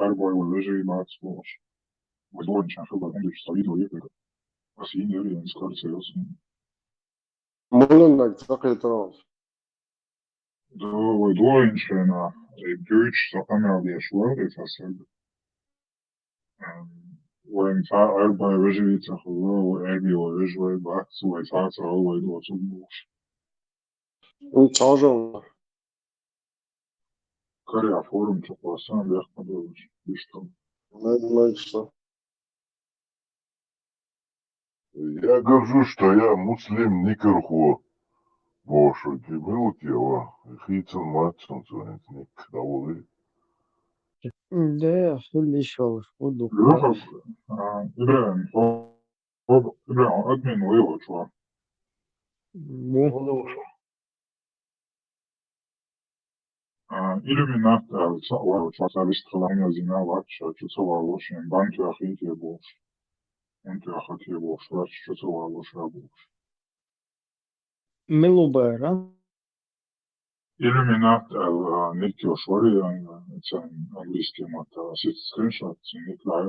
Arboj või režiimāts koos. Vai doņšana šobrīd Hendriksa video iepriekš. Kas viņi ir viens karcējos. mul on nagu sakritanud. Vai doņšana Deutsch amerikāniešu valodas vai Arboj režīca vai Erbio režīja Bats vai Sāca vai dots uzbūs. Caurumā. Karjā fórum čakā sām jākmadoši. Vištam. Логично. Я говорю, что я муслим никерхо. Бошу, дебил тела. Хитсон матсон звонит ник. Доволы. Да, лишь буду. Ibrahim, admin lielāčo. Illuminati lielāčo vistralāņā zinā latšā čucavālošiem banķā hītie būs. Un tie hatie būs vērts čucavālošā būs. Мелубера. Illuminati Nikio Švarija, английский мата, сит скриншотс, Николай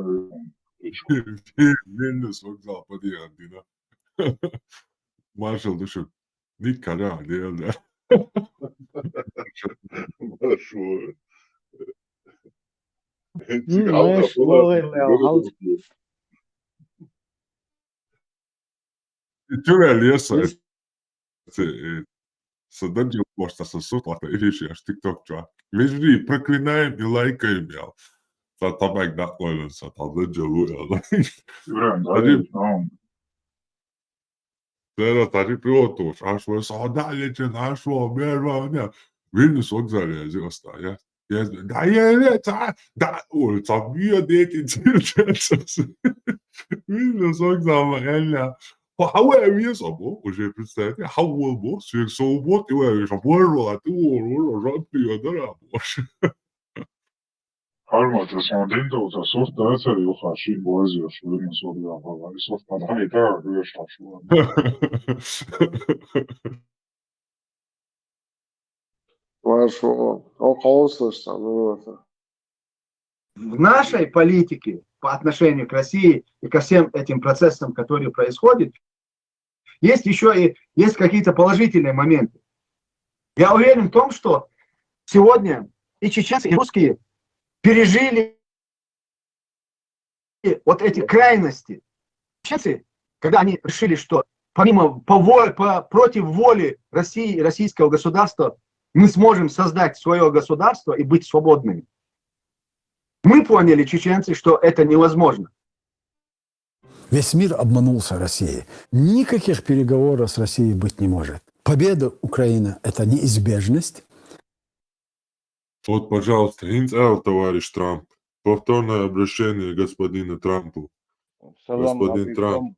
Vilnius vokzāla padījāndina. Maršal dušu. Nikarā, dievdā. Maršal. Tur vēl iesaist. Саданчил просто сосуд, и решишь TikTok чувак. Вижу, проклинаем и лайкаем я. Табак наклонился, там заджалуя. Тогда тари пилотуш, аж вы садалите нашего мира. Вильнюс вокзале зиоста, я. Да я да, ой, там я дети держатся. Вильнюс вокзал, реально. Хауэвия собо, уже представьте, хауэлбо, сексуалбо, ты вэвиш, оборвала, ты уорвала, жаппия, да рабош. Armātas un Dintautas softā atcerījuhā šī bozies, vienas orgā palāri softā, hai tā, viešā šo. Хорошо. Околослышно, ну это. В нашей политике по отношению к России и ко всем этим процессам, которые происходят, есть еще и есть какие-то положительные моменты. Я уверен в том, что сегодня и чеченцы, и русские пережили вот эти крайности. Чеченцы, когда они решили, что помимо против воли России и российского государства мы сможем создать свое государство и быть свободными. Мы поняли, чеченцы, что это невозможно. Весь мир обманулся Россией. Никаких переговоров с Россией быть не может. Победа Украины – это неизбежность. Вот, пожалуйста, инициал, товарищ Трамп. Повторное обращение господину Трампу. Господин Трамп.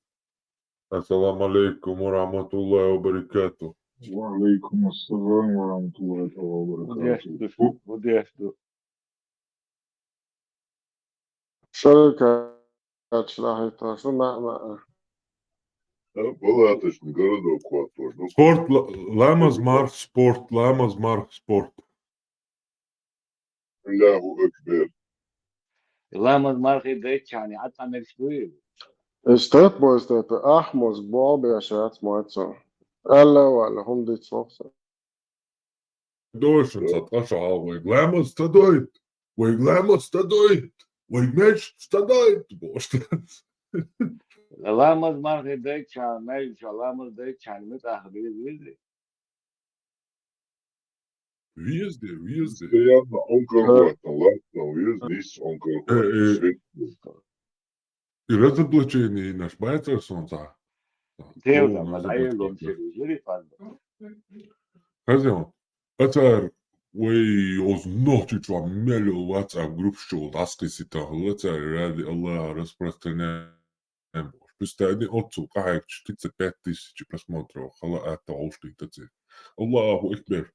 Ассаламу алейкум ва рахматуллахи ва баракатуху. Ва алейкум ассалам ва рахматуллахи ва баракатуху. Шарика, члахита, шуна. Палаточный городок вот тоже. Спорт, ламаз марх спорт, ламаз марх спорт. Аллаху акбар. Ламаз марх идечани, атамекшуи. Истет боистет, ахмос бобя шац моцо. Алла вала, хундит сохса. Дошен саташал, вы ламаз стадоит, вы ламаз стадоит. Vai mēs stādājam, Ламаз мархи дечан, мельча, ламаз дечан, мы так везде. Везде. Постоянно он какой-то, ладно, везде, он какой-то. И разоблачение наш бойцов солнца. Теуда, мадайелом через фазу. Хозяин, это Way os ночью мелю WhatsApp групп шоу ласкисита лаца ради Аллаха распространяем. Представьте, отцу как 35 тысяч просмотров, хала это уштитацы. Аллаху акбар.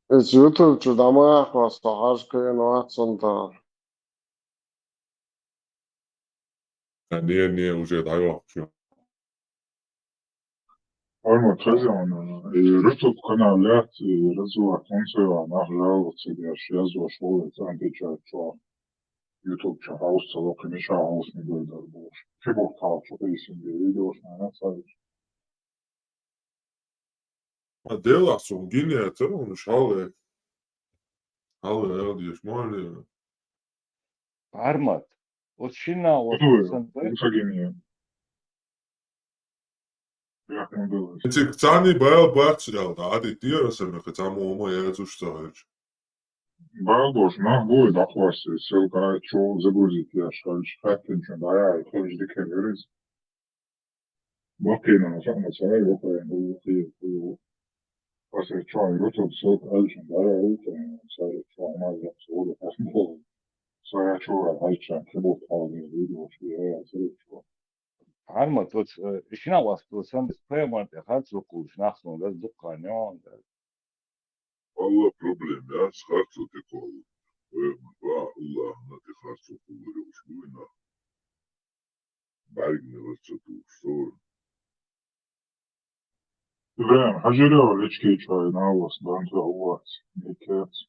Из YouTube чудама хвастахашка инновационта. Не, уже даю. Armut Hezjana, YouTube kanālā redzot, mums jau nāžēlots, ja šie ezoši volīts antičā šo. YouTube kanalımız çalıp şahımız ne böyle bu. Ki bu tarafı da isim değil videosuna sadece. Ma dela su Ginija crunu šalē. Halē eldies moļie. Armat. Вот šinā, вот Budu Usaginiye. Yakın было. Cik cani bail bacļau, tādi tierasami, ka camoma jēdzuštājuši. Bail должна будет охватить ссылка, что загрузить я шальш хаттинчен, да я хоть дике верис. Бакина на самом деле его прям был. После чего YouTube ссылка альчен, да я это сайт что маза всего посмотрел. Своя чура альчен, хлебов полный видео, что я отсылку. Armat, вот šinā valsts sam spējamāt, ja harcokūši nāksnu, tas dukāņi, un Valla problem ya, skarcu te kolu. Allah'ına te harcu kullanıyormuş bu oyuna. Belgini varsa sorun. Блин, хажирел лички чай на вас, данте у вас, никец.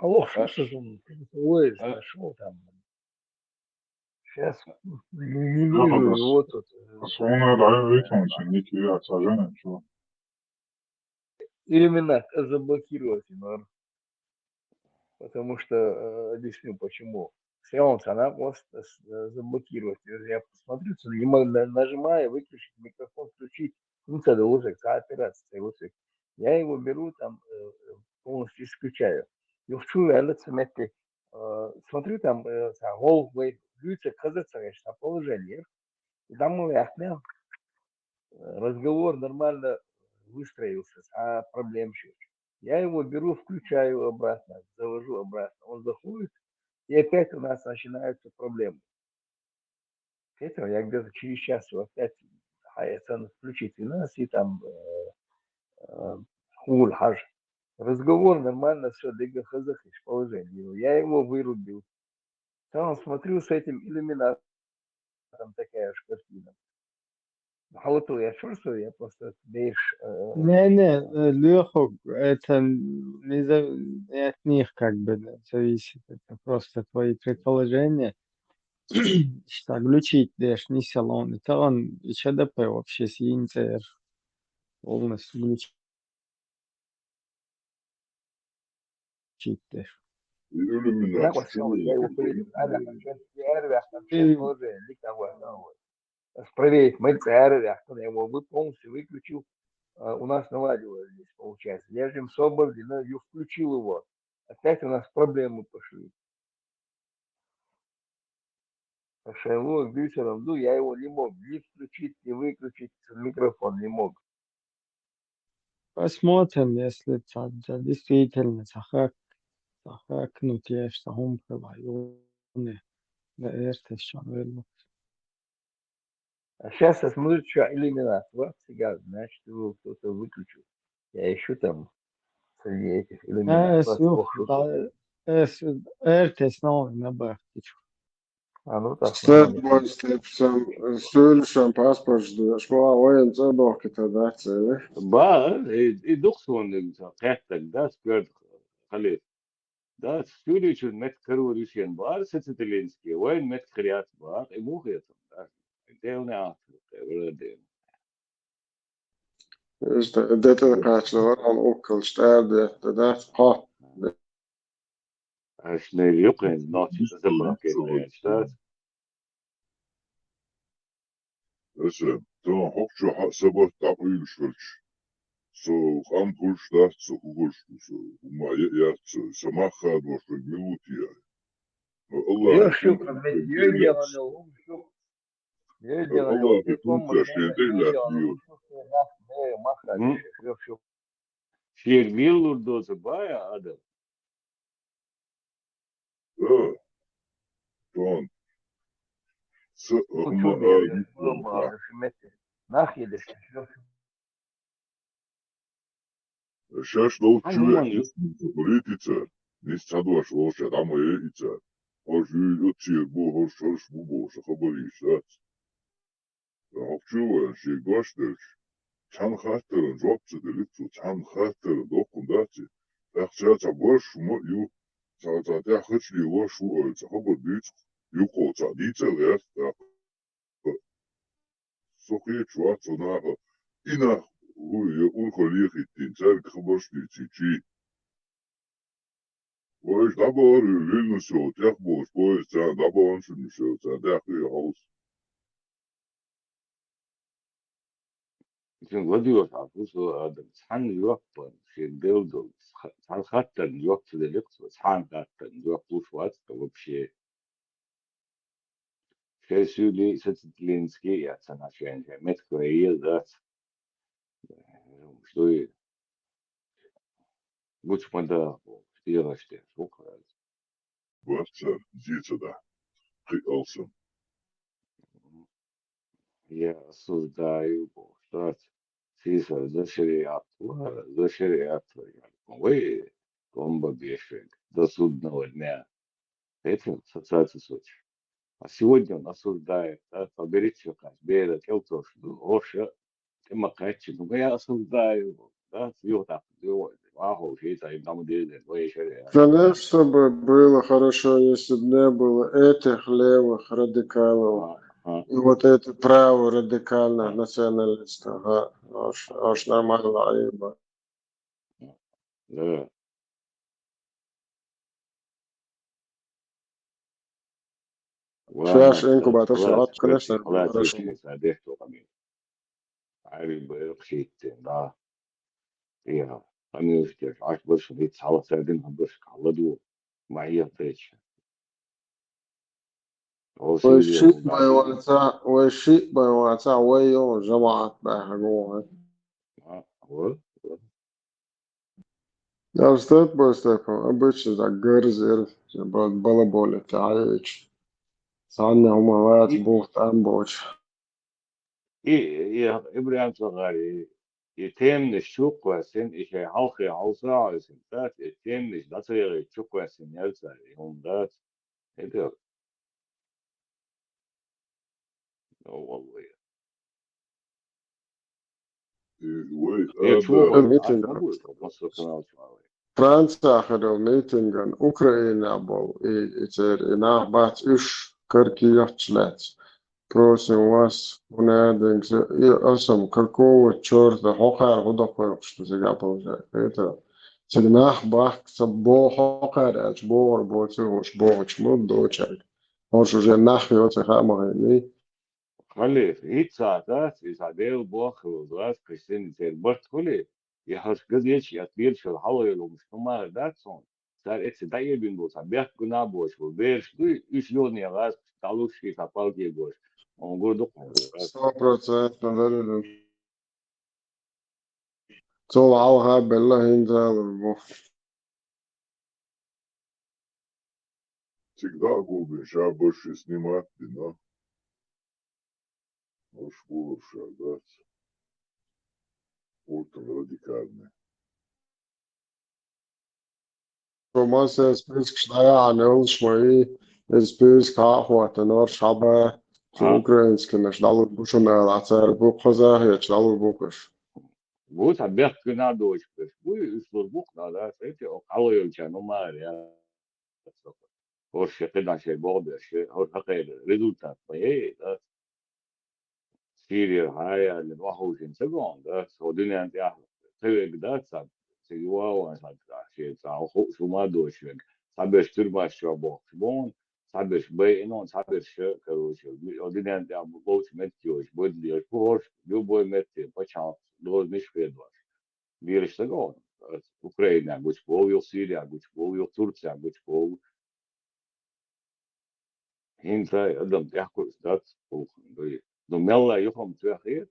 Алло, что ты ой, нашел там. Сейчас не вижу его тут. Sonra da выкинуть, ники отсажены, что. Именно заблокировать, наверное. Потому что, объясню почему. Сеанс, она просто заблокировать. Я посмотрю, нажимаю, выключить микрофон, включить. Ну, это уже операция. Я его беру, там полностью исключаю. И вчу, я смотрю, там гол, включится, казаться, конечно, положение. И там мы разговор нормально выстроился, а проблем еще. Я его беру, включаю обратно, завожу обратно. Он заходит, и опять у нас начинаются проблемы. Этого я где-то через час его опять включить у нас, и там хуль-хаж. Разговор нормально, все, договорились, положение. Я его вырубил. Там смотрю с этим иллюминатором, такая уж картина. А вот я чувствую, я просто бейш... Не, Леху, это не от них как бы зависит. Это просто твои предположения. Что глючить дешь, не салон. Это он и ЧДП вообще с Интер полностью глючить дешь. Я его проверить, мы я его полностью выключил. У нас наладилось здесь, получается. Я же им свободен, но я включил его. Опять у нас проблемы пошли. По шайлу, вечером, я его не мог ни включить, ни выключить, микрофон не мог. Посмотрим, если действительно захакнуть, я что он проводил. Да, это что, наверное. А сейчас я смотрю, что иллюминат. Вот сега, значит, его кто-то выключил. Я ищу там среди этих иллюминатов. Ertesi nabaktiču. Ну так. Söylüşen pasport, şma oyun zabak tadat seni. Ба, يدخلون قاعدتك ده سكرت خليت ده ستوري شو مت كروريشين بار ستتلينسكي وين مت خريات بار مو خيطم ده هنا عارف İşte dete kaçlı var, an okul sterde, tadat pat. عشان يقين ناتي تزبط كده شتات Mesela, tamam hokça sabah tapıyı şölç. So, ham kuş da, so kuş, so, uma yatsı, samaha doşu minuti ya. Allah. Я шукал, я делал, я делал. Allah bir şey değil diyor. Şerbil urdozu bayağı adam. Ha. Tamam. Сейчас научу политица, не садуаш лошадь, а моя яйца. Ожи отче, бог, шарш, бубо, шахабариш, да. Научу, ши гаштерш. Чан хастерн, жопцы, делицу, чан хастерн, докун дати. Так чача больше, ю. 在在很喜我说这好不你有国家你这个所以主要做那个一呢我可以去定在可不是去我d'abord le show так вот ça d'abord c'est le show ça derrière house 지금 어디로 가고서 산 유학번 신대우도 잘 갔던 유학들이 있어 산 갔던 유학 부수왔어 вообще Шесюли сецилинский я ценаченье меткое да что и лучше надо сделать что сколько вот здесь да also я осуждаю что сisa за шариат вы комбо бешек до судного дня это ассоциация Сочи. А сегодня он осуждает, да, поберите как беда, келто, что оша, ты макачи, ну я осуждаю его, да, его так, его, аху, это им там делает, вы еще Конечно, чтобы было хорошо, если бы не было этих левых радикалов и вот это право радикальных националистов. Аж нормально. Аиба. да. Сейчас Главное, инкубатор, класс, конечно, класс, хорошо. одежду ками. Ари бы хитте, да. Я, они что, аж больше не цала садин, а больше каладу, моя течь. О, Сирия, والشيء да, بيواتع ويو جماعة بحقوها. вот. Я стоит просто обычно так гырзер, балаболи, таич. Саня умывает бухт амбоч. И Ибрahim Sagari, يتم الشوق وسن إشي حلقي عوصا وسن ذات يتم إش داتري الشوق وسن يلسا يوم ذات إدر والله wait إيه شو عاش الميتنج مبوي مصر كمان شوي فرنسا أخذوا الميتنج أوكرانيا بول إيتر إنا بات إش كركي يحتلات Просим вас, понадобится, и осом, какого черта, хохар, худохор, что сега получается. Это всегда бах, бо хохар, ач бор, боцу, уж боч, мод дочек. Он же уже нахуй от хама, не? خلي هيتسا ذات إذا ديل بوخ وذات كسين تير برت خلي يحس قد يش يطير شو الحوي لو مش كما ذات صون صار إتس داير بين بوس بيح كنا بوش وبيرش دو إيش يوني غاز تعلوش في تفاوت بوش ونقول دقم 100% надо. طلعوها بالله ينزل. всегда губы сейчас больше снимать да уж лучше да очень радикальный Romanse spils kšnaja, ne ulšmoji, spils kahvat, nor šaba, ukrainski, neš dalu bušuna, lacer bukhoza, heč dalu bukuš. بوت بيح كنا دوش بس بوي يصير بوك لا سيتي أو قوي كانوا ما يا هو شيء قدنا شيء بعض شيء هو حقيقة ريزولتات فهي سيريا هاي اللي الواحد ينسقون ده هو دنيا أنت أحلى تبي قدرت صار سيوا وصار شيء صار هو شو ما دوش لك صابش تربى شو بون صابش بي إنه صابش كروش الدنيا أنت بوش متيوش بدلي الفورش جو بوي متي بتشان دول مش في دول بيرشتغون أوكرانيا قلت بوي سوريا قلت بوي تركيا قلت بوي هند أدم تحكي ذات نملا يفهم تأخير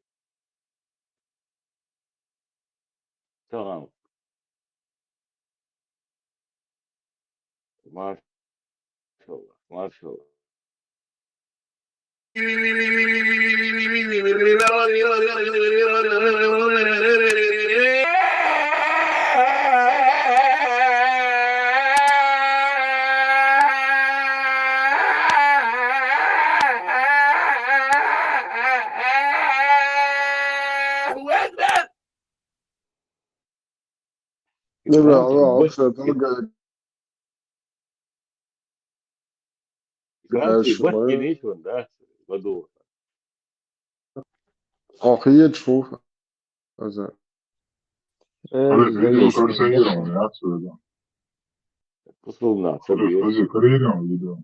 تمام ما شاء الله ما شاء الله Ne be, Allah, aksa dalga Франции شوية بحكي да, году. حقيقة شوف هذا Hadi video Зависит, karşıya да. giriyorum ya söyle. Пословна, Hadi karıya giriyorum video.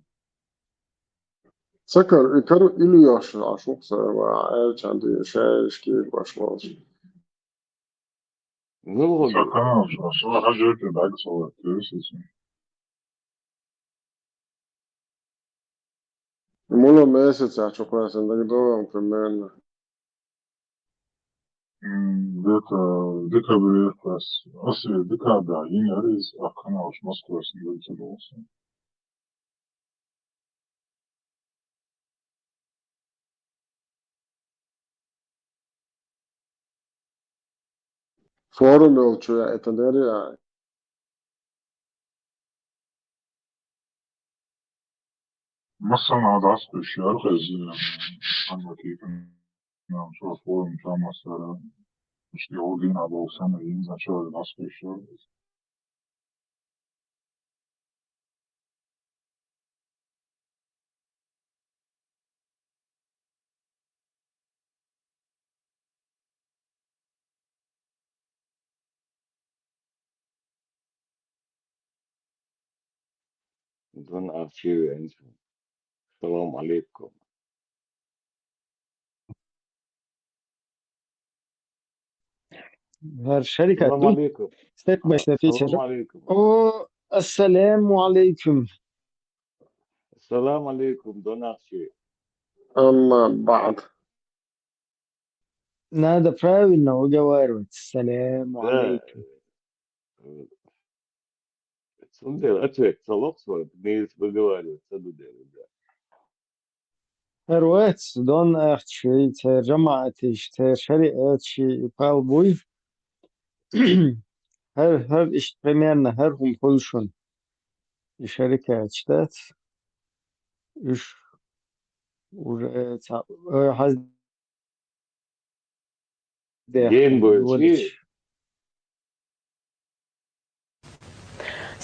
سكر كانوا إلي عشوق وعايش عندي شايش كيف باشلاش Ну, вот, Sakın aşağı hacı ki belki sonra görürsün. Mulla месяц عشوق مثلا ده دوام كمان Где-то после декабря Январь Акана уж Москва снизился. فورم يلچو يا اتداري يعني مثلا هذا عصر الشيء أنا كيف نشوف فورم كان مثلا مش يهودين على سنة ينزل شغل العصر الشيء Дон Арчи, салам алейкум. الشركة Салам دول алейкум. ستيب باي ستيب Салам алейкум. السلام عليكم. Салам алейкум, Дон Арчи. أما بعد Надо правильно уговаривать. السلام Да, عليكم. Сундер, ответ, салок свой, не выговаривать, садудер, да. Первое, Дон Арчи, جماعتي شركة بالبوي. هر إيش примерно هرهم كلشون الشركة штат إيش уже День бойчи,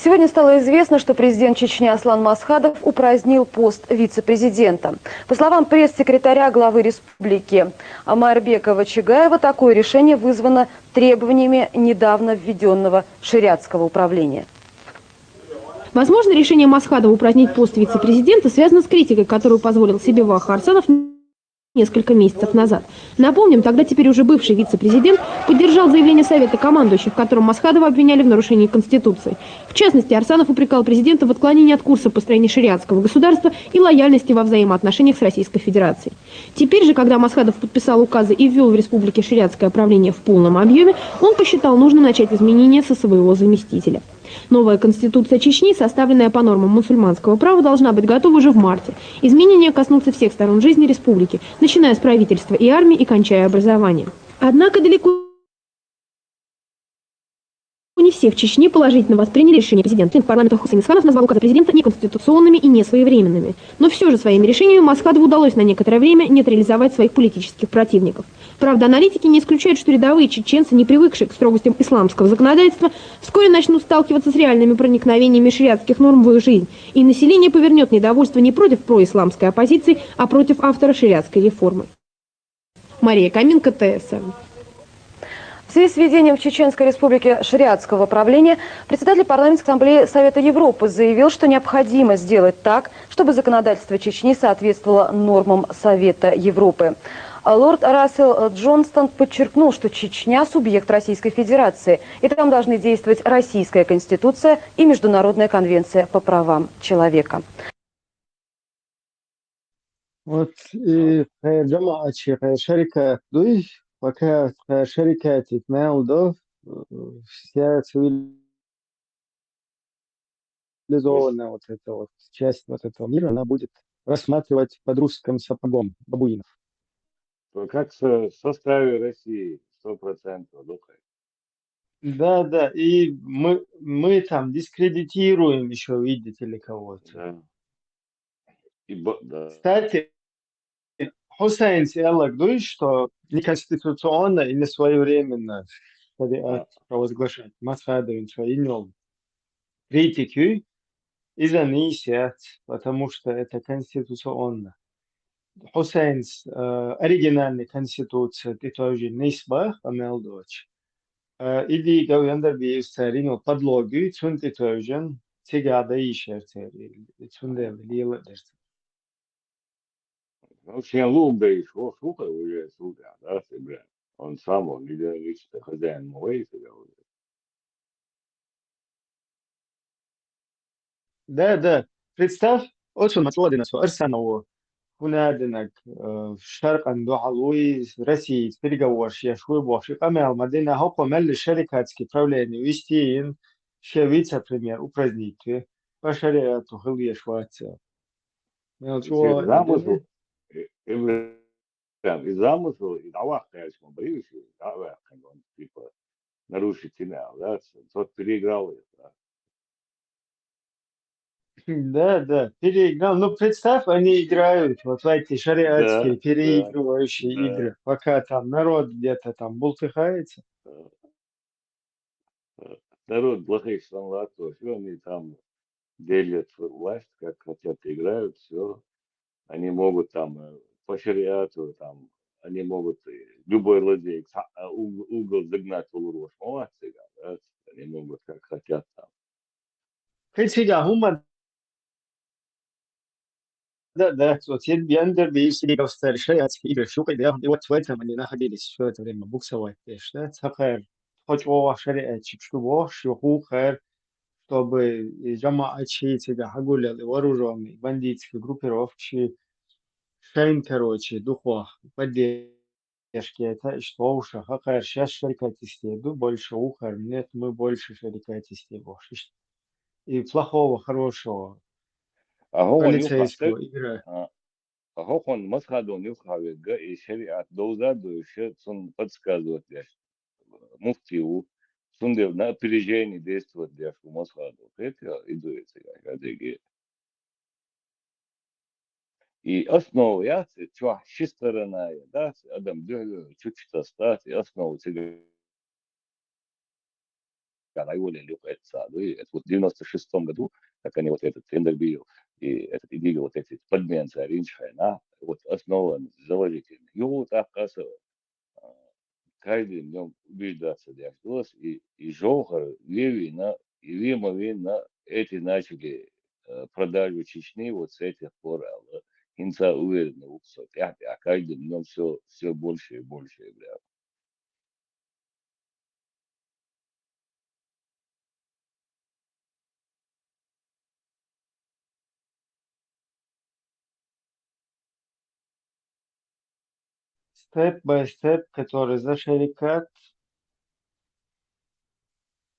Сегодня стало известно, что президент Чечни Аслан Масхадов упразднил пост вице-президента. По словам пресс-секретаря главы республики Майрбека Чагаева, такое решение вызвано требованиями недавно введенного шариатского управления. Возможно, решение Масхадова упразднить пост вице-президента связано с критикой, которую позволил себе Вахар Арсанов несколько месяцев назад. Напомним, тогда теперь уже бывший вице-президент поддержал заявление Совета командующих, в котором Масхадова обвиняли в нарушении Конституции. В частности, Арсанов упрекал президента в отклонении от курса построения шариатского государства и лояльности во взаимоотношениях с Российской Федерацией. Теперь же, когда Масхадов подписал указы и ввел в республике шариатское правление в полном объеме, он посчитал нужным начать изменения со своего заместителя. Новая конституция Чечни, составленная по нормам мусульманского права, должна быть готова уже в марте. Изменения коснутся всех сторон жизни республики, начиная с правительства и армии и кончая образованием. Однако далеко не все в Чечне положительно восприняли решение президента. Член парламента Хусейн Исханов назвал указы президента неконституционными и несвоевременными. Но все же своими решениями Масхадову удалось на некоторое время нейтрализовать своих политических противников. Правда, аналитики не исключают, что рядовые чеченцы, не привыкшие к строгостям исламского законодательства, вскоре начнут сталкиваться с реальными проникновениями шариатских норм в их жизнь, и население повернет недовольство не против происламской оппозиции, а против автора шариатской реформы. Мария Каменко, ТСН. В связи с введением в Чеченской Республике шариатского правления председатель парламентской ассамблеи Совета Европы заявил, что необходимо сделать так, чтобы законодательство Чечни соответствовало нормам Совета Европы. Лорд Рассел Джонстон подчеркнул, что Чечня – субъект Российской Федерации, и там должны действовать Российская Конституция и Международная конвенция по правам человека. Вот جماعة شركة دوي وكانت شركة تتمالدو вся цивилизованная вот эта вот часть вот этого мира, она будет рассматривать под русским сапогом бабуинов. как в составе России, 100%, Да, да, и мы там дискредитируем еще, видите ли, кого-то. Да. Да. Кстати, Хусейн сказал, что неконституционно и несвоевременно шариат провозглашать Масхадовым своим критики إذا نيسيت, потому что это конституционно. Хусейнс оригинальная конституция, ты тоже не избах, амелдоч. Иди гавьяндер биевстерин о подлоги, цун ты тоже, тигада ишертери, цун лила дерс. Ну, всем лубдей, что сука уже сюда, да, бля. Он сам, он лично хозяин мой, себя уже. Да. Представь, очень матводина, что Арсанову, هنادنك شرق عنده علوي رسي переговорщик я швы боши камел мадина хопа мелли шарикатски правление вестиин шевица пример упразднить пошариату хылье Швеция. Ну чего Замысл, и замысл, и давай, конечно, боюсь, давай, он типа нарушить финал, да, тот переиграл их, да. Да, переиграл. Ну, представь, они играют вот в эти шариатские Да, переигрывающие да, игры, пока там народ где-то там бултыхается. народ плохих станлатов, все они там делят власть, как хотят, играют, все. Они могут там по шариату, там, они могут любой лазейк угол загнать в угол, молодцы, да, они могут как хотят там. Хотя, гума, да, вот Яндер бейси гостер шариатские игры, шукай, да, и вот в этом они находились все это время буксовать, да, цахэр, хоть о шариатчик, что хухэр, чтобы джамаачи тебя гуляли вооруженные бандитские группировки, шейн, короче, духов, поддержки, это что уж, хахэр, сейчас шарикатисти, больше ухэр, нет, мы больше шарикатисти, и плохого, хорошего, هو نيوخا полицейского игра. هو مسخدو نيوخا ويجا شريعة دوزاد وشيء сон подсказывает лишь муфтию сунде на опережение действует лишь у масхаду это идет гадеги и основа я чё шестерная да адам чуть-чуть стать и основу тебе когда его лепится это вот в 96 году как они вот этот Эндербил и этот идея вот эти подменцы Ринчхайна вот основа заложительная его так каждый днем убеждаться для голос и Жохар Левина и Вимовина эти начали продажу Чечни вот с этих пор инца уверенно уксот а каждым днем все больше и больше бля. Степ-бай-степ, который за шарикат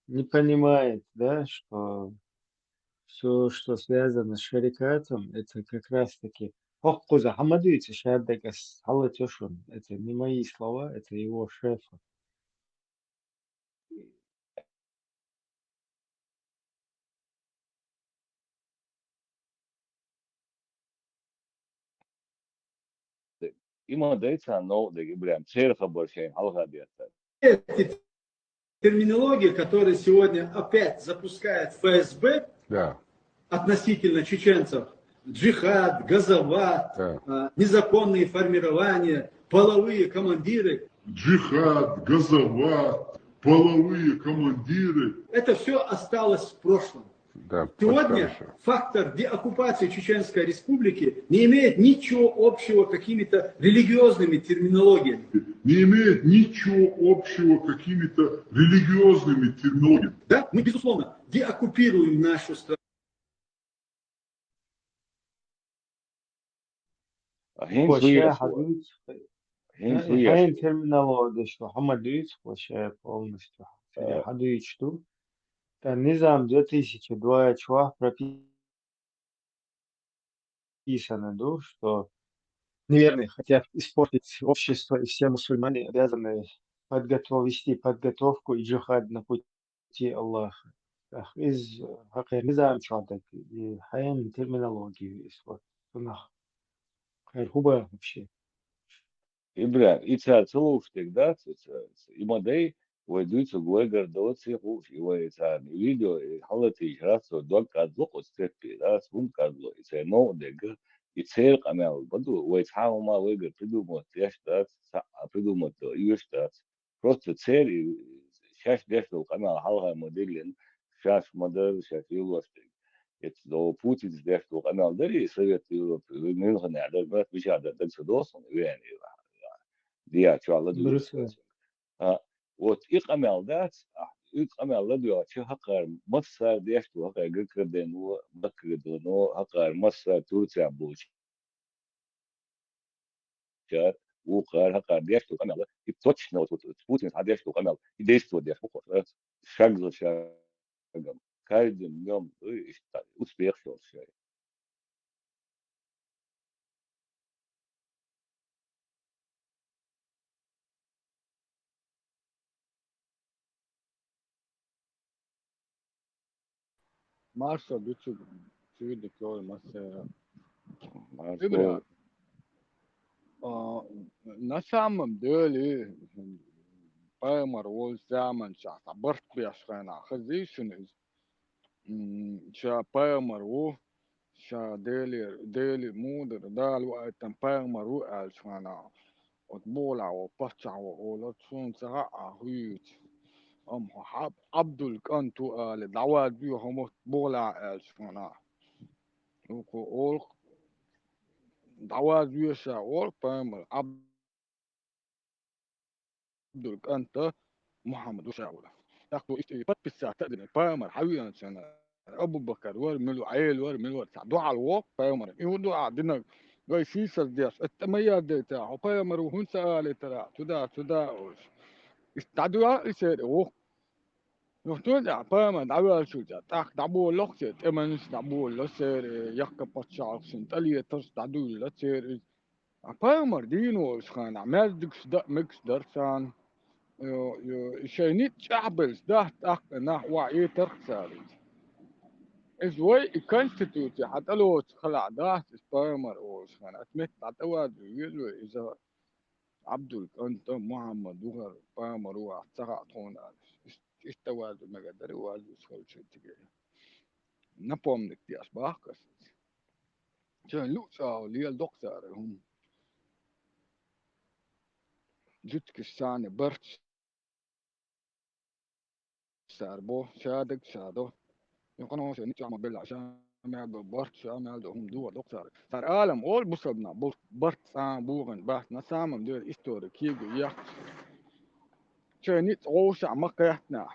не понимает, да, что все, что связано с шарикатом, это как раз-таки Хоккуза Хамадуица Шаддагас Халатюшун. Это не мои слова, это его шефа. Има дается но да бля церха больше алга бета. Эти терминологии, которые сегодня опять запускает ФСБ Да, относительно чеченцев, джихад, газоват, да. незаконные формирования, половые командиры, Джихад, газоват, половые командиры. это все осталось в прошлом. Да, Сегодня пока фактор деоккупации Чеченской Республики не имеет ничего общего с какими-то религиозными терминологиями. Не имеет ничего общего с какими-то религиозными терминологиями. Да? Мы, безусловно, деоккупируем нашу страну. Вообще Хадуиц, хайн терминология, что Хамадуиц, вообще полностью. Хадуиц, что? Низам 2002 чувак прописано, да, что неверные хотят испортить общество, и все мусульмане обязаны вести подготовку и джихад на пути Аллаха. Из низам чувак, и хайн терминологии, и вот, хуба вообще. И бля и ця целуштик да и модей ودويتو جوجر دوت سيخو في ويتان فيديو حالتي جراسو دوك أدلق استيبي راس هم كادلو إذا نو دقر يتصير قمال بدو ويتحاول ما ويجر بدو موتيش دات بدو موتو يوش دات بروست تصير شاش ديشلو قمال حالها موديلين شاش موديل شاش يلوستي jetzt do Putin der doch einmal der ist wird من غنى على البلد مش على الدنس دوسن يعني دي على دو بروسيا وت إقامة ذات إقامة لدو شو هقر مصر ديش تو هقر جكردن وبكردن هقر مصر تورتيا بوش شار وقار هقر ديش تو قمل يبتوش نو بوتين ديش تو قمل يديش تو ديش بقى شغل شغل كايدن يوم успех شو Marsa biću čudik ovaj mase. Marsa Ibra, na samom deli Pajmar ol zaman šāta bartbiešana hazīšanas. Šā Pajmar u šā deli mūdara dālu aitan Pajmar u ēlšana. Ot bola o pacha o lot sun saga ahuyut. Abdul kantu al dawad bi homot bola ēlšana. Uko ol dawad bi šā ol Pajmar Abdul kanta محمد وشاولة ياخدوا يبات بالساعة تقدم بايمر حبيبي سنة أبو بكر ورملوا عيل ورملوا ساعدوا على الوقت بايمر يهودوا قاعدين جاي سيسر دياس التمية دي تاعه بايمر وهون سأل ترى تدا استعدوا يصير وقت نحتاج بايمر دعوا شو جا تاخ دعوا لوقت تمنش دعوا لسير يحكي بتشعر سنتالية ترس دعوا لسير بايمر دينو شخان عمال دكس دا مكس درسان شينيت شعبل ده تقنا وعي ترسالي إزوي كونستيتوتي حتى لو خلع ده سبايمر أو شان أتمت تعتواد يلو إذا عبدل أنت محمد وغير بايمر وعتسقع طونا استواد ما قدر واد شغل شيء تجي نبوم نكتي أصباح كس شان لوسا ليه الدكتور هم جت كسانة برت ساربو شادك شادو يقولون شو نتعامل بالعشان ما ببرت شو ما عندهم دوا دكتور صار عالم أول بصبنا برت سام بوغن بحث نسام دول إستوريكي يا شو نت عوش عمقيتنا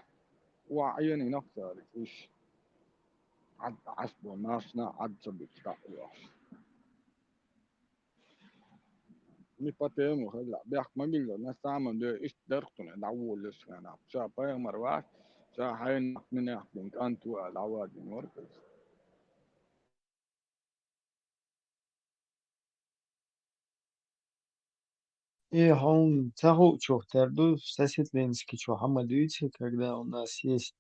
وعيني نكتر إيش عد عصب ناسنا عد سبب كأواش نبتهم وخلا بيحك ما بيلو نسام دول إيش درتنا دعوة لسنا شو باي مروات شو حين من يحكي أنتوا العواد المركز И он цару чухтарду сосед Ленинский чухамадуйте, когда у нас есть,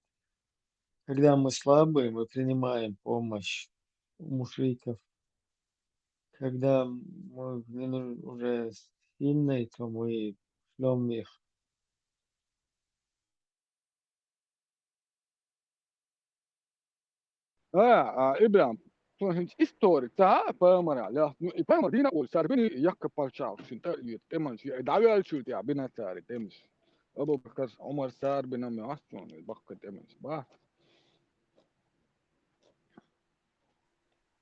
когда мы слабые, мы принимаем помощь у мушриков. Когда мы уже сильные, то мы шлем их. إبراهيم فهمت إستوري تا بامر لا بامر دينا أول ساربني يك بالشاو سنتا يتمن شيء دعوة شو تيا بنا سار تمش أبو بكر عمر سار بنا معصون بقى تمش با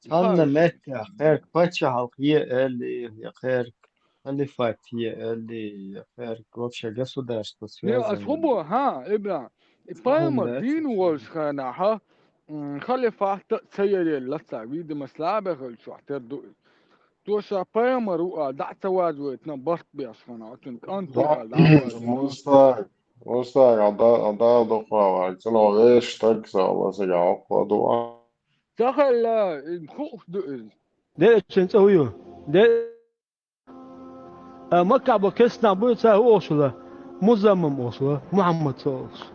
Anna metta خيرك باتشا هي اللي خيرك خليفات هي اللي خيرك вообще государство هي связано. أصحابه ها إبراهيم فهم بامر ده دين وش خنا ها خلي فات سير لسا بيد مسلابه شو احتر توشا بامر دعت واجوت نبرت بيشخنا كنت أنتوا دعوة Mustag عدا دقوا وعجلوا غيش تكسا وسجع عقدوا دخل الخوف دقل ده تشنتويو ده مكة بكسنا بوتا وصله مزمم وصله محمد صوص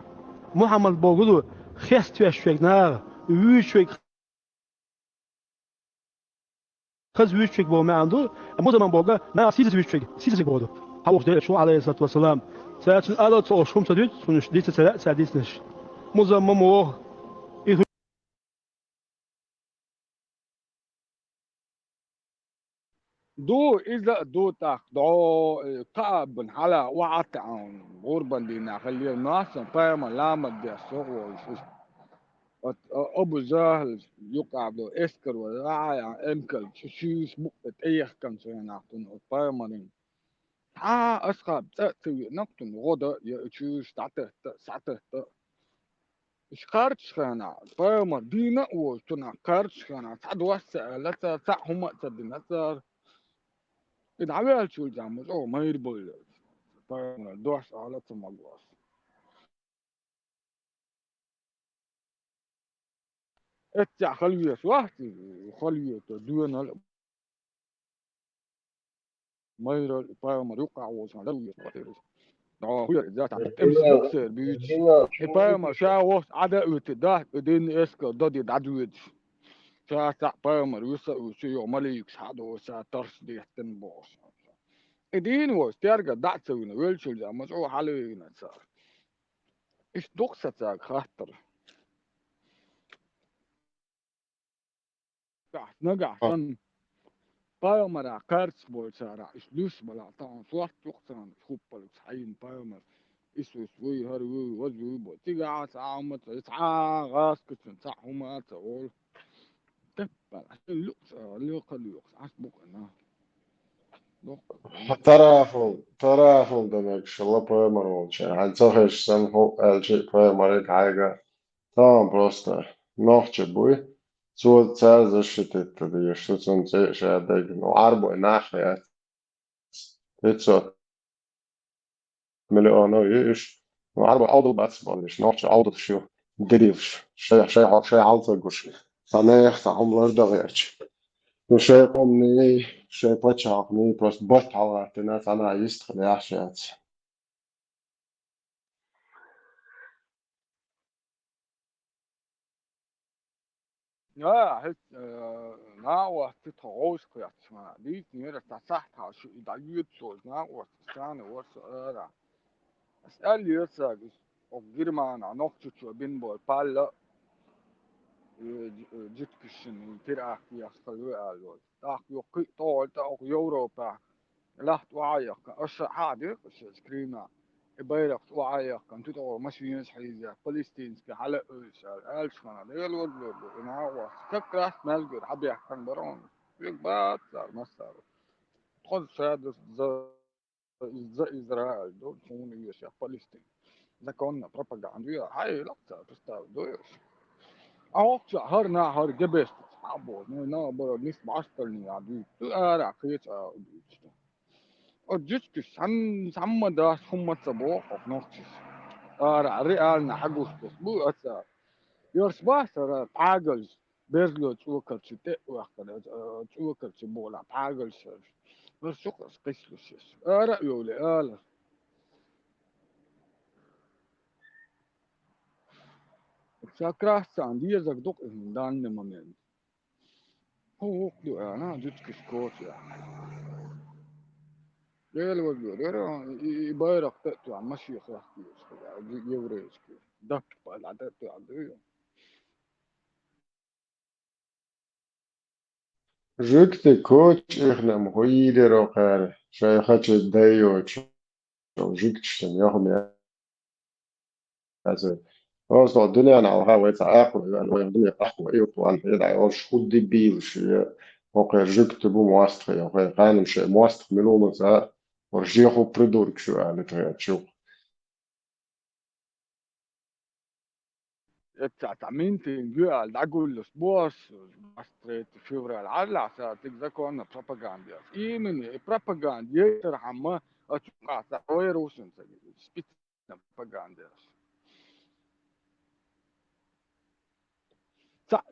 محمد بقولوا خست وشوك نار وشوك خز وشوك بو ما عنده مزمم بقول نا سيز وشوك بقولوا Auch der Schuh عليه الصلاة والسلام. Zaten alle zu Schum zu dit, von diese Zeit ist nicht. Muss er Mamo. دو إذا دو تاخدو كعب على وعط عن غربا دينا خلي الناس فاهم لامد دي السوق أبو زهل يقع بلو إسكر وراعي أنكل شوش بقت إيخ كان سينا تون فاهم أسخاب تأتي نقطن غدا يشوش تعته إيش كارتش خانا فاهم دينا وتنا كارتش خانا تعد وسع لتا تاع هم تدينا إذا عمل شو جامد أو ما يربول فاهم دوش على تمغواس اتع خلوية واحد خلوية دونا ما ير فاهم يوقع وصل لوية خطير هو ذات عم تمس بوكسر بيتش فاهم شاوس عدا وتدا دين اسك ضد دادويتش شا فاهم يوسا وشيو ماليكس هذا وسا ترس دي تنبوس إدين وسترجع دعت وين ويلشل جامس أو حلوين صار إيش دوخسة خاطر نقع سن بايومر كارتس بول سارع إيش دوس بلا طعم صوت وقتنا خوبل حين بايومر إيش وي هروي وزوي بو تيجا ساعمت ساعة غاس كتن ساعة هما تقول تبل اللوكس اللوكس اللوكس عسبوك أنا Tarafım demek şalla pojmar olmuş. Yani çok sen elçi pojmar kayga. Tamam просто. Нохче буй. Цо ця защитити дає, що це ще деякі. Ну, арбо і наше, я. 500 مليون ايش. عربي عوض بس بقولش نوعش عوض شو. دريفش. شيء عوض قش. Sana yaxtaxımlar da verç. Bu şey komni, şey paçakni, prost bot halatına sana istri yaşayat. Ja, het nou was dit roos kwijt, maar die meer dat zacht als je dat je het zo nou was staan was era. Als al je zegt is op Germaan nog zo binnen palla جيت كشن ترى يا خلوي قالوا تاخ يقي طول تاخ يوروبا لحت وعيق أش حادق أش سكرينا بيرق وعيق كان تدور ماشي ناس حيزة فلسطين كحلق إيشال ألش خنا ديال ودلو أنا هو كراس مالجر حبي يحكم برون يقبات صار مصار خذ شهادة إسرائيل دول شون يش فلسطين إذا كنا بروباغندا هاي لا تستاهل دوش أوقع هرنا هر جبست عبود نا برا نيس بعشرني عدو أرا كيت أجتك سام داس هم تبوق أو نوتش أرا ريال نحجوس بو أسا يرس باس أرا عاجز بيرلو توكل شتى وقت توكل شبولا عاجز بس شو قيسلوش أرا يولي ألا شاكراس عندي زقدق إن دان نمامين هو دو أنا جتك سكوت Deel wat goed, hè? Bayrak dat aan masje graag is, Jewrees. Dat laat dat aan doen. Жыкты коч ихнам хуиде рокар. Шай хачы дайо жыктштен яхме. Also, also الدنيا أنا على هواي تعاقل يعني الدنيا تحكم أيوة طبعا يدعي أوش خد دبيل شيء وقع جبت بو مواستر يا أخي قانم شيء مواستر ملومة ساعة ورجيخو بريدورك شو يعني تغير شو. تعمين تنجوا العقول الأسبوعس أستريت فيفرال على عسى تذكروا أن بروباغندا إيه من بروباغندا يترحم أتوقع تغيروسن سبيت بروباغندا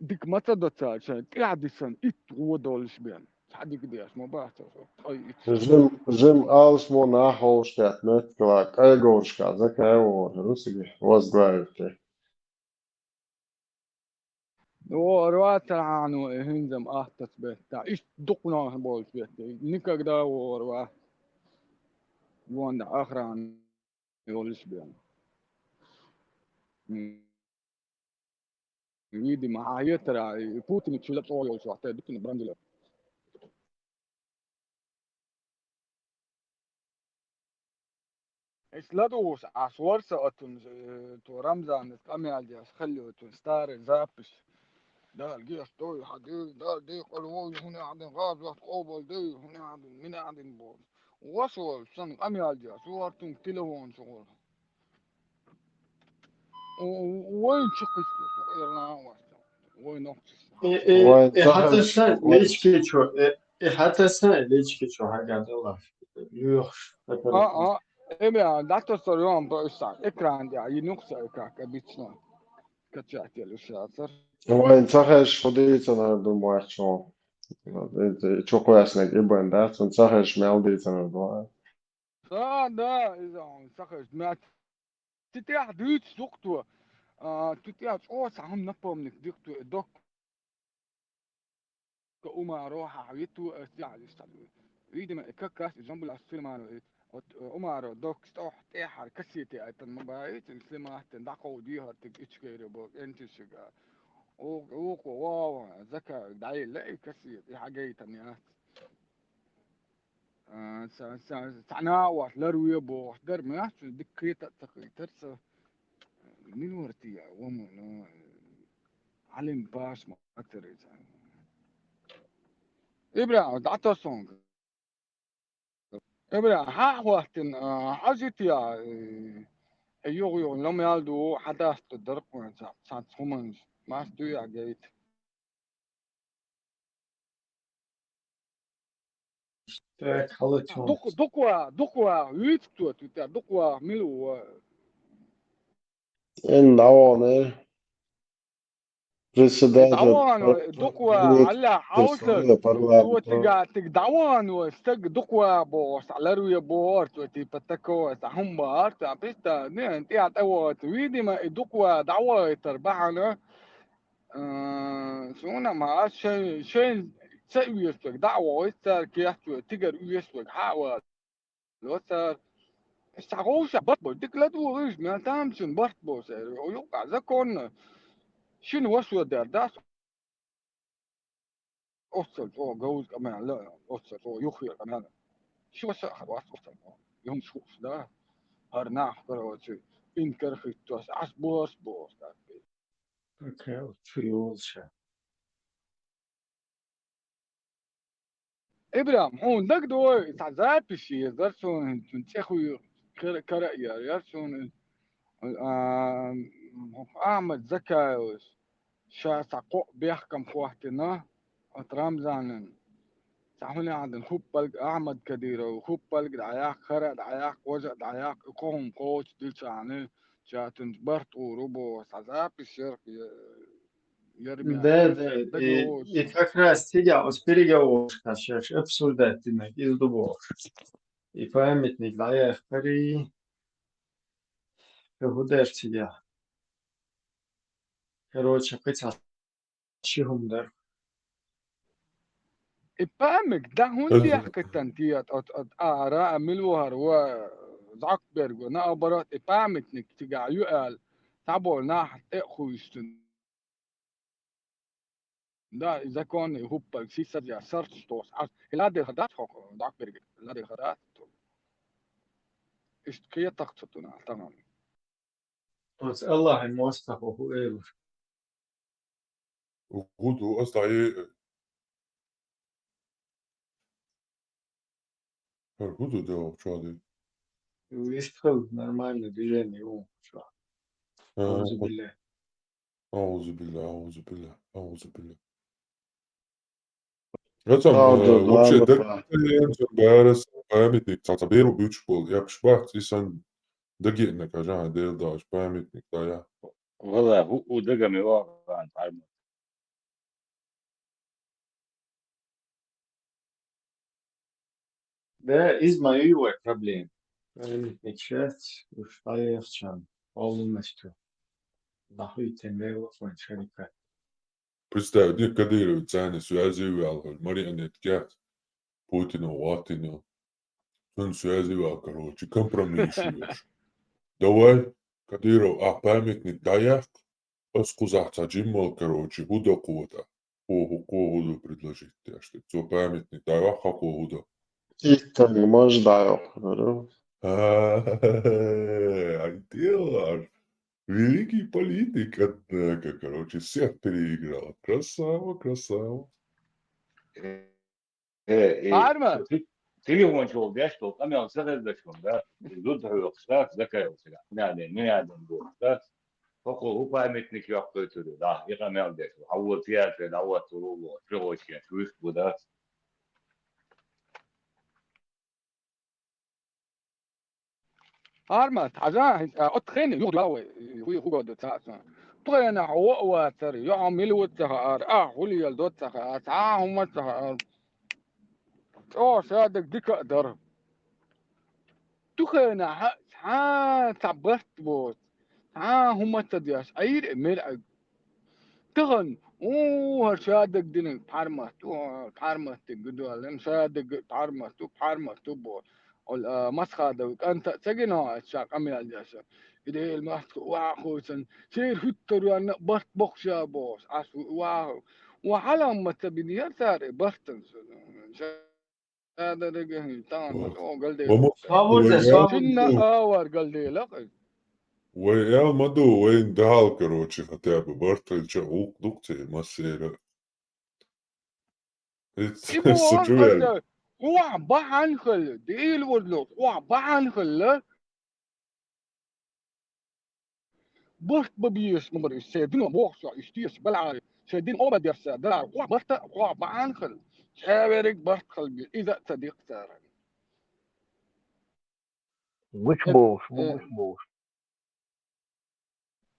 ديك متى دوتا قاعد يسن ودولش بين ديك ديش ما بعرف Žim alsmo naholšķēt metklāk aigorškā zaka evo rusigi vazglājot. وروات عنو هنزم أحتس بيتا إيش دقنا بولش بيتا نكاك دا وروا وان آخر عن يولش بيان ويدي مع يترى بوتين تشيلت أول يولش وقتها دكتور براندلا إسلادوس عصورسة أتون تو رمزان كامي على خلي أتون ستار زابش ده الجيش دوي حدي ده دي قالوا هنا عندنا غاز وقت قوبل دي هنا عندنا من عندنا بول وصل سن كامي على صورتهم تلفون شغل وين شقيت له وين نقص وين حتى صحش السنة وين ليش كيتشو حتى السنة ليش كيتشو حاجة الله يوخش اه إيه دكتور سريان بقصة إكران دي ينقص كبيتنا كتشاتي الأشياء وين صحش خديتنا بالمواجهة çok jasnek ibland un sahaš meldīcana do. ده إذا سخش ما تتيح ديت سوقتو تتيح أوس عم نبوم نكديكتو دوك كأوما روح عيتو يعني استعمل ريدي ما كاكاس جنب السلمان أوما دوك استوح تيحر كسيتي أتن مبايت السلمان تندقو ديها تكيتش كيري بوك انت شجع او واو ذكا دعي لا كسيتي حاجة تانية تعناوة لروي بو در ما دكيتا تقيترس من ورتي ومن علم باش ما أكتر إبرا دعتو سونغ إبرا ها وقتن حاجتي يو لم يالدو حدث تدرك من سات همنج ما استوي جيت Так, халатон. دقوا يتكتو تتا دقوا ملو En davane presidenten دعوان دقوا على حوصل تو تيجا دعوان واستج دقوا بوس على روي بور تو تي بتكو هم بار تعبت نه انت اتوا تويدي ما دقوا دعوة تربحنا شونا ما شيء سويستك دعوة وستر كيحتو تيجر ويستك حاول لو صار استعوش بطبو ديك لا توريش ما تامشن بطبو سير ويوقع زكون شنو وسو دار أصل هو جوز كمان لا أصل هو يخير كمان شو بس خلاص أصل يوم شوف ده هرناح كروتشي إن كرخت توس بوس Окей, фриолша. إبراهيم هون دك دو تعذاب بشي درسون تنتخو كرأي يرسون أحمد زكا شا سقو بيحكم فوحتنا أترامزانن تعمل عندن خوب بلق أحمد كديرة وخوب بلق دعياق خرق دعياق وجع دعياق يقوم قوش ديل شعني شاتن برت وربو سعذاب الشرق يرمي Да, دقلوش и как раз сейчас переговоры, сейчас обсуждать из дубов. И памятник для Яхпари, Гудеш тебя. Короче, хотя شيهم در إبامك ده هون دي يحكي تنتيات آراء ملوهر وزعكبرج ونقبرات إبامك نك تجع يقال تعبوا ناح تأخو يستن ده إذا كان هو بالسيسة يا سرت توس لا ده خدات حق زعكبرج لا ده خدات إشتكية تقصدنا تمام بس الله الموفق هو إيه وجود هو قصدي عليه وجوده ده شو هذا ويشتغل нормально движение ему شو أعوذ بالله أعوذ بالله أعوذ بالله أعوذ بالله Recam, Tādu вообще, labu degļiens un bēres pēmitnik, tāds bieru beautiful, yapšpāts, isan degļiena, kā žāna dēldāž pēmitnik, tā jā. والله هو دقمي واقعا تعلم ده измаилуе проблем памятник часть уж появчан полностью нахуйтен велофон шарикат Представь, дик Кадырович цены связи vēl, Marianiet Kjāt, Putinu, Latinu. Он связывал, короче, компромиссируешь. Давай, Кадыров, памятник даяк, скузаться Джиммал, короче, худо куда. Кого предложить, что это памятник даяк, худо. Итак, мождаю. Антилар. Великий политик, однако, короче, всех переиграл. Красава, красава. Arma. Телефончик oldu yaş oldu ama yalnızca da şunda dur da yoksa zakaya olsa ne bu da فوق paymetnik yok götürüyor da yıkamıyor diyor hava tiyatro hava turulu şoğuşken şu bu da Arma. Taza. Otkhani. Yuh do taasa. طينا هو واتر يعمل وتهار هولي الدوتها تعاهم وتهار صادق ديك أقدر تخينا تعبرت بوت هم تدياش أير مير تغن هرشادك دين بارمت جدول شادك بارمت بوت مسخة دوك أنت تجينا الشاق أمي الجاشا إذا المسخ واخوسن سير هتر أنا برت بخشا بوس واو وحلا ما تبني ثار برتن هذا رجع تان قال دي ماما شنو قال دي لا ويا مدو وين دال короче хотя бы бартельча укдукте масера. يبغى Сожалею. أنت هو بعن خل ديل ورلو هو بعن خل برت ببيش مبر سيدنا بوخشا يشتيش بلعاري سيدين أوبا درسا دلع هو برت هو بعن خل شاورك برت خل إذا صديق تارا Which boss?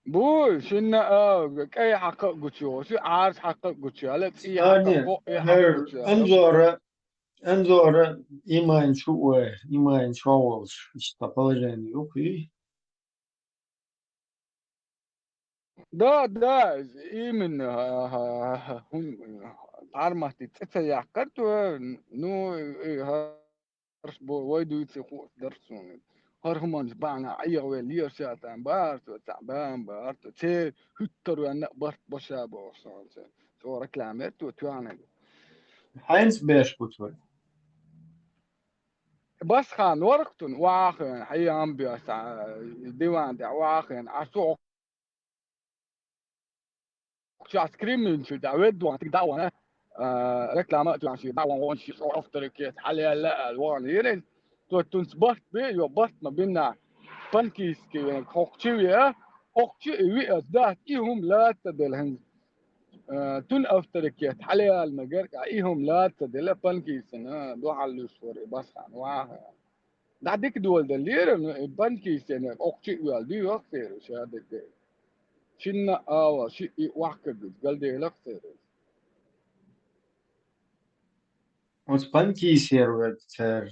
بول شنا كأي حق قتشو شو عارف حق قتشو على إيه حق Stadion. قو إيه حق Her قتشو Энзора имаем чуваш, что положение юки. ده إيه من عارمة تتسيح كرتو نو إيه هرش بو ويدو يتسيخو درسون هرهمانش بانا أي غوالير شاتان بارتو تعبان بارتو تي هترو أنا بارت بشابو سو ركلامتو توانا Heinz Besch بتوي. بس خان ورقتن واخن حي أمبياس ديوان دا واخن عسو شاس كريمين شو داود وان تقدعوانا ركلامات وان شو دعوان وان شو أفتركيت حاليا لا الوان يرين تو تنسبت بي يوبت ما بينا بانكيس كي خوكشيويا خوكشيويا ذات إيهم لا تدلهن تن أفتركيت حاليا المجر إيهم لا تدل بانكيس دو على بس عن واه دعك دول دلير بانكيس يعني خوكشيويا دي أكثر شهادة شنا شيء واحد قال دي أكثر Und Spankiesier ter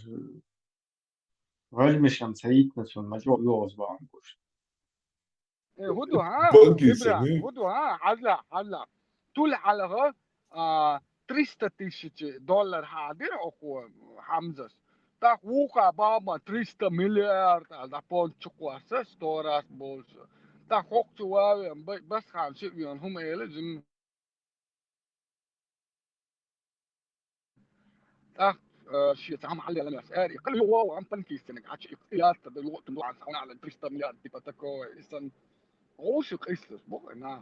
Valmisham Saitnas und Major Yours waren gut. هدو ها بانكي إبراهيم سنة. هدو ها هلا طول على 300 دولار حاضر أخو حمزة تا وقع بابا 300 مليار تا بون شقواسة ستورات بولس تا خوك شواري بس خان شئيون هم إلى تا شيء تعمل على الأسعار قال هو عم تنكيس إنك عاد شيء اختيار تبي الوقت نروح على 300 مليار دي بتكو إنسان عوشق إسلس بقى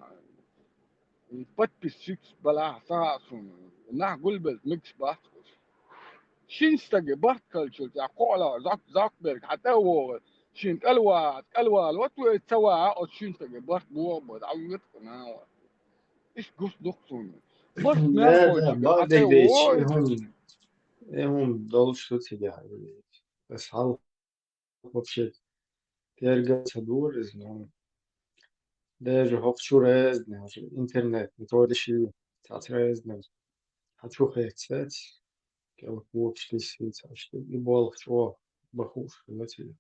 подписчик бала сааsun nah gulbel mix baskus شينستجي باركلشل يقول زاكبرج حتى هو شين الوال وتو تسوى او شينستجي بارك بو بدعويت انا ايش قص دكتور بارك Да, ميركوجي حتى Багдад Беч, هو им дол что тебя. Сал вообще тергаться дурез, но даже хочу резне, интернет, не то решили, так резне. Хочу хотеть, как вообще света, что и бол что бахуш, латили.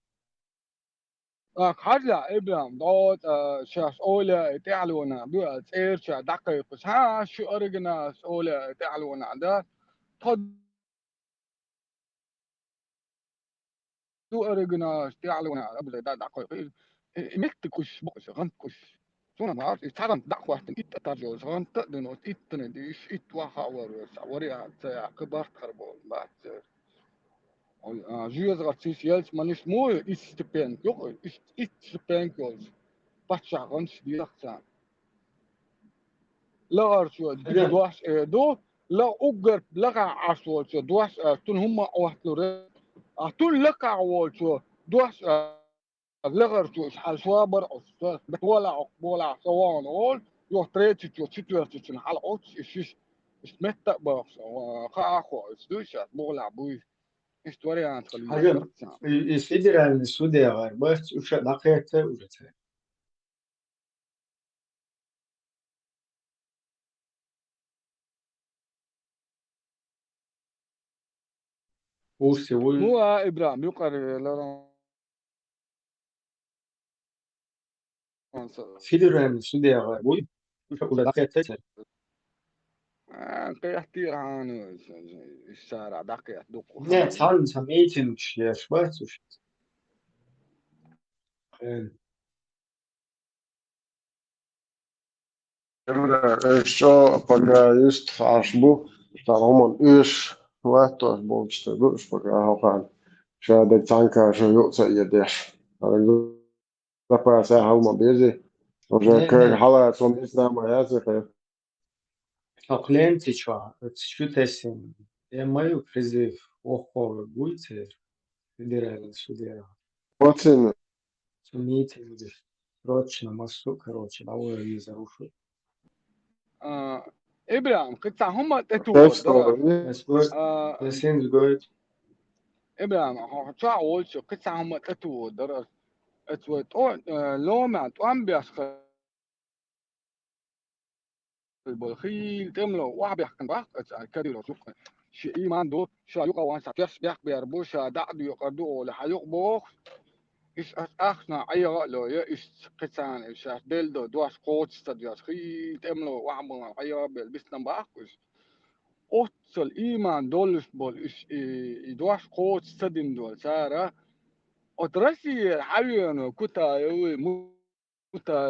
هلا ابراهيم دوت شاش اولى تعلونا بيت اير شا دقيق ها شو ارجنا اولى تعلونا ده دو أرجنا استعلونا قبل ده دقيقة مكت كش بقش غن كش سونا ما عارف تعلم دعوة إنت ترجع غن تقدر إنت نديش إنت وحاور وريها كبار خربون بعد جيز غتسيس يلس مانيش مو إستبين يو إستبين كولز باتشا غنش بيلخسان لا أرشوا دي دواش دو لا أجر لقى عشوال شو دواش تون هم أوهتلو تون لقى عوال شو دواش لغر شو حشوا برقص بتولع بولع سوان أول يو تريتش شو تشتوي شو حال أوتش إيش متى بقص وخاخو إيش بولع بوي история анткали Hacım, federalni sudija var, baş uşa dakikte ujete. Ursi vuj. مو إبراهيم يقرر لا Federalni sudija var, vuj uşa dakikte. كيحكي عن الشارع دقيقة دقيقة Ne, tam eğitim yaş baş uşa. Що пока just ашбу, там он иш вето бочте душ пока хафан. Що де танка що юца єдеш. Але запаса хаума бези. Уже кер хала сом існама язика. Aklen tiçva, şu tesin. Маю призыв охо будете федеральный судья. Оцін. Сумеете люди срочно массу, короче, давай ее зарушу. إبراهيم قطع هم That's That seems good. إبراهيم هتشع أول قطع هم تتو درس اتوت لو ما توام بيسخ البلخيل تملو واحد بيحكم بقى كديرو شوف شيء إيمان دو شا يقع وانسا كيف بيحك بيربوش دعدو يقردو لحيوق بوخ إيش أخنا أي رألو يا إيش قطعان إيش دلدو دواش قوت استدياش خيل تملو واحد من أي بيلبسنا بقى أوصل إيمان دولش بول إيش دواش قوت استدين دول سارة أدرسي حيوانو كتا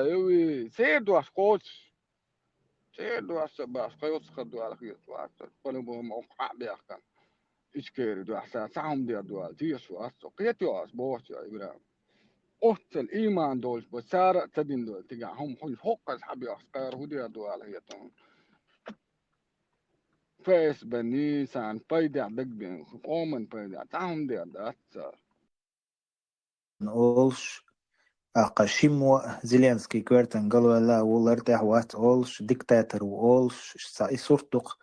يوي سير دواش قوت سير دواش باش قيوت خدو على خيط واسط فنبو موقع بيحكم إيش كير دواش ساهم دي دوال تيش واسط قيتو أس بوش يا إبراهيم أوصل إيمان دولش بول سارة تدين دول تجاهم حل حقس حبي أسقار هدي دوال هي تون فاس بني سان بايدع دقبين قومن بايدع تاهم دي دات Олш قشيمو زيلينسكي كويرتن قالوا لا ولرتح وات أولش ديكتاتور وأولش ساي صورتق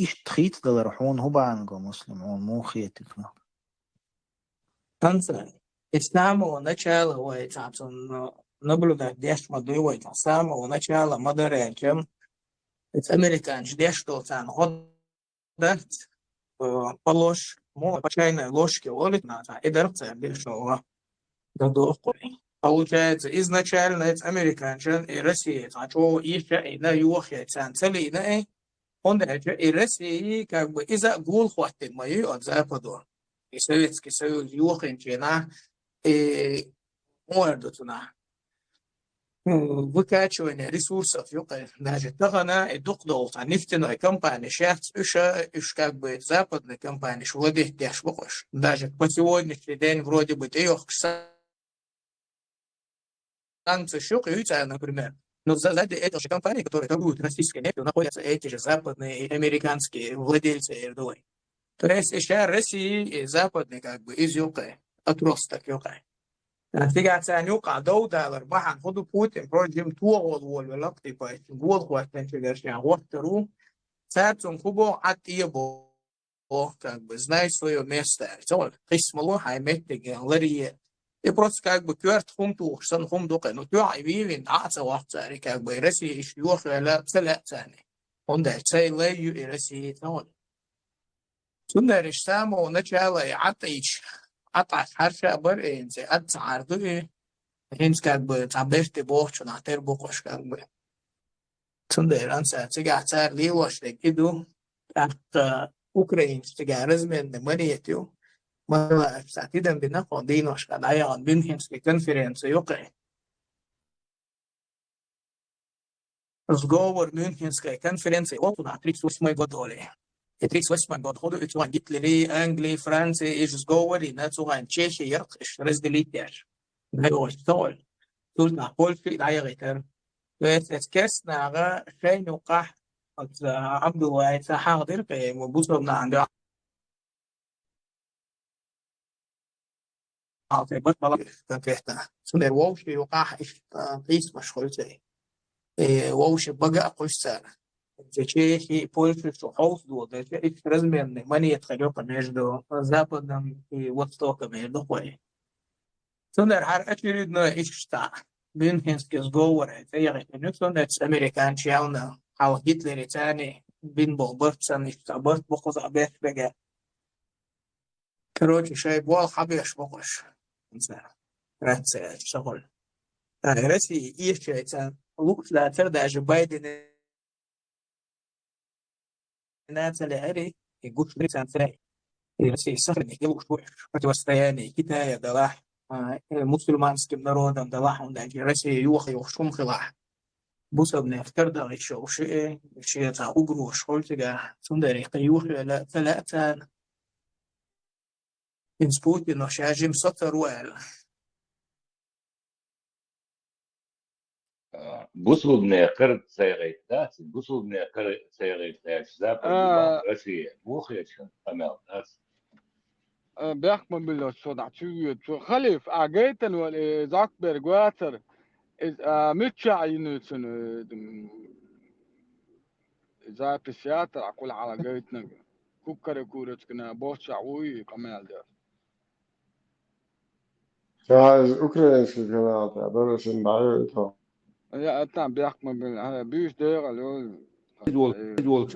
إيش تخيت دلرحون هو بعنقو مسلمون مو خيتك Танца с самого начала наблюдать дешь модует с самого начала модерячем это американец дешь что там да полож мо по чайной ложке олит на и дерца дешево получается изначально это американец и Россия а что еще и на юге цели он это и Россия как бы из-за гул хватит мои от запада и Советский Союз юхенчина и мордотуна выкачивание ресурсов даже тагана и докдолта нефтяной компании сейчас уж как бы западной компании владеет дешь бокош даже по сегодняшний день вроде бы трех санкций щукаются, например, но сзади этой же компании, которые торгуют российской нефтью, находятся эти же западные и американские владельцы Эрдой. То есть сейчас Россия и западные как бы из юга отросток юга. Фигация юга $2 бахан ходу Путин против того вольвелок типа год хватит чего год царцом кубо отъебо как бы знай свое место. Все, присмоло хайметтиге ларие. И просто как бы кверт хумту сан хумдука, но тю айвилин аца вахцари как бы Россия иш юхла цалацани. Он да цей лею и Россия тон. Сундариш само начало и атаич аташ харша барензе атцарду хинс как бы табеште бохчу на тербокош как бы. Сундар анса цега цар ливош лекиду так украинцы цега размен манетю ما ساعتين بنقو دينوش قد عيان بينهم في كونفرنس يقع Разговор Мюнхенской конференции на 38 год доли. И 38 год ходу это он Гитлерии, Англии, Франции, и разговор и на цуган Чехии, яркиш разделить даже. Да его столь. Тут на Польше и дайректор. То есть это кесно, ага, шей нука от Абдулла и Сахардир, и мы будем на анда. А ты бот балак конкретно. Сунер Волши юка из мashхul زي. ووش بقى قصة Чехии, Польши, что холсту, да их разменные монеты ходят между Западом и Востоком и Духой. Сунер очередной ишта. Мюнхенский сговор, это я говорю, сунер американцы явно, а Гитлер и тани бин был борцан, ишта борт бухуз абех бега. Короче, шай бол хабеш бухуш. Рация, шагол. Россия ищется лук для даже Байден нация лири и гуш британцей. И Россия сохранит лук противостояние Китая дала мусульманским народам дала он даже Россия юха юхшум хила. Бусобный автор дал еще уши это угру шольтига сундари юха لا ثلاثة من سبوتين وشاجم سطر وال. Бусулная карта сайрайта, бусулная карта сайрайта, Запад, Россия. Бухачин, помял, да? بيحكم بالصدع شو خليف أجيتن ولا زاكبر جواتر متشع ينتن إذا بسياتر أقول على جيتنا كوكر كورت كنا بوشع وي كمال ده. Ja, Ukrainski kanal, ja, dat is een buiten. Ja, het dan بيحكم بال بيش دير اللي هو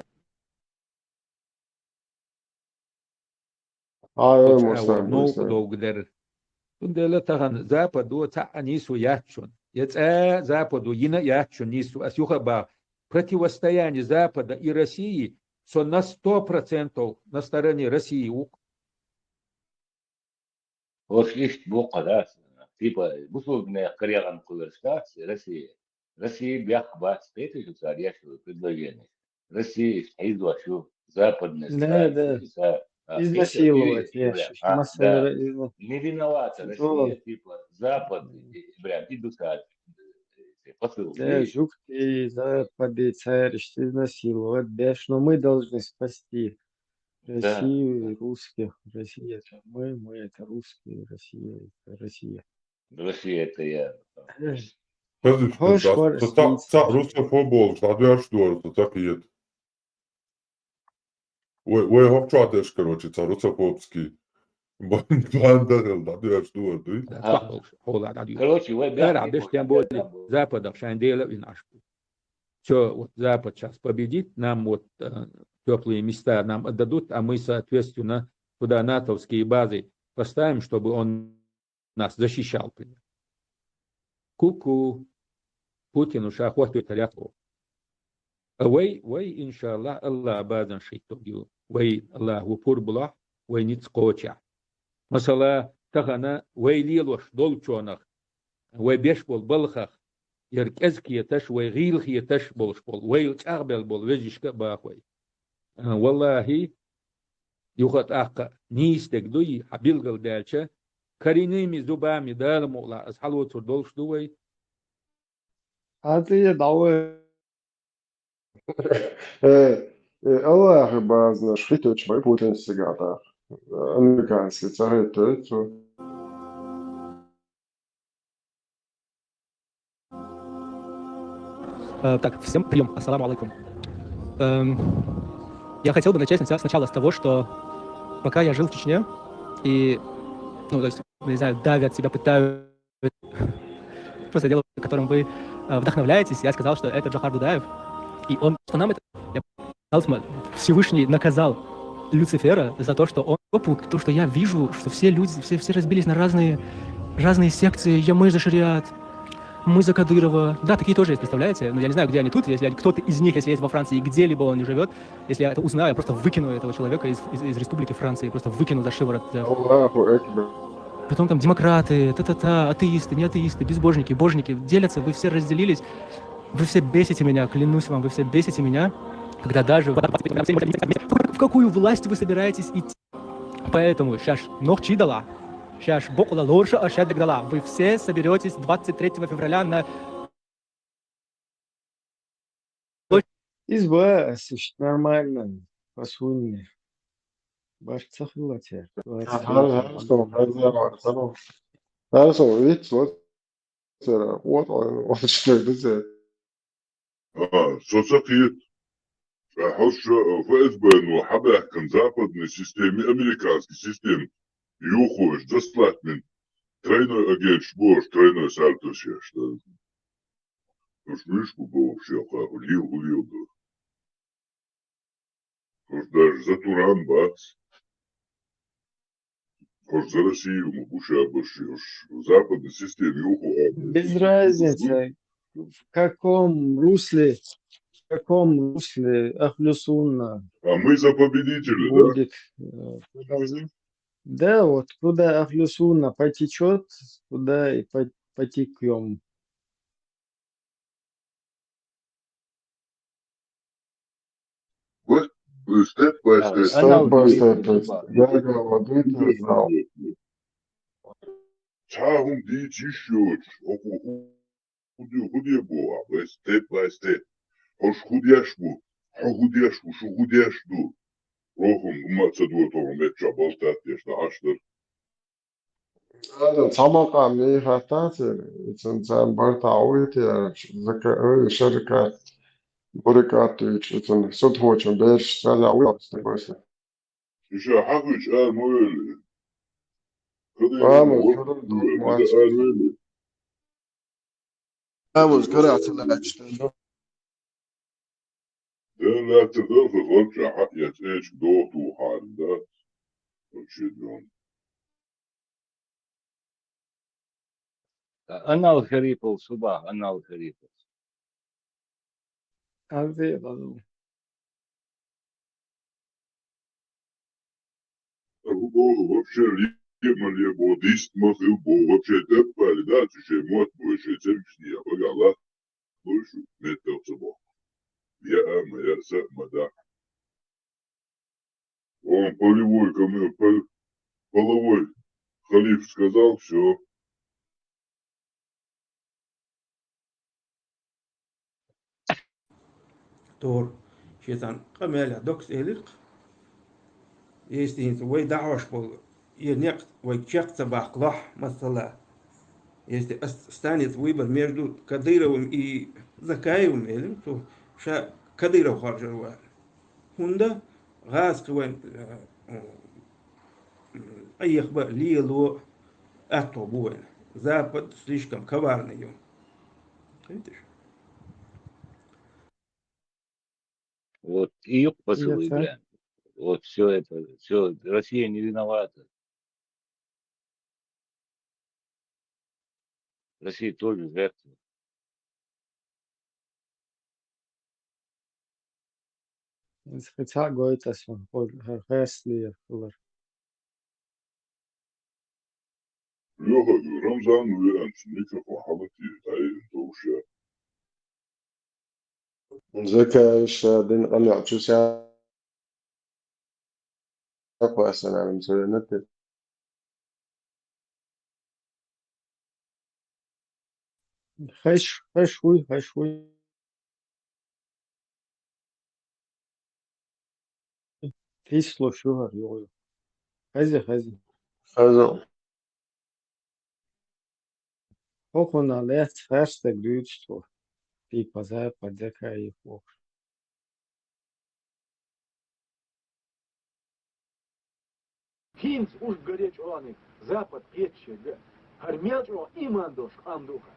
Тунделатаган Западу нису ячун. Западу ячун нису. Асюхаба противостояние Запада и России на 100% на стороне России. Вот есть бока, да, типа, бусулная карьера конверсации Россия. Россия бяхбат, это же царящее предложение. Россия изучила западные страны. Изнасиловать, Не виновата Россия, типа, Запад, прям, идут посыл. Жук и Запады царь изнасиловать, но мы должны спасти Россию и русских. Россия это мы это русские, Россия это Россия. Россия это я. Rusofobol, это так и это. Ой, хопчатеш, короче, это русофобский. Бандерл, да, что это? Короче, Запада шандела и наш. Все, вот Запад сейчас победит, нам вот теплые места нам отдадут, а мы, соответственно, туда натовские базы поставим, чтобы он нас защищал. Ку-ку. Путин уж охотует рядку. Вей, иншаллах, Аллах базан шейтогил. Вей, Аллах, вупур була, вей ниц коча. Масала, тахана, вей лилош, долчонах, вей беш бол балхах, яркезки еташ, вей гилхи еташ болш бол, вей чарбел бол, вежишка бахвей. Валлахи, юхат ака, нистек дуи, абилгал дальча, коренными зубами дармула, асхалуцур долш дуэй. А ты давай. Allah chyba znasz chwytać, bo Putin cygata. Amerykańskie cary to. Так, всем прием. Ассаламу алейкум. Я хотел бы начать сначала с того, что пока я жил в Чечне, и, ну, то есть, не знаю, давят себя, пытают, просто дело, которым вы вдохновляетесь, я сказал, что это Джохар Дудаев, и он, что нам это, Всевышний наказал Люцифера за то, что он, то, что я вижу, что все люди, все разбились на разные секции, ямы за шариат, мы за Кадырова. Да, такие тоже есть, представляете? Но я не знаю, где они тут. Если кто-то из них, если есть во Франции, где-либо он не живет, если я это узнаю, я просто выкину этого человека из Республики Франции, просто выкину за шиворот. Аллаху Экбар. Потом там демократы, атеисты, не атеисты, безбожники, божники делятся, вы все разделились. Вы все бесите меня, клянусь вам, вы все бесите меня, когда даже... В какую власть вы собираетесь идти? Поэтому сейчас ночи дала. Сейчас бокула лорша, а сейчас дала. Вы все соберетесь 23 февраля на... Изба, нормально, посульный. Баш цахлате. Хорошо, видите, вот он что это за... Соцсети حوش فإثبان وحبه كان западной системе, американской системе. Юхош, заслатмен. Тройной агент Шбош, тройной сальтус я что. Уж мышку был вообще, улил. Уж даже за Туран бац. Уж за Россию мухуша обошли. Уж в западной системе Юхо. Без разницы, в каком русле Ахлюсунна А мы за победителя, будет. Да, вот куда Ахлюсунна потечет, туда и потекем. Step by step. Step by step. Я говорю, ты знал. Чахум дичишёч. Худе было, step by step. Хош худяшбу, шо худяшду. Рохум умацадуатом меча болтатеш да аштыр. هذا طبقة من خطات إنسان برتاويت ذكاء شركات بركات إنسان صدقوا كم بيش سلا وياس بس. إيش حقش مويل. ما قرأت الأجتماع. لا تدرس غلط حق يتأج دوت وحال ده. وشدون. أنا الخريف الصباح أنا الخريف. هذه هو вообще либо буддист махил был вообще тепали, да, чужой мот больше темпшни, а погала больше метал собой. Я мада. Он полевой половой халиф сказал, все. دور شيطان قمالة دوكس إليق يستين وي دعوش بول ينقط ويكشق تبع قلح مثلا يستي استانيت ويبر ميردو كديرهم إي ذكايهم إلهم تو شا كديرو خارج الوال هندا غاز قوين أي خبر ليلو أتو بوين زابد слишком коварный يوم видишь. Вот и юг посылы играем. Вот все Россия не виновата. Россия тоже жертва. Хотя говорится, что если Лёха, Рамзан уверен, что микрофон халати, тайм тоуша. ذكاء الشادين قلع شو ساعة أقوى سنة على مسؤولية نت. خشوي تيسلو شهر يقول خزي هوكونا لات فرست grudstå типа запад и фок. Хинц уж горечь оланы, запад пече, армячо имандош андуха,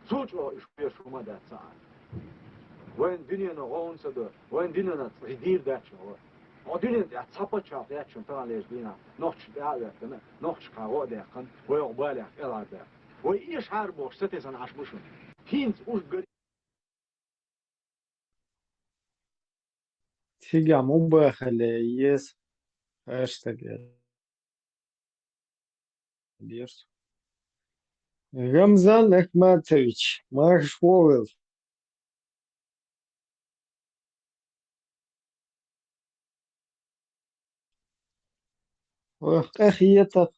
сучо иш пешу мадаться. Вен дюнена онсада, вен дюнена цридир дачо. А дюнена я цапача дачо талеш дина, ночь далякна, ночь каго дякан, вен баляк элада. Вен иш харбош сетезан ашбушун. Хинц уж горит. Фига, мубахали, ес, хэштег, дерс. Рамзан Ахматович, марш форвард. Ахиета,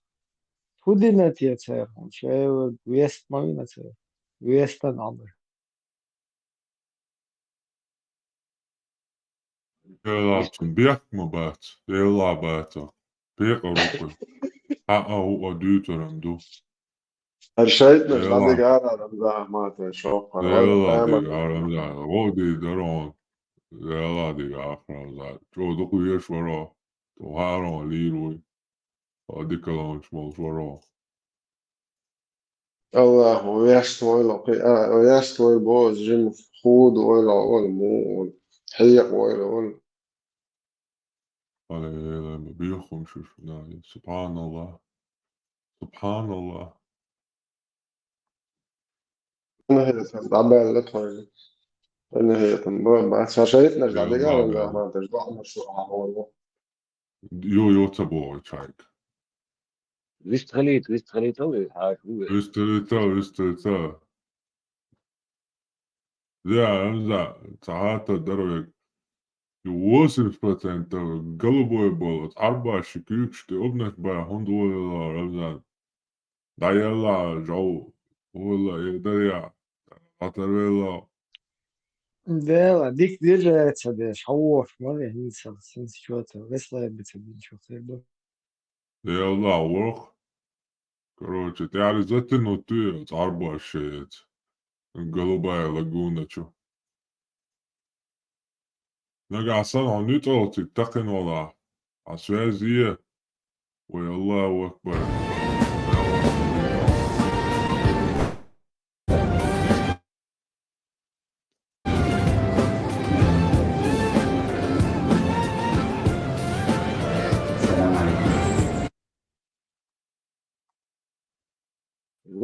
худина тецер, чай вест магнацер, вестан амр. Laten me bed. Heel beter. Beter roepen. Ook duurder en doe. هالشيء مش Heel عندك lang. على رمضان ما تشوف Heel أنا lang. ما Wat die daarom. Heel lang. Afgelopen. Zo doe je eerst wel. Toen haar aan Leroy. Die kalons moet wel. الله ويستوي بوز جيم خود ولا مو حيق ولا Allee, بيخم شوف. سبحان الله. سبحان الله. أنا هي تعبان لا تفرج أنا هي تنبأ بعد شايفنا مش عندك على Heel ما تشبع مشروع هو Jo تبوي شايك. Wist خليت هو حاج هو. Istället. Ja, ساعات الدرجة يوصل انت قلبه يبلط 4 ابنك بقى هون ولا رمضان دا يلا جو ولا يقدر يا عطر Dela, dik держается, деш, ауош, море, ница, сенс чего-то, весла бицебин, что-то, يلا ورخ короче ты обязательно ты 4 голубая лагуна чё نرجع صنع نيوترال تتقن ولا عسوازية والله أكبر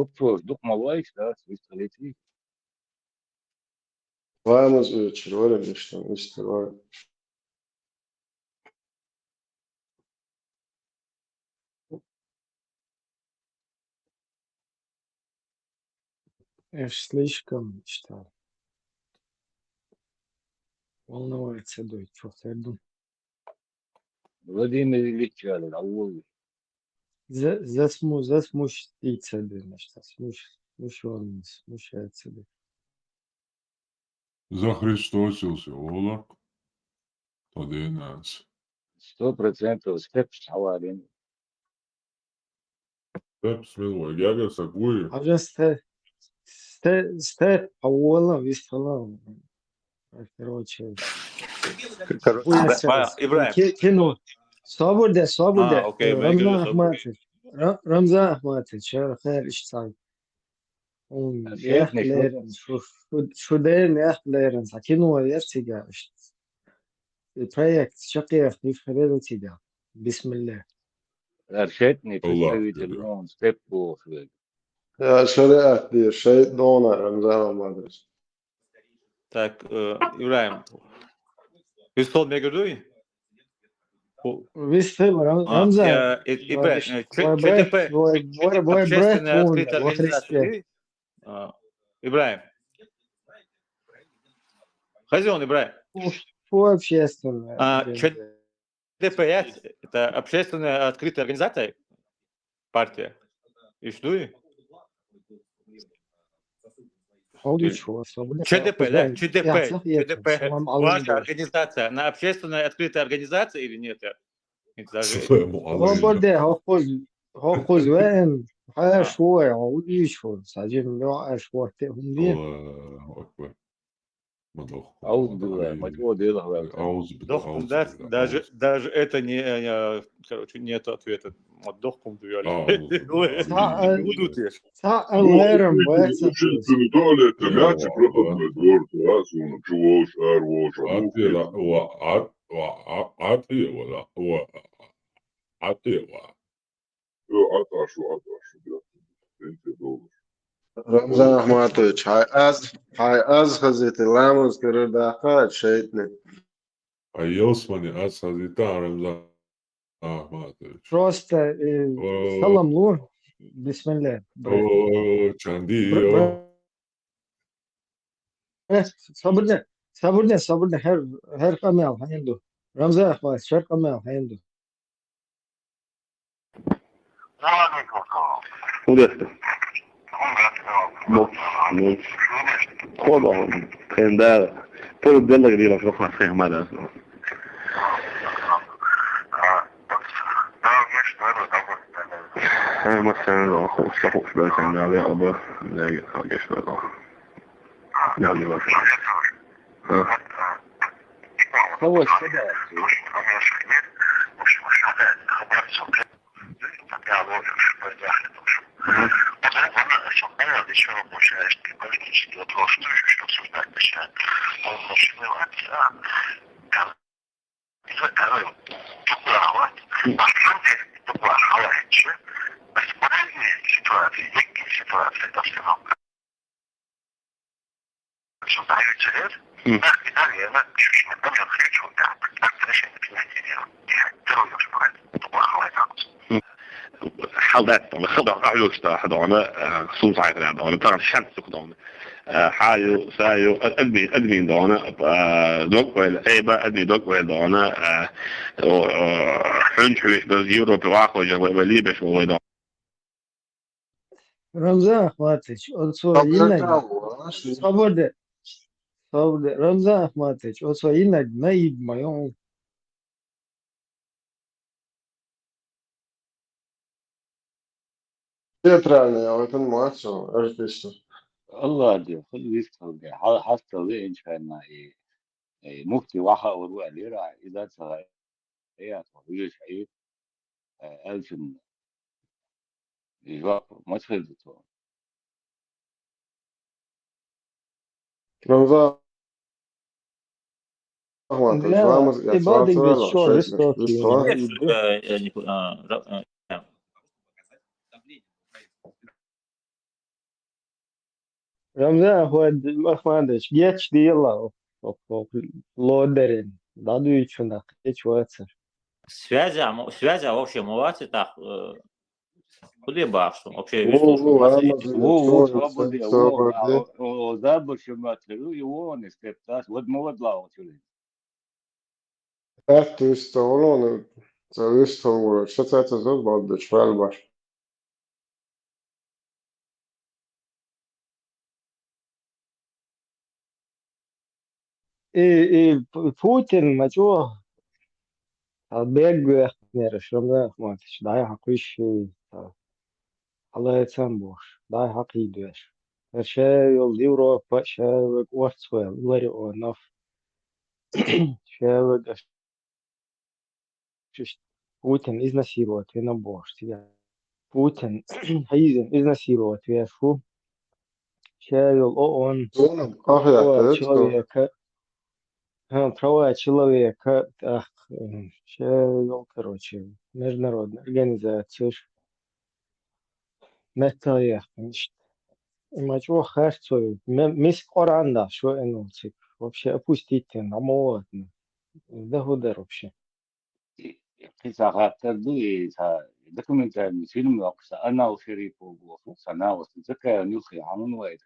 Lupfos, dukma laiks, tās viss خليت فيه. Vamos ولا مش ولا эш, слишком, что волновается, дует, что-то, я думаю. Владимир Ильич الأول. Засмущается, значит, смущается, да. За Христосился, Олак, тогда нас. 100% степс حوالين. Степс милый, я говорю, сагуи. А уже степ, аула, вистала, короче. Ибраим. Кино. Свобода. Окей, Рамзан Ахматович. Рамзан Ахматович, خير ايش صاير؟ يا اخ ليرن شو داير يا اخ ليرن كينو يرتقى البروجكت شقيق في خلال ارتقى بسم الله. أرشدني تستوي تلون ستيب بوخ. يا شريعة دي شيء دونا رمضان ما أدري. Так, Ибраим. Вистол мегадуи? Вистол Рамзан. Ибраим, ЧТП, общественная открытая организация. Ибраим. Хазион Ибраим. Что общественная? ЧТП это общественная открытая организация, партия. И что? ЧДП, да? ЧДП. Ваша организация, она общественная открытая организация или нет? Свобода, هاخذ وين هاي شوي عودي شو ساجين نوع شوي تهم دين. الله أكبر. أعوذ بالله, Дохкум, даже это не, короче, нет ответа. Дохкум رمضان أحماتوش هاي أز خزيت اللامز كرداقات شيتني. Ai Osmani Asazita Ramzan Ahmatović. Просто O, salam lu. Bismillah. o Çandiyo. صبرنا صبرنا هر قميل عنده رمزان أخوات شر قميل عنده Modeste. Mot. خدهم كان ده طول الدلة دي لو شوفنا فيهم هذا مثلا لو خصوصا بس يعني عليه أبا لا حاجة شوية يعني بس هو الشباب حالات خضع عيوش حضانة خصوصا عيد دونه ترى شمس خضانة حايو سايو أدمين دونه دوك ولا أيبا أدمي دوك ولا دونه حنشوش بس يوروب واقع جوالي بس هو دونه رمزان أخواتك صبر رمزان أخواتك إنك نايب ما يوم Teatralni jau ten mačo, artistu. الله دي خد يستر دي حتى ذي إن شاء الله مفتي واحد وروح ليرة إذا صار هي طويل شيء ألفن يجوا ما تفيدته رمضان أحماتوش لا لامز إبادك يتصل ولا بتشور شيء رستوكي رمزان أخواتك geç değil la лодерин даду içinde geç varsa Связи вообще мовати так. Куди бачу? Вообще віслушку لامز هو يتصل صابر صابر دي. هو زابر شماتلو يوون استبتاس ود مود لا وتولي Artistu olon, se visu, šeit tas uzbaudas vēl baš. Putin maço beg neriş Ramadan أخواتك داي حقيش الله يتسامبوش داي حقي دوش شا يول أوروبا شا واتسويل وري أو نف شا Putin изнасиловать и на бош Putin Хайзен изнасиловать вверху шавил ООН права человека права человека так шавил короче международная организация метая мачо хашцой мис Коранда что эносик вообще опустите на молотно да гудер вообще قصة خاطر دي دوكيومنتري فيلم وقصة أنا وشريف وقصة أنا وتذكر نوخي عمون وايد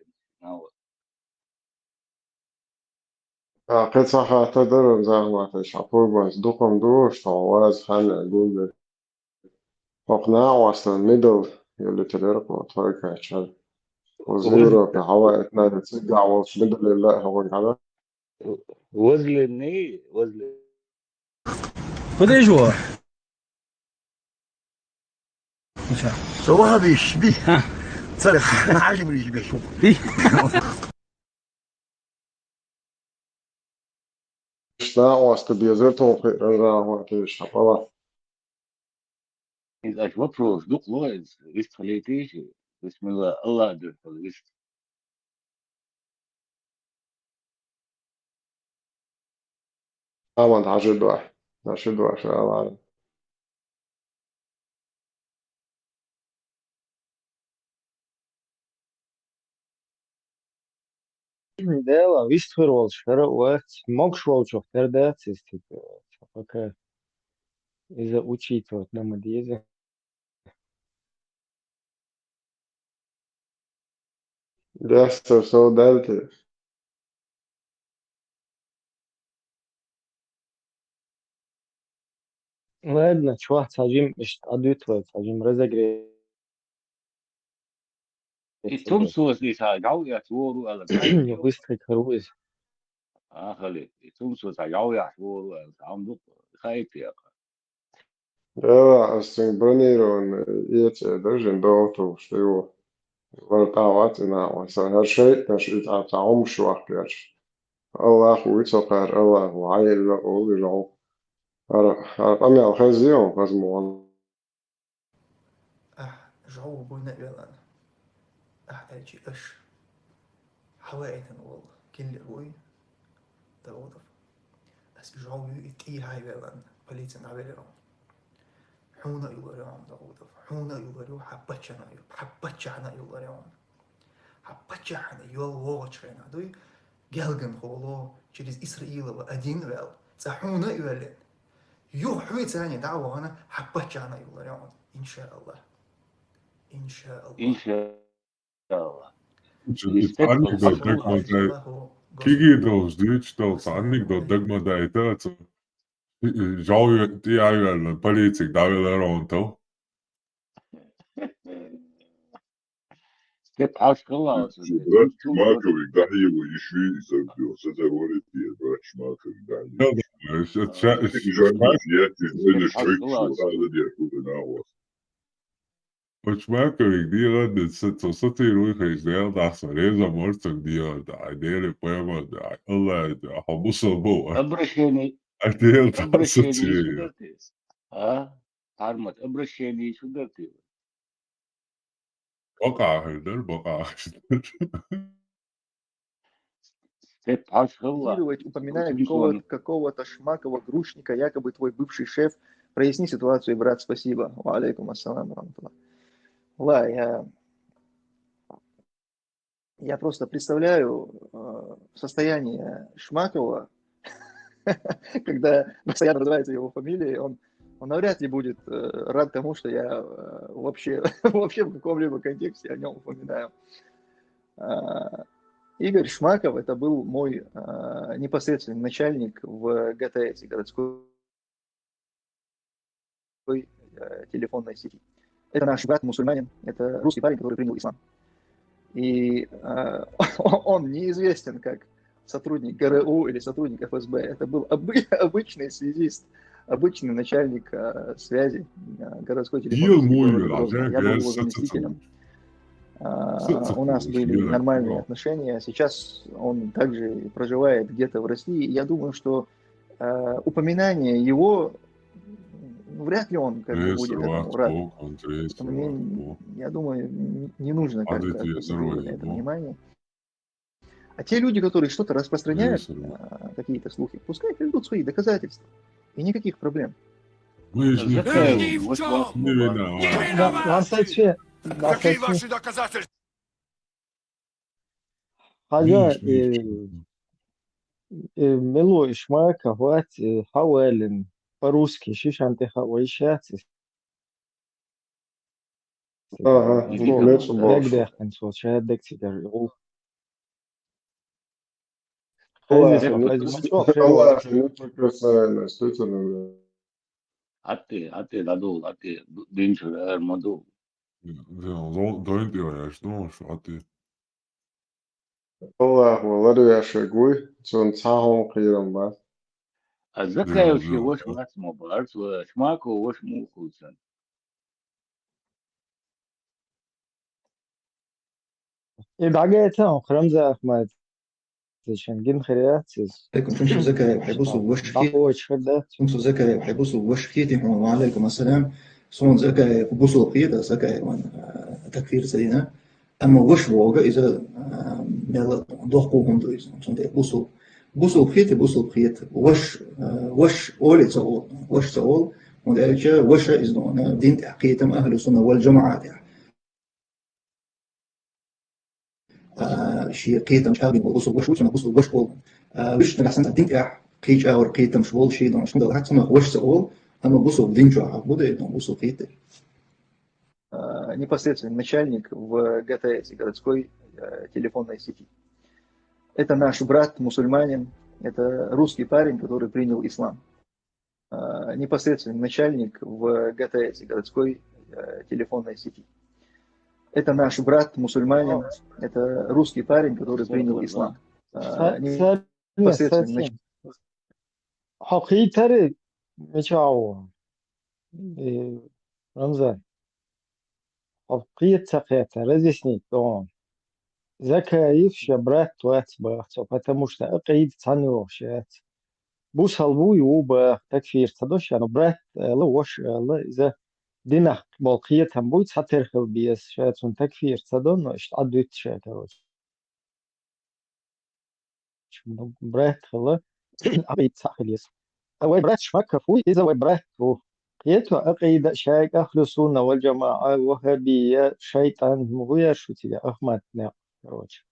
قد صح تدرم زعماتش عفور بس دوكم دوش طواز خانة جوجل وقناع وصل ميدل يلي تليرك وطريقة عشان وزيرو في هواء اتنين تسجع وصل ميدل الله هو على وزلني Подожди. صراحة بيشبه صرف عاجبني يشبه شوف قناع وصل بيزرتهم في زعماتش والله إذا شوفوا صدق لويز ليست خليتيش بسم الله الله أدرك ليست أمد عجد واحد شغال Dēlā iztverols шаровать, мог шволчов передаться, пока из-за учитывать нам идея. Jāsaka savu daļu. Ладно, чувак, сажим, адвитывать, сажим разогреть. Tumsos jaujāt voru ala gaļu. Быстрый круиз. Ахали, tumsos jaujāt voru ala samdu haitieka. Jā, es viņu branīru un iecēju dažiem dautuši, jo var tā vacināmas. Ar šeit, tā umšvakļaš. Allahu itsokār, Allahu aila, ulirau. Ar amjāl hazion, kazmon. جعو بونا إيران أحتاج إيش حوائط والله كل أبوي توظف بس جعو يتقي هاي إيران بليتنا عبيران حونا يوريان توظف حونا يوريو حبتشنا يوريان حبتشنا يولوچنا دوي جالجن خولو через إسرائيل один вел صحونا يولين يو حوي ثاني دعوة هنا حبتشنا يوريان إن شاء الله إن شاء الله. إن شاء الله. Anekdote degmadēja. Kigīdovs dīčtals anekdote degmadēja tāds. Žaujot jāvēl palīdzīgi dāvēl arontav. Step aşkılaus. Šmākavīgi daļu išvī izabdio, sazavorītie, bet šmākavīgi daļu. Šmākavīgi dievādi, satīru ikais dēldās ar iezam orcak dievādāji, dēli pēmādāji, alēdāji, hamusalbova. Обращение. Dēldās satīru. Armat, обращение сюда ты. Bakāhidar. Step aşkılaus. Упоминает какого-то Шмакова, грушника, якобы твой бывший шеф. Проясни ситуацию, брат, спасибо. Ва алейкум ассалам. Я просто представляю состояние Шмакова, когда постоянно называется его фамилия, он навряд ли будет рад тому, что я вообще в каком-либо контексте о нем упоминаю. Игорь Шмаков, это был мой непосредственный начальник в ГТС, городской телефонной сети. Это наш брат мусульманин, это русский парень, который принял ислам. И он неизвестен как сотрудник ГРУ или сотрудник ФСБ. Это был обычный связист, обычный начальник связи городской телефонной сети. Я был его заместителем. У нас были нормальные отношения. Сейчас он также проживает где-то в России. Я думаю, что упоминание его вряд ли он как бы будет этому рад. Я думаю, не нужно как-то на это внимание. А те люди, которые что-то распространяют, какие-то слухи, пускай приведут свои доказательства. И никаких проблем. Какие ваши доказательства? حاجة ملو إشماك هوات حوالن по-русски شيش أنت خويشات هيك داخل صوت شهاد دك تقدر Atti ladul, atti dinčur ar madu. Allahu laduyashe gui, son tahon qiram bas. Zakayevski вош мацмо барц, шмако вош мухуцен. دعجتها وخرم زي أحمد عشان جن خيرات تمشوا زكاة بحبوسوا وش خيتي وعليكم السلام صون زكاة بحبوسوا خيتة زكاة وانا تكفير سدينا أما وش ووجا إذا يلا ضحكوا دوي صون بحبوسوا خيتة وش أولي تقول وش تقول وذلك وش إذا دين تحقيقهم أهل السنة والجماعة شيء قيتم شابين وبوسو وش وش بوسو وش أول وش تحسن أديك قيج أو قيتم شغل شيء دون شنو ده حتى ما وش سؤال أما بوسو بدينجو عبودة دون بوسو قيتة. Непосредственный начальник в ГТС, городской телефонной сети. Это наш брат, мусульманин, это русский парень, который принял ислам. Непосредственный начальник в ГТС, городской телефонной сети. Это наш брат, мусульманин, это русский парень, который принял ислам. Непосредственный начальник. حقيقة مشاو رمزان حقيقة سقيت разъяснить он زكايف شبرات واتباخته потому что أقيد تنوشات بوش هالبوي وبا تكفير تدوش يعني برات لا وش لا إذا دينا بالقية تنبوي تحترخل بيس شاتون تكفير تدون إيش عدوت شاكروش برات خلا أقيد ساخليس أول برات شمك فوي إذا أول برات قيتو أقيد شايك أهل السنة والجماعة وهابية شيطان مغير شو تيجي أحمد لا كروش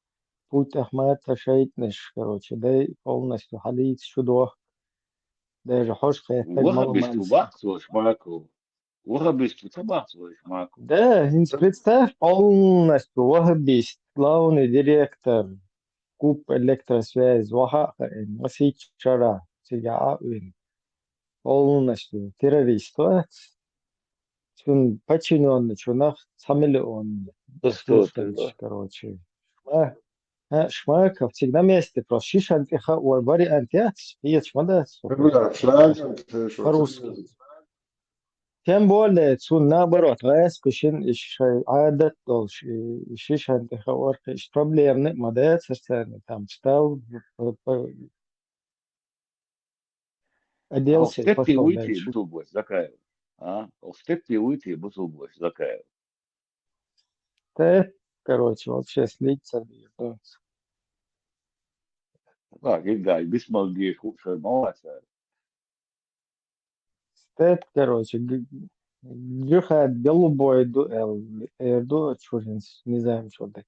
путь Ахмата шейтнеш, короче, да полностью халит шудох, даже хошка وهبست وبحثوش معكم وهبست وتبحثوش معكم. Да, представь полностью вахабист, главный директор КУП электросвязи Вахахаин, Масичара, Сигаавин, полностью террорист, он подчиненный, чунах, 3 миллиона, короче. Шмаков всегда вместе, просто шиша антиха, ой, вари антиац, и шмада. По-русски. Тем более, цун наоборот, раскушен еще адат долж, и шиша антиха, орка, и проблемный, мадает состояние, там читал, оделся и пошел дальше. Короче, вообще слиться. Степ, короче, Джихад, голубой дуэл, Эрду, Чуринс, не знаю, что это.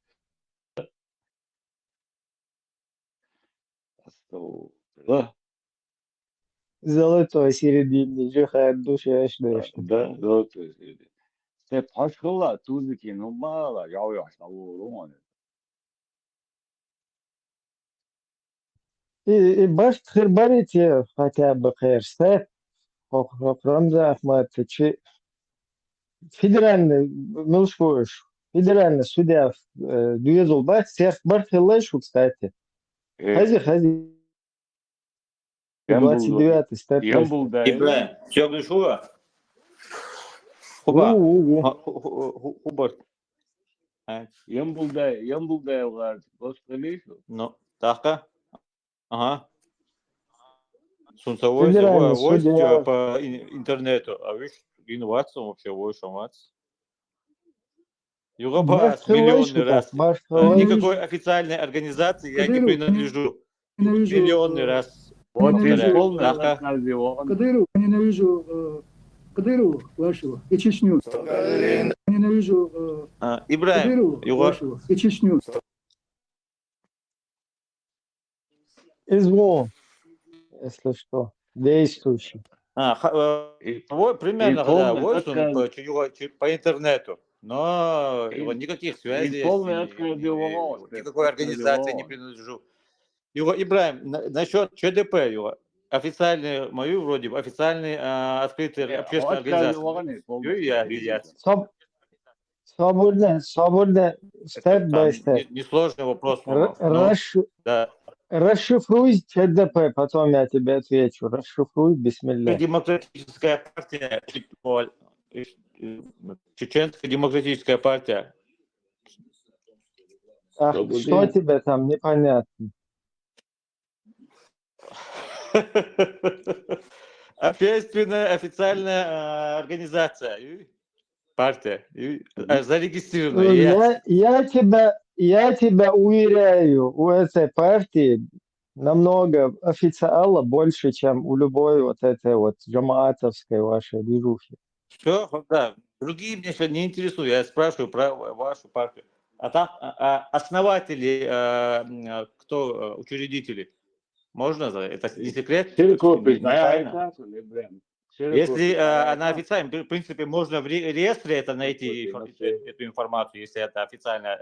Золотой середины, Джихад, душа, что. Да, золотой середины. Степ, хашхала, тузики, ну мало, я шалу, И баш тхирбарите хотя бы херстеп, Рамза Ахмад, федеральный, милшвош, федеральный судья Дуезулбат, серф Бархилэш, кстати. Хази. 29-й степ. Ибраим, все глушуа? Хубар. Ямбулдай, лад, господи. Ну, така. Ага. Сунцовой по интернету. А вы инновация вообще, вы шамац. Югабас миллионный раз. Никакой официальной организации я не принадлежу. Миллионный раз. Вот ненавижу Кадырова вашего и Чечню. Ненавижу Кадырова вашего и Чечню. Извол, если что, действующий. Примерно, да, вот он по интернету, но никаких связей, никакой организации не принадлежу. Его, Ибраим, насчет ЧДП, его официальный, мою вроде бы, официальный открытый общественная организация. Свободно, степ-бай степ. Несложный вопрос. Расшифруй ЧДП, потом я тебе отвечу. Расшифруй, бисмилля. Демократическая партия, Чеченская демократическая партия. Ах, что тебе там непонятно? Общественная официальная организация, партия, зарегистрированная. Я тебя уверяю, у этой партии намного официала больше, чем у любой вот этой вот джамаатовской вашей движухи. Все, да. Другие меня сейчас не интересуют. Я спрашиваю про вашу партию. А там основатели, кто учредители, можно знать? Это не секрет, не тайна. Если она официальная, в принципе, можно в реестре это найти, эту информацию, если это официальная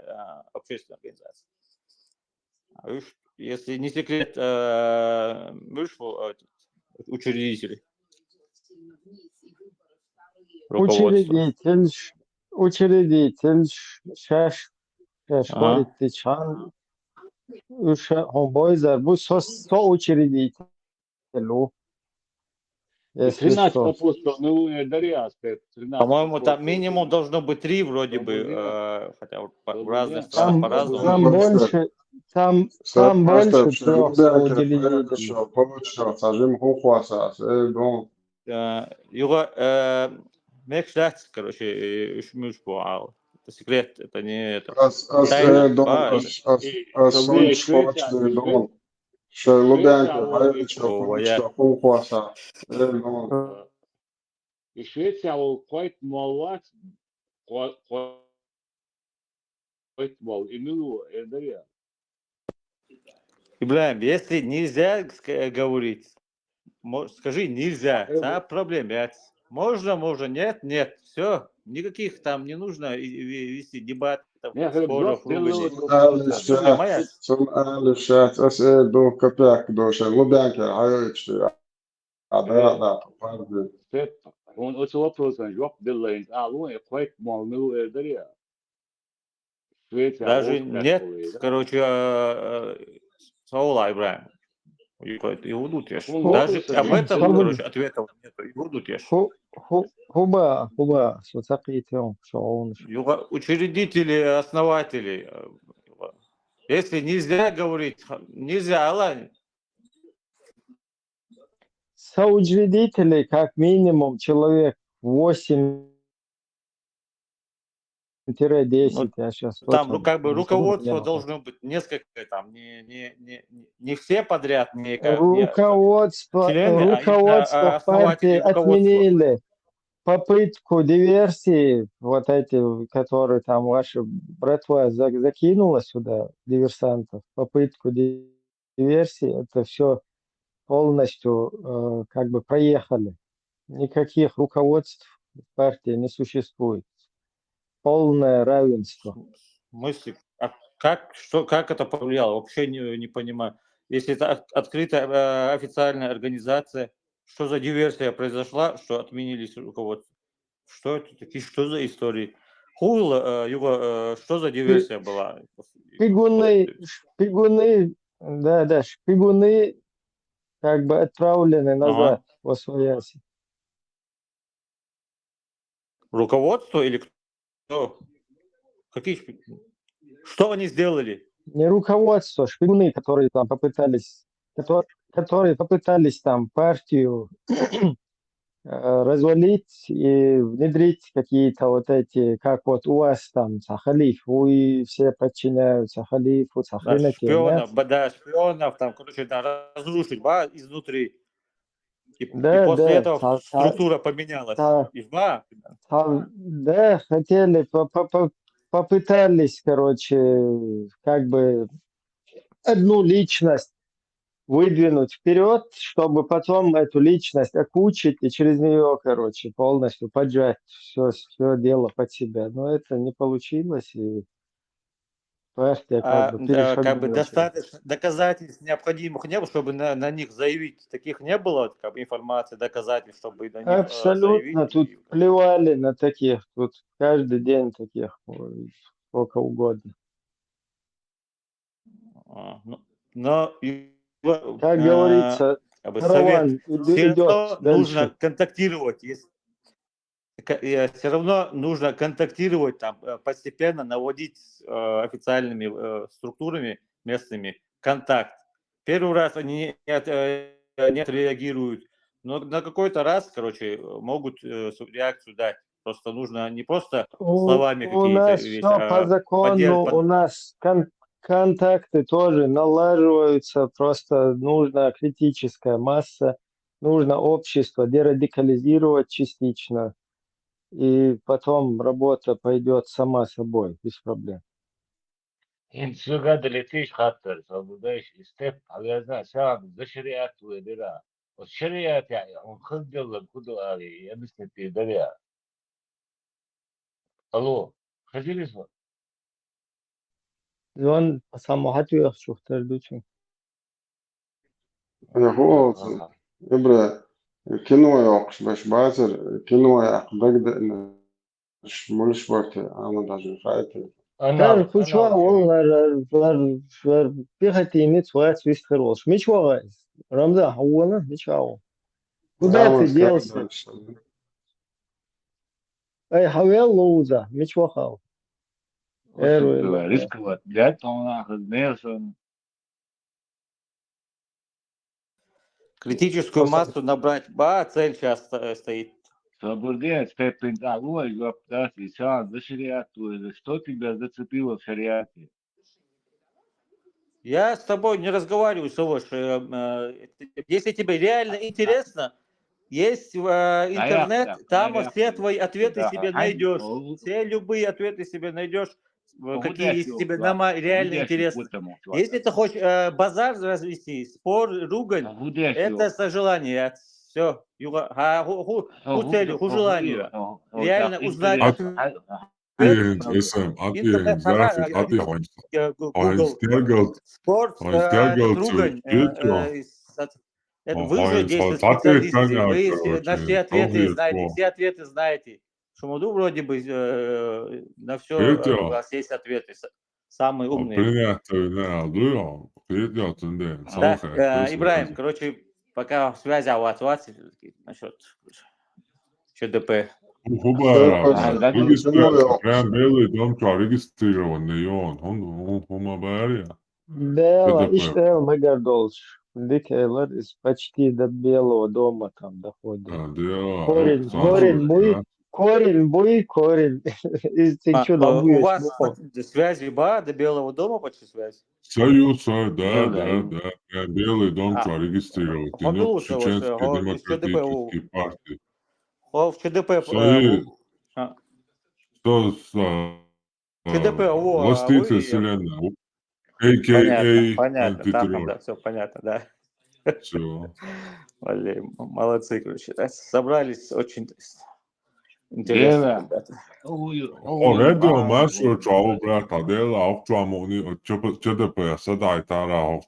общественная организация. Если не секрет, учредители. Учредитель Шашхори Чан Хомбойзер, будь соучредителю. Если 13 что. апостолов Нового Дарья, 13 По-моему, там минимум должно быть 3 вроде бы, хотя в разных странах по-разному. Там Step by больше step, 3 Lubянка, учредителей. получается, Жим Хухвасас, Эльдон. Его Мекшляц, короче, это секрет, это не это. Тайна. Son Schwarz, Эльдон. Лубянка, Хайвича, получится Хухваса, Эльдон. И Швеция quite малат, quite мал, и Нового Дарья. Ибраим, если нельзя говорить, скажи нельзя, это проблема. Можно, нет, все, никаких там не нужно вести дебатов, споров, руганий. Som ärlighet, då kapjak då sen Lubянка, Хайвича, Он очень вопрос, Жок Делейн, он quite мал, Нового Дарья. Даже нет, короче, Саула Ибраим. Иудут ешь. Даже об этом, короче, ответов нет. Иудут ешь. Хуба, соцапитион, шоун. Учредители, основатели. Если нельзя говорить, нельзя, Аллах. Соучредителей как минимум человек 8-10, я сейчас там как бы руководство должно быть несколько, там не все подряд, руководство партии отменили попытку диверсии, вот эти, которые там ваша братва закинула сюда, диверсантов, попытку диверсии, это все полностью как бы проехали. Никаких руководств партии не существует. Полное равенство. Мысли. А как это повлияло? Вообще не понимаю. Если это открытая официальная организация, что за диверсия произошла, что отменились руководство? Что это такие? Что за истории? Что за диверсия была? Шпигуны, шпигуны как бы отправлены назад во свояси. Руководство или кто? Какие шпигуны? Что они сделали? Не руководство, шпигуны, которые там попытались там партию развалить и внедрить какие-то вот эти, как вот у вас там халиф, вы все подчиняются халифу, шпионов, там, короче, разрушить изнутри. И после этого структура поменялась. Хотели, попытались, короче, как бы одну личность выдвинуть вперед, чтобы потом эту личность окучить и через нее, короче, полностью поджать все дело под себя. Но это не получилось, и партия как бы перешагнула. Достаточно доказательств необходимых не было, чтобы на них заявить. Таких не было, как бы, информации, доказательств, чтобы на них абсолютно, заявить. Тут плевали на таких, тут каждый день таких, сколько угодно. Как говорится, караван идет нужно контактировать. Все равно нужно контактировать, там, постепенно наводить официальными структурами местными контакт. Первый раз они не отреагируют, но на какой-то раз, короче, могут реакцию дать. Просто нужно не просто словами какие-то вещи. У нас все по закону, у нас контакты тоже налаживаются, просто нужна критическая масса, нужно общество дерадикализировать частично, и потом работа пойдет сама собой, без проблем. انت شو قاعد اللي تيش خاطر فبداش استيب على شعب ذا شريعات ودرا والشريعات يعني خذ يلا كله هذه يبس نتي دريا الو خجل اسمه Звон самохат уях шухтар дучин. أنا هو إبرة كنوا يوقش باش بازر كنوا يقدر إن مش برتي أنا داجن خايتي Тар хучва олар пехотинец своя свистер волш. Мичва Рамза хауана мичва. Куда ты делся? Эй, хавел лоуза, мичва хау. рисковать для того нахуй Нельсон Критическую массу набрать. Цель сейчас стоит. Свободен, степень того, да, сейчас за шариату. Что тебя зацепило в шариате? Я с тобой не разговариваю, Савош. Если тебе реально интересно, есть интернет, там все твои ответы себе найдешь. Все любые ответы себе найдешь, какие есть тебе реально интересны. Если ты хочешь базар развести, спор, ругань, это сожелание. Все. Целью, желанию. Реально узнать. اسم عطيه زافت عطيه هاي Спорт, ругань. Вы же здесь специалисты, вы все ответы знаете, Шумуду вроде бы на все у вас есть ответы, самые умные. Да, Ибраим, короче, пока связь у вас насчет ЧДП. Прям белый дом, регистрированный он бәрі. Да, işte Мегардолш. Детейлер из почти до Белого дома там доходит. Корень. У вас связи до Белого дома почти связь? Союз, да. Белый дом регистрировать. Чеченская демократическая партия. В ЧДП. ЧДП, властитель вселенная. Понятно, там, все понятно, да. Все. Молодцы, короче. Собрались очень интересно, ребята. Radio Master Travel Brata dela aufdramoni ČDP sadajtara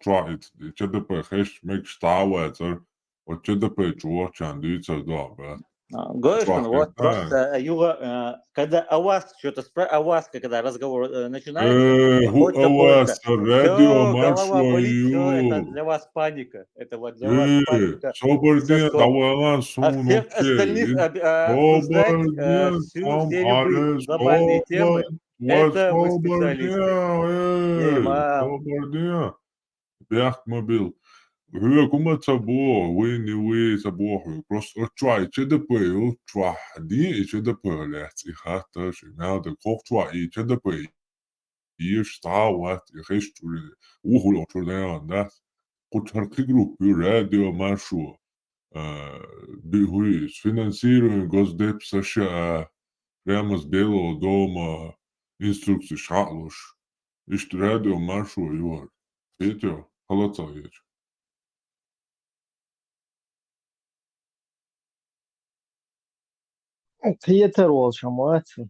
ČDP hesh mek štavec ČDP čuočan dica dobra. Гошин, вот просто, Юра, когда о вас что-то спрашивают, когда разговор начинается, хоть какой-то, голова болит, все, это для вас паника. Это вот для вас паника. От всех остальных обсуждать все любые глобальные темы, это вы специалисты. Hur kommer ta bort vi ta bort просто try ЧДП try det ЧДП lätt I hata när det kort try ЧДP I strawat I restur ohol där kort har grupp radio marsho behuis финансируем госдеп США прямо с Белого дома инструкции шатлуш ишь радио маrsho юр Петя Холоцович Yeter ol şamatı.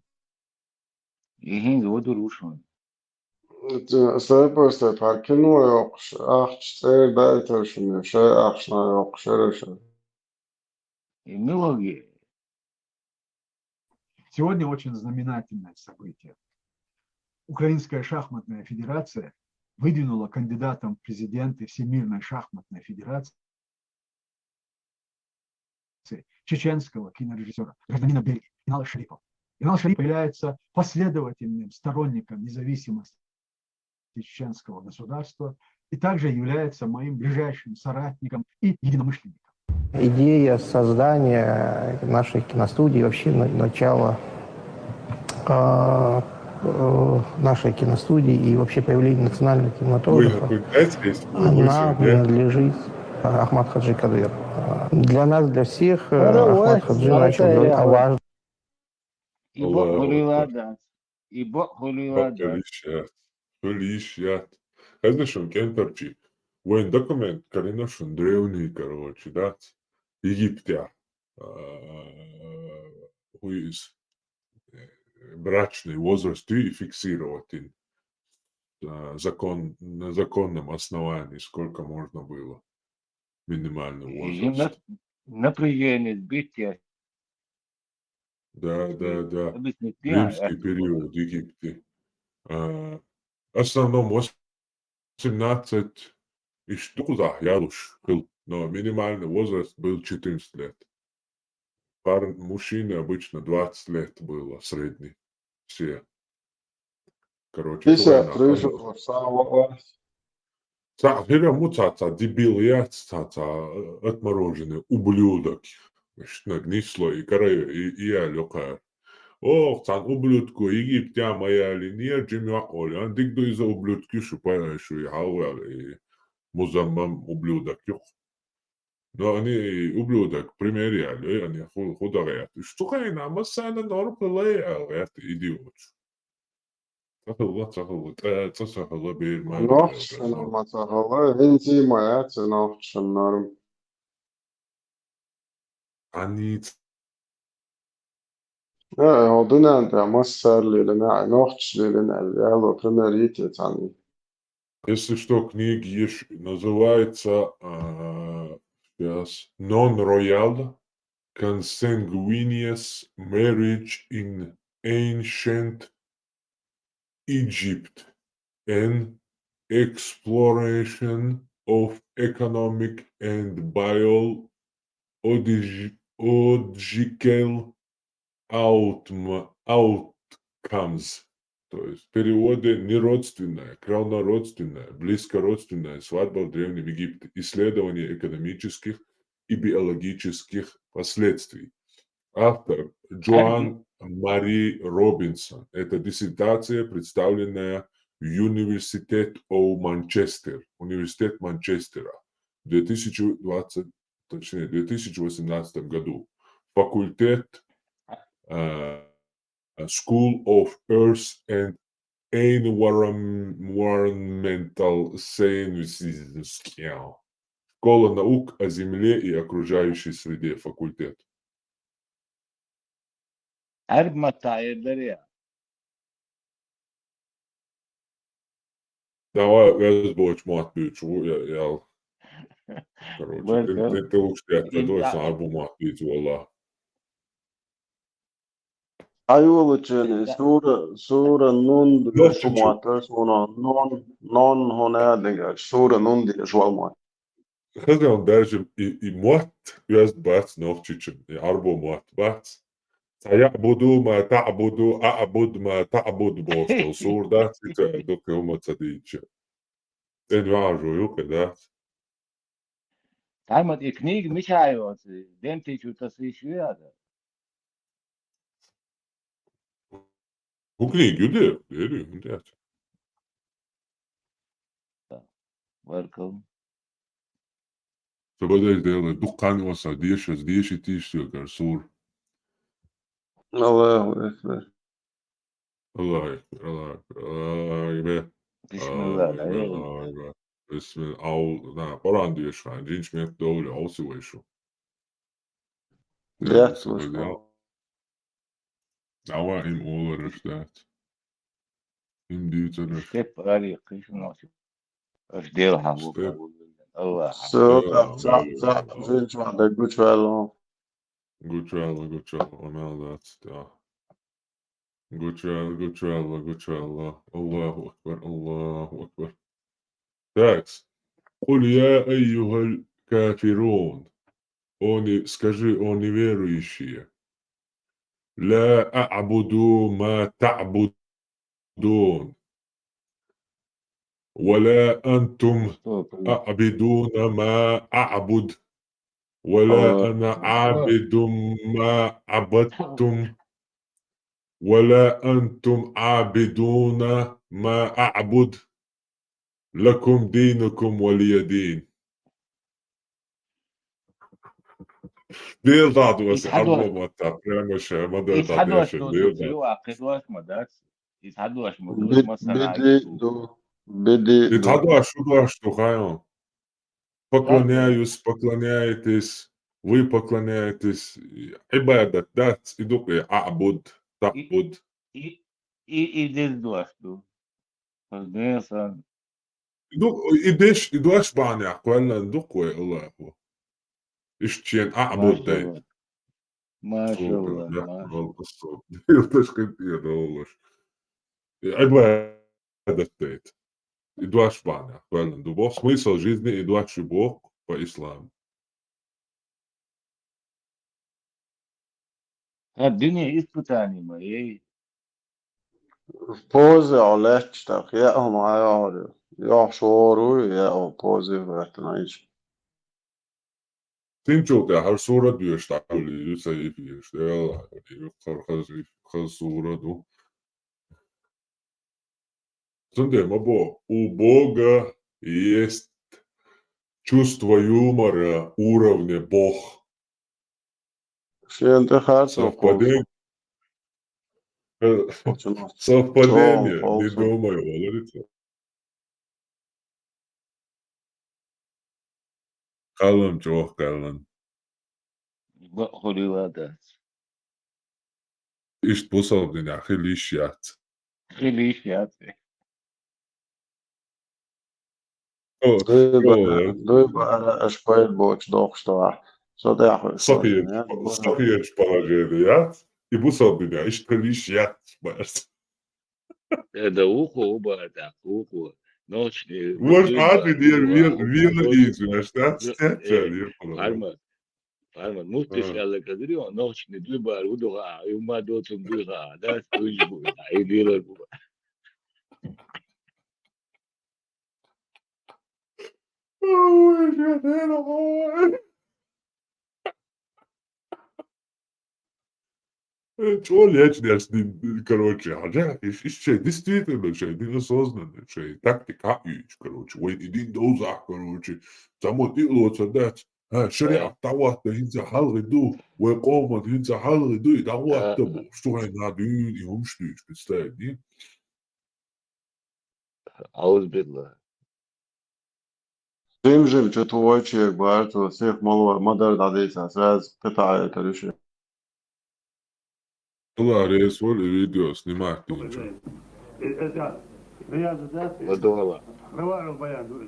Step parkinu yok, ahçılar da taşınıyor, ahçılar yok, Сегодня очень знаменательное событие. Украинская шахматная федерация выдвинула кандидатом в президенты Всемирной шахматной федерации чеченского кинорежиссера, гражданина Бельгии, Инала Шарипова. Инал Шарипов является последовательным сторонником независимости чеченского государства и также является моим ближайшим соратником и единомышленником. Идея создания нашей киностудии, вообще начало нашей киностудии и вообще появления национального кинематографа, она принадлежит Ахмад Хаджи Кадыр. Для нас, для всех, Ахмад Хаджи начал говорить о важном. лишь я. Знаешь, он кентерчи. Войн документ, конечно, древний, короче, да, Египтя. Хуиз брачный возраст и фиксировать на законном основании, сколько можно было. Минимальный возраст. Напряжение, сбитие. Да. Объяснить, Римский период в Египте. В основном 18 и что-то я уж был, но минимальный возраст был 14 лет. Мужчины обычно 20 лет было средний. Все. Короче, Isä тuvena Trīsukla savas. Hirveä mutsatsa debilijat, отмороженный ублюдок. Нагнисло и караю и я лёкаю. Ох, цан ублюдку, Египтя моя линия, Джимя Оля. Он дикду из-за ублюдки, шупаешь, и хауэл, и музаммам ублюдок. Но они ублюдок примеряли, они хударят. Что хайна, массана норпылай, это идиот. Цахала бир Nohšana matahalla, intīmajā nohšana. Они Hodunään tämä massarlille näin, nohšlille näin, jäällä primäritiet ani. Если что, книги есть, называется сейчас Non-Royal Consanguineous Marriage in Ancient Egypt and Exploration of Economic and Biological Outcomes. То есть в переводе неродственная, кровнородственная, близкородственная свадьба в Древнем Египте. Исследование экономических и биологических последствий. Автор Джоан Мари Робинсон. Это диссертация, представленная в Университет Манчестера в 2018 году. Факультет School of Earth and Environmental Sciences. Школа наук о Земле и окружающей среде. Факультет. Давай, я сбочь матбичу, я. Короче, ты лучше отдавай сарбу матбичу, Аллах. Ajulutseni suura nundi sumatas non honädiga suura nundi suolma. Хазя он даже и мат, яст бац новчичен, и арбо мат бац. Саябуду ма та'буду а'буд ма та'буд бостол сур да цita дока ума цадича. En важу юка да. Там и книги мешаются, дентичу-то свищвяда. У книги, да. Welcome. فبدأ يدير دقان وصل ديش تيشتو كرسور. الله أكبر. الله أكبر الله أكبر الله أكبر. بسم الله. بسم الله. أو نا قرآن ديش عن جينش ميت دولة أو سويشو. Yes, Awa'im olarış dat. Im düter. Step ari qishnosi. Ashdelha Allah. Så finns man det god kväll. God kväll, och all that. Ja. God kväll. Allahu akbar. Tax. قل يا أيها الكافرون. Скажи, о неверующие. لا أعبد ما تعبدون ولا أنتم أعبدون ما أعبد ولا أنا عابد ما عبدتم ولا أنتم عابدون ما أعبد لكم دينكم ولي دين. Deel dat was allemaal wat dat premosje, maar dat is een deel dat. Acreditați, mă dați. يتحدوش مدوش مثلا بدي يتحدوش to hajo. Поклоняюсь, поклоняетесь, вы поклоняетесь. عبادة, that's идут أعبد, تعبد. И дельдуашту. Поднесан. إدوش بعني أقوالا ندقوا الله هو. إشتين أعبد دايت. ما شاء الله. يلتش كنت يدولش. عبادة دايت. إدوش بعني أقوالا ندقوا. смысл жизни إدوش Бог по исламу. الدنيا испытаний моей. Pose olektak, ja oma ja šoru, ja o pose vetnaiš. تنشوت يا هر صورة دو يشتغل يسوي في يشتغل يختار خز صورة دو Смотри, у Бога есть чувство юмора уровня Бог. Совпадение. Совпадение, не думаю, говорится. Kalın çok kalın. Хулилада. İşte bu sabredin ya, hilişyat. Hilişyat. Duiba špēt boks dokstā. Sakiyeç положение, и bu sabredin ya, işte hilişyat. Это ухо, это ухо. Ночь. Вот abi diye real izliyorsun. Arman, muhteşarla kadırıyor. Nokç ne diyor bari bu da yuma dotum diyor ha. Da suyucu bu. Ay diyorlar bu. Чего лечишь, короче, хотя еще действительно шейдин осознанный, шей тактика ич, короче, вой един дозах, короче, само ты лоца дать, шариат тават хинца халриду, وقومت хинца халриду и тават табу, что они надούν и умштуч, представь, не? Ауз билла. Жим что твой человек барту всех малого модер дадица, сразу قطعة короче. والله ريس والفيديو سنمات نيجا ودولا رواع البيان دو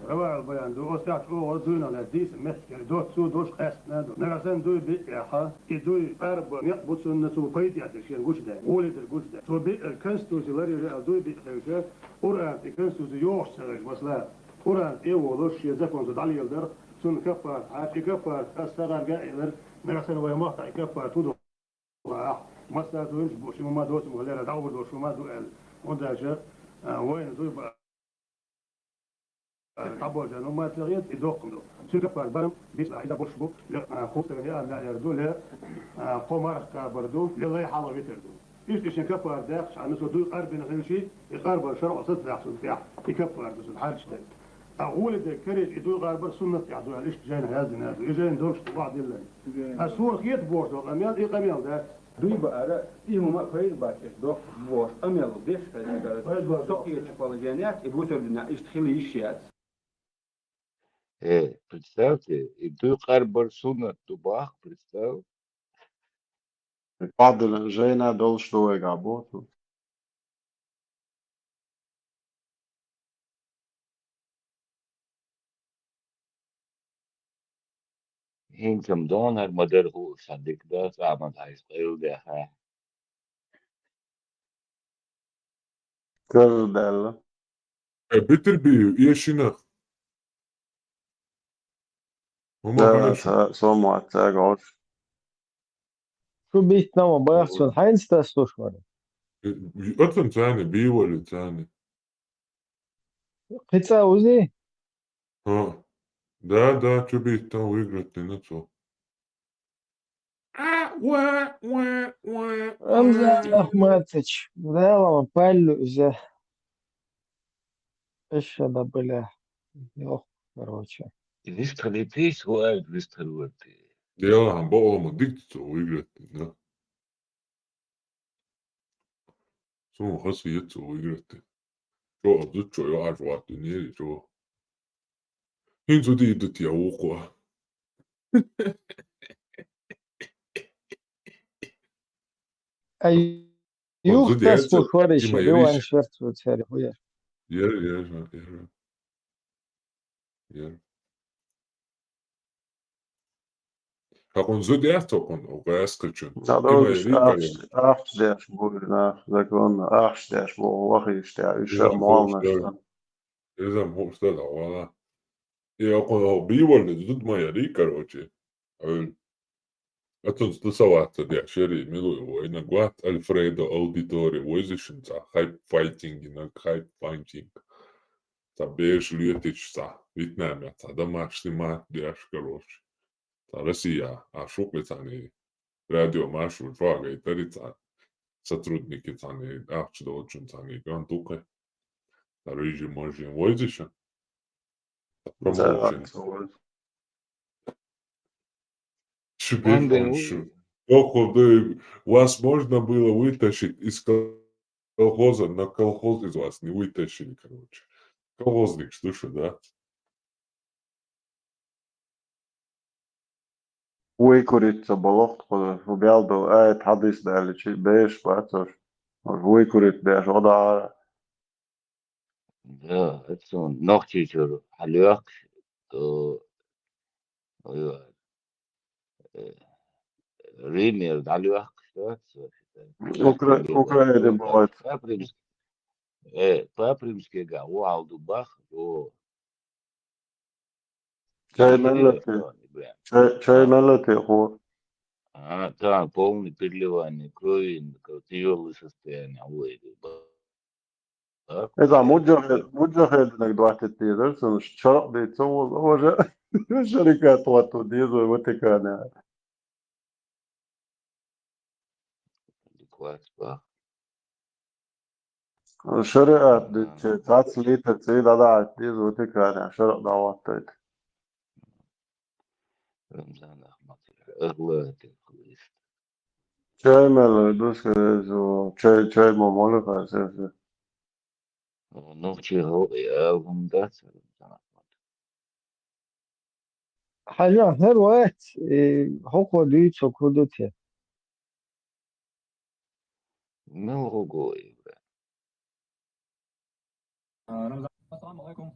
رواع البيان دو أستاذ هو دونا لديس مسك دوت سو دوش قاسنا دو نرسم دوي بيحا دوي أرب يقبض النسو فايت يعتشين قوش ده ولد القوش ده تو بي الكنستو زلاري دوي بيحتاج أوران الكنستو زيوش سرج مثلا أوران إيه ولوش يزكون زد علي الدر سن كفار عاش كفار أستغر جائر نرسم ويمقطع كفار تودو مثلا دوش بوش ما دوس مهلا دعوة دوش ما دوال وده وين دوي بقى طبعا جانو ما تغير يدوقهم دو شو كفار برم بيس أحد بوش بو خوف تغير لا يردو لا قمر كبردو لا يحاول بيتردو إيش كفار داخش عن نسو دوي قرب نخيل شيء يقرب شرع صد يحصل فيها يكفار بس الحال شتى أقول ده كريج يدوي قرب سنة يعدو ليش جانا هذا نادو إجاين دورش بعض إلا الصور خيط بوش دو قميال إيه قميال ده دوی باره ایهما فاید باشه دو بوش امیلو دیش فاید سوقي положениях и будет на истхилищият. Представьте, иду карбар сунат тубах, представь. Падал жена дол что я работу. Hinkom dan her model hoe sandik dat samen hij speelt de ha. Кардella. بتربي يشينا لا سمع تاجعش. شو بيت نوع بيحصل حينس تستوش ولا أصلا ثاني بي ولا ثاني قطع وزي ها ده شو بيت تو يقرأ نفسه رمزة أحمدتش ده لما بالو إذا إيش هذا بلا يوه короче Вистрали пись, хуает вистралуати. يلا عم بقى ما ديك تو يقرأ Sonra hası yetse o igrette. Çoğu abdut çoğu arvaat döneri çoğu. Hinzu değil de ya oku. Juh, Abdut tas yetse pošvarīšu, ima jo jeriš. viņš verts huja. Jer. Kako zud jatokon o gaskačun. Ja, da Ima ist jerikarem. der Schwur, sag on, der Schwur, wach ist der, ist Ja, ja mal hochstellen. Ezam hochstellen, valla. Ja, ako bivolne zud ma jeri, короче. Atunci tu savāca arī miluju, ina guat Alfredo Auditore, voizešana, tā hype fighting, ina hype fighting. Tā bieži lietiči, tā vitnēmē, tā домашний мат, дяш, короче. Tā Россия, а шуклицани, радио машу, вага, и тари tā сотрудники, tāni, apčdočun, tāni, gan tukai. Tā rīži možiem voizešana. Tā promotion. Шибек он шу. Походу, вас можно было вытащить из колхоза, но колхоз из вас не вытащили, короче. Колхозник, слушай, да? Vuikuritsa balohtkoda, fu bialdo, hadis dēļ, či bēš pārcoš. Vuikurit bēš odā. Да, это он. Ногти чур. Халюак. То... Ример, халюак. Ukraina baloht. Папримский га. Уалду бах. Čai melete, ху. Да, полный переливание крови, тяжелое состояние. إذا مجهد إنك دوحت تيدر سن شرق دي تصور وجه شركات واتو ديزو وتكانا شركات دي تاتس ليتر تسيد عدعت ديزو وتكانا شرق دعوات تيد رمضان أحمد أغلى تنقليس شاي مال دوس كذو شاي ممولك أساسا نوتشي هو يالهم دات حاجة هر وقت حقوق دي تسكودتي. ملغوغوي السلام عليكم.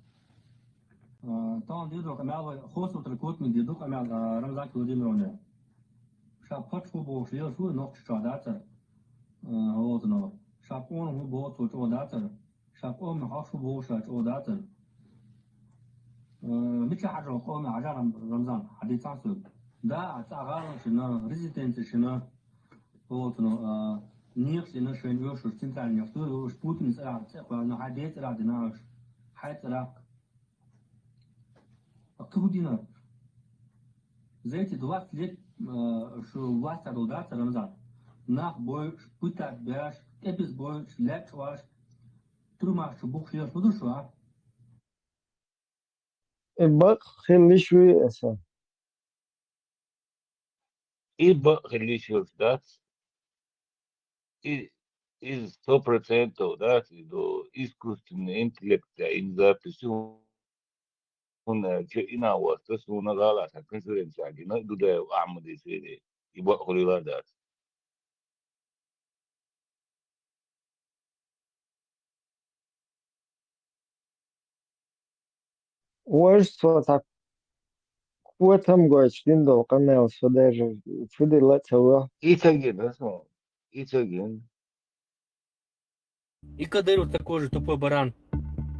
طبعا ديدو كمال خوصو تركوت من ديدو كمال رمزان كوديمروني. شاب فتشو بو شيل شو نوك شاداتر هو تنو. شاب اون هو بو تو شاداتر. شاب اون محاشو بو شاداتر. مثل حاجة قومي عجار رمضان حديث عصر. دا تعغار شنا ريزيدنت شنا هو تنو نيخ شنا شين يوش تنتال نيختو وشبوتن سرعة تقوى انه حديث سرعة ديناش حيث سرعة كودينا زيت دوات ليت شو وقت دودات رمضان ناخ بوي شبوتا باش ابس بوي شلاك واش تروما شبوك شير شدو شو بق خلي شوي أسا. إيبا خلي شوي دات из 100%, да, до искусственный интеллект, in записи ina wasta suna gala ta conference agi na duda Ahmad Isiri ibo khulila dat وش صوتك قوتهم قوش دين دو قناة وصداجة فدي لا تسوى itagin asmo itagin И Кадыров такой же тупой баран.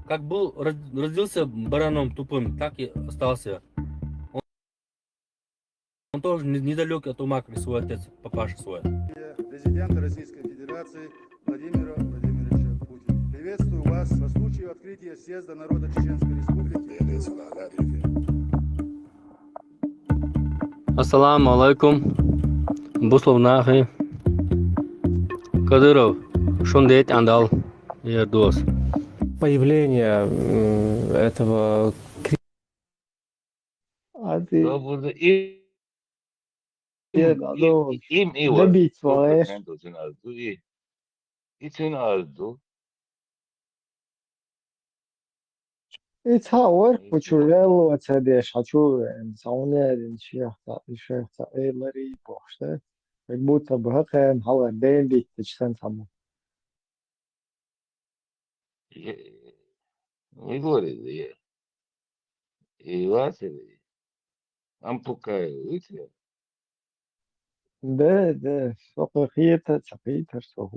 Как был, родился бараном тупым, так и остался. Он тоже недалек от ума, как свой отец, папаша свой. Президента Российской Федерации Владимира Владимировича Путина. Приветствую вас по случаю открытия съезда народа Чеченской Республики. Ассаламу алейкум. Бусловнахи. Кадыров. Шундет андал. Ердос. Появление этого добить своих. için azdu. يتصور بتشوغل وتسديش حتشو صونة الشيخ إيه مري بوحشة يبوت بهقن هوا دين دي تجسن سامو Igor diye. İvasili. Ampukay ütü. ده فقهية تقيت هرسوه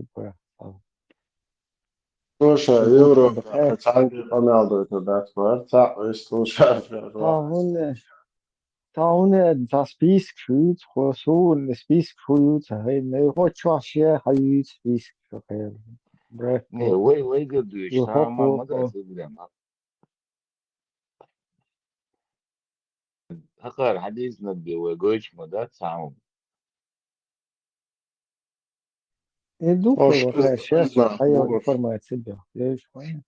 Slušaj, يبوت Juro, بخير kad Anglija pameldoja tada tvērtā, es slušāju. تاون تا سبيسك فوت خصون سبيسك فوت هاي نيخو تشواشيا هاي سبيسك فقير Ne, بريكو vay gördüğü işte ama يخوفو madası bilem. Hakar hadis nabi ve göç madat sağım. يدوك Oš, بخير شيخ zna, حيا mogoš. انفورماتيا ليش وين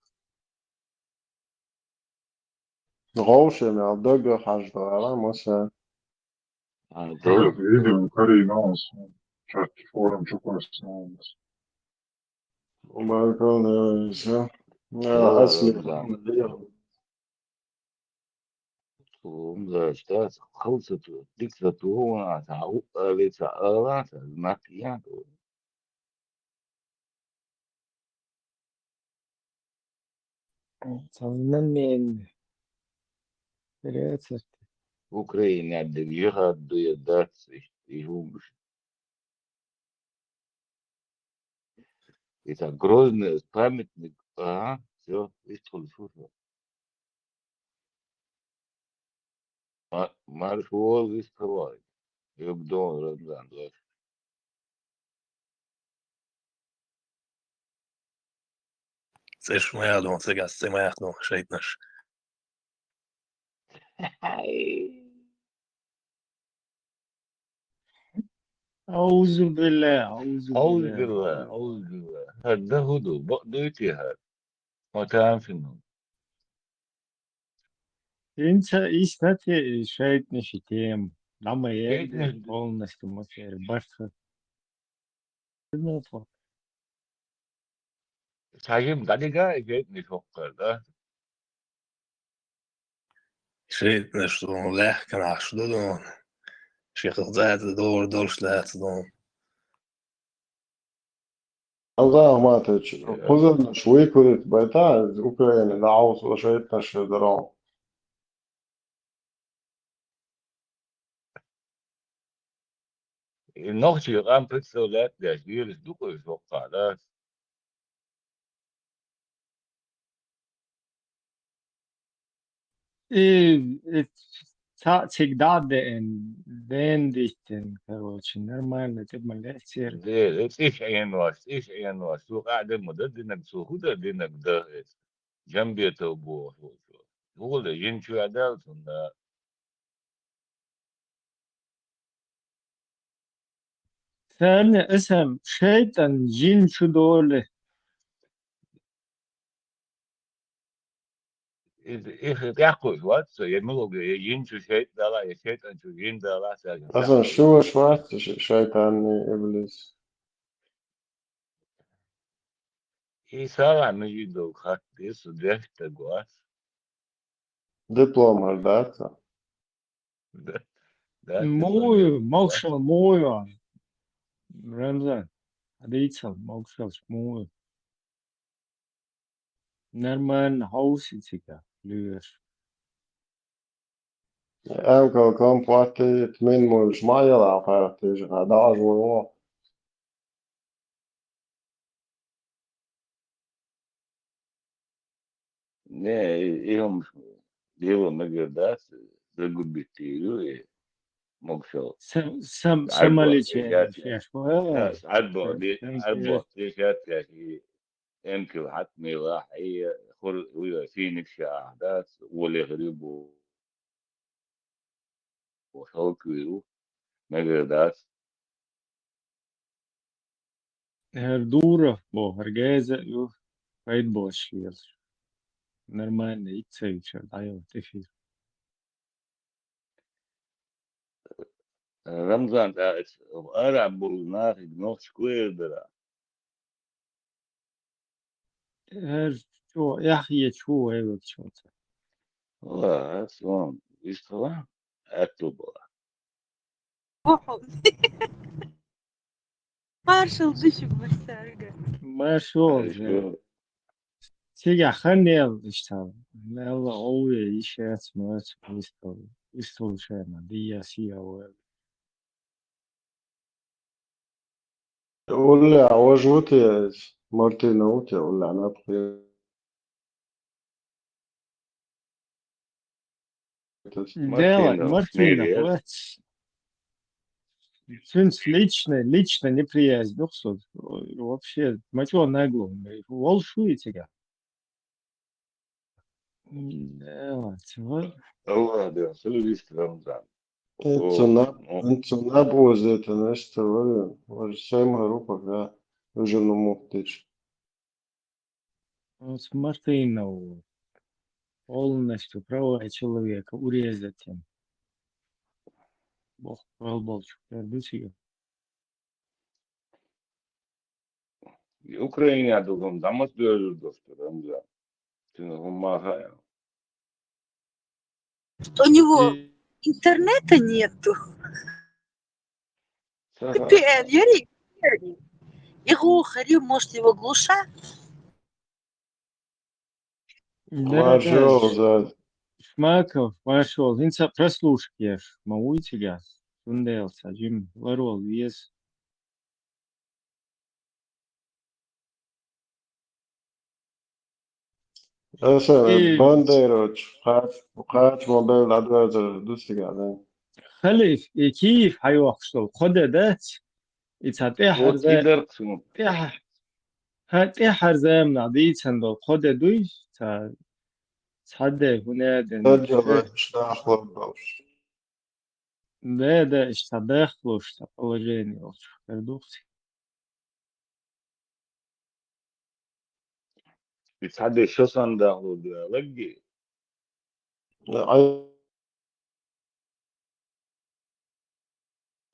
Gaušiem jau daga haždārā, musē. Tagad iedibinu arī nāc. 4 čukurs nāc. Bakalım ne ya. Ya, Valla asli. Ramazan. Tuğumda işte kılsıtı, dikse tuğuna, sağuk öyleyse ağlarsa, nakliyen tuğu. صار من بريتر Ukrayna'da jihad duyuyor, işte, это грозный памятник, ага, все, ادخل شوفه. Маршал Вискарвай, يبدون رمضان دلوقتي. Chcesz mojadą, cygascy mojadą, szejtnasz. أعوذ بالله أعوذ أعوذ بالله بالله أعوذ بالله هذا هدوء بقدوتي هذا ما تعرف إنه أنت إيش نتي شايت نشيتيم لما شيء يبدأ полностью مصير بس تعجب دقيقة جيتني فكر ده Szejtnasz, to lehken ashdodon. Šech zaten dolš lētadon. Allah ما تج. خذ شوي كنت بيتا أوكرانيا دعوة وشيتنا شدران. nog zie je aan zo let dat hier is doek is op dat إيه всегда ден дихтен короче нормально ты молодец het is één was zo gaat het maar dat is zo goed dat is dat جنبي توبو هو اللي ينشو عدالة ثاني اسم شيطان جين شو دول إيه يحكوا وات يملوا ينشو شيء دلا يشيط أنشو ين دلا ساكن أصلا شو شوات شيطاني إبليس. إيه صار عم يجدوا خط يسو ديشت قواس دبلوم هالداتا. موي موكشل موي رمضان هديتسل موكشل موي نرمان هاوسي تيكا ليش Ämkö kompatti min muls majalla färtis daas voi. Не, имам дело на градас, за губителю, мокшал. سماليتشين فيش واه عربة ليشات يعني يمكن حتمي راح هي خل ويا فينك أحداث واللي غريب وشوكي ما قداس هردورة بو هرجازة يو فايد بوش ليش نرمان يتسوي شو دايو تفير رمضان تاعت أرى برناخ نوت سكوير درا شو يحيى شو هيك شو والله أصلا يشتغل أكتب Marshall düşük gösterge. ما شو شو تيجي خلني اشتغل لا والله أوي إشياء ما يشتغل شيء ما دي سيا ولا عوجوتي مرتي نوتي ولا أنا بخير делать Мартина хватит лично неприязнь духсот вообще мочо нагло волшует тебя الله ده سلويست رمضان انتو набузите нещо, може ще има група, да, жена мухтич. вот Мартина полностью права человека урезать им Бог балчук пердучи Украина другом дамас дörür dostlar Ramadan. Şimdi humma У него интернета нету. VPN, Юрий. Его харю, может, его глуша? да Шмаков пошел инца прослушки мауитига сундел сажим ворол вес أصلا بانديروش وقات موبايل عدوى دوستي قاعدين خليف كيف حيوحشلو خده دات يتعطي حرزة هاتي حرزة من عدي تندو خده دوي تصدق هنا أجل اشتاق للبوش да اشتباخلوش положение продукции بتحدي شو صندوق لقي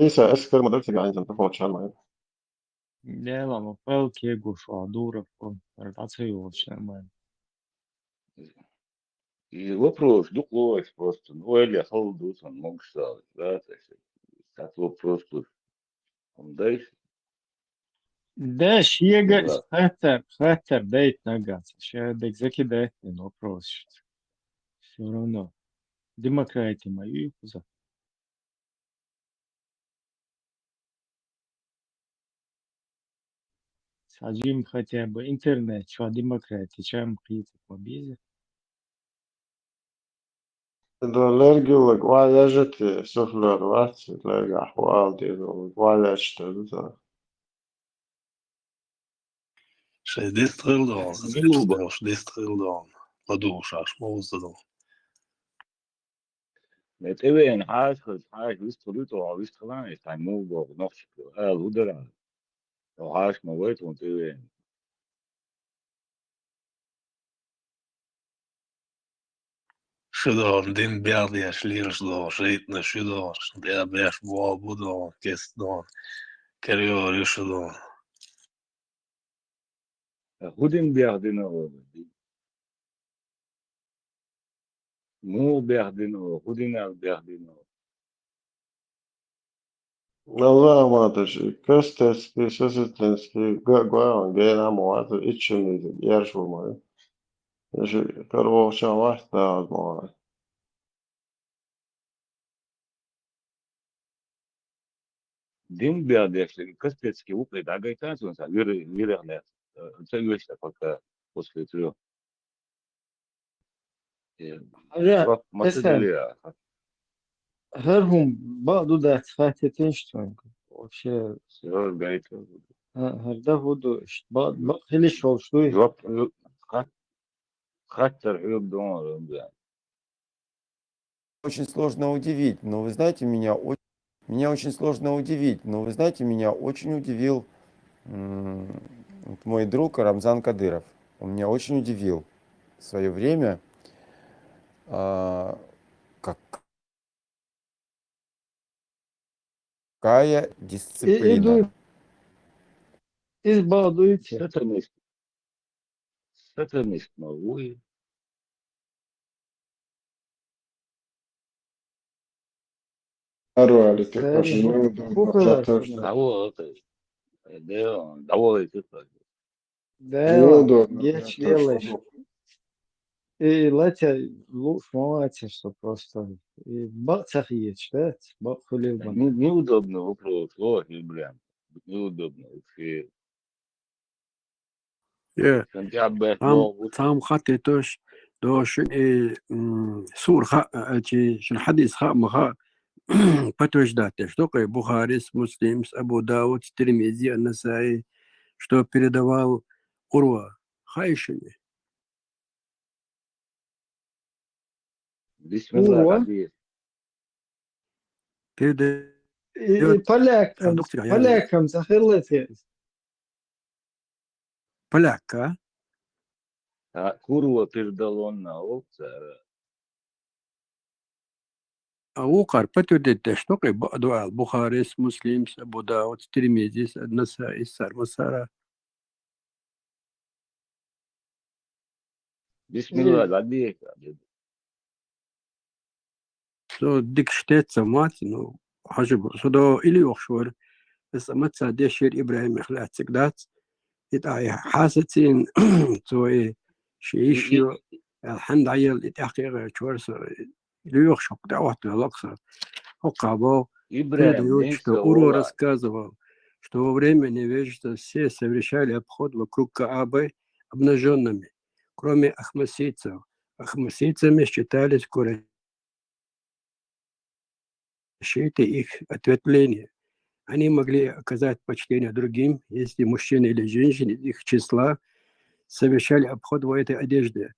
إيسا أسكر مدرسة قاعدين تنتفعوا شان معي لا ما فالك يقوش عدورة رتعطيه وشان И вопрос, дуклось просто. Ну, или холодус, он мог стать, да, так вопрос тут. Он дальше. да шега хатер дает нагаться сейчас декзаки дает но вопрос все равно демократия мою за сажим хотя бы интернет что демократия чем прийти по безе لرجلك وعلاجتي سفلر واتي تلاقي أحوال دي وعلاجتي Шестистrildan, шестистrildan. Ладуша, шмоздадо. Met even haas, wist geluid al, wist gedaan is. Hij moet wel nog hoe eraan. Al haas maar weet, want even. Шидон, дин бярдия шлиршдо, шейтна шидон, я бяш будо, кестдон, керьо решдон. Goedin Berdino. Moe Berdino, Goedin Berdino. والله ما أدري كاستسكي سوسيتنسكي قاعد جينا مواد إتشني يرشوا معي إيش كرو شواحد بعد معي Dim Berdешли, Каспецкий уклей, да, гайтанцы, он сам, вероятно, целюсь, пока после трех. هرهم بعضو ده تفاتتين شتون вообще Все, гайт. هرده هدو بعض خلي شو شوي Хаттер хлеб дома, да. Очень сложно удивить, но вы знаете, меня очень сложно удивить, но вы знаете, меня очень удивил мой друг Рамзан Кадыров. Он меня очень удивил в свое время, какая дисциплина. Избалдуйте. Сатанист новый. Арвали, ты тоже Сэр, неудобно. купила Зато что-то. Того это. Да, довольно это. Да, неудобно. геч Я тоже велиш. И латя лук моваться, что просто. И бацах есть, да? Бак хулил бан. Неудобно вопрос. Ой, блин. Неудобно. Вообще. يا Сантябрь تام تام خطي توش دوش سور خا شن حديث خا مخا بتوش داتش توقي بخاريس مسلم أبو داود الترمذي النسائي что передавал Урва Хайшине. Урва? Передает полякам захерлете. Поляка. Курва передал он на овца. А укар патюдет что кай дуал Бухарис Муслим Абу Дауд Тирмизи Насаи Сармасара. Бисмилlah, ладик. So dik штетца мать, ну хажиб сюда или охшвар. بس ما تصدق شير إبراهيم إخلاص سكدات يتعي حاستين توي شيء الحمد عيل يتحقق شورس ليوخ شوك دعوت للأقصى وقابو передают, что Урва рассказывал, что во время невежества все совершали обход вокруг Каабы обнаженными, кроме ахмасийцев. Ахмасийцами считались курайшиты, их ответвления. Они могли оказать почтение другим, если мужчины или женщины из их числа совершали обход в этой одежде.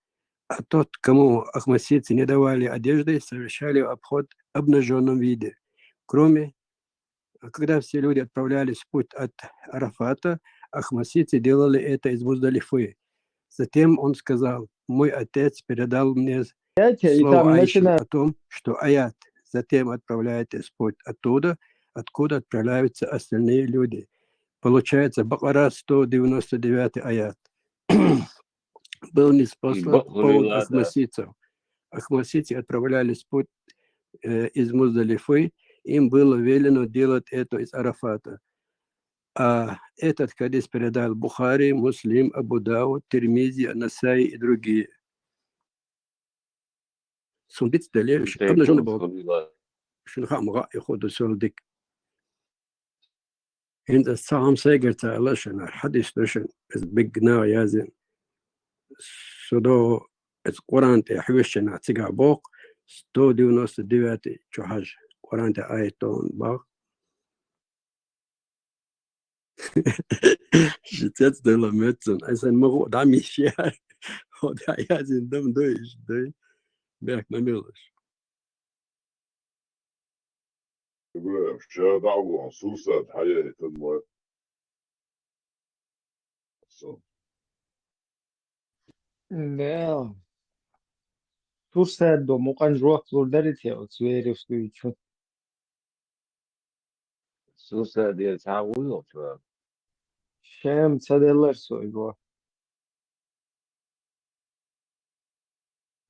А тот, кому ахмасийцы не давали одежды, совершали обход в обнаженном виде. Кроме, когда все люди отправлялись в путь от Арафата, ахмасийцы делали это из Муздалифы. Затем он сказал: мой отец передал мне слово Айши о том, что аят. Затем отправляйтесь в путь оттуда, откуда отправляются остальные люди. Получается, Бакара 199 аят. Был неспослан по поводу ахмасийцев. Ахмасийцы отправлялись в путь из Муздалифы, им было велено делать это из Арафата. А этот хадис передал Бухари, Муслим, Абу Дауд, Тирмизи, Насаи и другие. Сундиц далее, обнаженный Бог. Шинха мга يخوض سولدك. عند الساعة سيجرت علشان الحديث لشان بجنا يازن. سودو القرآن تحويشنا تيجا بوق 199 جهاز قرآن تآيتون باق. شتات دولا متن أصلا مغو دامي شيء هو دا يازن دم دويش دوي بيك نميلش. إبراهيم شا دعوة سوسة حياة الموت. Да. Турция до мукан жуак зурдарит я вот зверевскую чё. سوسة دي تعويض شو. Шем цаделлар сойгу.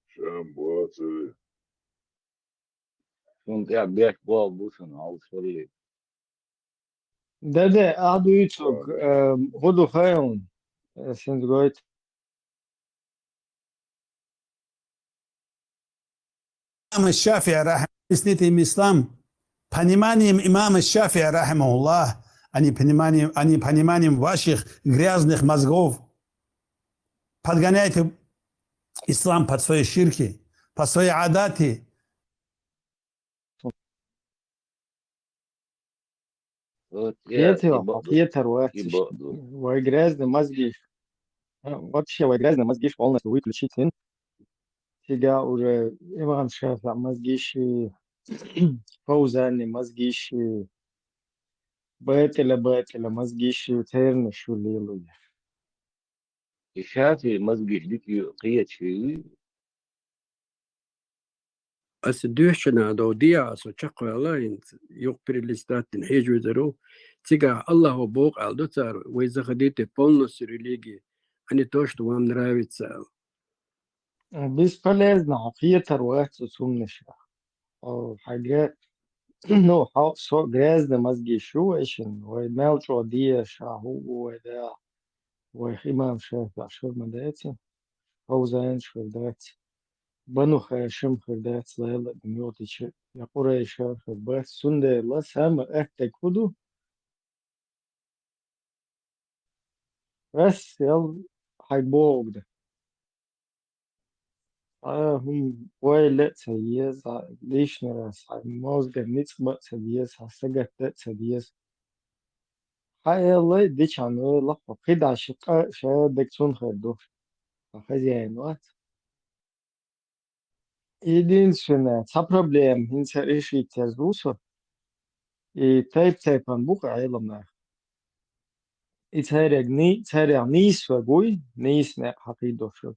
شام بواتي. كنت بيك بوب بوشن عاوز فريق. Да, аду ицог году хайон. Сенс говорит. Имам Шафии объяснитель ислам пониманием имама Шафии рахимахуллах, а не пониманием ваших грязных мозгов. Подгоняйте ислам под свои ширки, под свои адаты. Хетер, вы грязные мозги. Вообще, вы грязные мозги полностью выключите. Сега уже имам Шафии мозги Фаузани мозги бетеля мозги терны шулилуя. الشافعي مزجي ديكي قية شيء. أسدوشنا دو ديا سو تشقوا الله يقبر الاستات تنحيج وزرو تيجا الله وبوق على دوتار وإذا خديت بولنس ريليجي а не то, что вам нравится. Бесполезно, عقيدة рваться с умныша. حاجات ну, so грязно мозги шуэшен, ويمال شودية شاهو ودا وخيمام شاف عشر مداتي فوزان شردات بنو خاشم خردات ليلة بنيوتي شي يقرأ شاف بس سندي الله سام احتك كدو بس يلا حيبوغ ده هم ويلت سيز ليش نراس موز جنيت بق سيز حسجت سيز هاي الله دي كانوا لقب قيد عشقة شادك تون خدو خزين وات единственное та проблем инса решить зусо и тайпан бука айломна и царя ни свагой нисне хакидошу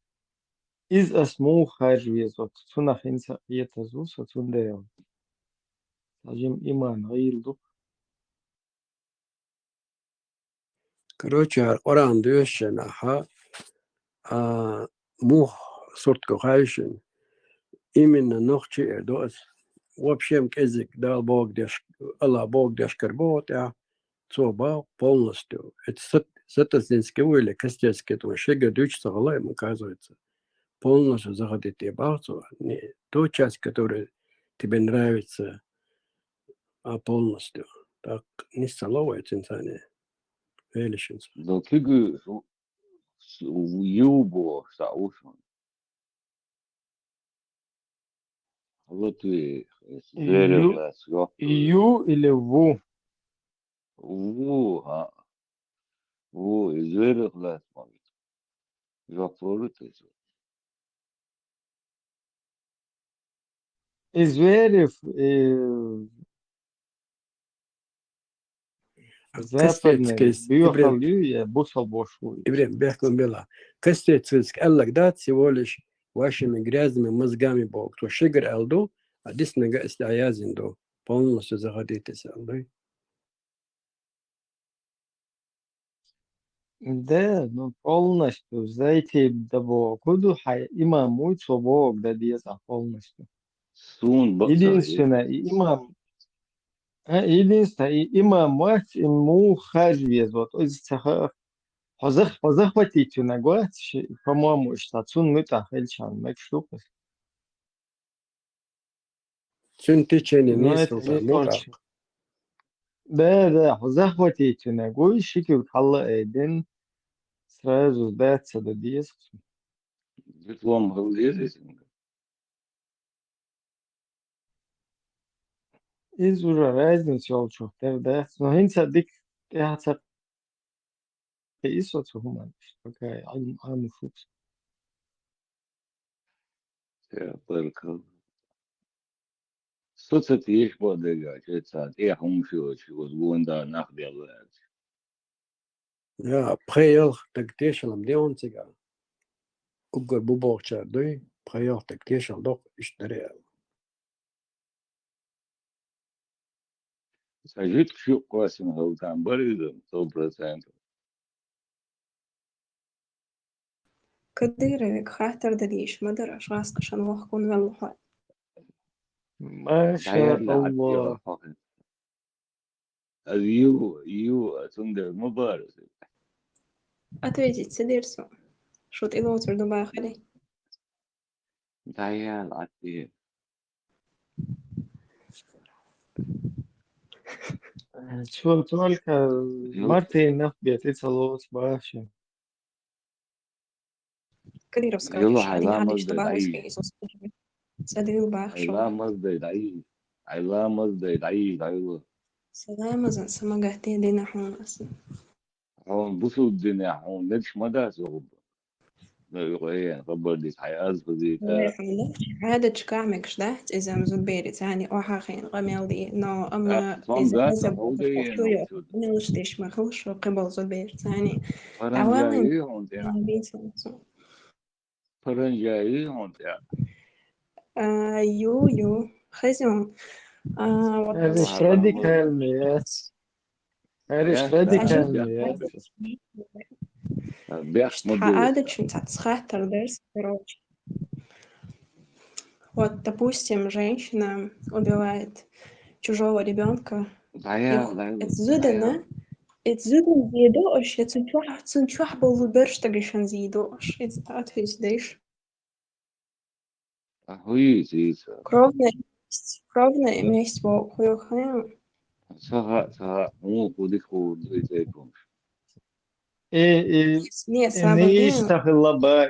из асму харвизот цунах инса ета зусо цундео ажим иман гайлду. Короче, оран дюшен, мух сорт кохайшен, именно ночи эрдос. Вообще, язык дал Бог, Аллах Бог дешкарбот, цоба полностью. Это сатасинский или костецкий, то шега дючится голаем, оказывается. Полностью заходит и бахцу, не ту часть, которая тебе нравится, а полностью. Так не столовается инсане. Величинство. Но кигу юбо саушон. Вот и Ю или ву? Ву, ву, изверг лас мавит. Жафорут из. Изверев западный бьёхалю я бусал бошу. Ибрем, бяхком бела. Костецкий, Аллах дат всего лишь вашими грязными мозгами Бог. То шигр алду, а здесь нога истаязинду. Полностью заходитесь, Аллах. Да, ну полностью зайти до Бога. Куду хай имам мой Бог да диета полностью. Единственное, имам мать ему хажвез вот захватить нагват, по-моему, штацун мы так хельчан мек штука. Да, захватить нагвой шикив халла эден сразу даться до диес. Диплом галдезис. Из уже разницы олчух, да. Но инса дик тяца Isso tuhuma okay I'm fux. Ja, только соцсеть подыгать, это я хумшил, чего гонда нахделать. Ja, priel tak tiešām ļaunīgā. Ugur bubokčā dui, priel tak tiešām dok izdarīja. Сажит всю классом там боридом 100%. كديرك خاطر دليش ما در أشخاص عشان وحكون والله ما شاء الله. يو تندر مبارز. أتوجد سديرسو شو تقدر تردو باخلي دايال عتيه. شو تقولك مرتي نخبيت إتصالوس باشا. كدير بسكار يلا شادي علامة عادي اشتباه داعي. وسكيسوس سدير باخ شو علامة داعي. علامة داعي. سلامة زن سما قهتي دينا حون أصلا هون بصوا الدنيا هون ليش ما دا صعوبة. لا يغير خبر دي حياز بزيكا. عادة شكامك شدهت إذا مزود بيرت يعني وحاخين غميل دي نو أما صام إذا ذات نزل حوجي بوشوية نوشود. نلش ديش مخلش وقبل زود بيرت يعني فرنجاي هون تيا. عوامل فرنجاي هون تيا. يو خزيون هذا راديكال ميات. هذا راديكال ميات. بيحش عادة схатер дерс, короче. Вот, допустим, женщина убивает чужого ребенка. Het zuden die doos, het zijn toch wel berstige die doos. Het staat dus deze. Кровная месть во хуёхэ. مو كوديكو زيكم Не, Неистах лаба,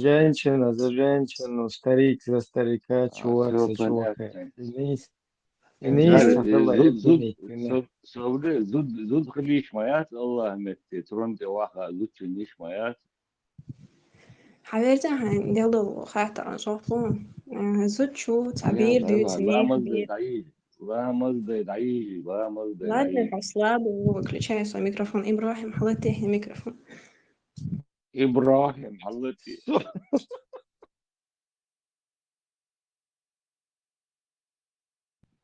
женщина за женщину, старик за старика, чувак за чувака. زود خليش مايات الله متي ترند واحد زود خليش مايات حبيبتي هنديلو خاطر نشوفون زود شو تعبير ديوت ليه ладно послабо выключай свой микрофон Ибрахим حلتي микрофон إبراهيم حلتي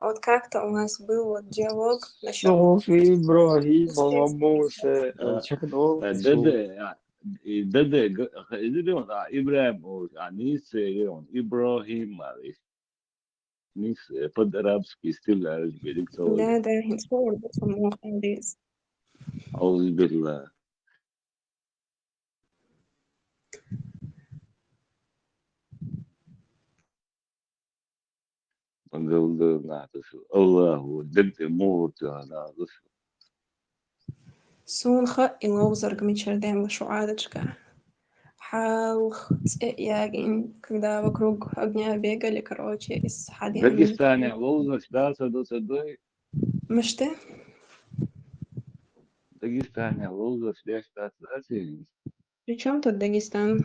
Вот как-то у нас был вот диалог насчет... صوفي إبراهيم موسى دده إبراهيم يعني إبراهيم معلش نيس فد أرابسكي ستيل أرجبيلك Да, да, هنصور بس مو خالص. أعوذ بالله نقول نعطش الله دد موت أنا غش Сунха и лоузер гмичердем шуадочка. Халх ягин, когда вокруг огня бегали, короче, из хадин. Дагестане лоузер да садой. Мышты? Дагестане лоузер да При чем тут Дагестан?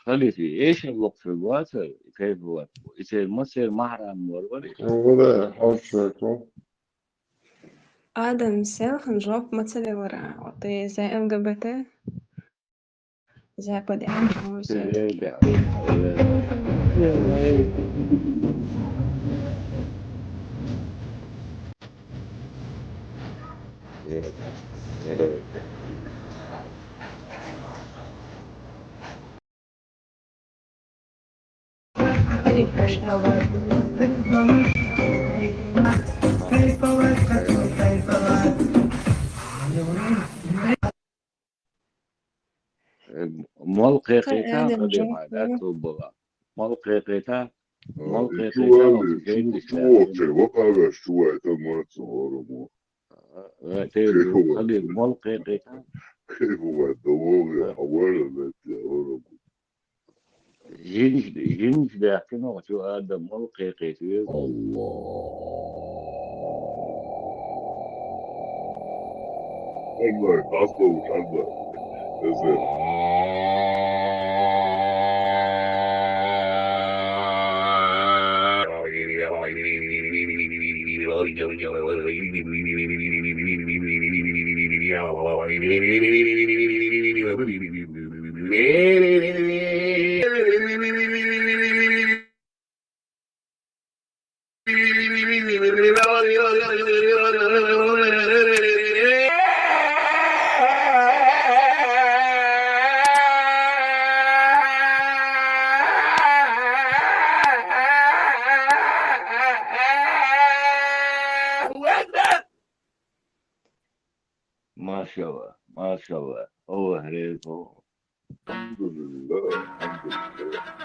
خليتي ايش الوقت في الواتر كيف هو يصير ما يصير محرم ولا ولا حوشكو Адам селхан жоп мацелевара. Вот и за ЛГБТ. За ПДА. موقع قيتا قديم عادات وبغا موقع قيتا موقع قيتا وقع شوية ما تصوروا قديم موقع قيتا كيف هو الدوار حوالا لا جنج لكنه شو هذا موقع قيتا والله أصلا مش عندنا ما شاء الله ما شاء الله الله عليكم الحمد لله الحمد لله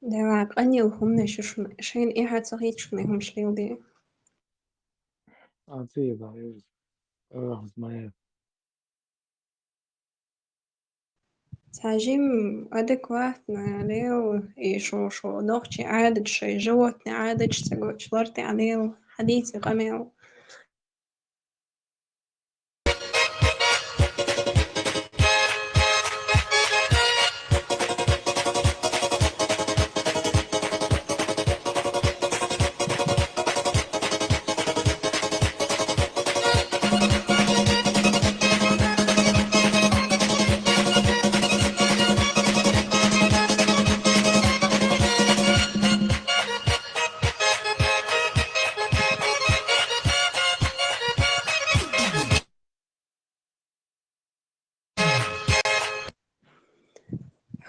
دواك أني وهم نشوشنا شين إيه هاد صغير شكنا هم شليو دي عطيبة معايا تعجيم أدكواتنا عليه شو ضغطي عادج شي جوتني عادج تقول شلرتي عليه حديثي قميو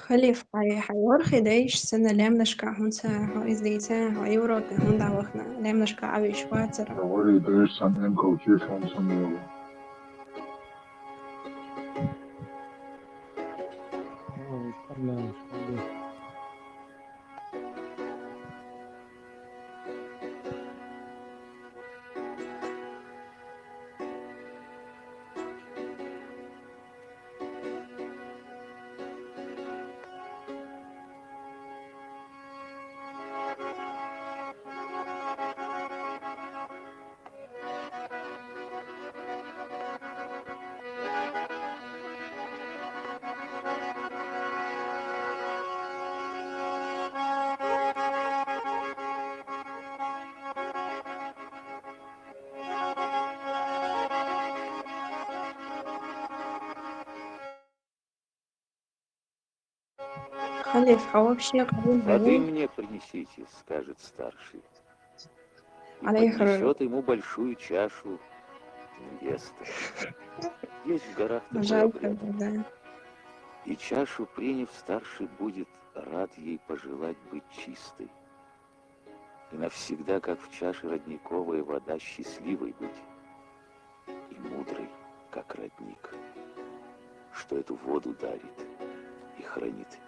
خليف حيور خديش سنة لام نشكع هون ساعة إزديتان ويورو هون دعوخنا لام نشكع عبي شواتر Already there's some inculcation from some of the خليف حوابشي قبول Воды بيو мне принесите, скажет старший. И عليه خرر поднесет ему большую чашу невеста. Есть в горах такой مجال обряд. كذا И чашу приняв, старший будет рад ей пожелать быть чистой. И навсегда, как в чаше родниковая вода, счастливой быть. И мудрой, как родник, что эту воду дарит и хранит.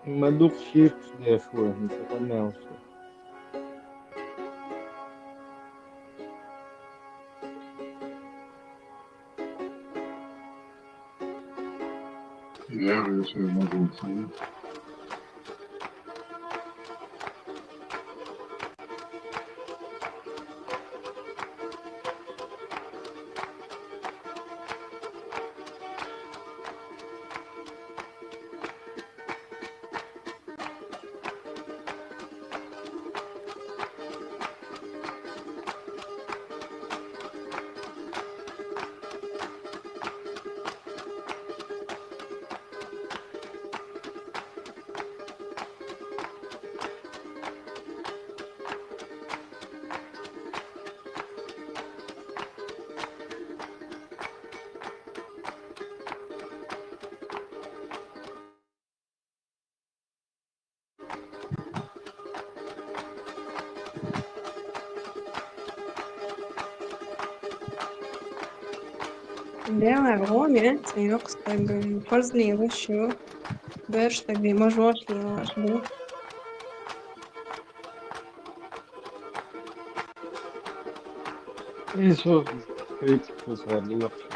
Мадук шифт дешвы, не сохранялся. Yeah, there's another one for you. Белая Роме, Санёк, Порзли, Ващу, Берштаги, Мажошки, Вашбу. Иисус Христос родился.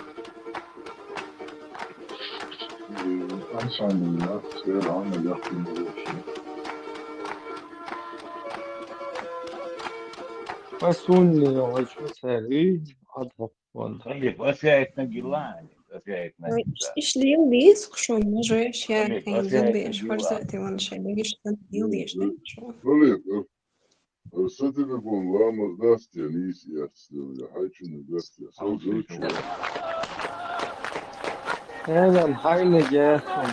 Anscheinend ja, sehr lange Jagd in der Wüste. Посунли очень цари, адвокат. خليك وسعت نقلان وسعت نقلان إيش ليو ديس خشون مجوش يا خليك كين زين وسعت بيش نقلان فرزاتي وانا شاي بيش تنتيو ديش شو Philip, sätter vi på en varm dust igen, is igen, jag har inte en dust, jag såg ut så. هذا محايلة جاسم.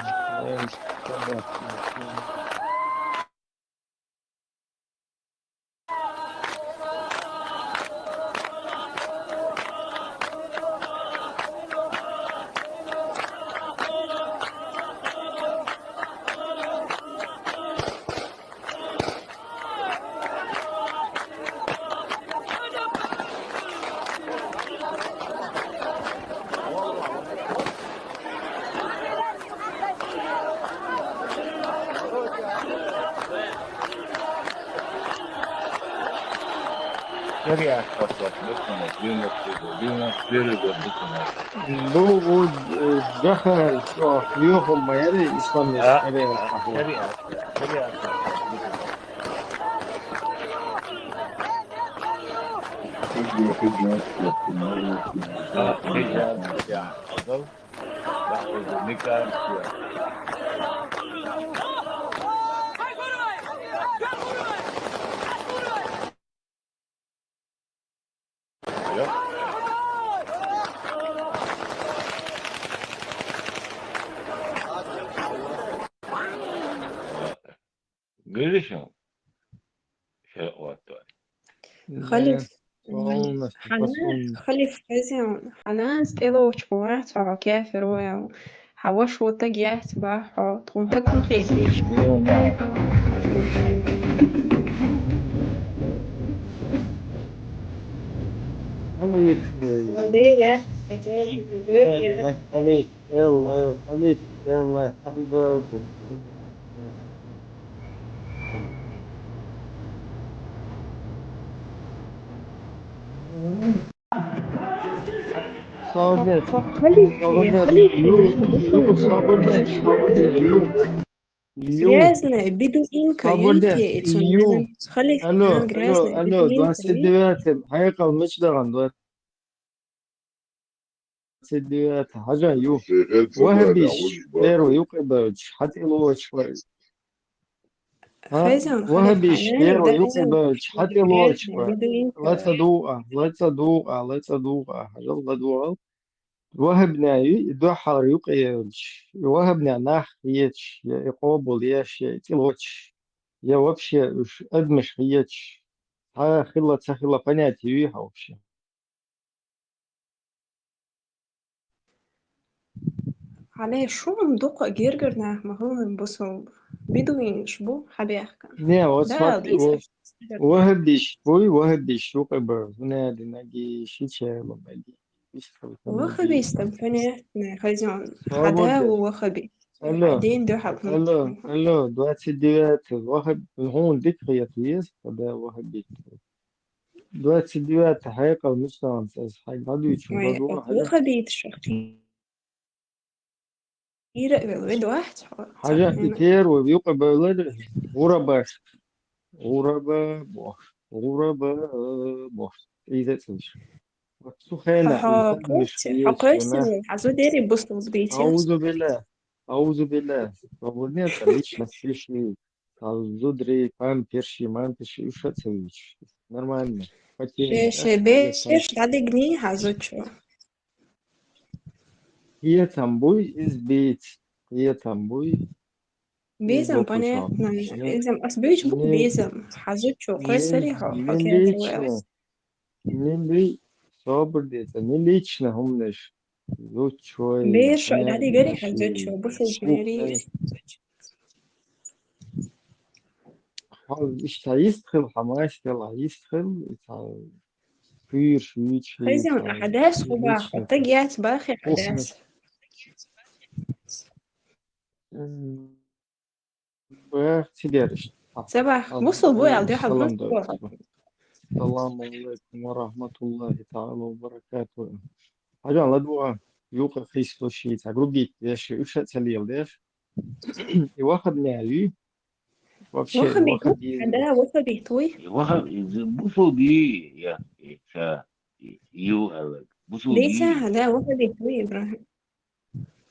شريعة خاصة بما سبيرو Bu dahil şu yuhum mayarı İslam şeriat kahve. شريعة خاصة حجاب بتاع أضل بعد نكاح قريشهم شرقوات خليف Olmaz. حنان خليف حزين حنان إذا شوات أو كافر و حوش وتجيات بحو تقوم تكون خيسيش وليه خليك يلا خليك يلا حبيبي صابر Грязная, бедуинка, юнки, цуннен. خلي الو فنان грязная, الو бедуинка, 27 حقيقة مش دغن 27 حاجة يو وهبيش بيرو يقبلش حتى لو شوي خيزان خلي وهبيش فنان بيرو ده يقبلش حتى لو грязная, شوي бедуинка. لا تصدوقة حاجة لا دوقة وهبنا يدوحر يقيلش وهبنا ناح يتش يقوبل يش يتلوش я вообще уж адмиш яч хила цахила понятие виха вообще. عليه شو مدوق جيرجرنا ما هو بصوب بدوين شبو حبيحكا Не, вот ده смотри, ليس وهبديش بوي وهبديش شو قبر هنا نجي شيء لما وخبي استنفني خيزان صابر حدا وخبي الو بعدين ده حكم الو 29 واحد هون ذكريات ويس هذا واحد 29 حقيقة مش نانسس حاجة هذا يشوف هذا حاجة وخبي تشخي يرقبل واحد حاجة كتير وبيبقى بولد غربة boş. İyi de çalış. Bak su خانة مش حقوش هيش حزو ديري بوصل بديتي أعوذ بالله Свободнее это лично слишком зудри пам перши мам перши уж отцевич нормально شي بيش دادي جنيه حزوتشو هي тамбуй из бит هي тамбуй بيزم понятно بيزم أسبوعش بو بيزم حزوتشو قيصري حكي не صابر ديت не лично همنش зучой بيش دادي جري حزوتشو بوصل جنيري işte يستخل حماس يلا يستخل كبير شويش خيزم أحداث خبا حتجيات باخي أحداث تجارش صباح وصل بوي على ديها السلام عليكم ورحمة الله تعالى وبركاته حاجة على دوا يوقع خيس لوشي تجربي ليش وش تسليل ليش واخد نعلي вообще واخد هذا واخد بيتوي واخد بوصل بيه يا إيشا يو بوصل ليس بيه هذا واخد بيتوي إبراهيم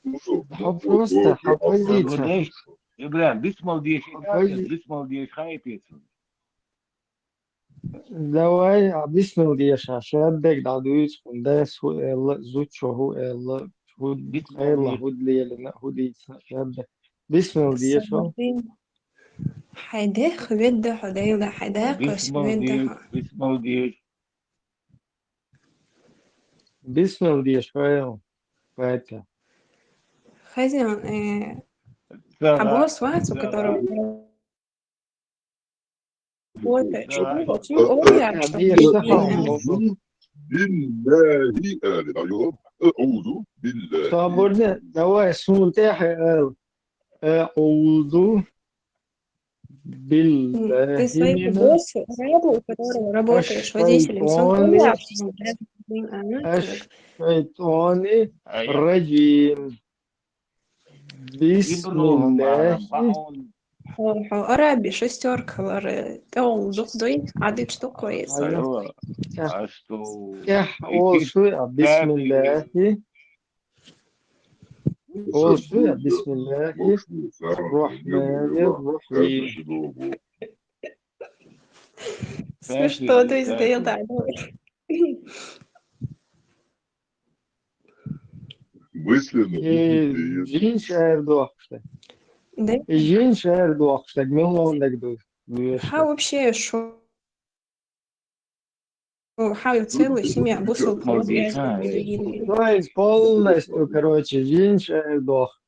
просто حفظيتها إبراهيم بسمع ديش خايف يتسون давай объяснил я шашадек дадуич кунда зучо эл худла худлиелна худица шадек بسم دي شو حداق بده حدايق حداقش بده بسم دي شو فاتا خزن حبوس واحد سكتور بالله أعوذ بالله صابرنا دواء اسمه تاح أعوذ Ты своему بالله боссу, арабу, у которого работаешь водителем, الشيطان انك الشيطان الرجيم بسم إبروهم على الله بعض Arabi шестерка, тол духдой, عدد что كويس. أيوة أشتو كح أول إكيد شوية بسم الله أول شوية بسم الله الرحمن الرحيم Что ты сделал, да? Мысленно. جين شعر دوخشتك Да? جين شعر دوخشتك مهلونك How вообще шо? How целую семью обусыл То есть полностью, короче, جين شعر دوخ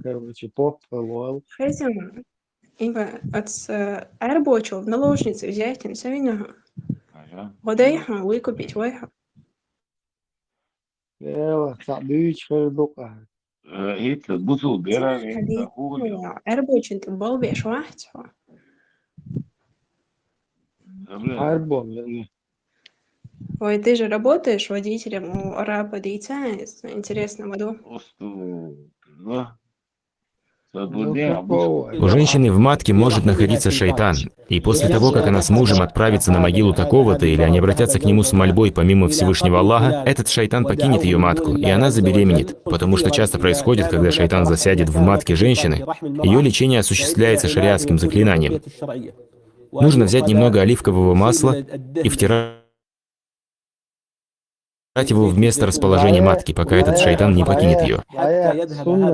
короче, поп, лол. Хозяин, Ива, от рабочего в наложницы взять им самим. Водайха выкупить, вайха. يلا تعبيش شعر دوخة هيك بوسو بيرا هيك خوليو Рабочий ты балбеш, вахть. حربهم Ой, ты же работаешь водителем у араба дейца, интересно, воду. У женщины в матке может находиться шайтан, и после того, как она с мужем отправится на могилу такого-то, или они обратятся к нему с мольбой помимо Всевышнего Аллаха, этот шайтан покинет ее матку, и она забеременеет, потому что часто происходит, когда шайтан засядет в матке женщины, ее лечение осуществляется шариатским заклинанием. Нужно взять немного оливкового масла и втирать его в место расположения матки, пока этот шайтан не покинет ее.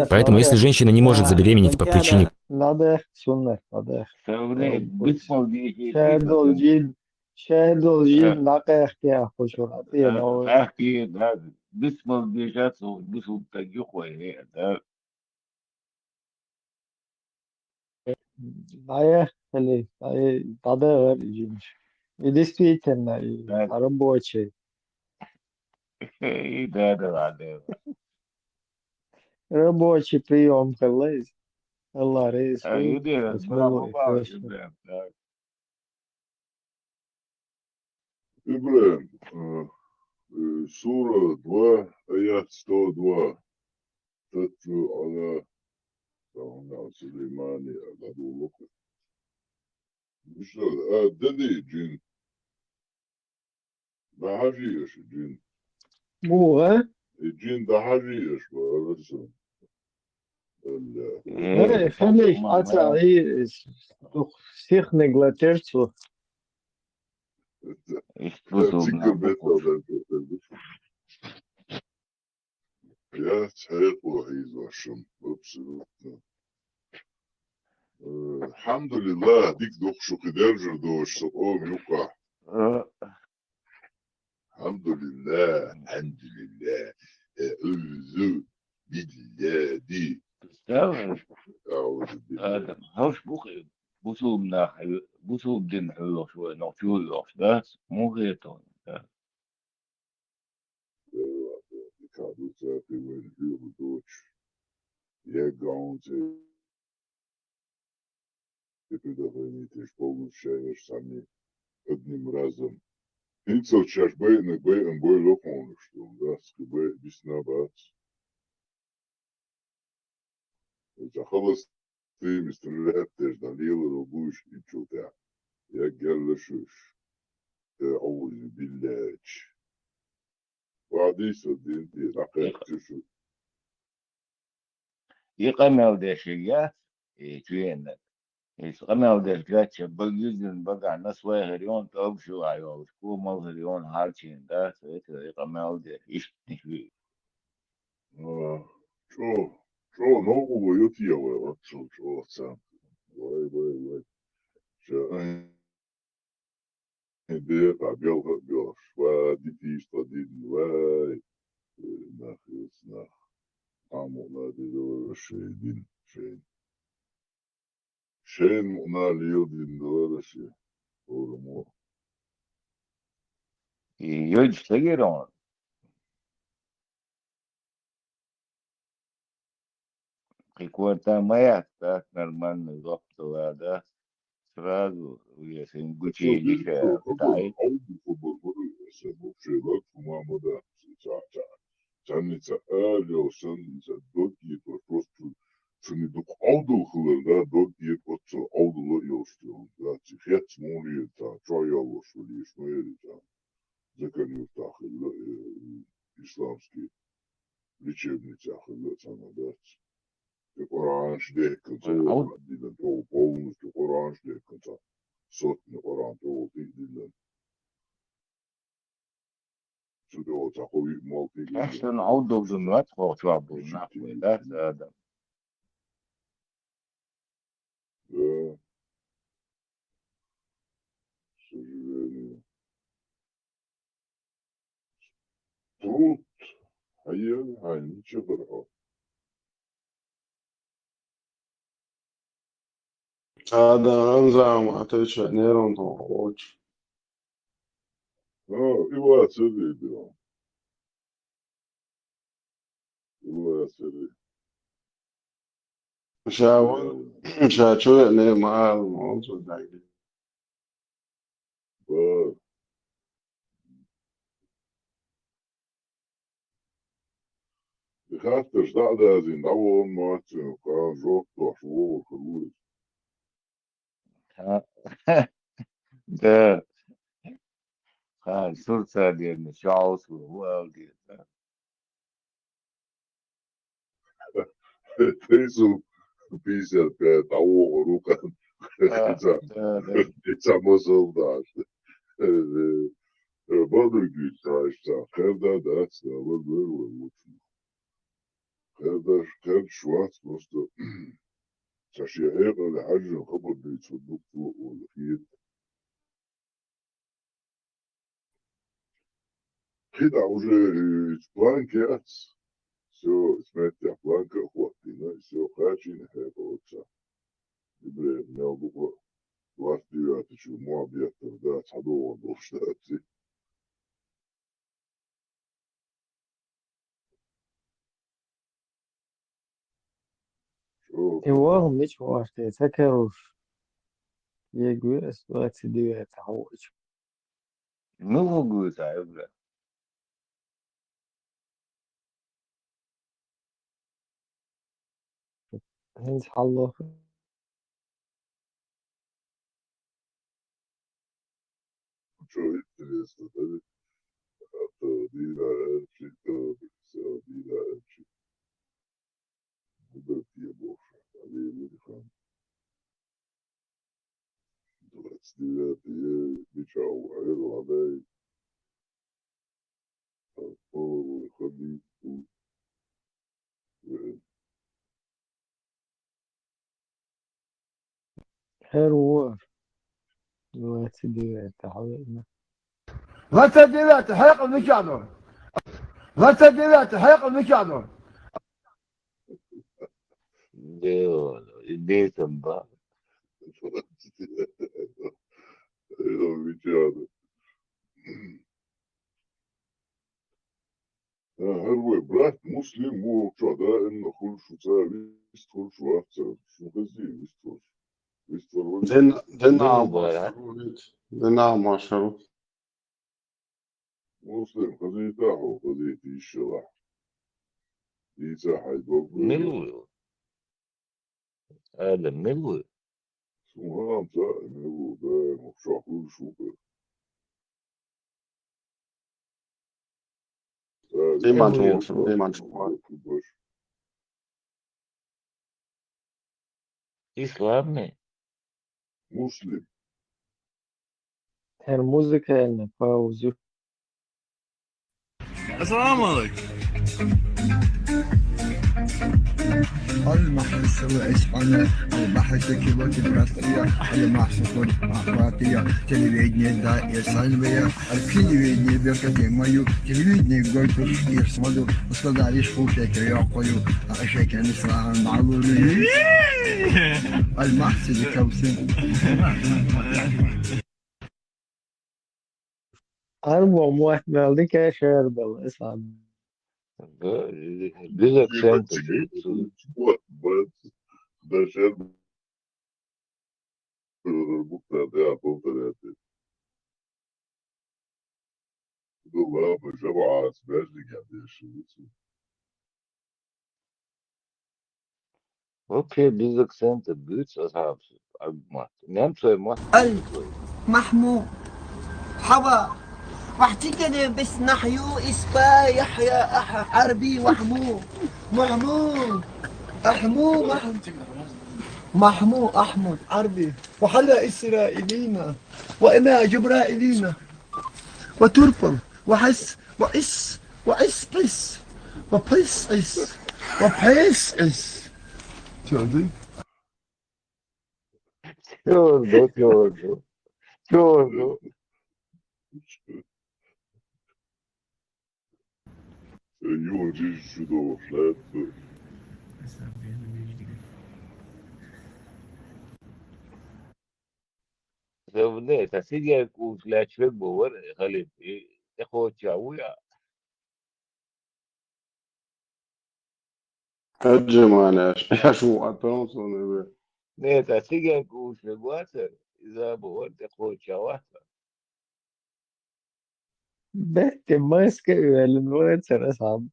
Поэтому, если женщина не может забеременеть по причине И действительно, и рабочий. Рабочий прием, коллеги. Allah reisi. Ибрахим, сура 2, аят 102. Тату ала Сулеймани Абу-Бакр. Что, дали джин. Дахажиеш джин. مو الجين ده حاجيش بقى خليك حتى هي سيخ نجلترتو Я царекла из вашем абсолютно. Алхамдулилlah, дик дохшу кидержер дош соком юка. Алхамдулилlah, алхамдулилlah. أعوذ بالله آدم هاش بوخي بوسو مناح بوسو بدين حلو شوي نوتيو لوش بس مو غيرتون Kadu Zati when you Dutch. Я гаунте. Теперь давай ты получаешь сами одним разом. Инцел чаш бейн бейн бой лохон что да скбе биснабат. خلص ты مستريحت دليل ربوش يشوتها يا جلشوش أعوذ بالله وعدي صدقني لقيت شو يقمل دشيات يتوين يقمل دشيات بجزن بقى ناس وهريون تابشو عيال كو مالهريون هالشين ده يقمل ده يشتني شو نوعه يوتي ولا شو سام واي شو ده قابل قابل شو دي تدين واي نخ عمونا دي دور شيدين شين منا ليودين دور شي ورمو يوج تغيرون Какой-то маяк, так нормально заптала, да? Сразу, если гучи лихая, тай. Sannica öyle sannica dört yıl просто şunu dok avdulhular da dört yıl otsa avdular yostuyor. Da çıkıt moni ta çoğalı söylüyor şöyle ta. Zakariyev tahılla İslamski лечебница ахылла да. Kur'an şiddet dilden çoğu polnustu Kur'an şiddet sotni Kur'an çoğu dilden. Что он должен знать, что был нахуй, да, да. Да. К сожалению. Труд. Ничего. هذا أنزع отвечать нейронку очень. И вас видео. И вас видео. شو يعني مع الموضوع ده. Ik ga het dus dat in dat woon maakt en gaan zo toch voor geloed. Да. Турция один начался, Волги. Deze 55 oude roeken. Dit is allemaal zo daar. Wat doe ik daar? Gerda, dat is wat we moeten. Gerda Schwarz просто تشيعير الحج خبر بيتصدق فوق والخيط كده уже планки все смотря планка хватит все хочу вот блин я буква 29 чему объектов да садово должности Его меч важный, это хорош. Я говорю, 29 очень. Ну, лугуют, бля. انت الله Çok interesante tabii. Hatta değil her şey tabii. Değil her şey. Bu da diye boş. Hadi lütfen. 29 بيشعوا عيروا علي أطول خليط حلو 29 حبيبنا 29 حلقة المكادون 29 حلقة المكادون Дейтом, да. هروي برات مسلم وشهداء إن كل شو يستر شو أكثر شو غزي يستر دنا ماشرو مسلم خزيته وخزيتي الشرح يساحة يضرب ملوي هذا ملوي سمعان سائل ملوي ده مخشع كل شو Исламный. Muslim. الموسيقى паузу. Assalamu alaikum. المحل السوي اسبانيا البحر كيبوت براسيا المحسوس اخواتيا телевидение да я сальвия телевидение беркати мою телевидение горько я смотрю сказали шутки я قولوا عشان كان اسمع معلومه المحسن كوسن أربع واحد مالك يا شهر بالله اسعد Да, без акцента. Вот, даже مقتنع بالطريقة والله جماعة سمعت لي قاعد يشوفوا Вообще без акцента быть أصعب مات. Немцы мат. محمود حوا واحتكني بس نحيو إسبا يحيى عربي وحمو محمود أحمو محمود أحمد عربي وحلا إسرائيلينا وإنا جبرائيلينا وتربل وحس وإس وإس إس وبيس إس وبيس إس شو Черно. يوجد شدوش لا زبنة تسيجي كوش لا شوي بور خليت تخو تشاويا. الجمال يا شو أتونسون نه تسيجي كوش لبواسر إذا بور تخو تشاويا. بحكي ماسكة الموتر أصعب.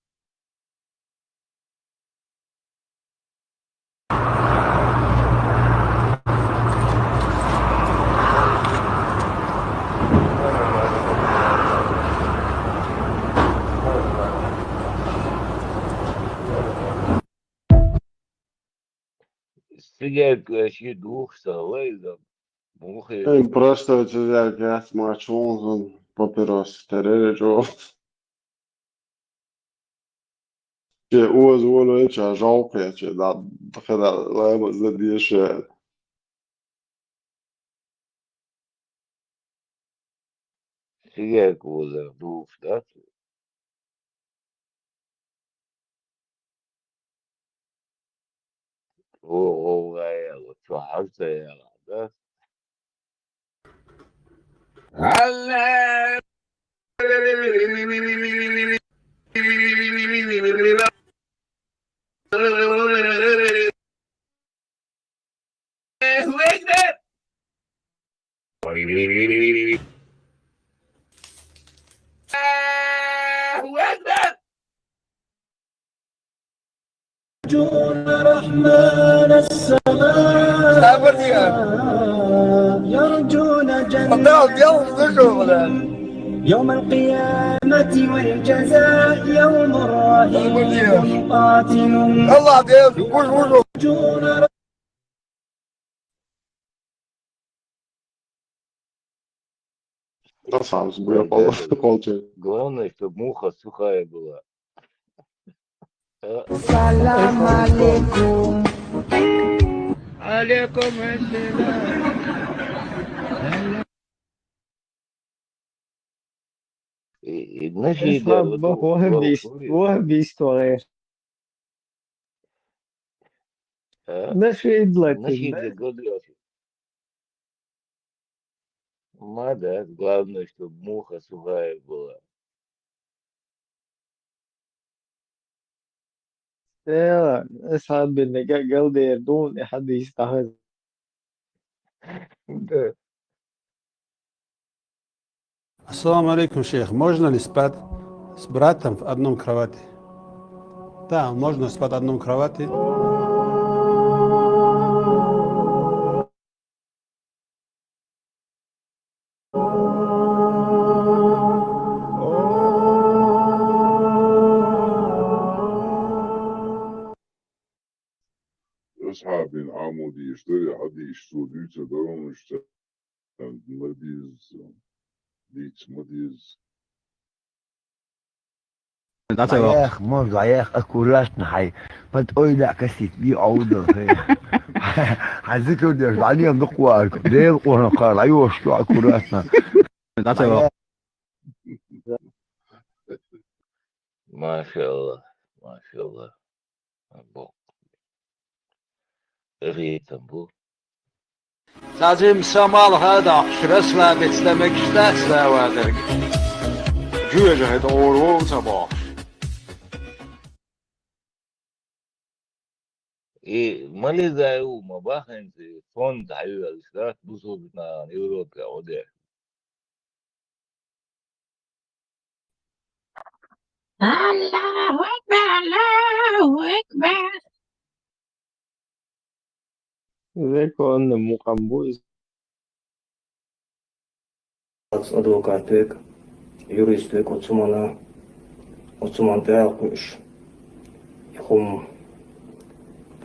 Стреляют вообще двух столовой, да, мухи. Просто взять газ мачон, papyros, tererjo. که او از اون چه جاوبه چه دخل لا مزدیش Стреляют возле двух, да? О, вот что, да? يرجون رحمن السماء يرجون جنة يوم القيامة والجزاء يوم رهيب قاتل يرجون Главное, чтобы муха сухая была. السلام عليكم عليكم السلام. وهبي история. Наши идлаты. Да, главное, чтобы муха сухая была. أصعب إن جلد يردون حد يستحق. Ассаламу алейкум, шейх. Можно ли спать с братом в одном кровати? Да, можно спать в одном кровати. أصحابي العمودي يشتري حد يشتري تدرون يشتري مديز ديت مديز عياخ مرض عياخ أكلاتنا حي فتقولي لا كسيت بي عودة حسيت ودي عليهم نقوى ليه القرآن قال أيوة شو أكلاتنا ما شاء الله ما شاء الله. ريتم Sacım samal da şurasına beslemek isterse vardır. Güvece doğru olsa bak. И Малайзию, Мабахенцы, фонд Айвел, да, Бусуд на Европе, оде. Allahu Akbar, Allahu Akbar. Законно мукамбуз. advokatlık, juristlik Osman'a, Osman Beyakmış, yıkım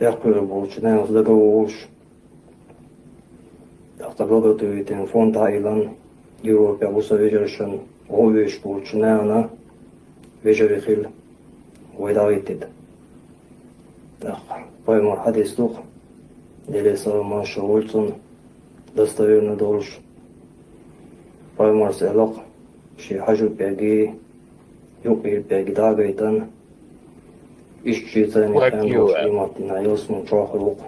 Beyakları buluşu, ne yazılı oluş, Dağtabağı tüyüten fon tayılan, Avrupa bu seviyorsan, o iş buluşu ne ana, vecerikil, vedavetit. Paymar hadislik, deli savunma şoğulsun, достоверно долж. Paymar selak, hacı pegi, yok bir pegi dağaytan, işçi zanneten you, hoş limatına yosmun çoğuluk.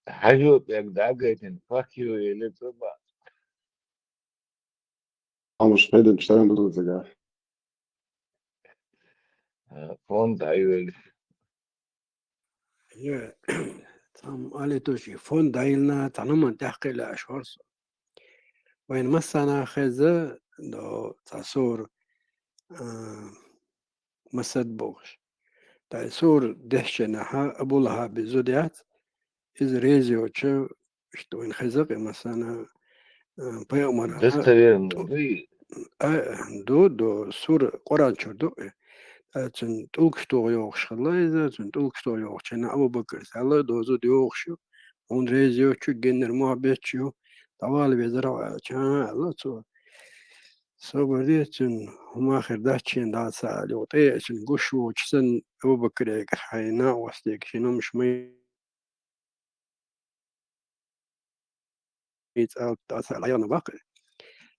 Hajut jak dagaitin, fuck you, Elizabeth. مش قادر نشتغل بدون ذكاء. Fond Ayvel. Ja, tam alle توشي فون دايلنا تنمن تحقيق لأشخاص وين مسنا خزة دو تصور مسد بوش تصور دهشنها أبولها بزوديات إز ريزيو تشو شتو إن خزق مثلا بيومنا Достоверно. دو سور قرآن شردو تن تلقشتو يوخش خلايزة تن تلقشتو يوخش أنا أبو بكر سألا دوزو ديوخشو هون ريزيو تشو جنر محبت شو طوال بيزرع كان الله تو صبري تن هما آخر داتشين دا سالي وطيع تن قشو تشسن أبو بكر حينا وستيك شنو مش ميت أو تاسع عيانا باقي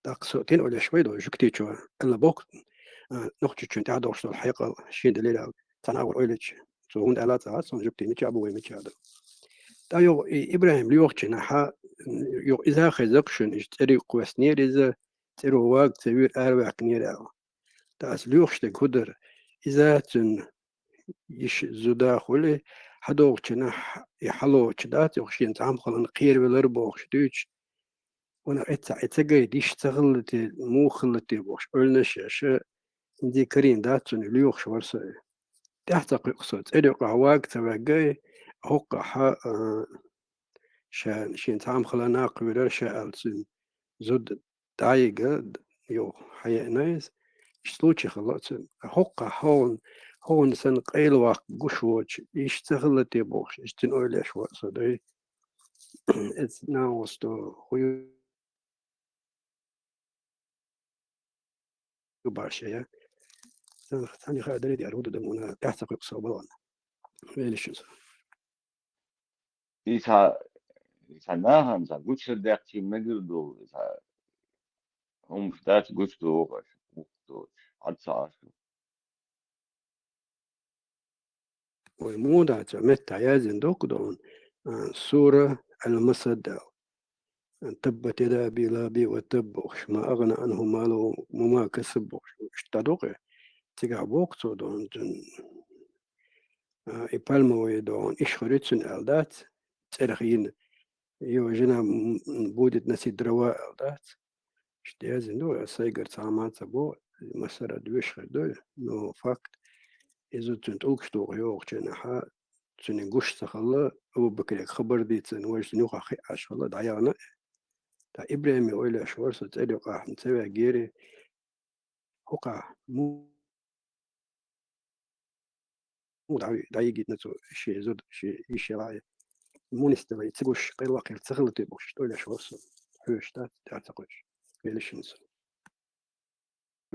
تقصوتين ولا شوي دو جكتي شو إلا بوك نقطة شو تعدو شو الحقيقة شيء دليل تناول أولش سو هون على ساعات سو جكتي متشابه ومتشابه تا يو إبراهيم ليوقت نحا يو إذا خزقشن إشتري قوسنير إذا ترو واق تبير أروع كنير أو تاس ليوقت كدر إذا تن يش زدا خلي حدوق نح يحلو تدات يوخشين تعم خلنا قير بالربوخ دوش وانا اتجاي ديش تغلتي مو خلتي بوش قلناش شا دي كرين داتن ليوخش ورسا تحت قصد ادق عواق تبقى هوقع ها شين تعم خلنا قبل شا زود دايقة يو حياة نايس اشتوشي خلصن هوقع هون سن قيل واق قشوش يشتغلتي بوش اشتن اويلش ورسا دي it's now sto خوي بارشة ثاني خادري دي أرود دمونا تحت قصة بلان ويلش إذا ناهم إذا قلت داكتي مجردو إذا هم فتات قلت دوغش مختوش عد سعاشو ومودا تمت عيازن دوك دون سورة المصدى تبت يدا أبي لابي وتبوش ما أغنى عنه ماله وما كسب اشتدوك تيجا بوكتو دون إبالمو دون إشخريتسن ألدات ترخين يو جنا بودت نسي درواء ألدات اشتيازن دو سايقر سامات بو مسارة دوش خدو نو فاكت إذا تنتوكش تو غيوغ جناحا تنقوش تخلا أبو بكر خبر دي تنوش نوخا خي أشغل دعيانا تا إبراهيم يقول أشوار ستالي وقع نتسوي جيري وقع مو دعي جيت نتو شيء زود شيء راي مو نستوي تقوش قيل واقع تغلط يبوش تقول أشوار حوش تعتقش ليش نسوي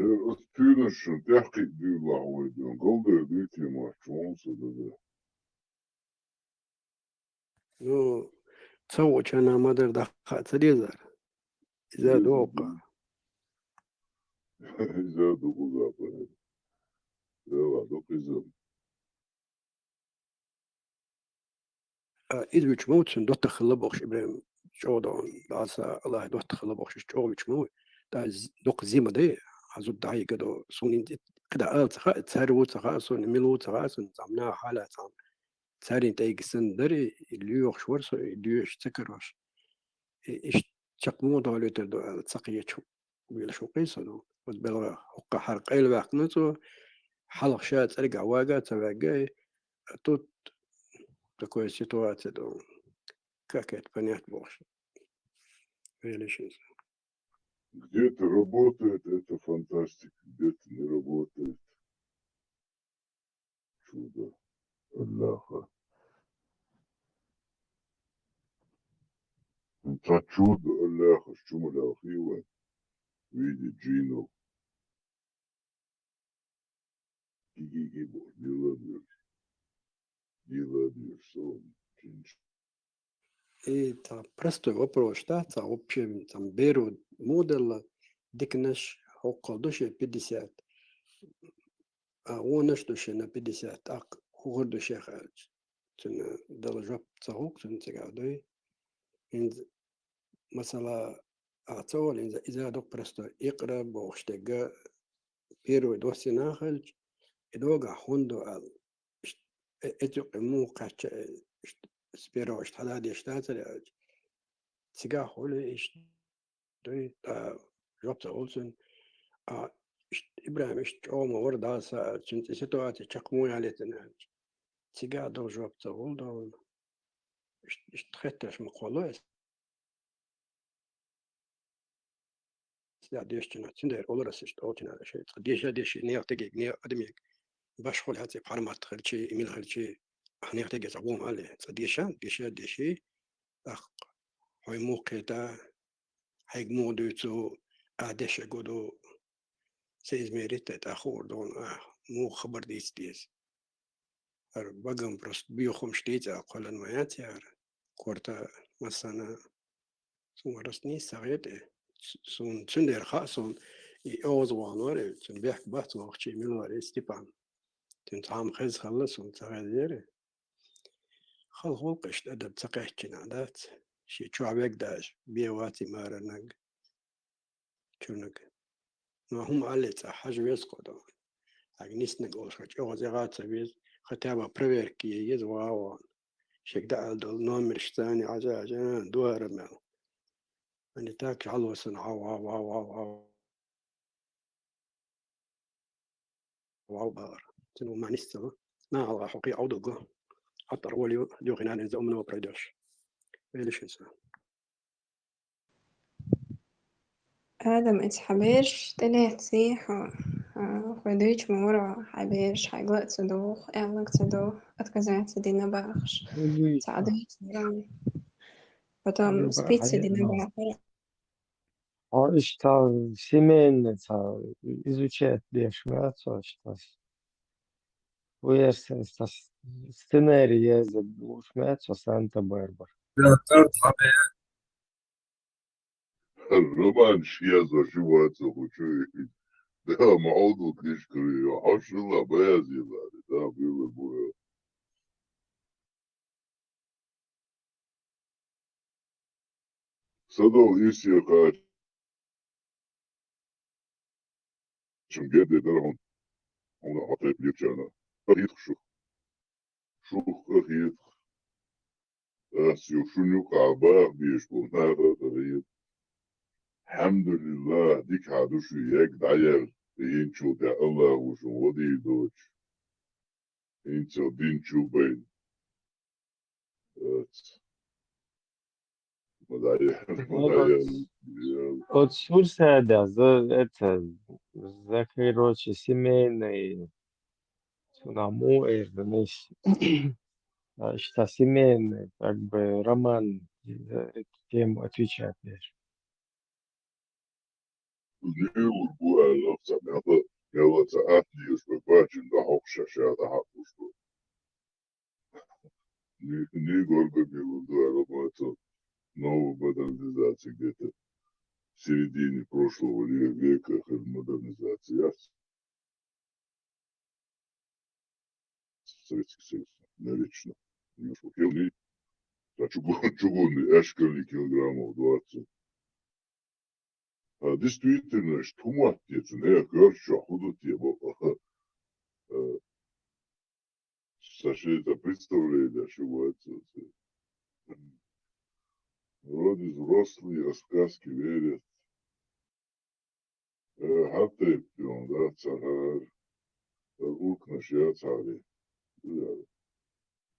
Styrelsen تحقيق بيبلع ويدون قلدر بيتي محشون سدده نو تسوي أنا ما در دخل تريزر إذا دوقع إذا دوقوا ذا يلا دوق إذا إذا بتشموت دوت خلبوش إبراهيم شو دون داسا الله دوت خلبوش شو بتشموت دا دوق زي ما ده عزو داي كدو سونين كدا تسارو تخاصون ميلو تخاصون زمنا حالة زم تسارين تيجي سندري اللي شورس اللي يشتكروش إيش تقمو دولة تدو تسقيه شو بيلا شو قيسو وتبلا حق حرق أي الوقت نتو حلق شات أرجع واجا تبعي توت такой ситуации то как это понять больше или сейчас Где-то работает, это фантастика, где-то не работает. Чудо Аллаха. Это чудо Аллаха, что мы в виде джинов. Гиги-гибо, Диладир, сон, джинш. и там простой вопрос да там вообще там берут модель дикнеш околдуше 50 а он что на 50 так гордуше хач тен должок цаук тен тягадой إن مثلا أعطول إذا دوك برستو إقرأ بوشتجا بيرو دوسي ناخل إدوغا هوندو ال إتو قمو قاتش سبيرو اشتحدادي اشتاتل تيجا هولي إش دوي جوبتا أولسن إبراهيم إش أوما وردا سا تنت سيتواتي تشقمون على تنهج تيجا دو جوبتا أولدون إش تخطش مقولو لا ديشنا تندير أولرس إش أوتنا شيء ديش نيا تجي نيا أدميك باش خل هاتي بحرمات خلشي إيميل خلشي أخني تجي زعوم عليه ديشي أخ هاي موقتا هاي مودوتو أديش جودو سيز ميريت تأخور دون مو خبر ديس بقم برست بيوخم شتيت أقل ما ياتيار كورتا مثلا سمرسني سعيد سون تندير خاصون يأوز وانوري تنبيح بات وقتي ملوري استيبان تنتعام خيز خلص ونتغير خل قشت أدب تقيح كنادات شي شو عبيك داش بيواتي مارنق شونق ما هم عليت حاجة يسقطوا أجنيس نقول شو أوز يغات بيز ختابة بريفير كي يزواوان شيك دا دول نومر شتاني عجا دوار مال أني تاك على وسن واو بار تنو ما نستوى ما على حقي عودو حتى رولي جو غنان إذا أمنا وبريدوش إيش إنسان آدم إتحبيش تلات سيح وديش مورا حبيش حيقلق تدوخ إعلق تدوخ أتكزعت دينا باخش تعديت مرام потом спицы дина бахара Что семейно изучает дешево, что версия сценарий есть ушмется Санта-Барбара. الرومان شيازة شو هاتسو شو ده معوضو تشكري حش الله بيازي الله ده بيقول بويا صدو يسي قاعد شم جدي درهم هنا عطيب يبشانا أخيط شو أخيط أسيو شنو قعباه بيشبو ناغا تغيط الحمد لله ديك عادوشو ياك دعيال ينشو دع الله وشو ودي دوش ينشو دينشو بين مدعيال От Сурседа, это, за, короче, семейный цунаму, что семейный, как бы, роман, за эту тему отвечает, видишь. نيو بوها لفظة يلا تعاتني يشبه باجن ده حقشة شاده حقوشبه ني قربة بيقول ده رباطة новую модернизацию где-то в середине прошлого века модернизация Советский Союз навечно. Килни, чугунный эшкальный килограммов 20. действительно, что матец, не горчо, худо тебе. Саша, это представляете, что это? Вроде взрослые рассказки верят. Hatta da царь, укнаш я цари.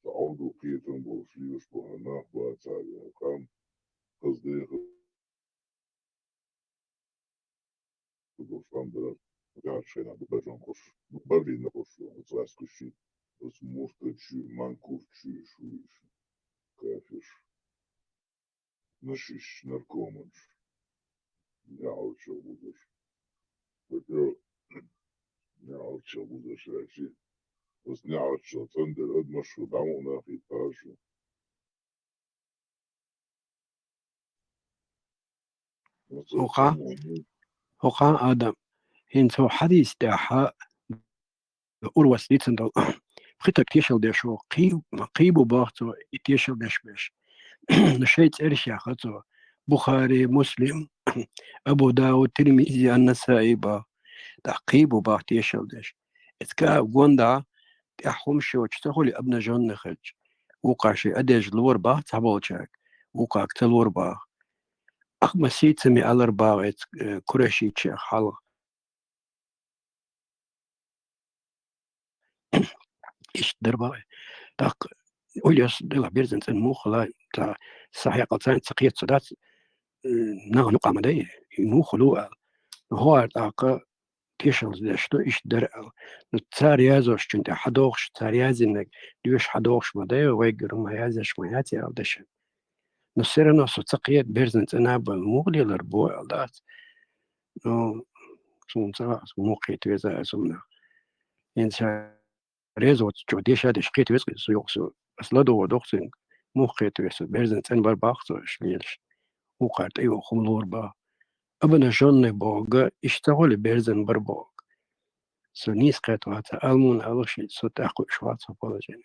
Ауду киетен бол шлиус похана ба цари. Кам кыздык Душандра. Гаршена бажан кош. Бавина кош. Цаскуши. С мустачи манкурчи шуиш. Кафиш. Нашиш наркоманш. Я учил будешь. Я учил будешь речи. وسنعرف شو تندر قد ما شو دعونا في تاجو هوقا آدم هنسو حديث داحا أوروس ليتسندو بخيتك تيشل داشو قيبو باختو يتيشل داشبش نشيت إرشا خطو بخاري مسلم أبو داود ترمذي النسائي با قيبو باخت يشل داش إتكا غوندا تحوم شو تشتغل ابن جون نخج وقع شي أديج لور باخ تابولشاك وقع كتلور باخ أخ مسيت سمي على رباغ كرشي تشيخ حال إيش دربا تاق وليس دلا بيرزن سن مو خلا تا صحيح قلتان سقيت صدات نقع مدي مو خلوع هو تاق تيشلز داشتو إيش درع تساريازوش كنت حدوخش تساريازنك ديوش حدوخش مدي ويقر ما يازش ما ياتي أو دشن نصير نص تقيت بيرزن تناب مغلي لربوع دات نو سون سا موقي تويزا سمنا إنسان ريزو تشوديش هذا شقيت ويسقي سيوكسو أصلا دو دوخسين موقي تويزا بيرزن تن برباخسو شليلش وقعت أيوة خملور با أبنا جون بوغ اشتغل بيرزن بربوغ سو نيس قيتو هاتا ألمون ألوشي سو تاقو شوات سبولجين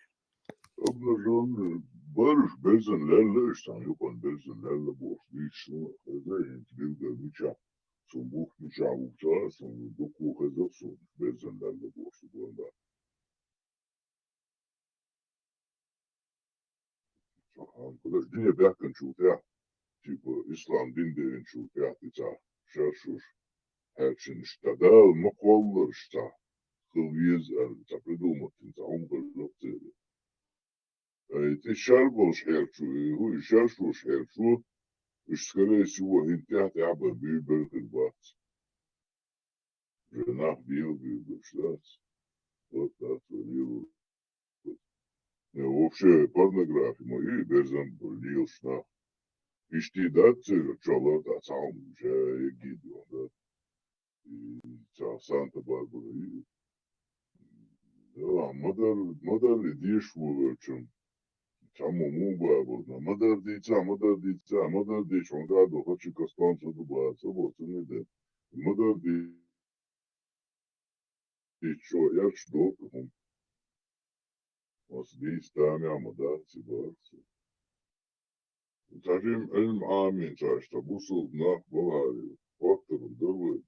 أبنا جون barış benzinlerle işte yapan benzinlerle borçlu işini özel intibilde müça soğuk müça uçağı sonra doku hazır soğuk benzinlerle borçlu bunda. Kadar dünya bakın çuğda tipi İslam din derin çuğda ita şarşur her şey işte da mukavver işte kılviz ta придумать ta umgırlık dedi. Эти шарбош херчу, هو шаршуш херчу, уж скорее всего гинтят яба биберген бац. Жена бил биберштац. Вот так вот. Вообще порнография мои берзан был шна. Ишти датцы чоло да сам уже гидо да. И Санта-Барбара. Да, модар идиш в чем. Само муба, модар дица, он гадо, хочу костанцу дубаться, вот не да. Модар дичо, я что, was dies da mir moдар цибарцы. Таким эльм амин чашта, бусул нах бавари, фактором давай.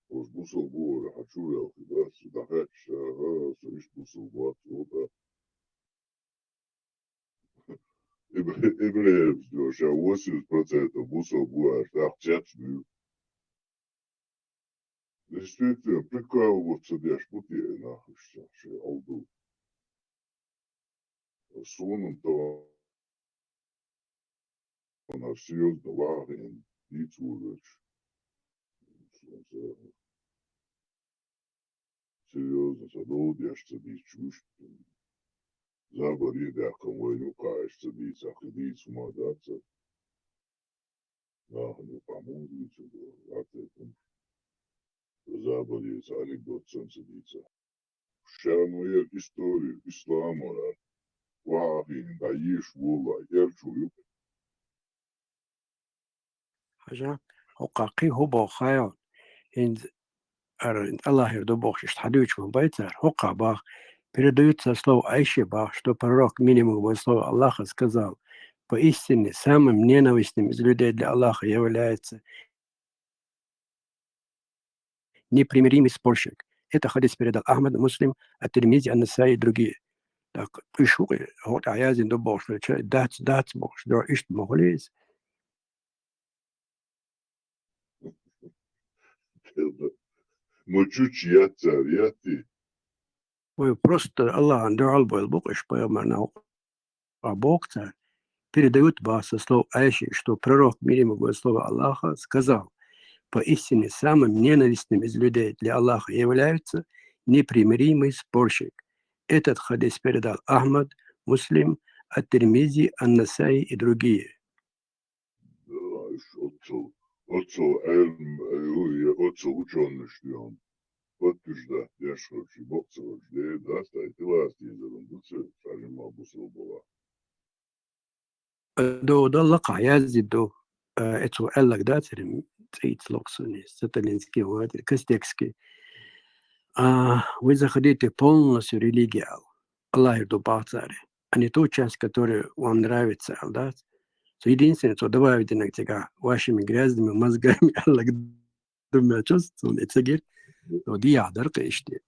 Уж бусул бора, хочу я, да, сюда хэча, сриш бусул бат, вот. Евреев, что 80% бусов бывает, так честно. Действительно, прикалываться дашь пути, нахуй, что алду. Суном-то она серьезно лагает, лицу речь. Серьезно, задолдяшься, дичь, забори, да, кому не каешься, дичь, ходить с ума даться. Нахуй не поможете, а ты там. Забори, анекдот сенсидица. Шермуер историю ислама, вахин, даиш, вула, ерчую. حاجة وقاقي هو بوخايون إن الله يرضى بوخش يستحدوش من بيتر هقا باخ передаются слово Айшеба, что пророк минимум слова Аллаха сказал: поистине самым ненавистным из людей для Аллаха является непримиримый спорщик. Это хадис передал Ахмад, Муслим, Ат-Тирмизи, Ан-Насаи и другие. Так, пришуки, вот аязин до бог, что дать бог, что ишь моглез. Мочуч я царь, я ты. Ой, просто Аллах андерал был бог, ишь поэманал. А бог царь передает вас со слов Айши, что пророк, мир ему слово Аллаха, сказал: поистине самым ненавистным из людей для Аллаха является непримиримый спорщик. Этот хадис передал Ахмад, Муслим, Ат-Тирмизи, Ан-Насаи и другие. Отцу ученый, подтверждать, я шучу, боксовый, да, стоит, и власть из ерунды, скажем, обусыл была. До лака язиду это эллак датирим цейт локсуни сатанинский вот костекский. Вы заходите полностью религию Аллах до бацари, а не ту часть, которая вам нравится, да? Единственное, что добавите на тебя вашими грязными мозгами Аллах думает, чувствует, это гир, но диадр кэшти.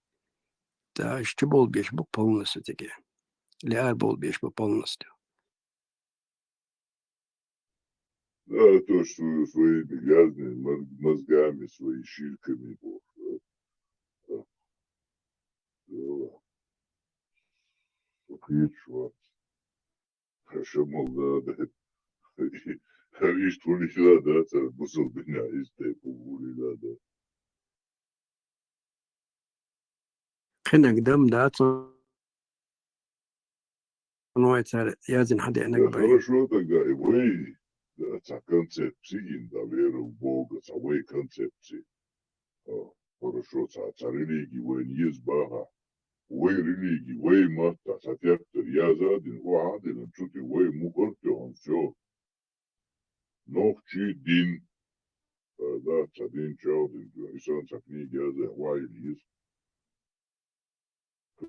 Да, что был беш был полностью таки. Ляр был беш был полностью. Да, то, что своими грязными мозгами, своими ширками, Бог. Чувак. Хорошо, мол, да. Видишь, твой лихила, да, царь, бусал меня, из той пугули, да. Хенак дам, да, ну, царь, язин хади Да, анак бай. хорошо тогда, и вы, да, ца концепции, да, веру в Бога, ца вы концепции. Хорошо, ца религии, вы не есть Бога. Вы религии, вы мата, ца тектор, я за один, у один, чути, вы мукорте, он все. Нохчи дин, да, ца дин чаудин, и сон ца книги, я за, вай есть.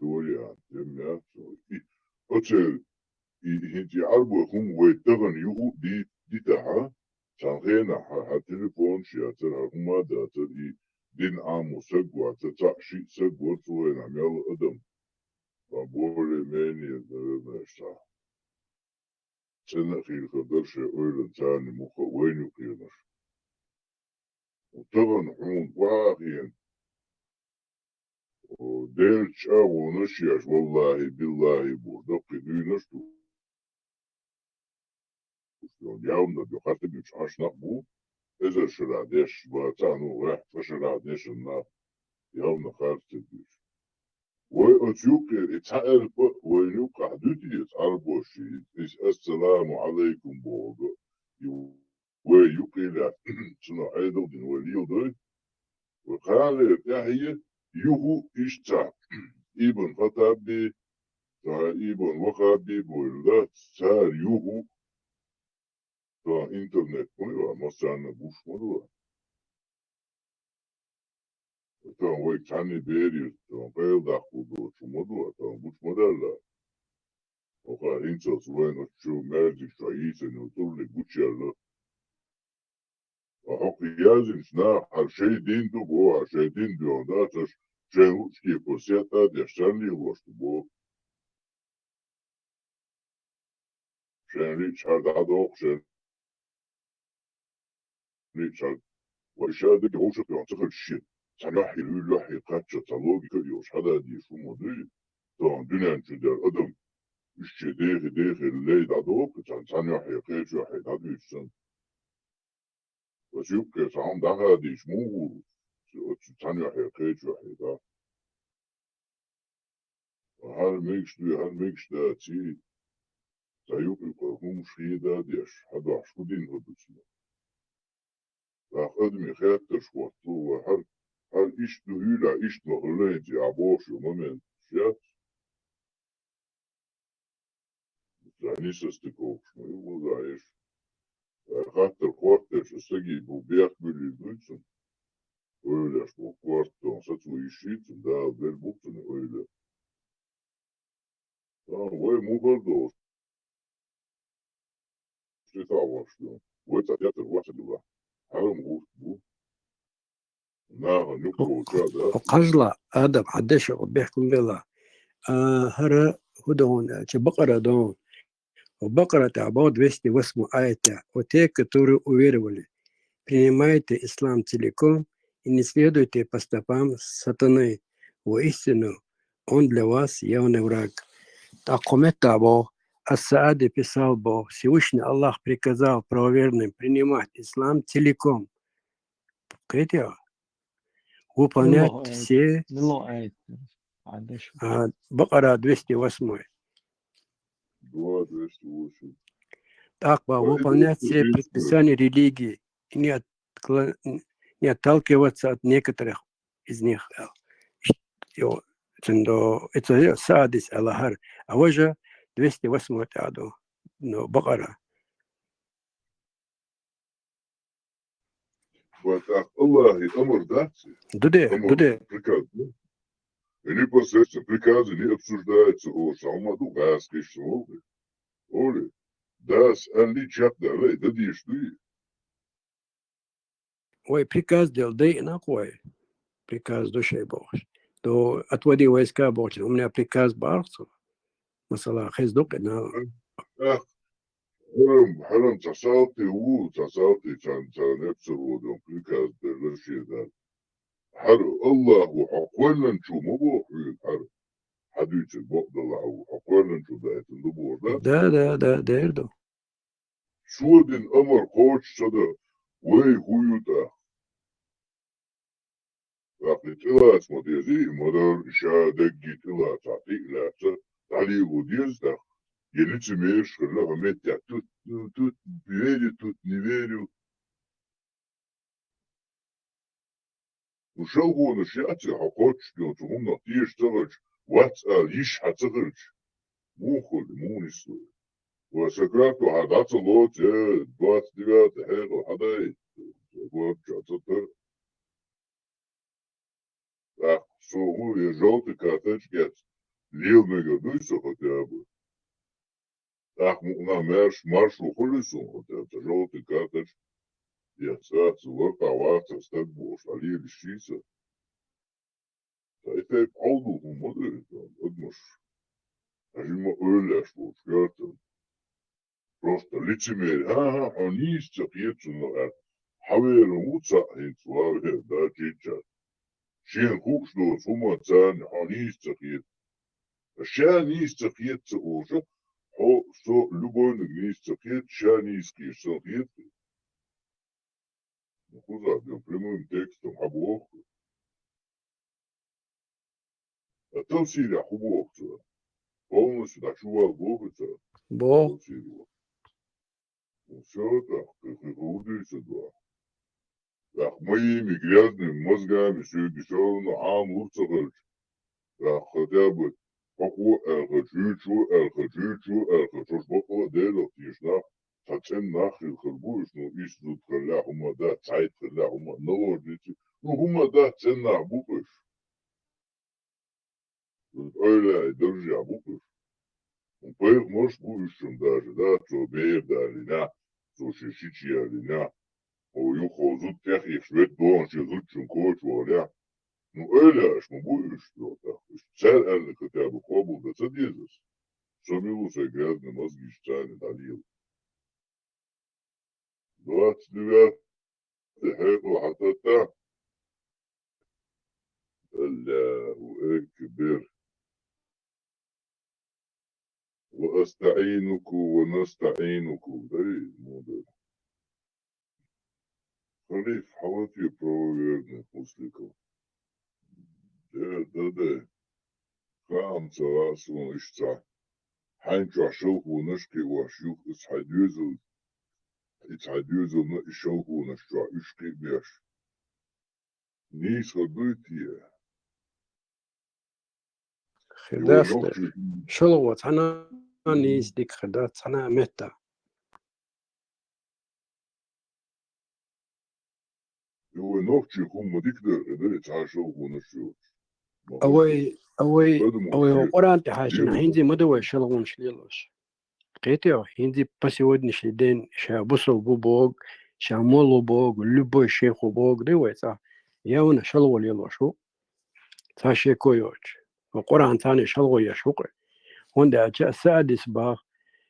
Говоря, я, и, оце, и хинти арбу хум вейтаган юху ди таха, санхена ха телефон ши ацер хума да ацер и дин аму сегу ацер цаши сегу цуэ на мял адам. По более-менее, наверное, что цена хильха дальше ойлен цани муха веню кирнаш. Утаган хум вахин, дельч аву нашьяш, валлахи, биллахи, бурдак, кидуинаш, он явно бюхаты бюч аш нахбу, эзер шрадеш, бацану, фашрадеш на явно харте бюч. Ой, отюке, ицаэр по, войну кахдути, ицарбоши, из ассаламу алейкум Бога. Ой, юкеля, цена айдолдин, ой, лилдой, ой, хале, тяхие, юху ишца, ибн фатаби, ибн вахаби, ой, да, царь юху, то интернет, поняла, масана буш, поняла. То ой, цани бери, то пэлда худу, чумоду, то буш модella. Oha, insos bueno, şu merdi şu iyisen oturlu buçarlı. Aha, yazın şuna her şey dindu bu, her şey dindu onda taş şey uçki posiyata deşerli ulaştı bu. Şeyli çardada ok, şeyli çard. Ve şahadaki hoşuk yan sıkır şi. Sana hilü kaçça talogika diyor, şahada diye şu modu. Tamam, dünen çöder adam. İşçi dehi leyda da ok, sana hakikaten hakikaten üstün. وشوف سام دغه د شمو ثانيه حقیقت وحده هر ميكش ده تي زيوك يقوم شيدا ديش هذا شودين هدوسنا أخذ مي خيط شوطو هر إيش تهيلا إيش مغلين دي عبوش وممن شيات زاني سستيكوش ما يقول زايش خاطر خورتش استجي بوبيخ باليدوتسن öyle bu kuarttan satı işitin daha bel buktun öyle. Tamam, vay mugardo. Şita başlıyor. Vay tabiatı vaçı duva. Haram bu. Na وقجلة آدم حدش بيحكم بالله هرا هدون بقرة دون وبقرة تعبود ويستي واسمه آية وتيك تورو уверовали. Принимайте ислам целиком и не следуйте по стопам сатаны. Воистину, он для вас явный враг. Такомет того, Ас-Саади писал Бог, Всевышний Аллах приказал правоверным принимать ислам целиком. Выполнять все... Бакара 208. Так, выполнять все предписания религии и не отталкиваться от некоторых из них. Это Саадис Аллахар. А вот же 208 تعدو بقرة. Allah أمر даться. Дуде. Приказ. И непосредственно приказы не обсуждаются о Шалмаду, Гаской Шалмаду. Оли, das Ali Чапдалей, да дишь ты. Ой, приказ делал, да и накой. Приказ души Бог. То отводи войска Бог. У меня приказ Барсу. Масала Хездук. Харам цасалты, цанепсу водом, приказ делашедан. Хару Аллаху حقولا شو مبوح حر حديث بقدر حقولا شو ده تندبور ده يردو شو دين أمر قوش صدا وي هويوتا وقت تلاس مديزي مدار شادقي تلاس عطيق لاسا تعلي وديز ده يليت ميش خلاها متع توت بيري توت نيفيريو وشو نشياتي حقوش جونتو هم نطيش تغلش واتسال يشحى تغلش مو نسوي وسكراتو حدات اللوت دوات ديات حيغو حداي دوات جاتتا سوغو يجوتي كاتش جات ليل ميغا دويسو خطيابو مقنا مارشو خلصو خطيابو جوتي كاتش يتسات سوغا واتسا ستبوش عليه الشيسة Taitei alduğum modu odmuş. Ajmo öyle gördüm. Просто лицемерие. Они истопьются, но хавер муца инсуаве да чича. Шен хукшдо сума цан они истопьют. Шан истопьются уже. Что любой не истопьет, шан истопьет. Ну куда? Прямым текстом облог. А там сиря хубовца. Полностью дошла Богоца. Бог. Все так, как и худится, да. Так, моими грязными мозгами все дешево на амурцах. Так, хотя бы, какой элхачучу, шбокова дело, тишна. Сачен нахрен харбуешь, ну, ищут халя хумада, цайт халя хума, наложницы. Ну, хумада цена букаешь. Öyle друзья, букаешь. Поэтому, может, в будущем даже, да, что беда лина, что шишичья лина, юхо зуд тех их швед дон, что зуд чунко, чуаля. Ну, öyle аж мы будешь, что так. Цель это хотя бы хобл, да садизус. Что милуса грязные мозги штаны долил. 29 حيطوا حتى الله أكبر وأستعينك ونستعينك داري مودا خليف حواتي правоверных мусликов да خامسة راسون اشتا حانجو عشوه ونشكي وعشوه اتحديوزو نشوه ونشجع اشكي بيش نيس خدويتي خداست شلوت أنا نيس ديك خدات أنا متى هو نوكشي هم ديكدر إذا تعاشوه ونشجع أوي قرآن تحاشين هندي مدوي شلون شليلوش قيتيو هندي по сегодняшний день ша бусов бог ша молу бог любой шейху бог дивиться يونا شلغل يلو شو تاشي كويوش وقرآن ثاني شلغل يشوق هوندا السادس باغ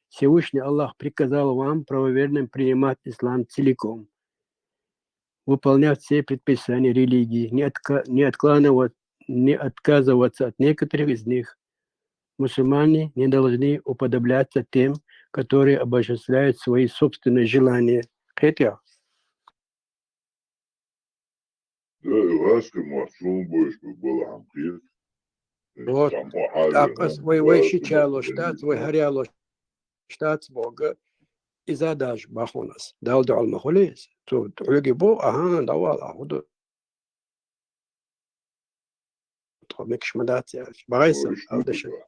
Всевышний Аллах приказал вам, правоверным, принимать ислам целиком, выполнять все предписания религии, не отказываться от некоторых из них. Мусульмане не должны уподобляться тем, которые обожествляют свои собственные желания. Хотя вот так вы щичало штат, вы горяло штат Бога и задаж бахунас. Дал дал махулис. Тут люди бо ага давал ахуду. مش مدات يعني بعيسى هذا الشيء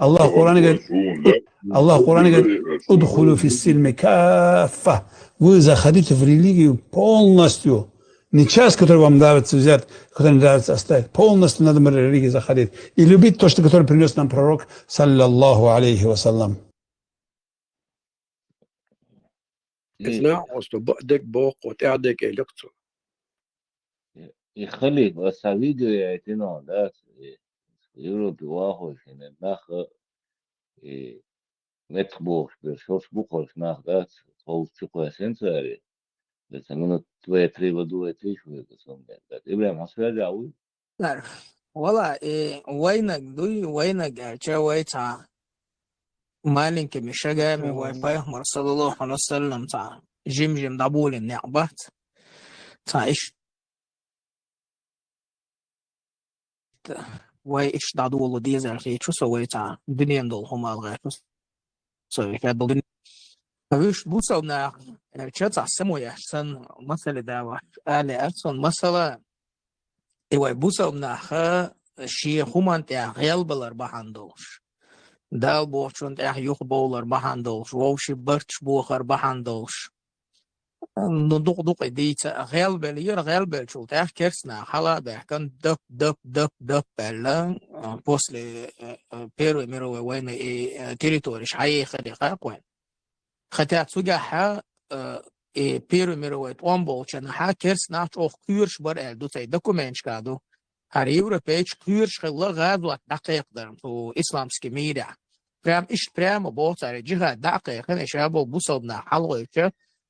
الله قرآن قال ادخلوا في السلم كافة. Вы заходите в религию полностью. Не часть, которую вам нравится взять, которую не нравится оставить. Полностью надо в религию заходить. И любить то, что которое принес нам пророк, саллаллаху алейхи вассалям. إثناء وصبأدك بوق وتعدك إلكتو يخلي بس فيديو يعتنوا ده يقولوا بواحد إن الناخ متبوش بشوش بوخش ناخ ده هو شو سنساري بس أنا توي تري بدو تري شو يقصون ده إبراهيم حسوا جاوي لا والله وينك دوي وينك جاوي تا مالك مشجع من واي باي صلى الله عليه وسلم تا جيم دابول النعبات تا إيش واي إيش دادول ديزل في شو سوي تا الدنيا دول هم الغاية سوي كده الدنيا فيش بوصلنا شتى سموه أحسن مثل دعوة على أحسن مثلا إيوه بوصلنا خا شيء هم أنت غيال بلر بحندوش دال بوشون تأخ يخ بولر بحندوش ووشي برتش بوخر بحندوش ندق ديتا غيال بلير غيال بلشو تأخ كرسنا خلا ده كان دب بلا بوصل بيرو ميرو وين تيريتوريش حي خليقة وين خطأت سجاحة بيرو ميرو وامبو شن ها كرسنا أو كيرش بر دو تي دوكومنتش كادو هريورا بيج كيرش خلا غادو دقيق درم تو إسلامسكي ميدا прям إيش прямо بوتاري جهة دقيق إن شابو بوصلنا حلوة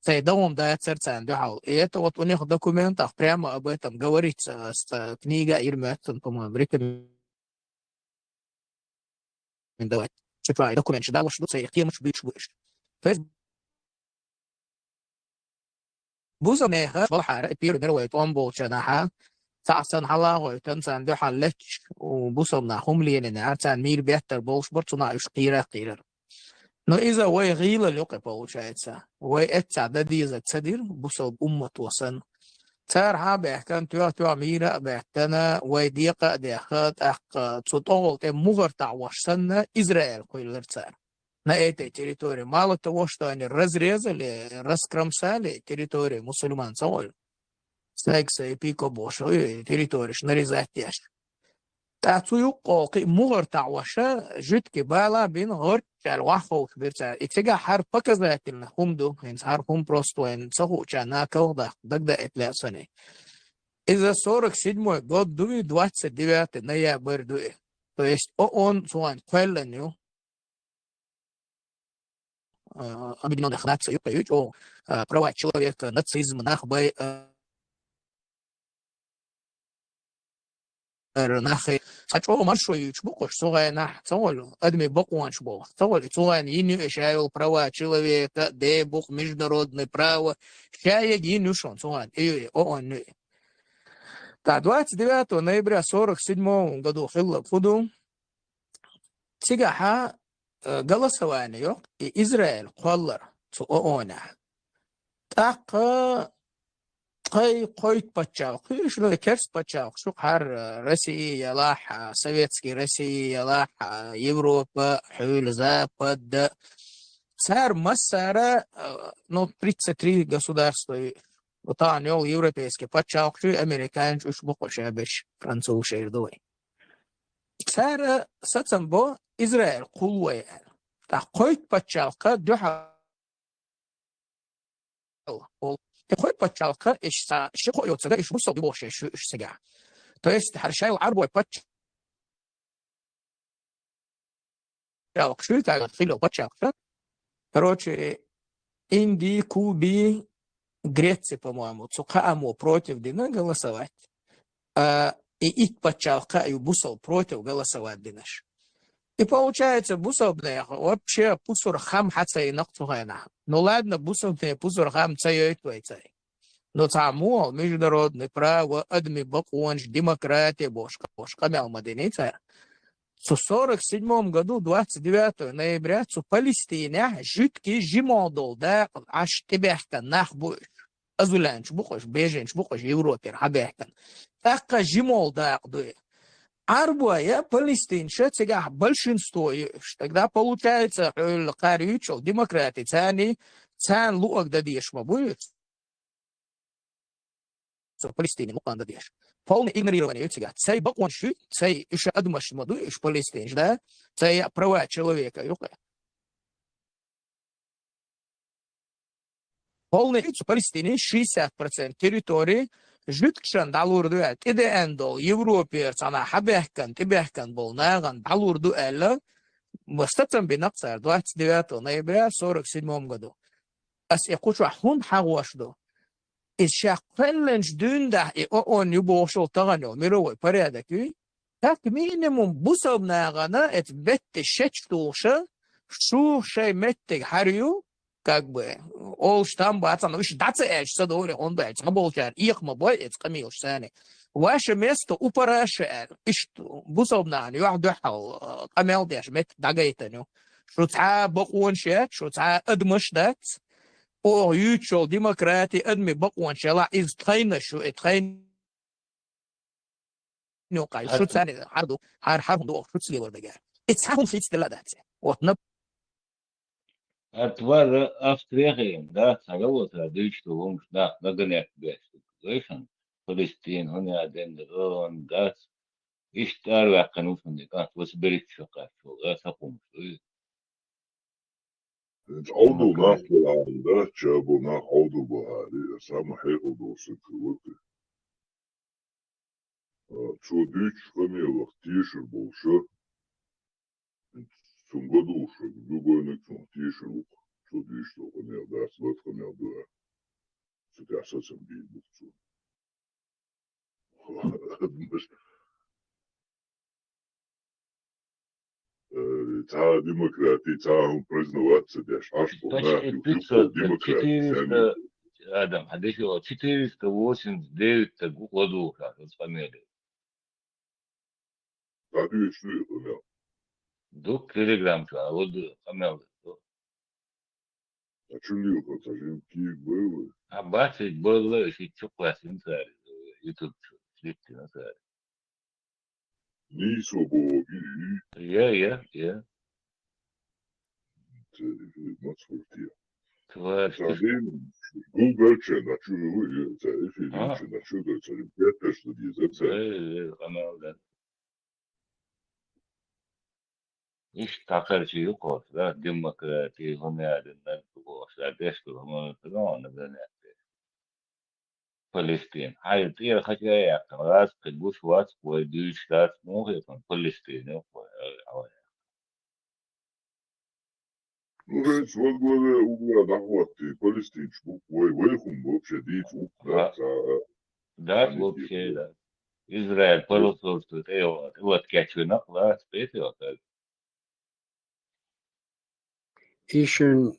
سيدوم ده церцан дюхал. И это вот у них в документах прямо об этом говорится. Книга Ирметтен, по-моему, рекомендовать. Читаю документ, что что це тема більш. То есть بوصلنا والحارة بيرو مروي تومبو شناها تعسن حلا وتنسان دحال لتش وبوصلنا هم لين عشان مير بيتر بولش برتنا إيش قيرة no إذا وي غيلة لقى получается وي أتعدى ديزة تدير بوصل أمة وصن صار حابة كان توا ميرا بحتنا وي ديقة ديخات تطول مغر تعوش سنة إسرائيل كل صار на этой территории мало того, что они разрезали, раскромсали территорию мусульман, Секса и пико большой территории, нарезать яш. تعطيو قاقي مغر تعوشة جدك بالا بين غر الوحفو كبيرتا اتجاه حرب كذات الهم دو هنس حربهم بروستوين سهو جانا كوضا دقدا اتلا سنة إذا صورك سيدمو قد دوي 29 نيا بردوي то есть он суан квелленю Объединенных Наций о права человека, нацизм, нахбай ناخي ساتشو مارشو يشبوكو سوغا ناح تقول أدمي بقوان شبو تقول سوغا ينو إشايل права человека дебух международное право шая гинюшон суган он та 29 ноября 47 году хилла фуду тигаха голосование и Израиль коллар суона так قويت بتشاو شنو كرس بتشاو شو حر روسيا لاح советский Россия لاح Европа حول Запад صار مسارة ну 33 государства وطانيو европейский بتشاو شو американец уж بقوش أبش فرنسوس يردوي صار ستنبو إسرائيل قوة تا قويت بتشاو قد دوحة Такой подчалка, что хочется, да, и что больше, сега. То есть, харшайл арбой подчалка, что это, фило подчалка. Короче, Индии, Кубе, Греции, по-моему, Цукаму против Дина голосовать. И их подчалка, и Бусов против голосовать Динаш. И получается, Бусов вообще пусур хам хацай нахтугайна. Ну ладно, Бусов не пусур хам цай твайцай. Но тому международное право, адми бакуанж, демократия, бошка мял маденица. В 1947 году, 29 ноября, в Палестине жидкий жимодол, да, аж тебя-то нахбуешь. Азулянч бухаш, беженч бухаш, Европе, хабехтан. Так жимол, да, арбуя палестинша, цега большинство, тогда получается, карючел, демократия, цан луак дадеш, будет. В Палестине, ну, дадеш. Полное игнорирование тебя. Цей баконши, цей еще адмаш моду, еще палестинж, да? Цей права человека, полное в Палестине 60% территории жидкшан далурду эт. Иде эндол, Европе, цана хабехкан, тибехкан был, наган, далурду элла. Мастатам бинаксар, 29 ноября 1947 году. Ас я хочу хун хагуашду. الشاقلنج دون ده اون يبوشل تغنو مروي بريدك так минимум бусовная гана это бетте шечтуша шу шей метте харю как бы ол штам баца ну еще даца эш садоре он бэч маболчар их мабой это камил сани ваше место у параше что бусовная يوحدو حال камел деш мет дагайтаню шо ца бакун шет шо ца адмаш дат او يوتشول ديمقراطي ادمي بقوان شلا از تاينا شو اتاين نو قاي شو ثاني عرضو هار دو شو تسلي وردا اتساهم في استلادات وطنب Atvar Австрияхем, да, сагалота, дычту, лумш, да, нагонят бэсту. Лэшан, Палестин, он яден, он, да, иштар вакануш, он, да, восберит шока, да, сапум, عضو ناقل العمدات شابو ناق عضو بهاري سامو حيقو دوسك الوقت شو ديش خمي وقتيش البوشة سنگو دوشة دوغو انك تنتيش الوقت شو ديش تو خمي وداس لات خمي وداس ستعسا سنبيل بخصو مش تا ديمقراطي تاهم признавать сидяш ашбо нахи вшипо демократии Адам, а еще 489 году, как вот фамилия. Так и что это, да? Дух телеграм, а вот фамилия. А что не было, сажем кик было? А бачить было, еще что классный царь, YouTube слепки на царь. Не свобоги. Я. Мацфортия. Тварь. Садим, Google чена, что вы, царь, чена, что это, царь, пятое, что здесь, царь. Фамилия. İş takarcı yok olsa demokrasi hünerlinden olsa destur ama onu da ne Palestin. Hayır diğer kaçaya yakın. Raz kılmış var ve düşler muhtemelen Palestin'e Ну, говорит, вот было угла дохваты, палестинчку, выхум вообще дичь, да, вообще, да. Израиль поросорствует, вот кячуна, класс, петет, Ишен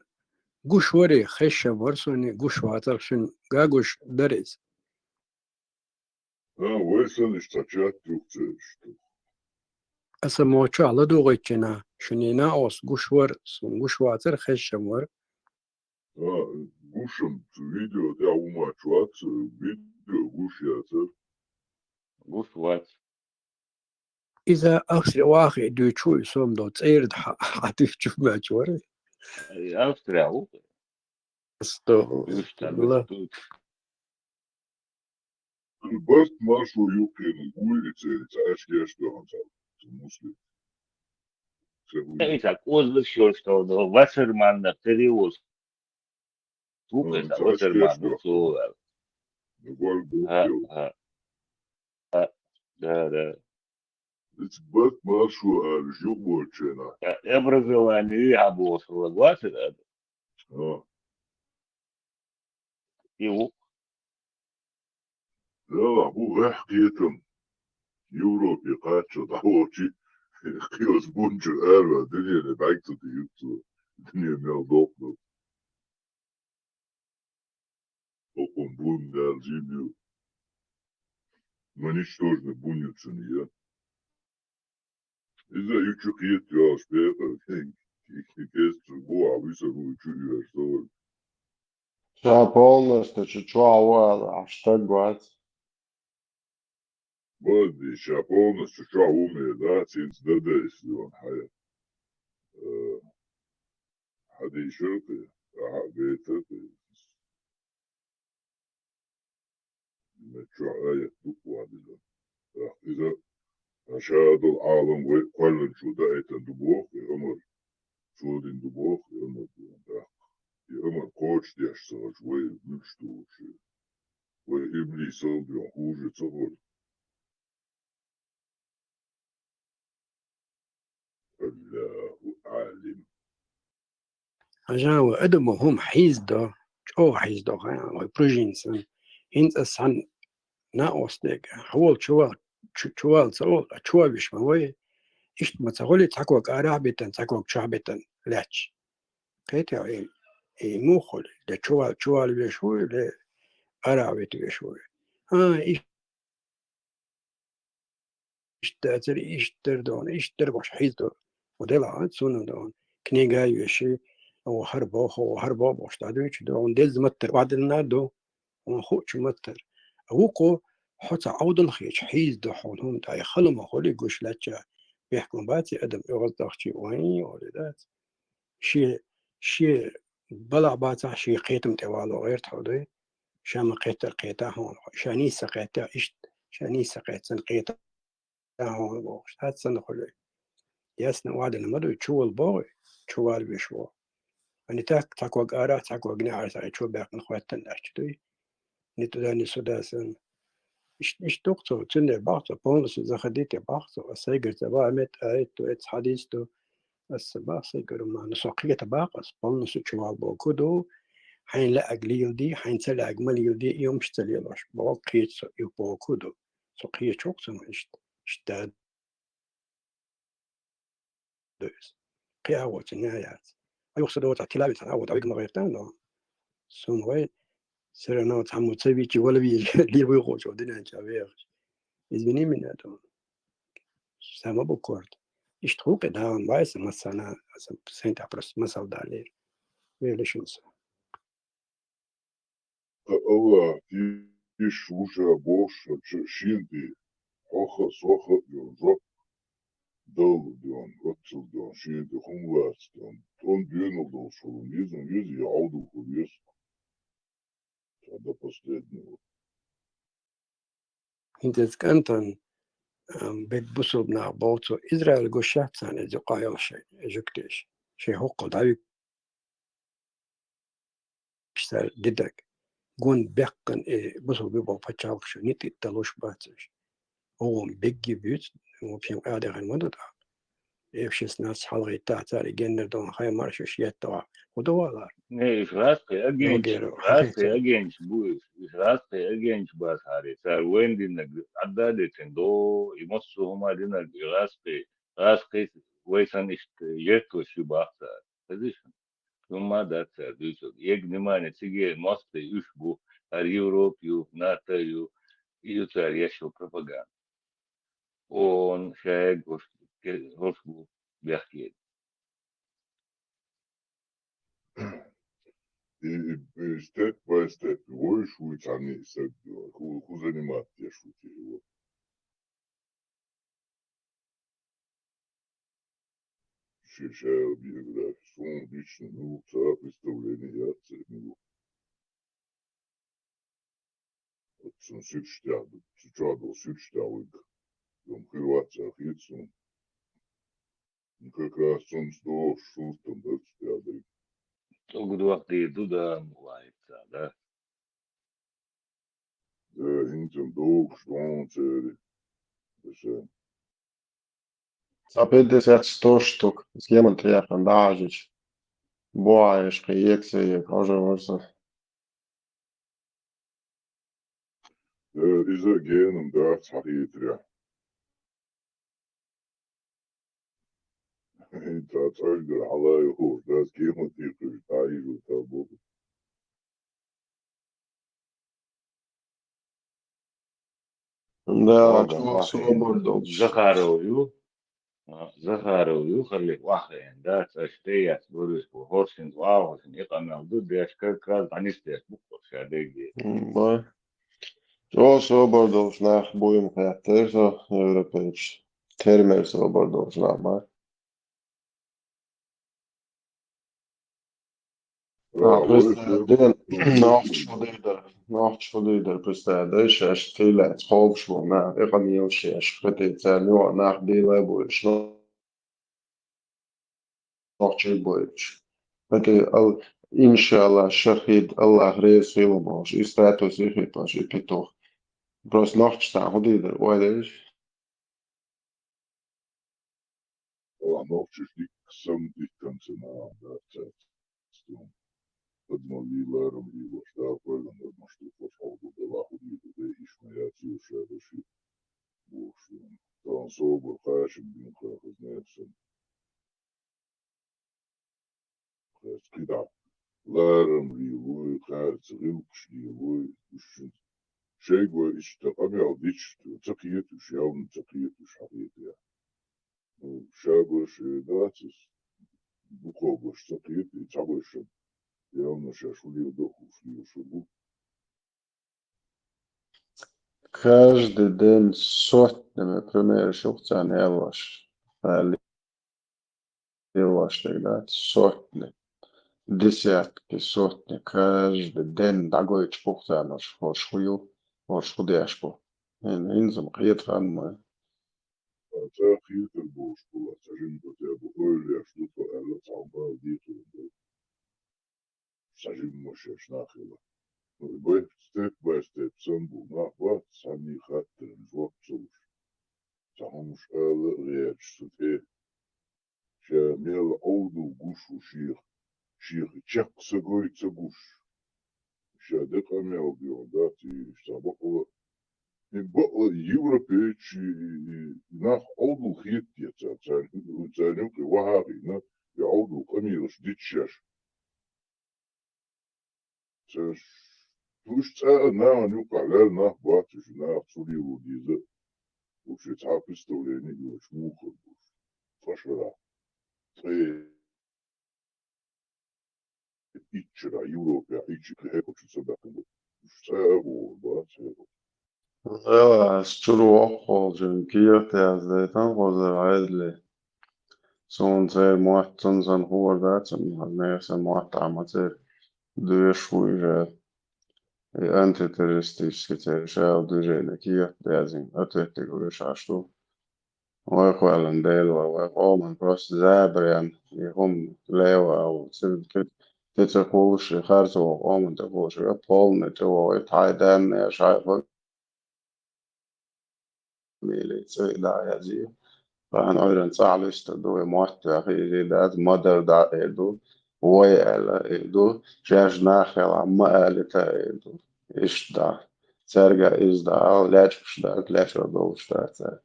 гушвари хэша варсони гушватаршин гагуш дарез. вайсан иштачат трюкцешто. Аса моча ала дугайчена шунина ос гушвар сун гушватар хэша вар. Гушам видео, да, умачват, видео гушятся. Гушват. إذا أخسر واحد دوتشوي سوم دوت إيرد حتى تشوف ما تشوري. أوستريا هو. استغفر الله. البرد ماشو يمكن يقول أشكي هنسال المسلم. إذا كل شيء что Вассерман перевоз Tukes, انت a عايش water كيف ma busu. نقول Ha بوكيو ha ha. Da. اثبات ما شو الجو بوتشينا Образование я был согласен. اه И لا هو حكيتم يوروبي قاتشو دعوتي قيوس بونجو اروا دنيا اللي بعكتو دي يوتو دنيا ميل دوبلو وقم بون دال جيبيو مانيش توجنا بونيو تسونيا إذا يوتشو قيت يا شبيقة كيست بو عويسة بو يوتشو يوشتول Ша полностью чучуа аштагват. بدي شابونا شو عومي دا سينس دادا يسلون حياة حدي شرطي بيتتي متشو آية تقوى دي إذا أشهد العالم وكل شو دايتا دبوخ يأمر شو دين دبوخ يأمر يأمر قوش دي أشتغل شوي نشتو شي وإبليس البيون خوجي تصغر الله عالم أجاو أدم هم حيز دو أو حيز دو وبروجينسن إنت أسان نا أستيك هو شوال سأول شوال بيش موي إشت ما تقولي تحكوك أرابتن تحكوك شعبتن لاتش كيتي إيه مو خلي ده شوال بيشوي ده أرابت بيشوي إشتر دون إشتر باش حيز دو ودلع سونو دون كنيجا يشي وهربا باش تعدوش دون دز متر بعد النادو ونخوش متر أوكو حتى عود الخيش حيز دو حونهم تاي خلما خولي قوش لاتشا بيحكم باتي أدم يغضخ شي وين ولدات شي بلع باتا شي قيتم توالو غير تحضي شام قيتا هون شاني سقيتا إشت شاني سقيت سن قيتا هون بوش هات سن خلي ياسنا وعد المدو تشو البوغي تشو البيشو أني تاك وقارا تاك وقني عرسا تشو باقن خواتن أشتوي نتداني سوداسن إيش دكتور تني باختو بونس زخديتي باختو أسيجر تبع مت أيتو إتس حديثتو السباق سيجر ما نسوقية باقس بونس تشوال بوكودو حين لا أقليل دي حين تلا أجمل دي يوم شتليلوش بوقيت يبوكودو سوقية شوكسن إشتاد دوس قياوة النهايات أيقصدوا تعتلاوي تعود عيق مغيرتان لو سون وين سرنا تعمو تسويتي ولا بي اللي بيغوش ودنا جابير إذني من هذا سما بكورد اشتروك داون وايس مسانا سنت أبرس مسال دالير ويلشونس الله تيش وجه بوش شيندي أخا صخا يوزق دول ديون أكسل ديون شيندي خموات ديون تون ديون دول شغل يزن يعودوا كويس هذا последний أنت كنتن بيت بوسو بنا بوتو إسرائيل قشات سنة زقايل شيء جكتيش شيء هو قضايا كسر ددك قون بيقن بوسو بيبو فتشاوك شو نيتي تلوش باتش هو بيجي بيت وفيهم قاعدة غير مدد يفشس ناس حلقي تاعتاري جنر دون خير مرشو شيتوا ودوالا ne يوغيرو Israelske حقيقة agenci bu Israelske agenci bas hari sar wendi na adade tendo imosu huma dina Israelske wesan ist yeto shibata position huma dat duso yeg nimane sige moste bu ar Europe yu NATO yu tar yesho propaganda on shag hoşbu behkiye И степ by step его шуить они степ ху занимать те шути его шишая биография сон лично ну цара представление я ценю вот сон сючтяду сючтяду сючтяду он хрватся хитсон как раз сон сто шустом да цтяды Tog du waqti duda muayt да. Hinten doof, Schwanzeri. За 50-100 штук. Схема приехал дажить. Боаешь, приехали, пожалуйста. إذا جينا مدارت حقيقة أنت تقدر على هو ده كيما تيجي تعيش وتابو Да, что свободу. Захарову خلي واحد ده تشتيت بورس بورسين واحد يقام ضد يشكل عنيستيس بكرة شادي Ба. Что свободу, нах, будем хотеть, европейч. Термер свободу, ба. Prestēdien, nachts šodien prestēdien, šeš filēts, holbšvo, nē, ekamīl šeš, pretīcē, jo, nāk dīlē buļš, noči buļš. Bet, inšālā, šahid, Allah reiz filmos, izpētos ihripaši, pito. Просто nachts tā, hodīd, oidēš. Nachts ist die ganze Nacht, das подмогли ларом его штаб, потому что пошел до Лахуди, туда и шмаяти, шадыши, буши. Там собор, хашим, бинка, знается. Когда ларом его, кажется, рюкш его, шейгва, и что объял дичь, цакиет, явно цакиет, шахиет, я. Шабаш, датис, букобаш, цакиет, и цабашем. Явно шашули доху, шли. Каждый день сотнями, например, шухтян елваш. Елваш тогда сотни, десятки, сотни. Каждый день дагой чпухтян, аж хую, аж худяшку. Инзам қиетхан мы. Тахиет البوشكولا سجن بتابو أولي أشلوكو ألا تعبال ديتو سجن مشاش ناخلا بيت ستيب باي ستيب سنبو ناخوات ساني خاطر نزوك تسوش تهمش ألا غيرش ستيه شامل عودو قوشو شيخ تشق سقوي تسقوش شادق أميال بيونداتي اشتابقوا بقى يوروبيتش ناخ عودو خيتيا تانيوكي وهاغي نا يعودو قميرش ديتشاش توش تساء نا نيوكا لال ناخ باتش ناخ سولي وديزة وش يتعابس توليني يوش موخر فشرا تري إيتشرا يوروبيا إيتشي كهيكو تسبقن وش تساء باتش Ela sturu holding kiirteas de tangozer aedli. Son se muatton san huordatsen ne muattamater dyrshuire antiterroristiske självdyrene kiirteasin ötöttigu ysastu. Oihuelen delva vai oman prost zäbrian i hom leva au titse kuusi härsu oman te kuusi ja polne tuo et haidan ja schaifa miilitsöidaajasi. Vähän oiren saalista tuli muottia hiilidaat moderda edu. Voijällä edu. Jäs nähellä maalita edu. Ishda. Serga izda al lätschda lätschda.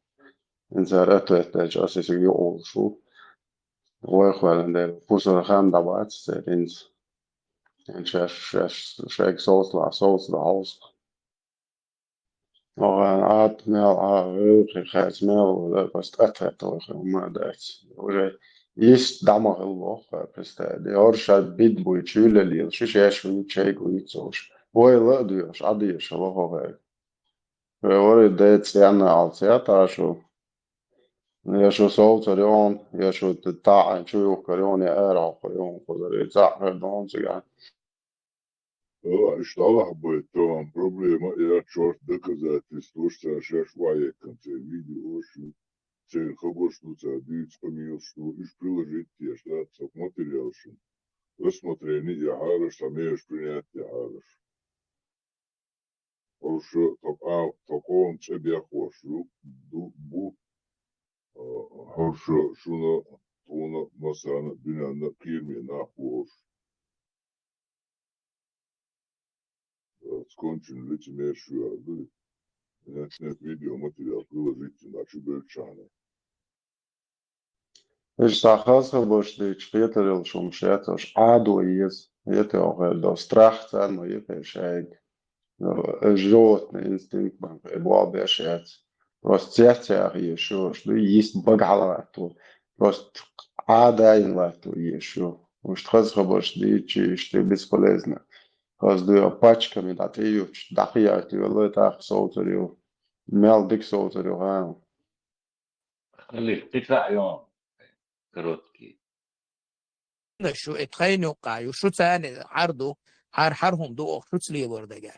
En se rättöittäis asisi juolsu. Voihuelen teillä pusur handavat se rins. En shek sousla hauska. وأنا قعدت معه خاص معه بس أتفت وما داس يست دماغ الواقع بس ده أرشاد بيت بوي تشيل اللي شو شاش ويتشيك ويتسوش ولا ديوش عاديش الله غير ورد ديت يعني على سياتا شو يا شو صوت اليوم يا شو تتاع شو يوكريون يا أرى يوم قدر يتاع دون سيان Что будет там проблема, я черт доказательства, что сейчас воек конце видео, что цей хабар, что цадыц помил, что иш приложить те, что материал, что рассмотрение я хараш, имеешь принятие хараш. Хорошо, таком тебе хочу, бу, хорошо, шуна, туна, масана, бина, кирми, нахуш. Скончен лицемер шуя, нет видеоматериал, приложите на чуберчане. Ich sage, was die später schon schätzt, Ado ist, jetzt auch das Tracht sein, man jetzt scheint, животный инстинкт, был обещать. Просто тех еще, что есть багала, то просто Ада инлату еще. Уж хазха больше дичи, что бесполезно. Каждую пачками да ты дахия, ты летах соутерил, мел дик соутерил, а. خليك تدفع يوم كروتكي. شو اتخينوا قايو شو تاني عرضو حرهم دو شو تلي وردقا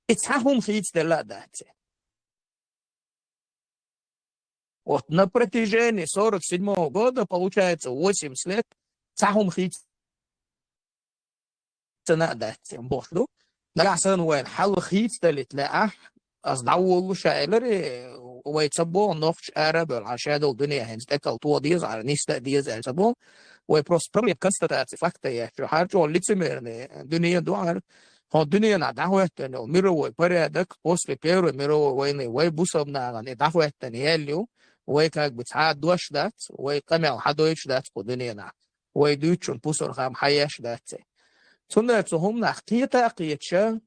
اتحهم خيت دلا داتي вот на протяжении 47 года получается 80 лет اتحهم خيت سنة داتي بوحدو نرجع سنة وين حل خيت دلت لا أصدعوا شاعري ويتصبوا نوخش عرب العشادة الدنيا هنز تكل طوى ديز على نيستا ديز يتصبوا ويبروسبرمي констатации факта я что харчо лицемерные дуния дуар он дуния на дахуэттен мировой порядок после Первой мировой войны вой бусобна не дахуэттен елю вой как бы تعدوش дат вой камел хадоич дат по дуния на вой дучун пусор хам хаяш дат сунна цохом нахтита қиетша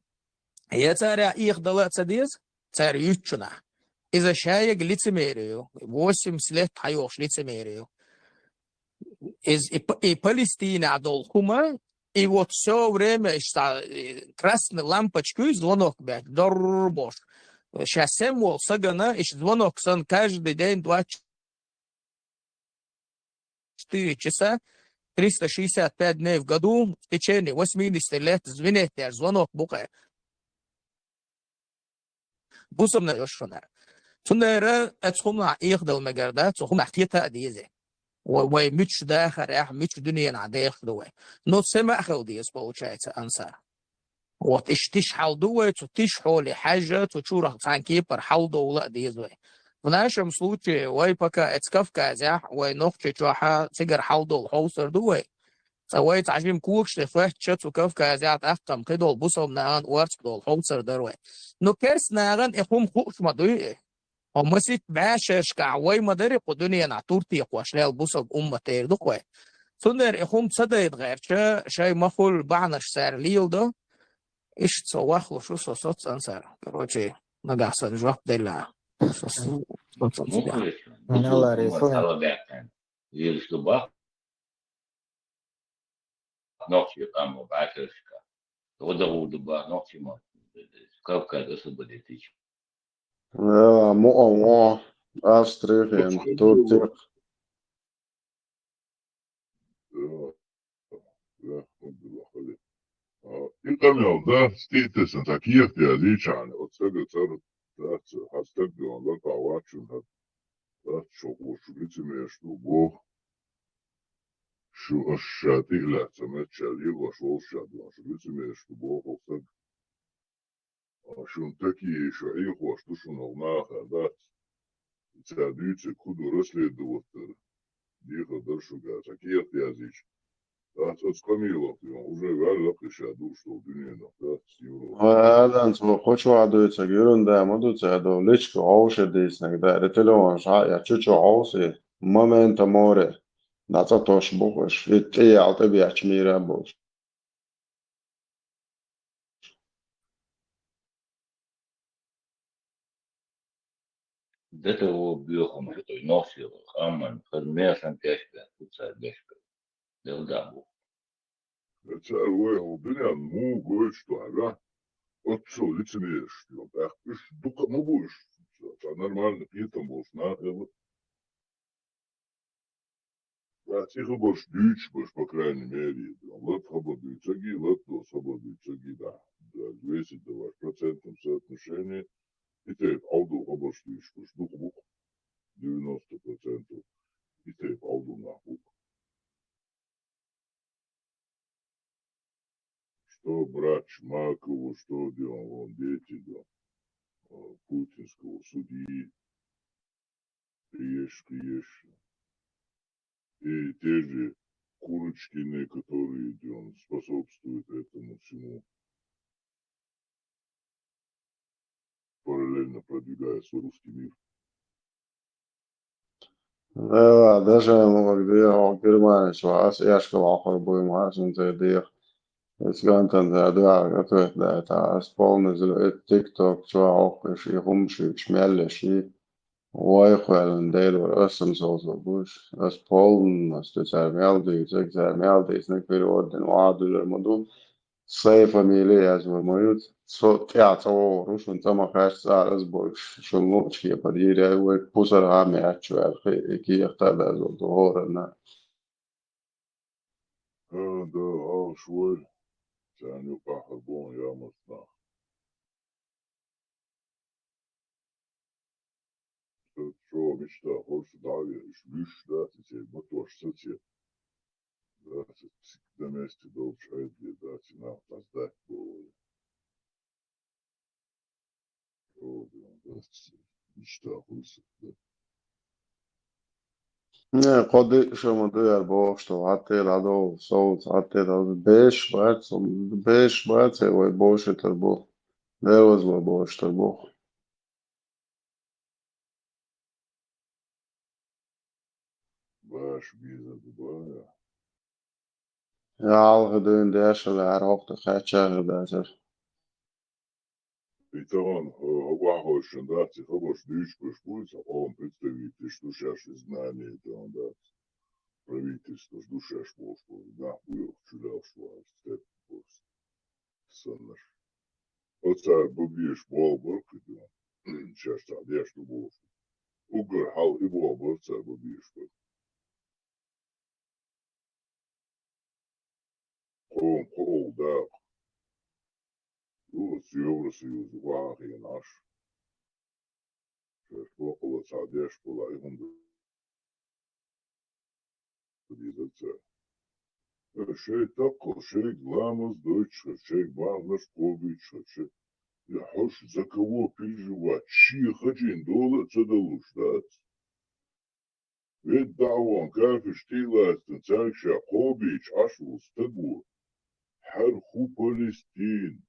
я царя их дала цадиз царь ючуна إذا شايق лицемерию 80 лет хайош лицемерию и Палестина долхума, и вот все время красная лампочка и звонок, блядь, дорбош. Сейчас символ сагана, и звонок сан каждый день 24 часа, 365 дней в году, в течение 80 лет, звонит звонок бухая. Бусом на решена. Тунера, это хумна их дал магарда, хумна хтита дизы. ومش داخل راح مش دنيا عادية دوي نوت سمع خوديس получается أنصار вот إيش حال دوي تش حول حاجة تشورة عن كيبر حال دولة ديزوي в нашем случае وي пока اتكفكا زح وي نقطة جوحة تجر حال دول حوصر دوي سوي تعجبين كوكش لفرح شت وكفكا زح أختم كده البصم نعان ورش دول حوصر دروي نو كرس نعان إخوم خوش مدوي ومسيت بعشش كعوي مدري قدنيا نعتورتي قواشلال بوصل تير دقوي سندر إخوم تصدق يتغير شاي مخول بعنش سار ليل ده إيش تصوخ شو صوت أنصار كروتشي نقاصن جواب دلا Ночью там бакершка. Водову дуба ночью мо. Капка это освободить. Муа, Австрия, Турция. Inkamjal, da, stite sam takijah ti adičane, od svega cara, da, hastegde on da kao vačun, da, čoku šulici meštu, boh, šu ašati leca, meče, ligo šolšati, šulici meštu, boh, ostag, šun taki išu, iho, štušu navnaha, da, цадуйцы куду расследовать, диха дашуга, такие языч. Да, тот скамилов, уже вяло кишаду, что в дуне, да, с Европой. هذا أنتم خوشوا عدو تجيرون ده مدو تعدو ليش عوش ديس نقدر رتلون شاء يا تشو عوسي ما أنت موري نعطوش بوش يتي على بيع شميرة بوش Это его бьехом, что носил, хаман, хазмешан кешка, куца бешка. Делдабу. Это его дуня, ну, говорит, что, ага, вот что, лицемеришь, ах, ты ж, дука, ну, будешь, это нормально, питом будешь, нахер. Да, тихо будешь, дичь будешь, по крайней мере, лет свободы цаги, лет до свободы цаги, да, 200% соотношение. И ты алду обошли, что штук бук 90%. И ты алду нахуй. Что врач Макову, что делал он деятелю путинского судьи, Ешки. И те же Курочкины, которые способствуют этому всему, параллельно продвигая свой русский мир. Да, даже где он Германия, я школа охрабуем, дих. Es gantan da это полный TikTok, auch ich rumschmelle, Waichwellen deel össem så bush as Polen as det är meldigt nek bir orden adler modul sai familie as moyut so ja så rushun tama khas as bush shumu chi padire we pusar ha me actual ki yahtada zo dohorna Да, швой, тяню пахарбон, я мостна. Что мечта, хочешь дави, швиш, да, ты мотор, сети. Да, на месте долчает, да, цена, поздать было. Да, мечта, хочешь, да. ne qodi shomo der bo что atel ado so atel besh bat we bo sheter bo there was bo sheter bo Баш, виза, Дубая. ja al gedun der shel hoch de gatcher der И то он, вахошен, да, цифровой шлючку, шпульца, он представитель, что сейчас и знания, то он, да, правительство, душа шпошку, да, был, чулял, что, степ, соннаш. Оца, бубьеш, болборк, да, сейчас, я что был, угор, хал, и болборк, оца, бубьеш, Хол, да, Евросоюз, вахи, наш, сейчас, около цадеш, была, и он, شيء تقل شيء غلامز دوتش شيء بارنش قوبيتش شيء يحوش زكوه في الجوات شي خجين دولة تدلوش دات ويد دعوان كافش تيلات تنساك شا قوبيتش عشو استدو حر خو فلسطين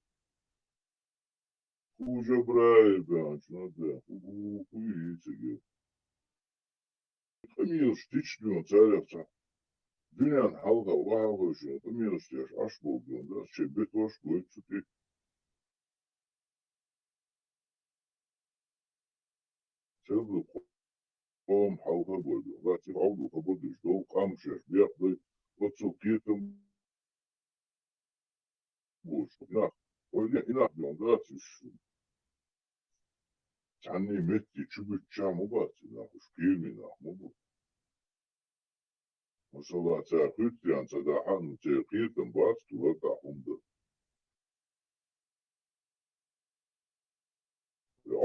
خو جبرايل بانش نده خو يتجي خميش تيشلون تاريخ Dünyanın halka uğraşıyor, bilmiyoruz aş bulduğunda şebbet hoş boyut tutuyor. Sevdi kom halka boydu. Zaten avlu kabudu işte o kamşer bir yaptı. O çok yetim boş. İnak. Öyle inak diyorum zaten şu. Tanrı metti çubuk çamı batı. Hoş girmeyin ahmı bu. Mesela tağıt yan sadahan tağıtın batı da onda.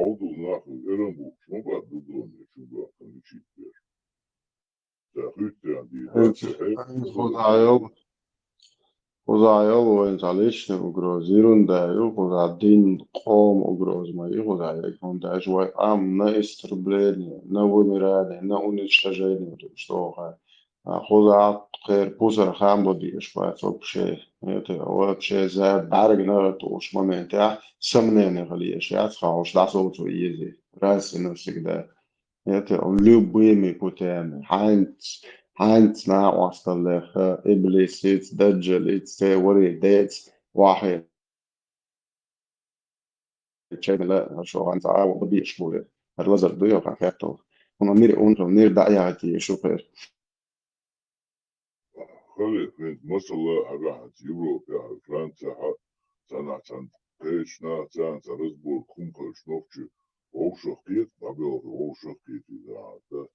Aldığına eren bu. Şuna bak dudağını şu bakın içikler. Tağıt yan değil. Худая воинца лично угрозирун да худа дин қом угрозма худа он даже ам на истребление, на вымирание, на уничтожение, что худа хер пузар хам бодишь вообще это вообще за баргна то уж момент я сомнение галиеш я схауш да соцу изи раз и навсегда это любыми путями Heinz na وصل إبليس دجل وري ديت واحد شيء لا شو عن تعاون بدي شوية الرزق ضيق عن كاتو ونمير ونمير دعياتي شوفر خلي مثلا راحت يوروبا فرنسا سنة تيشنا سنة رزبور كونكر شنوفشي وشوكيت قبل وشوكيت ده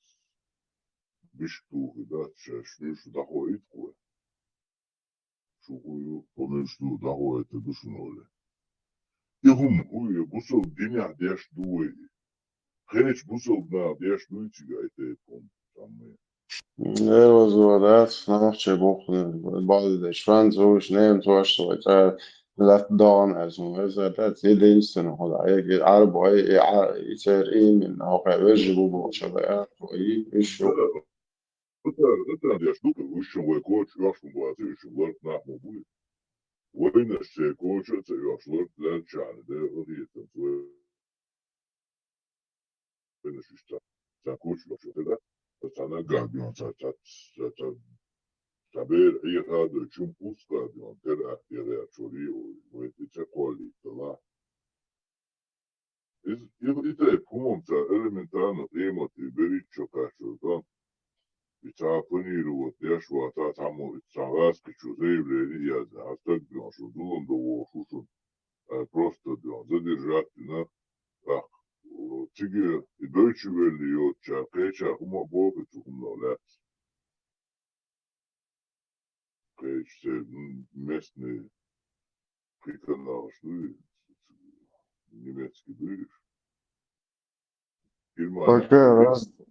بيشتو ده شنوش ده هو يدخل شو هو بنشتو ده هو يتدشنوله يهم هو يبصل الدنيا ديش دوي خيش بصل ده ديش دوي تيجي يتكون تمام Er was so das nachche Wochen bald der Schwanz so schnell so Left-down, that's единственное, عربو يصير من هو يوجبوا بوشبه يشو Это я штука, высшим векоч, яшком была, еще лорд нахму будет. Война ще кочется, яш лорд лячан, да, вот это, война шишта, закоч, вообще, да, пацана габион, saber errado, чем пуска, он тера, чури, вот эти коли, да. Это помнится элементарно, эмоции, берить что кашо, да. И планировать, я шла, там раскачу заявление, я оставил, что думал, что просто задержать, на так, тебе и Deutsche Welle, и Чакеча, ума Бога, умно, конечно, местные приканал, что немецкий будешь.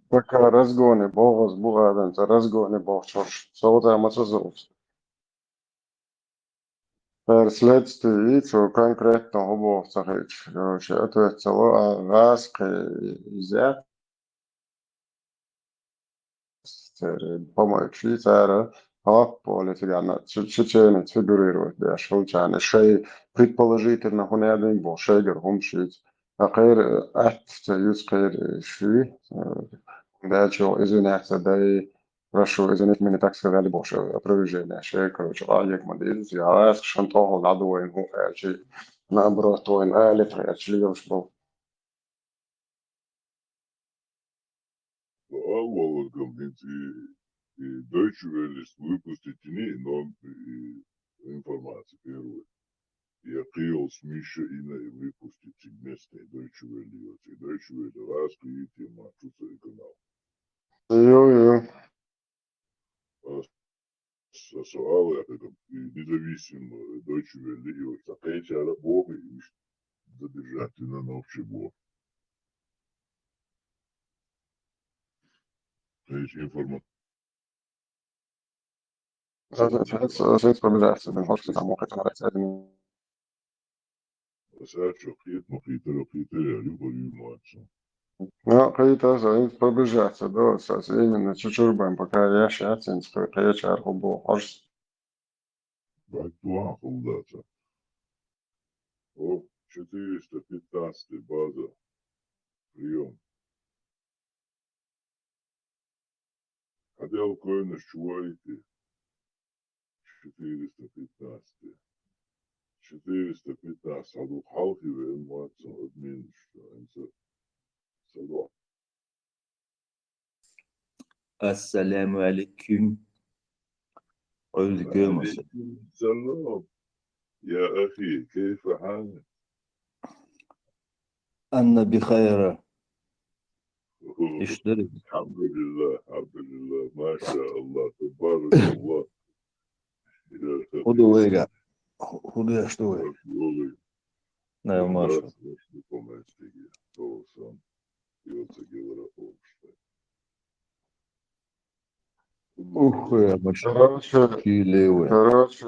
пока разгоны Бога с Богом, разгоны Бог, что там отзовется. Следствие, что конкретно Бог sagt, что это целое раз, взять, по-моему, Швейцария, политика, чеченец фигурирует, да, шелчане, шей предположительно, он один был, шейгер, он шить, а кайр, союз кайр, шви, да, что, извиняться, да и прошу извинить меня, так сказали, больше опровержения, шей, короче, лагик, модель, я шантохал, надо, он, наоборот, он, литра, члеешь был. Волгом, и Deutsche Welle выпустить но информацию первую. Я приел с Миша и выпустить вместе Deutsche Welle. И Deutsche Welle раз, и тема, чувствую канал. Сосуал, это независимо Deutsche Welle, и вот такая чара Бога, и задержать на новче Бог. Информация. Сейчас пробежаться, да, может, там мог это нравится. Ну, какие-то за пробежаться, да, сейчас именно чуть-чуть будем, пока я сейчас, сколько я чарку был, аж. Два солдата. О, 415 база. Прием. Хотел кое-что чуваете. 415. 415. А тут халки в эмоцию админ, что это салон. Assalamu alaikum. عليكم السلام يا أخي كيف حالك؟ أنا بخير. اشترك. الحمد لله ما شاء الله تبارك الله. خذوا ويقع. خذوا يا شتوي. نعم ما شاء Короче,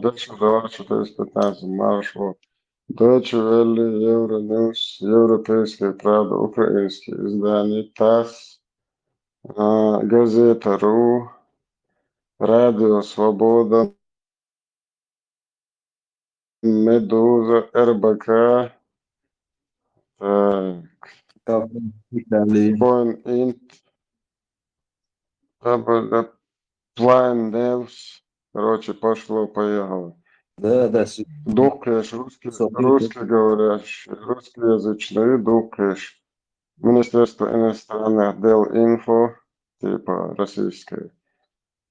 дальше 415 маршрут. Deutsche Welle, Euronews, Европейская правда, украинские издания, ТАСС, газета.ру, Радио Свобода, Медуза, РБК, Point.int, Plain News, короче, пошло-поехало. Да. Духаешь, русский говорящий, русскоязычный, духаешь. Министерство иностранных дел инфо, типа российское.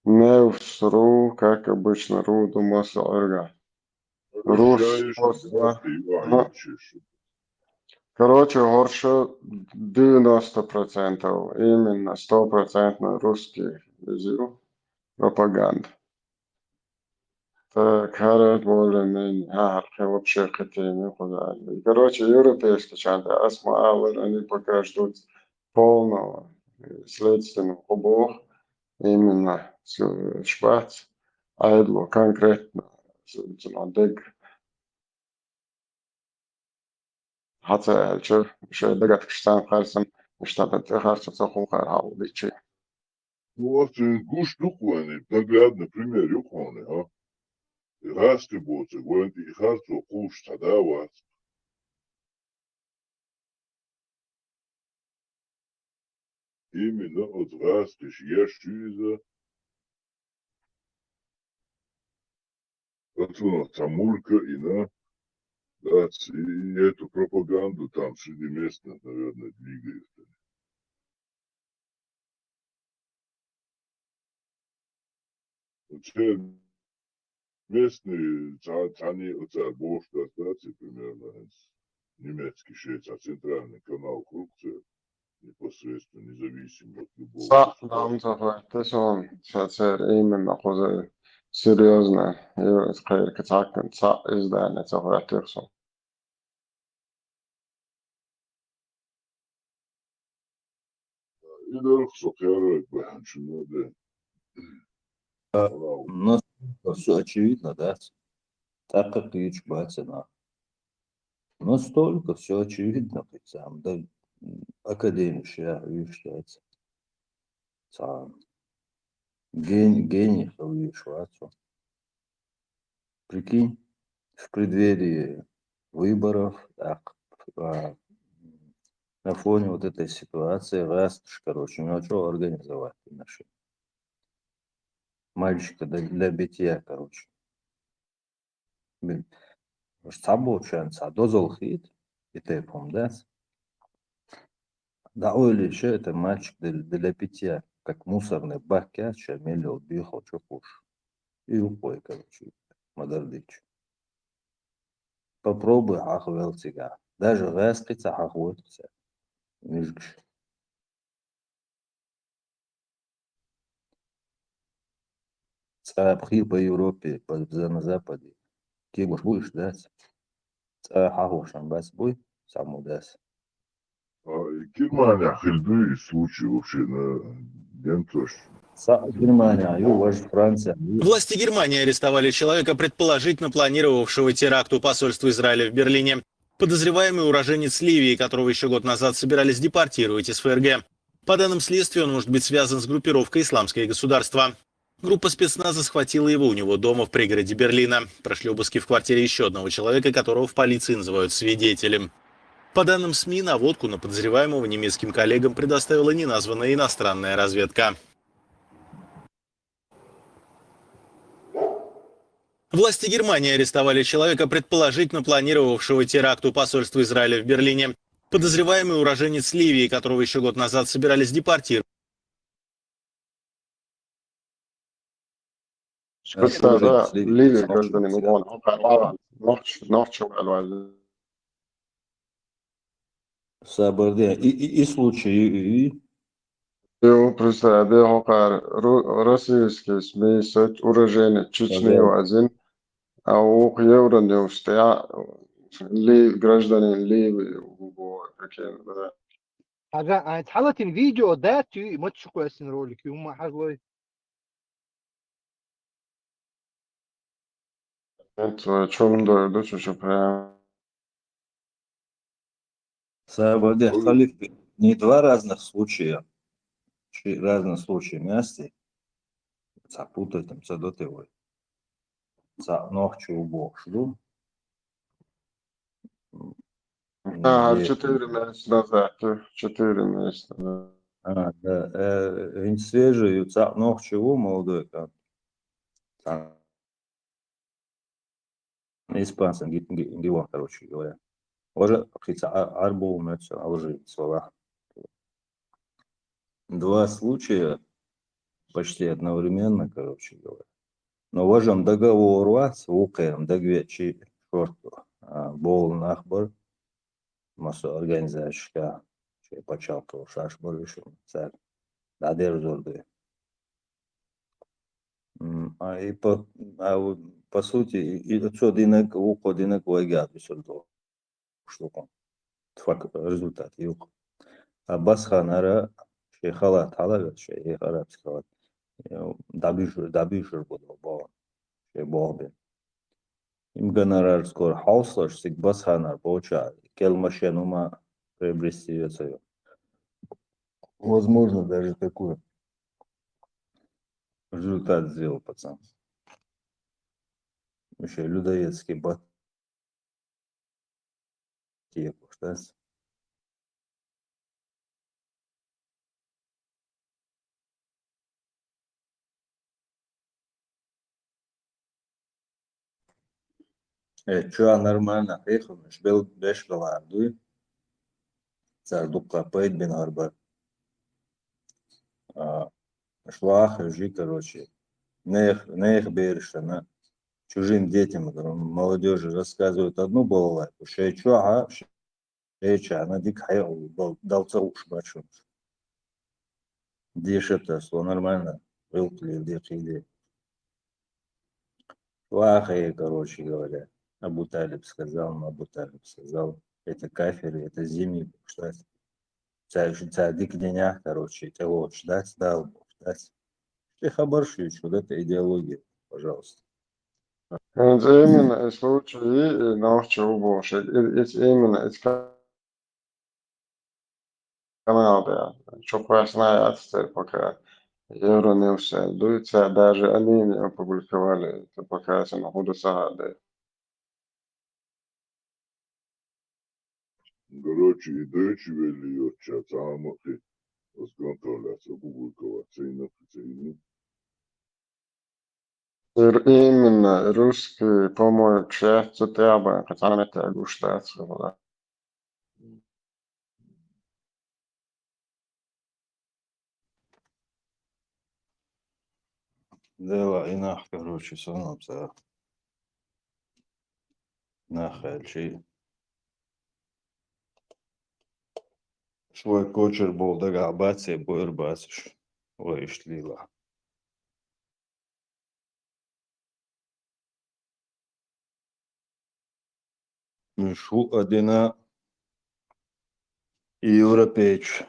Невс.ру, как обычно, ру, думаса, орга. Короче, горше 90%, именно 100% русский язык, пропаганда. Так, харат более-менее, вообще хотели куда. Короче, европейские чанты, осмалы, они пока ждут полного следственного обох, именно шпац, айдло конкретно دق حتى شو دقت كشتان قارسن اشتغلت خارج تخو خار هاو ديتشي Вот гуш духвани, наглядный пример юхвани, а? Расти боцы, гуэнти и харцо куш тадават. Именно от растиш яшчиза, отсюда цамулька и на, да, и эту пропаганду там среди местных, наверное, двигают. Вообще, местные они больше достаточно примерно немецкий швейцар, центральный канал Крукция, непосредственно независимо от любого صح دام تفهم تشون شاتر إيمن أخوزي سيريوزنا يو خير كتاكن صح إزدا نتفهم تخصم И да, сокеры, шunu да. У нас все очевидно, да? Так как и Чубатина. Настолько все очевидно, сам, да, академия, считается. Сам. Гений, Швацу. Прикинь, в преддверии выборов, так, на фоне вот этой ситуации, короче, ну что организовать наши мальчика для битья, короче. Сабочанца, дозолхит, и ты помнишь? Да, или еще это мальчик для битья, как мусорный бак, мелил, бихал, что куш. И рукой, короче, модердыч. Попробуй ахвел тебя. Даже раскрыться ахвотся. Мишгш. Цапхи по Европе, на Западе. Кибуш будешь дать? Цахахушан бас буй, саму дас. Германия хильды случай вообще на Гентош. Германия, ваш Франция. Власти Германии арестовали человека, предположительно планировавшего теракт у посольства Израиля в Берлине. Подозреваемый уроженец Ливии, которого еще год назад собирались депортировать из ФРГ. По данным следствия, он может быть связан с группировкой «Исламское государство». Группа спецназа схватила его у него дома в пригороде Берлина. Прошли обыски в квартире еще одного человека, которого в полиции называют свидетелем. По данным СМИ, наводку на подозреваемого немецким коллегам предоставила неназванная иностранная разведка. Власти Германии арестовали человека, предположительно планировавшего теракт у посольства Израиля в Берлине. Подозреваемый уроженец Ливии, которого еще год назад собирались депортировать. Шкода, Ливия, гражданин Угон, ночь Сабарде. И случаи, Его представляет Хокар, российский СМИ, уроженец Чечни, один, а у Евроньюз, гражданин Ливии, какие-то. حاجة اتحلت الفيديو ده ماتش كويس رولك يوم حاجة Это чем-то, да, что прям. Сабарде, халиф, не два разных случая. Разных случаев вместе. Запутать там, задот его. За ночь убог шлю. 4 месяца назад, 4 месяца. Да. Они свежие, ночь чего молодой, там. Испанцам, геон, короче говоря. Уже, арбу умеется, лжи, слова. Два случая почти одновременно, короче говоря. Но важен договор вас, укаем, догвечи, шорту, бол нахбар, массу организация, че почалку, шашбар, решил, царь, дадер зорды. По сути, и отсюда уходинок вайгат, бисурдо, штуком. Факт, результат, юг. А басханара, халат, халат, шей арабский халат. Дабишер буду, бо, шей богбе. Им гонорар скоро хаусла, что басханар получает. Кел машину ма приобрести ее свою. Возможно, даже такой результат сделал пацан. Еще людоедский бат. Что? Что нормально, ехал, был беш галарду. Цардука пойд бин арба. Шлах, жи, короче. Нех берешана. Чужим детям, молодежи рассказывают одну балалайку. Шейчу, ага, шейча, она дик хайол, дал уж бачу. Дешето, что нормально. Вылкли, дешили. Шлахи, короче говоря. Абу Талиб сказал, это кафиры, это зимний, что дик дня, короче, того ждать, дал, ждать. Ты хабаршич, вот эта идеология, пожалуйста. именно случаи научу больше. Именно из Канады. Çok знаю, пока Euronews дуется, даже они не опубликовали, это показано худу сагады. Короче, и Deutsche Welle ее чат, а мы расконтролляться, публиковаться и на официальном. Именно русский, по-моему, чат, треба, хотя это гуштация была. Дела и нах, короче, сонапса. Нахальчи. Швой кочер был дагабаци, буйрбациш. Ой, шлила. Шу одина европейч.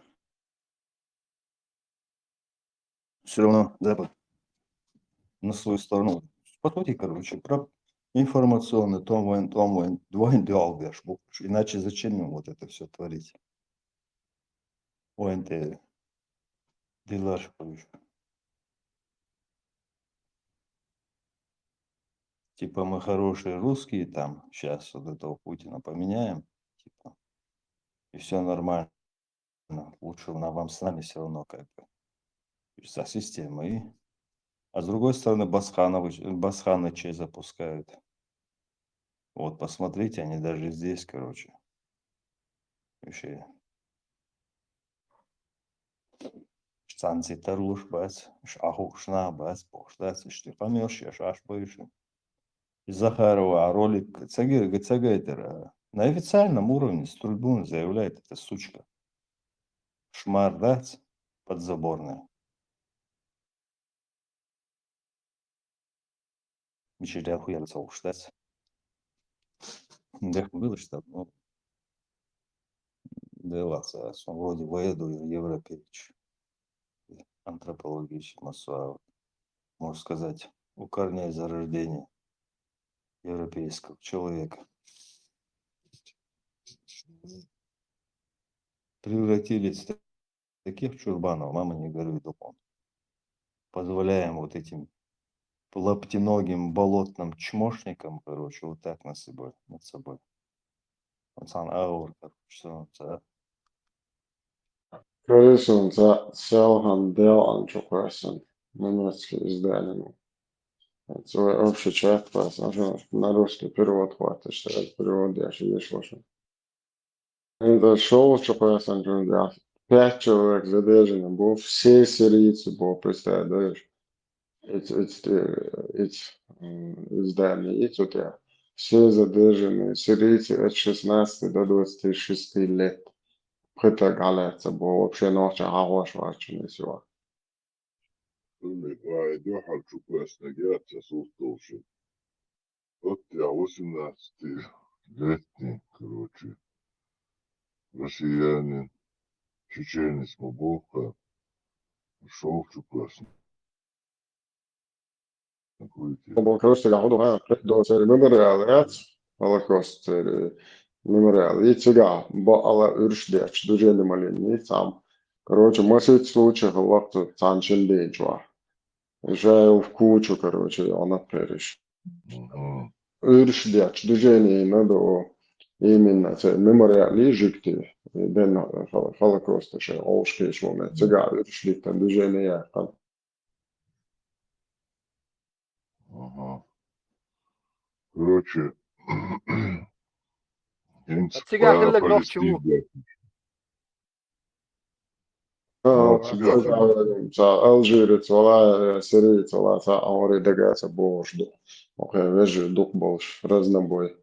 Все равно Запад на свою сторону. Подходи, короче, про информационный, том воин, двоин диалгаш, иначе зачем им вот это все творить? Воин ты делаш, короче. Типа мы хорошие русские там, сейчас вот этого Путина поменяем, типа, и все нормально. Лучше на вам с нами все равно как бы. За системой. А с другой стороны, Басханычей запускают. Вот, посмотрите, они даже здесь, короче. Вообще. Станции таруш, бац, шахушна, бац, поштац, что помешь, я шаш бывший. Из Захарова, а ролик Гацагайтера на официальном уровне Струльбун заявляет, эта сучка. Шмардац подзаборная. Мечеря хуярца уштац. Да, было что, ну, делаться, вроде воеду европейч. Антропологич, массуа, можно сказать, у корней зарождения европейского человека. Превратились в таких чурбанов, мама не горюй, дом. Позволяем вот этим лаптиногим болотным чмошникам, короче, вот так над собой. Пацан аур, короче, Конечно, за Селхан Делан Чукасын, немецкий издание. Это общий чат, на русский перевод хватит, что это перевод, я еще есть слушаю. Это шоу Чукасын, 5 человек задержаны, был все сирийцы, был, представляешь, эти издания, эти вот я. Все задержаны сирийцы от 16 до 26 лет. Пыток على вообще ночь хорош очень всего. Идет, хочу награться с устовшим. Вот я 18-летний, короче, россиянин, чеченец, Мобовка, шел в Чукасну. Holokaustiga huduha doser memoriāli Holocaust memoriāli Ицега баала үршдеч дужели малини там. Короче, масить случаев лапто танчен дейчва. Жаю в кучу, короче, она переш. Үршдеч дужели надо именно це меморіалі жикти. Ден Холокоста ще олшкеш момент. Цега үршли там дужели я там. Ага. Короче, Отсюда хиллак нохчу. Алжирец, вала, сирийц, вала, са аури дегаса бош ду. Окей, вежи дух бош, разнобой.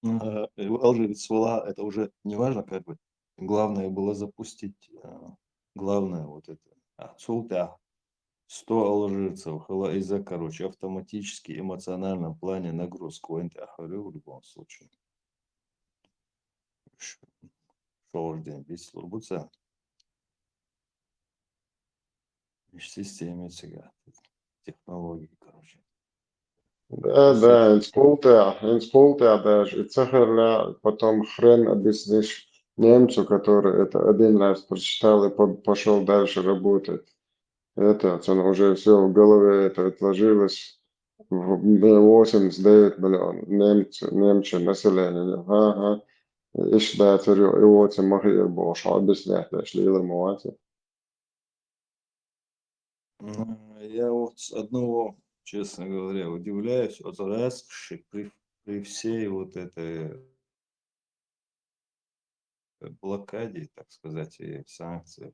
Алжирец вала, это уже не важно, как бы. Главное было запустить, главное вот это. Цулта 100 алжирцев, хала из-за, короче, автоматически эмоциональном плане нагрузку. Я говорю в любом случае. Шоурден, без слурбуца. Системе сега. Технологии, короче. Да, инспултя даже. И цехерля, потом хрен объяснишь немцу, который это один раз прочитал и пошел дальше работать. Это, он уже все в голове это отложилось. 89 миллионов немцы населения. Ага. إيش ده ترى إيوة مخير بوش عبس نحتاج ليلة مواتي. Я вот с одного, честно говоря, удивляюсь, вот раз при всей вот этой блокаде, так сказать, и санкциях,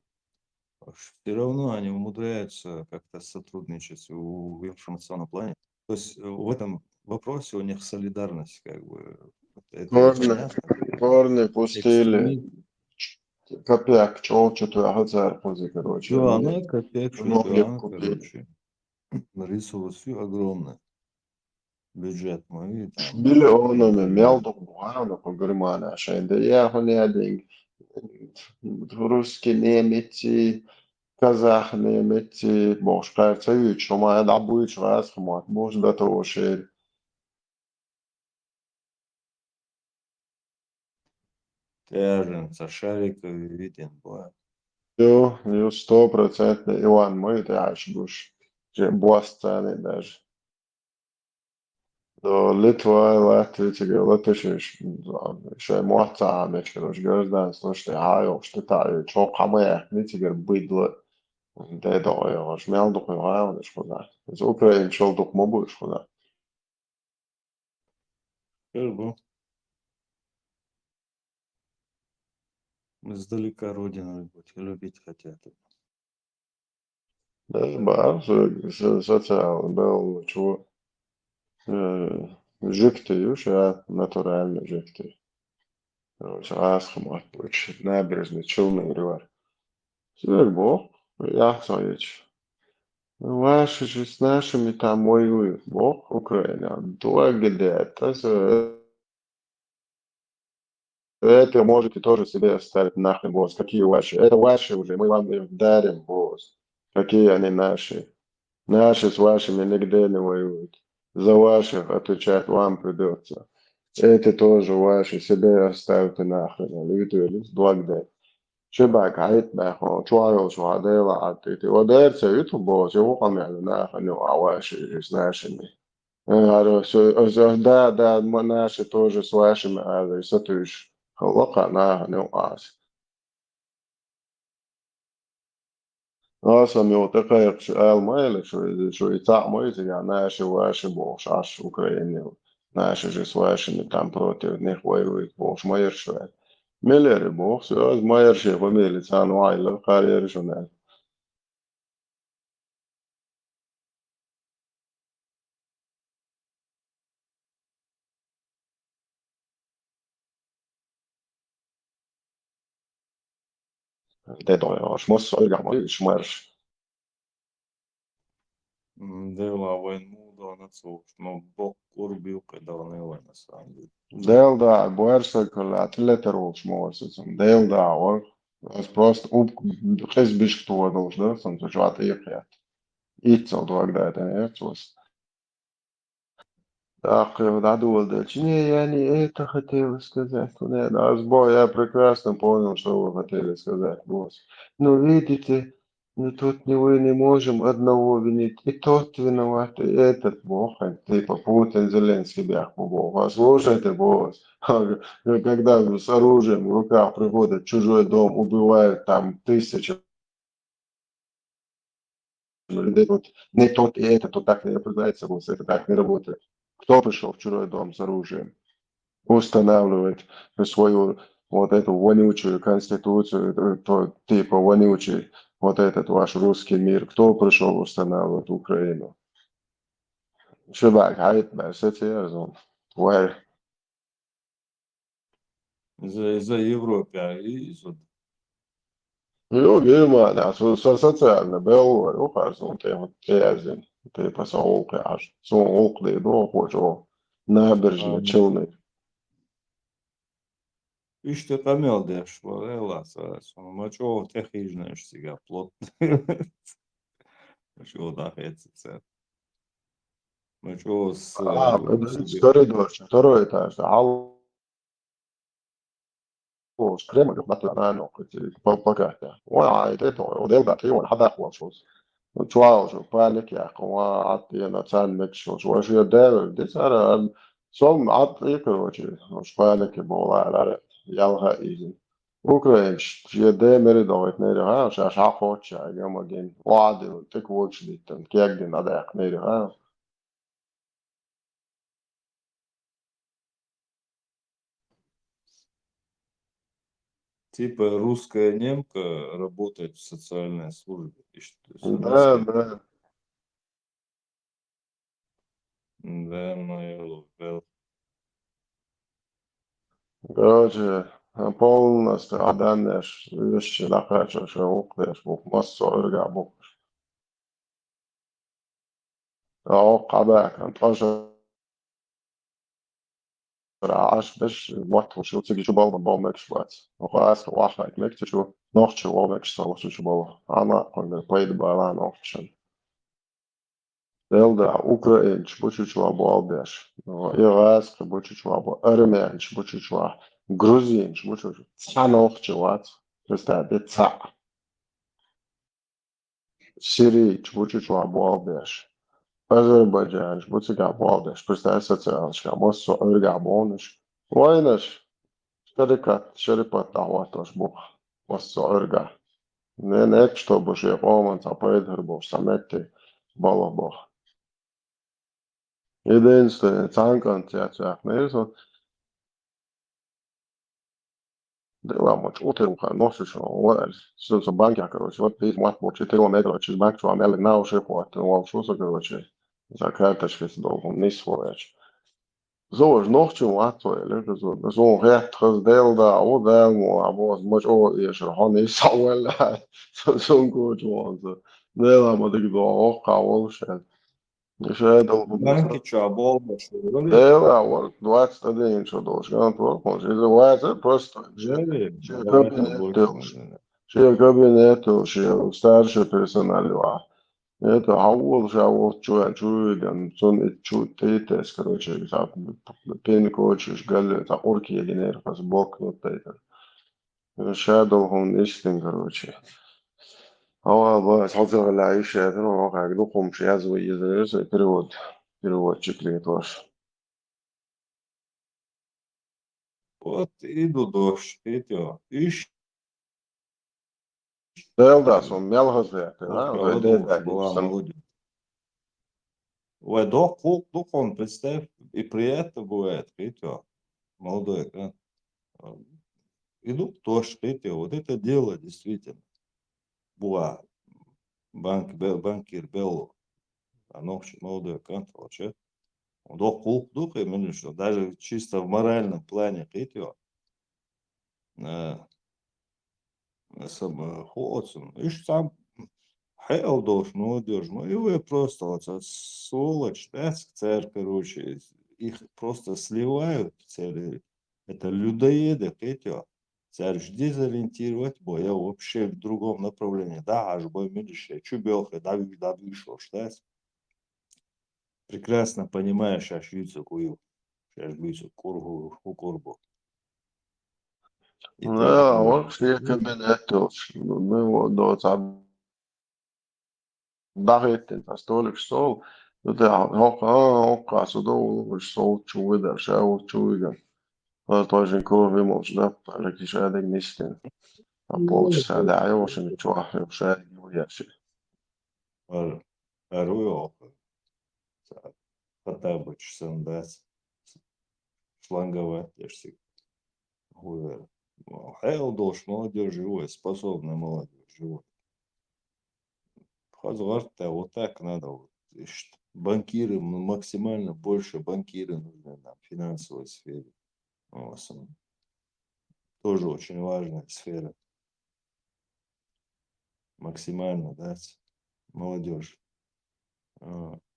все равно они умудряются как-то сотрудничать в информационном плане. То есть в этом вопросе у них солидарность, как бы. Парни пустили копейк, чего-то хазар, короче. Да, она копейк, короче. Ресурсы огромные. Бюджет мой. Миллионами мелдок бухано по Германии, عشان ده ياخذ هذين русские немцы, казах немцы, бошка, цевич, что мы отдабуем раз, хмат, может до того шер. Тяжен, шарик виден бывает. Jo, 100% Иван, мы это ошибусь. Бостаны даже. Do Литва, Латвия, Латвия, что муатца, мечкарош, граждан, слушай, айо, что та, чё камая, не тебе быдло. Да, да, я шмел дух, я не шкода. Из Украины шел дух мобу, шкода. Был. Издалека родину любить хотят. Да, бар, социал, был, чего. Жикты, я натурально жикты. Короче, асхмат, набережный, челный ривар. Теперь Бог, я советую. Ваши же с нашими там воюют. Бог, Украина. Это можете тоже себе оставить нахрен, босс. Какие ваши? Это ваши уже, мы вам их дарим, босс. Какие они наши? Наши с вашими нигде не воюют. За ваших отвечать вам придется. Это тоже ваши, себе оставьте нахрен. Люди, благодарю. شبك عيت بقى شوية وشوية وعطيتي ودار سويته بوز يوقع معنا خنو عواشي знашими. Да, наши тоже с вашими, а сатуш халака на хню ас. Асам его такая алмайли, что и так мойте, я наши ваши бош, аж Украине. Наши же с вашими там против них воюют, бош майершвет. Миллеры бог, все, майерши фамилии, цану айла, карьеры журнал. Det då, jag måste säga gammal smärs. Дела войну, да, нацов, но Бог урбил, когда он его на самом деле. Del da, boerse kolla, tilleteroos moorset, del da hoor. Dat is просто xizbish toodels, да, soms wat je gaat. Ицел тогда это. Так, надо дальше. Не, я не это хотел сказать. Нет, сбой, я прекрасно понял, что вы хотели сказать, босс. Но видите, ну тут мы не можем одного винить. И тот виноват, и этот бог, типа Путин, Зеленский, бяху бог. А слушайте, босс, когда с оружием в руках приходят в чужой дом, убивают там тысячи людей, вот не тот и этот, то так не определяется, босс, это так не работает. Кто пришел в чужой дом с оружием? Устанавливать свою вот эту вонючую конституцию, то, типа вонючий вот этот ваш русский мир. Кто пришел устанавливать Украину? Чувак, Where? За Европе, Jo, gud alltså sociala behovet och sånt det типа соолкаш. Соолкле до хожу набережные челны. Иште камелдеш, элас, мачо техижнеш сега плот. Мачо да хецце. Мачо с Коридор, второй этаж. Кремль, батланано, полпаката. Это, удел он хада хвошос. Чуаужу, палек я, عطي أنا تان مكشوش وش يدار دي سارة صوم عطي كروشي مش بالك بولا على يالها إيزي أوكرانش يدا مري دوت نيري ها شاش عفوتش يوم أجين وعد تكوتش دي تنكيك دي نداك نيري ها типа русская немка работает в социальной службе. Да, да. Да, мое Короче, полностью отданешь вещи накачиваешь, уклеешь, бук массу рга бук. А قباك тоже عاش باش موت وشو تيجي شو بالله بالمكش بات وخلاص واحد مكتش شو نوختش ومكش صار شو بالله أنا كنا played by line option Delda Ukrainians bučičuva baldieš Irāns bučičuva Armēns bučičuva Gruzins bučičuva Canohčevats представьте ца Сирийч bučičuva baldieš Azerbaidžāns bučičuva baldieš представьте социалочка Mosso Ergaboniš Vainas Šaripat Tavatos buh Mosso Erga Ne что бы же Роман Запайдербов Самети Балабах Единственное, цанкантиация, нейсон, дела моч утеруха, носишь, что банки, короче, вот ты мать моч 4 метра, через банк, что амели на уши хватит, он что за, короче, за карточки с долгом, не свояч. Zo is nog zo actueel, zo'n recht gedeeld daar, daar was much all is er honey zo wel, zo'n goed was. Nee, maar ik doe ook al zijn. Банки что, оболга, что ли? Да, вот 21 что должен, он называется просто кабинет, старший персонал. Это аул же аул чуем, сон чутейте, короче, пен коучиш гале, та орки егенер, пас бок нотейте. Shadow он истин, короче. بس حافظ على عيش أنا ما قاعد لكم شيء عزوي يزرس переводчик литваш. Вот иду дождь, видите, ищ. Делдас, он мелгозе, Была молодец. Ой, дух он, представь, и приятно бывает, видите, молодой, иду дождь, видите, вот это дело действительно. Была банкир Белло, оно молодой кант, вообще. Дух именно что, даже чисто в моральном плане, видите, сам Ходсон, и сам Хейл должен, молодежь, ну и вы просто вот сволочь, царь, короче, их просто сливают, это людоеды, видите, Царь дезориентировать боя вообще в другом направлении. Да, аж бой медише, чубелха, да вышло, что прекрасно понимаешь, аж юцу кую, аж бьются кургу, у курбу. И так, لا وقت كابينتوش då ضغط استولك sol det hokka så då så tjuida så tjuida طاجن كوفي موجودة على كيش هذا نيستين أبولش هذا عيوش نتشوح وشاد وياشي Arıyor. Hatta bu çısındas шланговать dersi. Хэл долж молодежь живой, способная молодежь живой. Хазарта вот так надо. Вот. Банкиры, максимально больше банкиры нужны нам в финансовой сфере. Тоже очень важная сфера. Максимально дать молодежь.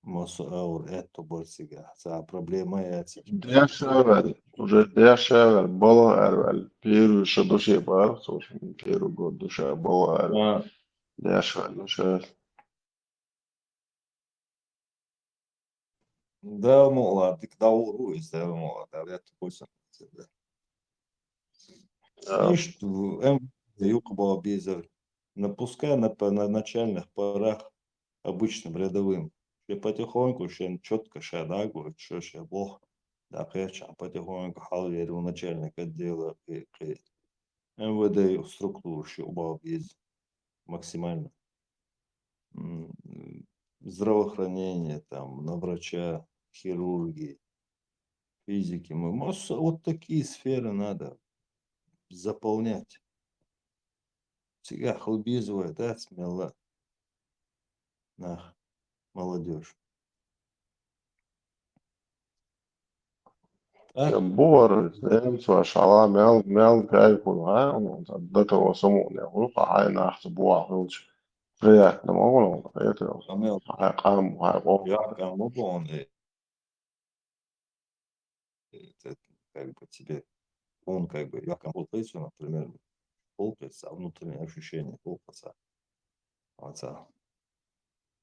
Мосаур это борсига. За проблема эти. Дешевел, уже дешевел, было эрвел, пиру еще душе бар, слушай, пиру год душе было эрвел, дешевел, душе. Да, молод, ты когда уруешь, да, молод, а я такой сам. Видишь, Юкоба Безер, напускай на начальных порах обычным рядовым. И потихоньку, четко шадагу, что ще бог, да, конечно, потихоньку халвер у начальника отдела МВД структуру, что убал без максимально. Здравоохранение, там, на врача, хирургии, физики. Вот такие сферы надо заполнять. Сега хлбизовая, да, смела. На молодежь. Bor, så shala mel kai kulha, no da to somo ne hul ka na xbuah hul friat na mo no eto ha qam ha qo Я кому он как бы тебе, он как бы, я кому например, полпица, а внутреннее ощущение полпица. Отца.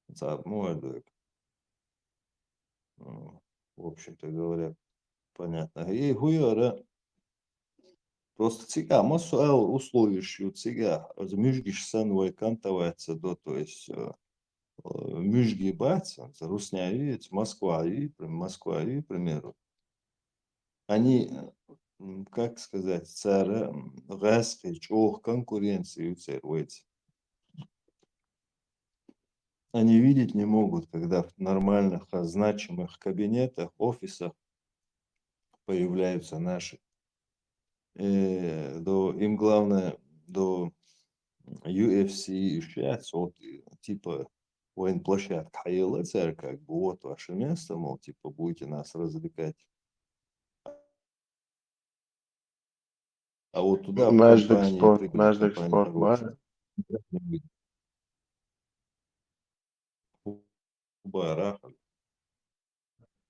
Отца, в общем-то говоря, понятно. И хуяра. Просто цига, массу условишь, цига, мюжгиш сенвой кантовается до, то есть мюжги баться, русняви, Москва, к примеру, они, как сказать, царь, гаспич, конкуренцию царь, они видеть не могут, когда в нормальных, значимых кабинетах, офисах появляются наши. Им главное до UFC ищать, вот, типа военплощадка ХЛЦР, как бы вот ваше место, мол, типа будете нас развлекать. А вот туда в компании, прибыли компании хорошие.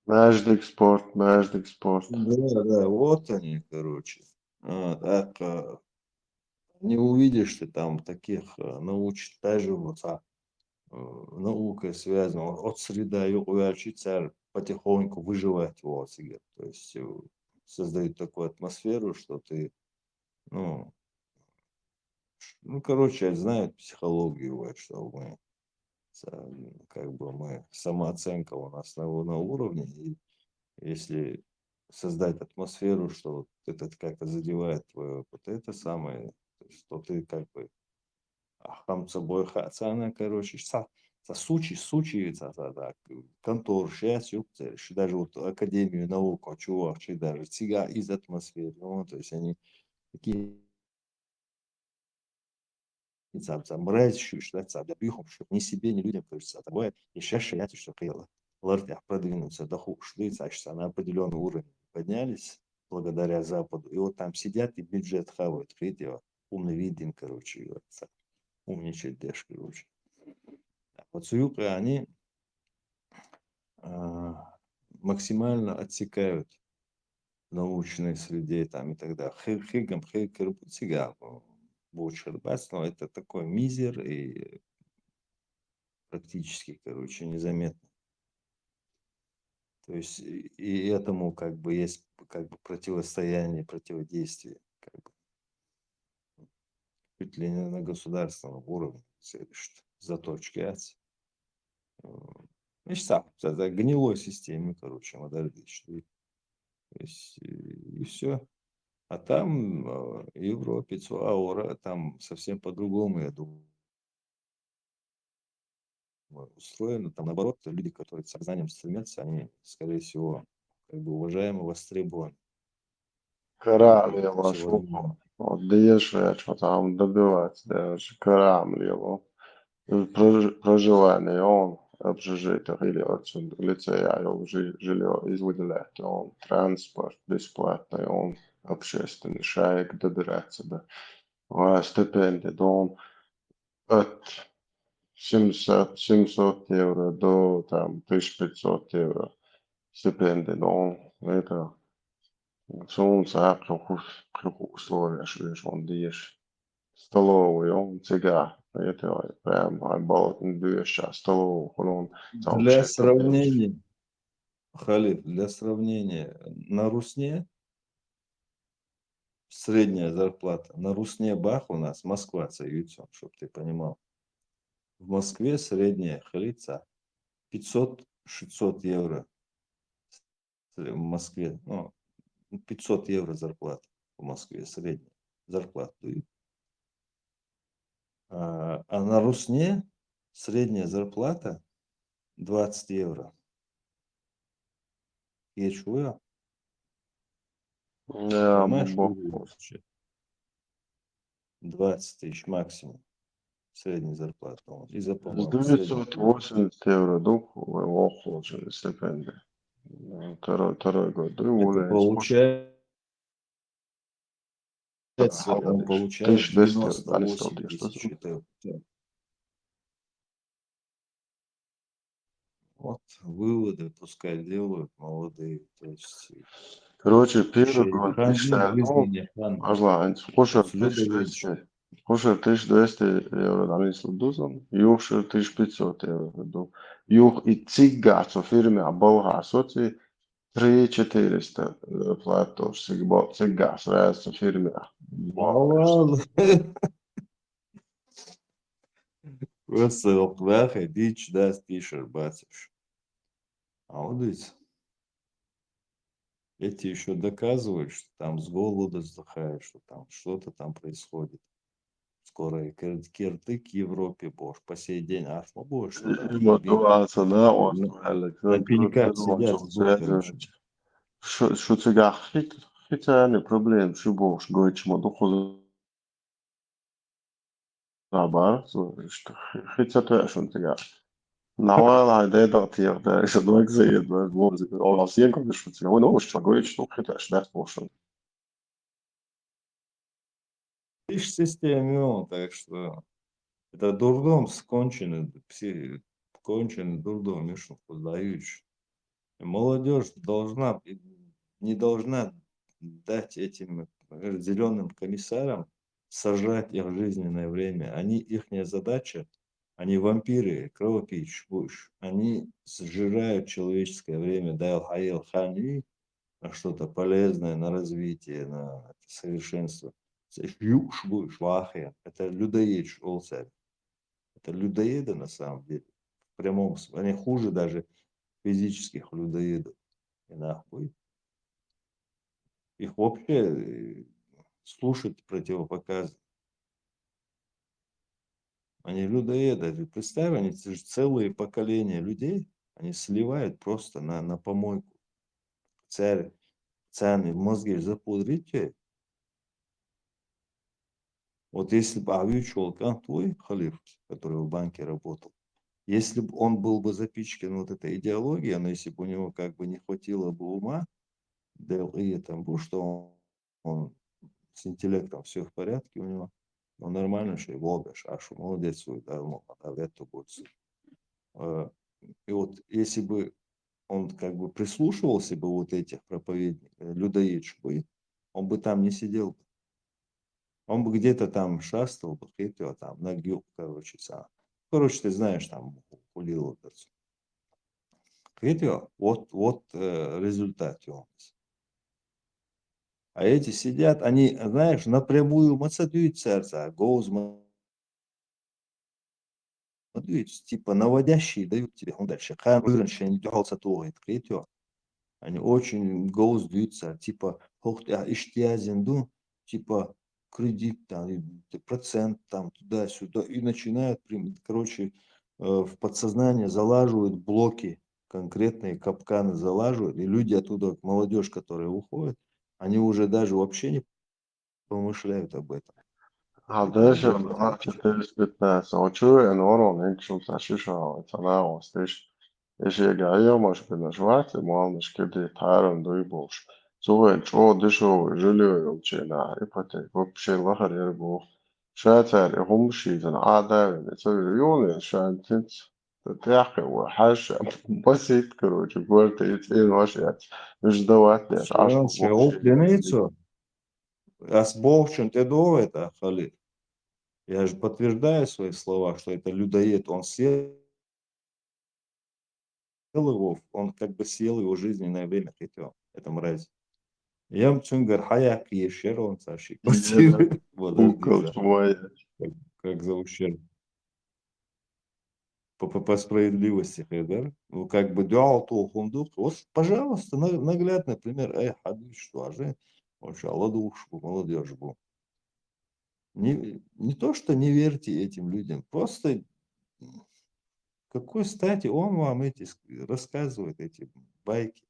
Magic Sport. Да, вот они, короче. Так, не увидишь ты там таких даже вот наукой связано, от среда и учиться потихоньку выживать вот себе. То есть создают такую атмосферу, что ты, короче, знают психологию, вот, что мы, как бы мы, самооценка у нас на уровне, и если создать атмосферу, что вот это как-то задевает твое, вот это самое, что ты как бы хам собой хацана, короче, сучи, так, контор, сейчас, даже вот Академию наук, чувак, даже цига из атмосферы, то есть они такие мразь, что бихом, что ни себе, ни людям, кажется, такое, и сейчас шаять, что хейла. Лартях продвинуться до шлицачься на определенный уровень поднялись благодаря Западу. И вот там сидят и бюджет хавают. Видите, умный видим, короче, умничать дешь, короче. Вот Суюка, они максимально отсекают научной среде там и так далее. Хигам, Бучербас, но это такой мизер и практически, короче, незаметно. То есть и этому как бы есть как бы противостояние, противодействие. Как бы. Чуть ли не на государственном уровне заточки ать. Это гнилой системе, короче, модернистической. То есть и все. А там в Европе, аура, там совсем по-другому, я думаю, устроено. Там наоборот, люди, которые с сознанием стремятся, они, скорее всего, как бы уважаемы, востребованы. Kraljevo Сегодня šupo od Diešvieča tam добивать Крамлеву. Проживание он общежитие или очень лицея жилье выделять, он транспорт бесплатный, он общественный шайк добираться до стипендии, он от 700 евро до там 1500 евро стипендии, он это солнце, плохо условия, что он дишь. Столовую, он цыга. Это прям болотный движ, столовую, он там для вообще сравнения, Халид, для сравнения, на Русне средняя зарплата, на Русне Бах у нас, Москва, Союзом, чтобы ты понимал. В Москве средняя халица 500-600 евро. В Москве, ну, 500 евро зарплата в Москве, средняя зарплата. А на Русне средняя зарплата 20 евро. Я чую. Понимаешь, что 20 тысяч максимум средняя зарплата. И по-моему, 980 евро, охлажденная стипендия. Второй год, это получается, он получает 1200, 98 тысяч. Вот выводы пускай делают молодые. То есть, короче, первый год Хуже 1200 евро данный дузан, юхшир 1500 евро. Юх и цигацу фирме Болга соци 3-400 платов цигас раз фирме. Просто оплаха, дичь, даст пишер, бациш. А вот видите, эти еще доказывают, что там с голода сдыхают, что там что-то там происходит. Скоро и кирты к Европе, боже, по сей день, аж побольше. Мотивация, да, вот. На пеньках сидят с блоками. Что цигах хотя не проблем, что больше, говорит, что доход забар, что хотя то, что цигах. Науала дедал тирда, что двоих заед, он вас ем, как что цигах, он что говорит, что хотя что больше. Лишь системе, так что это дурдом сконченный, конченый дурдом, Мишу, поздающий. Молодежь должна, не должна дать этим зеленым комиссарам сожрать их жизненное время. Ихняя задача, они вампиры, кровопийцы, они сжирают человеческое время, дайл хаил хани, на что-то полезное, на развитие, на совершенство. Это людоед, это людоеды на самом деле. В прямом смысле. Они хуже даже физических людоедов. И нахуй. Их вообще слушать противопоказано. Они людоеды. Представь, они целые поколения людей, они сливают просто на помойку. Цены в мозге запудрите. Вот если бы Авич Волкан, твой халиф, который в банке работал, если бы он был бы запичкан вот этой идеологией, но если бы у него как бы не хватило бы ума, да и там, что он с интеллектом все в порядке у него, он нормально, что его Ашу, молодец, да, это будет. И вот если бы он как бы прислушивался бы вот этих проповедников, людоедших, он бы там не сидел бы. Он бы где-то там шастал бы, там, на гюк, короче, сам. Короче, ты знаешь, там, хулил. Вот результат у нас. А эти сидят, они, знаешь, напрямую мацадуют сердце, голос типа наводящие дают тебе. Он дальше. Они очень голос даются, типа, иштиазинду, типа, кредит, там, процент, там, туда-сюда. И начинают, короче, в подсознание залаживают блоки, конкретные капканы залаживают. И люди оттуда, молодежь, которая уходит, они уже даже вообще не помышляют об этом. هذاش الارتكلز بتاعس او شو انورون هيك شو تشيشها تناوستيش ايش يقعيا مش بنجوات مو مش كده تعارن دويبوش سوى شو دشو جوليو يوتشينا يبقى بشي الغخر يربو شاتر هم شي زن عادة يسوي يوني شان تنت تحكي وحاش بسيط كروج قلت يتين وشيات مش دوات ليش عشو Шел пленницу. А с Богом ты до это, Халид? Я же подтверждаю свои слова, что это людоед. Он съел его, он как бы съел его жизненное время, хотел. Это мразь. Я мчунгар хаяк ешер, он саши. Укол шмоя. Как за ущерб. По справедливости, да? Ну, как бы дял то хундук. Вот, пожалуйста, наглядный пример. Хадиш, что аже. Вообще, ладуш, молодежь был. Не то, что не верьте этим людям, просто какой стати он вам эти рассказывает, эти байки.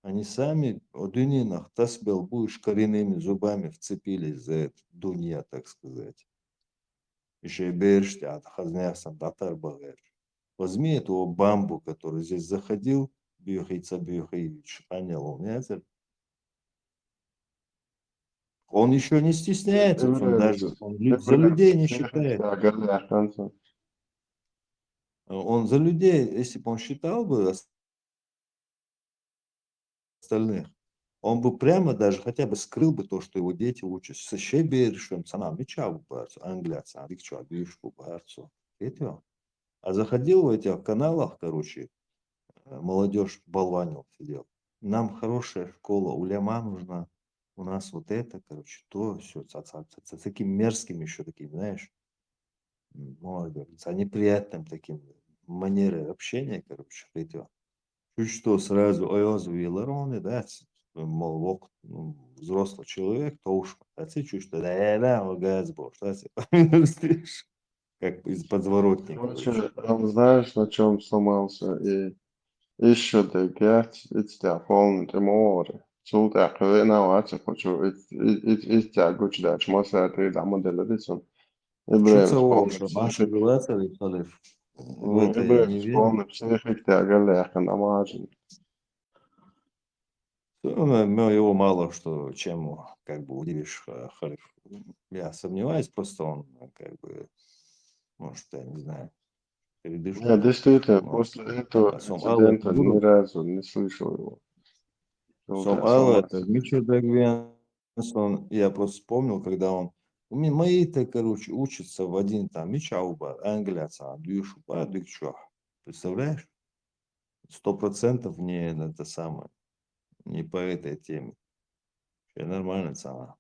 Они сами о дунинах тасбел будешь коренными зубами вцепились за это дунья, так сказать. Еще и берешься от хазнясан датар багер. Возьми этого бамбу, который здесь заходил, бьюхайца бьюхаевич, понял он, нет? Он еще не стесняется, он даже он за людей не считает. Он за людей, если бы он считал бы остальных, он бы прямо даже хотя бы скрыл бы то, что его дети учатся. Шебершем, цанам, мечаву барцу, англяца, викчу, абишку барцу. А заходил в этих каналах, короче, молодежь болванил, сидел. Нам хорошая школа, уляма нужна. У нас вот это, короче, то, все, с таким мерзким еще таким, знаешь, с неприятным таким манерой общения, короче, хотел. Чуть что сразу Оязу Вилароны, да, мол, взрослый человек, то уж, а ты чуть что, да, газ был, что ты, как из подворотника. Он знаешь, на чем сломался, и еще дегать, и полный море. Султ ахвена ватса хочу, и тягуч дач, моса ты да модель Чуца Ибраим что наша глаза, в это я Ибраим не верю. вспомнил, психик тягали, ахен амажин. Ну, его мало что, чем как бы удивишь Халиф. Я сомневаюсь, просто он как бы, может, я не знаю, передышку. Я действительно Но после этого Алла инцидента ни разу не слышал его. Алла, это Мичо Дагвенсон, я просто вспомнил, когда он, мои-то, короче, учатся в один там, Мичауба, англяца, Дюшуба, Дюкчо. Представляешь? 100% не это самое, не по этой теме. Я нормально сама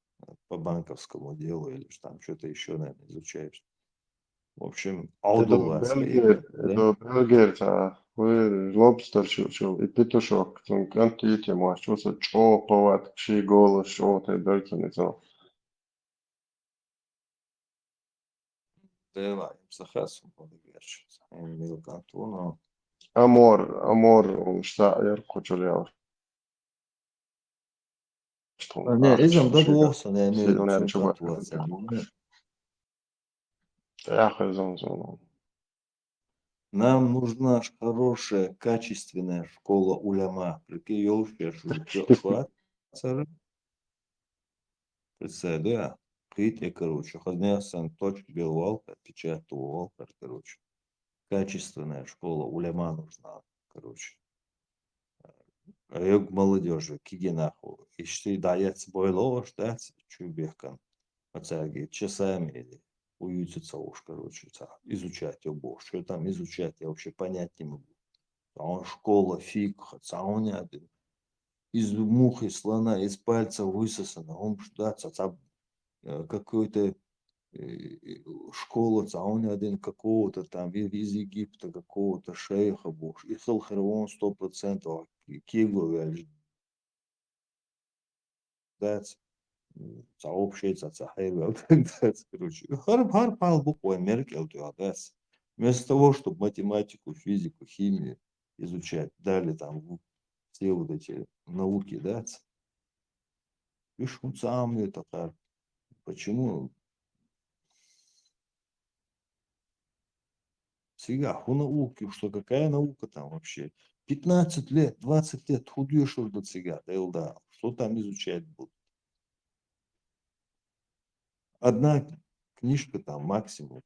по банковскому делу или там что-то еще, наверное, изучаешь. В общем, Это Белгер, вы лобстер чул, и петушок, там кантите, может, что чё, поват, чьи голос, что ты дальше не знал. Да, Сахасу, Эмил Кантуно. Amor, штайер, кучулял. Не, изам да двухсон, я имею в Сильно виду чего. Кантуация. Ях, изом. Нам нужна хорошая, качественная школа уляма. Прикинь, ёлки, представь, да. Ките, короче, хознясан, точки белвалка, печатал валка, короче. Качественная школа уляма нужна, короче. А я к молодежи, киги нахуй. И что дается бойло, что чубехкан. Оцаги часами или уютится уж, короче, изучать его. Что там изучать, я вообще понять не могу. А он школа, фиг, он один. Из мухи, слона, из пальца высосано. Он ждаться, какой-то школа, он один какого-то там, из Египта какого-то шейха, бог. И хелхервон 100%, кигло, ждать. Сообщается, короче. Хар пал буквой Меркель, вместо того, чтобы математику, физику, химию изучать, дали там все вот эти науки, да, и сам это так. Почему? Сега, у науки, что какая наука там вообще? 15 лет, 20 лет худеешь до сега, да, что там изучать будут? Одна книжка там максимум,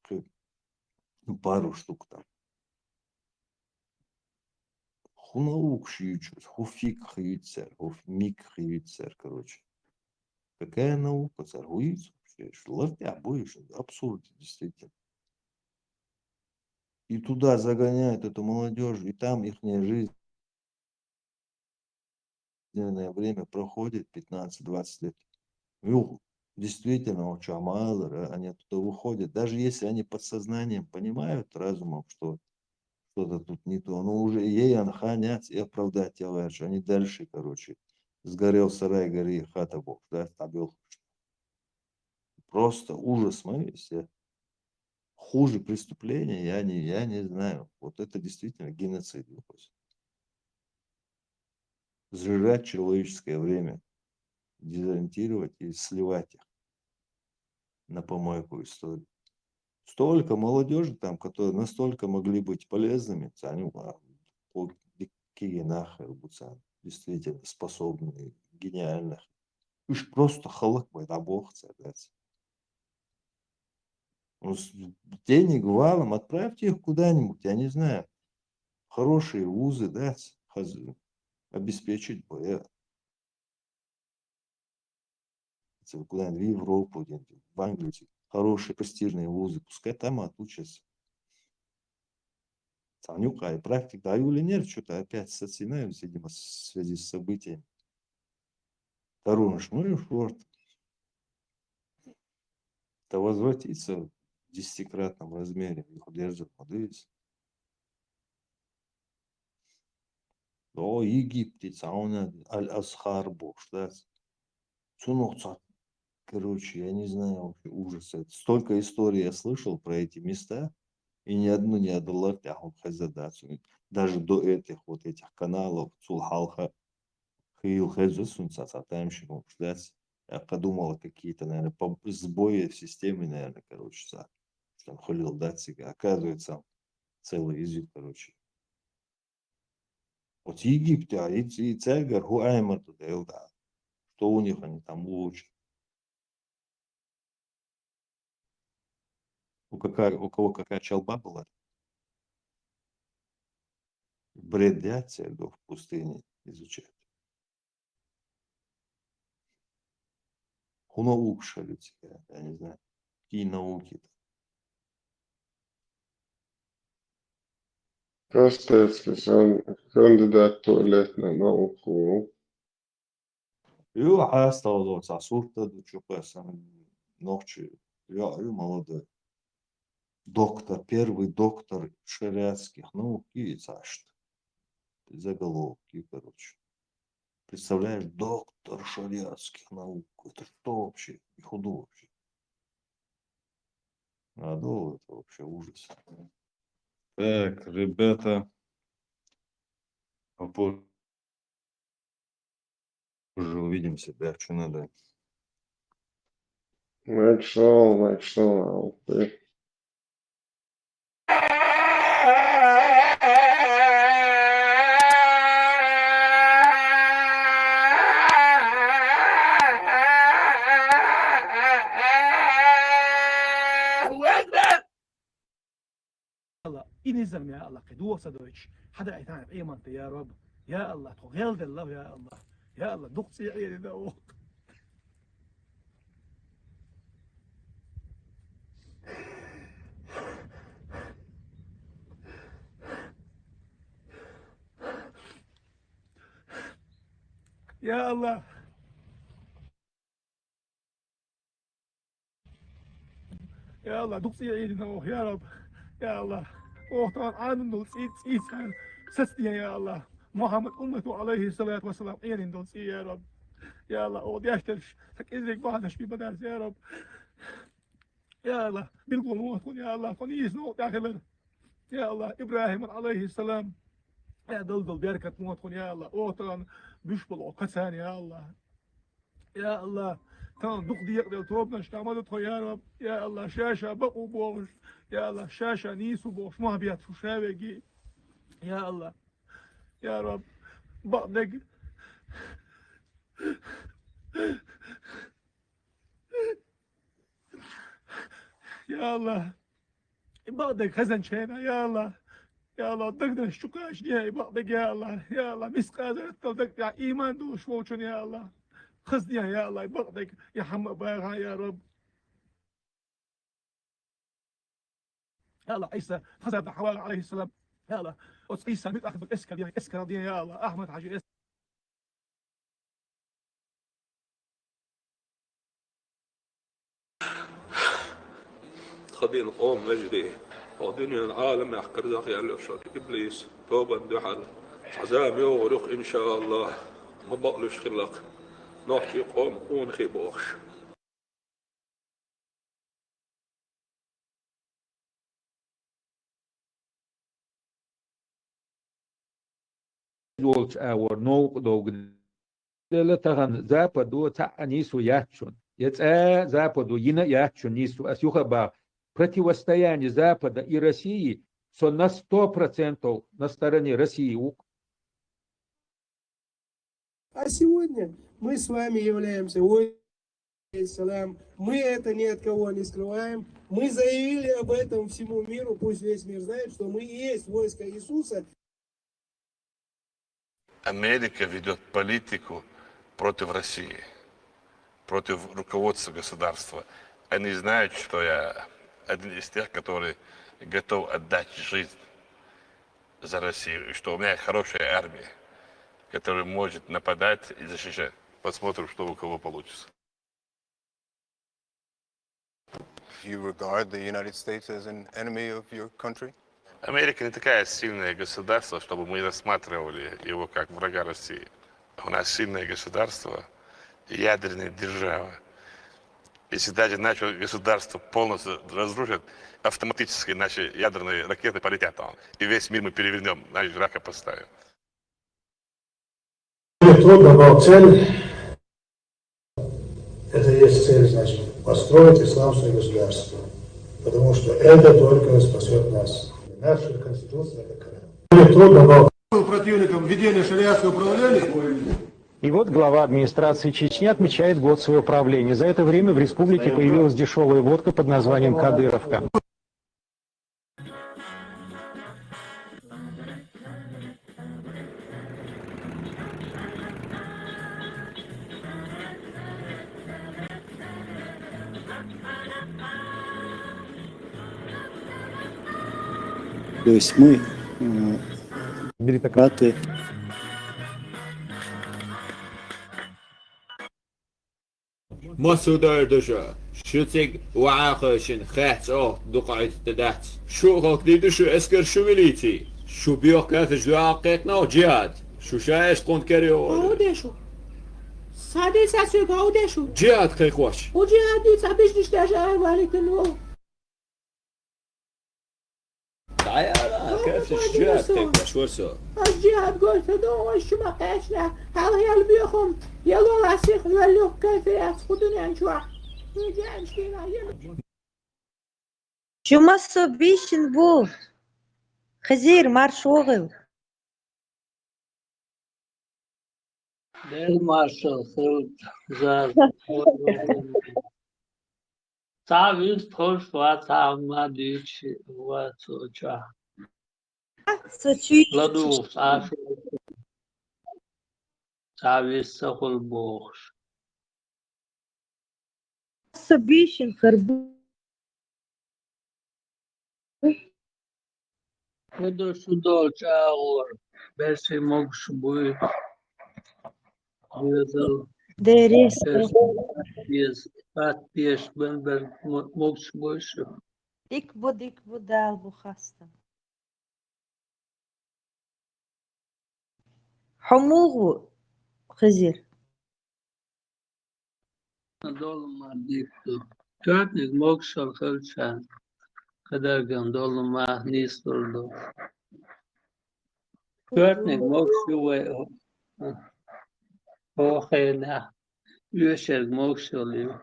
пару штук там. Ху наук шьючусь, ху фиг хьюцер, ху миг хьюцер, короче. Какая наука, царь, вообще, лартя будешь, абсурд, действительно. И туда загоняют эту молодежь, и там их жизненное время проходит 15-20 лет. Ну, действительно, очень мало, они оттуда выходят. Даже если они подсознанием понимают разумом, что что-то тут не то, но уже ей анханять и оправдать товарищ. Они дальше, короче, сгорел сарай, гори, хата бог, да, табел. Просто ужас, мы все. Хуже преступления я не знаю. Вот это действительно геноцид. Сжирать человеческое время, дезориентировать и сливать их на помойку историю. Столько молодежи там, которые настолько могли быть полезными, они какие нахер, действительно способны, гениальных. Уж просто халак бой, да бог царец. Денег валом, отправьте их куда-нибудь, я не знаю, хорошие вузы, да, обеспечить бы. Куда-нибудь в Европу, в Англию, хорошие престижные вузы, пускай там отучатся. Санюка и практика, а или нет, что-то опять соцсетями, видимо, в связи с событиями. Таруныш, ну и шорт. Это возвратится в 10-кратном размере, их держат, подивись. О, Египтец, а он Аль-Асхар бог, да? Цунуца. Короче, я не знаю, вообще ужас. Столько историй я слышал про эти места, и ни одну не отдала тяху хазадацу. Даже до этих вот этих каналов Цулхалха, Хил Хазусун, Цацатамщину, ждать. Я подумала, какие-то, наверное, сбои в системе, наверное, короче, там Халил Датсига. Оказывается, целый язык, короче. Вот Египте, а и царь Хуаймар туда, да. Что у них они там лучше? У кого какая чалба была? Бредят в пустыне изучать. Наук шалить, я не знаю, какие науки. Kastets on kandidaat tuoleetna nauku. Ю осталось сасурта, что ночи. Я молодой. Доктор, первый доктор шариатских наук и цашт. Заголовки, короче. Представляешь, доктор шариатских наук. Это что вообще? И худу вообще. А ну, это вообще ужас. Так, ребята, попозже увидимся, да, что надо. Maxwell, الله إنزم يا الله قد وصدوش حدا يتعرف أي منطقة يا رب يا الله تغيل الله يا الله يا الله دقتي عيني ده يا الله يا الله دقتي عيني ده يا رب يا الله طبعا عالم دول سيد سستيا يا الله محمد أمته عليه الصلاة والسلام عيني دول يا رب يا الله أودي أشترش لك إزيك بعدش ببدرس يا رب يا الله بالقلوب يا الله قنيس نوع داخل يا الله إبراهيم عليه السلام يا دلدل بركة موت يا الله أوطن بيشبل عقسان يا الله يا الله تمام دق دي يقدر توبنا اشتعمدته يا رب يا الله شاشة بقو بوش يا الله شاشة نيسو بوش ما بيات شو شابقي يا الله يا رب بعدك يا الله بعدك خزن شينا يا الله يا الله دقنا الشكاش دي بعدك يا الله مسقازر تلدك يا إيمان دوش ووشن يا الله خزني يا الله بعدك يا حمد باغا يا رب يا الله عيسى خزن حوالي عليه السلام يا الله عيسى متأخذ بالإسكال يعني إسكال دي يا الله أحمد حاجي إسكال خبين قوم مجدي ودنيا العالم يحكر ذاقي على الأشرار إبليس توبا دحل عزام يغرق إن شاء الله ما بقلش خلق نحكي قوم ونخي بوخش Волч аур нол дог делатаган западу та анису ячун. Западу ина ячун нису асюхаба противостояние Запада и России со на 100% на стороне России. А сегодня мы с вами являемся мы это ни от кого не скрываем. Мы заявили об этом всему миру, пусть весь мир знает, что мы и есть войско Иисуса. Америка ведет политику против России, против руководства государства. Они знают, что я один из тех, который готов отдать жизнь за Россию, и что у меня хорошая армия, которая может нападать и защищать. Посмотрим, что у кого получится. You regard the United States as an enemy of your country? Америка не такая сильное государство, чтобы мы рассматривали его как врага России. У нас сильное государство, ядерная держава. Если даже наше государство полностью разрушит, автоматически наши ядерные ракеты полетят там. И весь мир мы перевернем, наш рака поставим. Трудно, но цель, это есть цель, значит, построить исламское государство. Потому что это только спасет нас. Наша конституция такая. Трудно, но... Был противником введения шариатского управления. И вот глава администрации Чечни отмечает год своего правления. За это время в республике появилась дешевая водка под названием «Кадыровка». То есть мы, меритократы, مسودار دشا شوتيك وعاقشن خات دقعت تدات شو غاقدي شو اسكر شو وليتي شو بيوقات جواقتنا وجهاد شو شايش قند كريو اودشو سادي ساسوك اودشو جهاد خي خوش وجهاد دي تابش نشتاش اهوالك النو تعال كيف الجهاد كيف ورسو الجهاد قلت دو وش ما قاشنا هل هي اللي بيخم يلا راسخ يولوا كيف ياخذون انشوا Чума собищен був. Хазир марш оғыл. Del marshal Hilt zar. Tavis post wat amadich wat socha. Sochi. Ladu sash. تعويس سخل بوخش Sabishin خربوش كدر شدول شاغور بس موكش بوي يزل ديريس بيز فات بيش بنبر موكش بويش ديك بو دال بو خاصة حموغ خزير دول ما ديكتو كاتنك موكش الخلشان كدر جن دول ما نيستول دو كاتنك موكش هو خينا يشر موكش اليو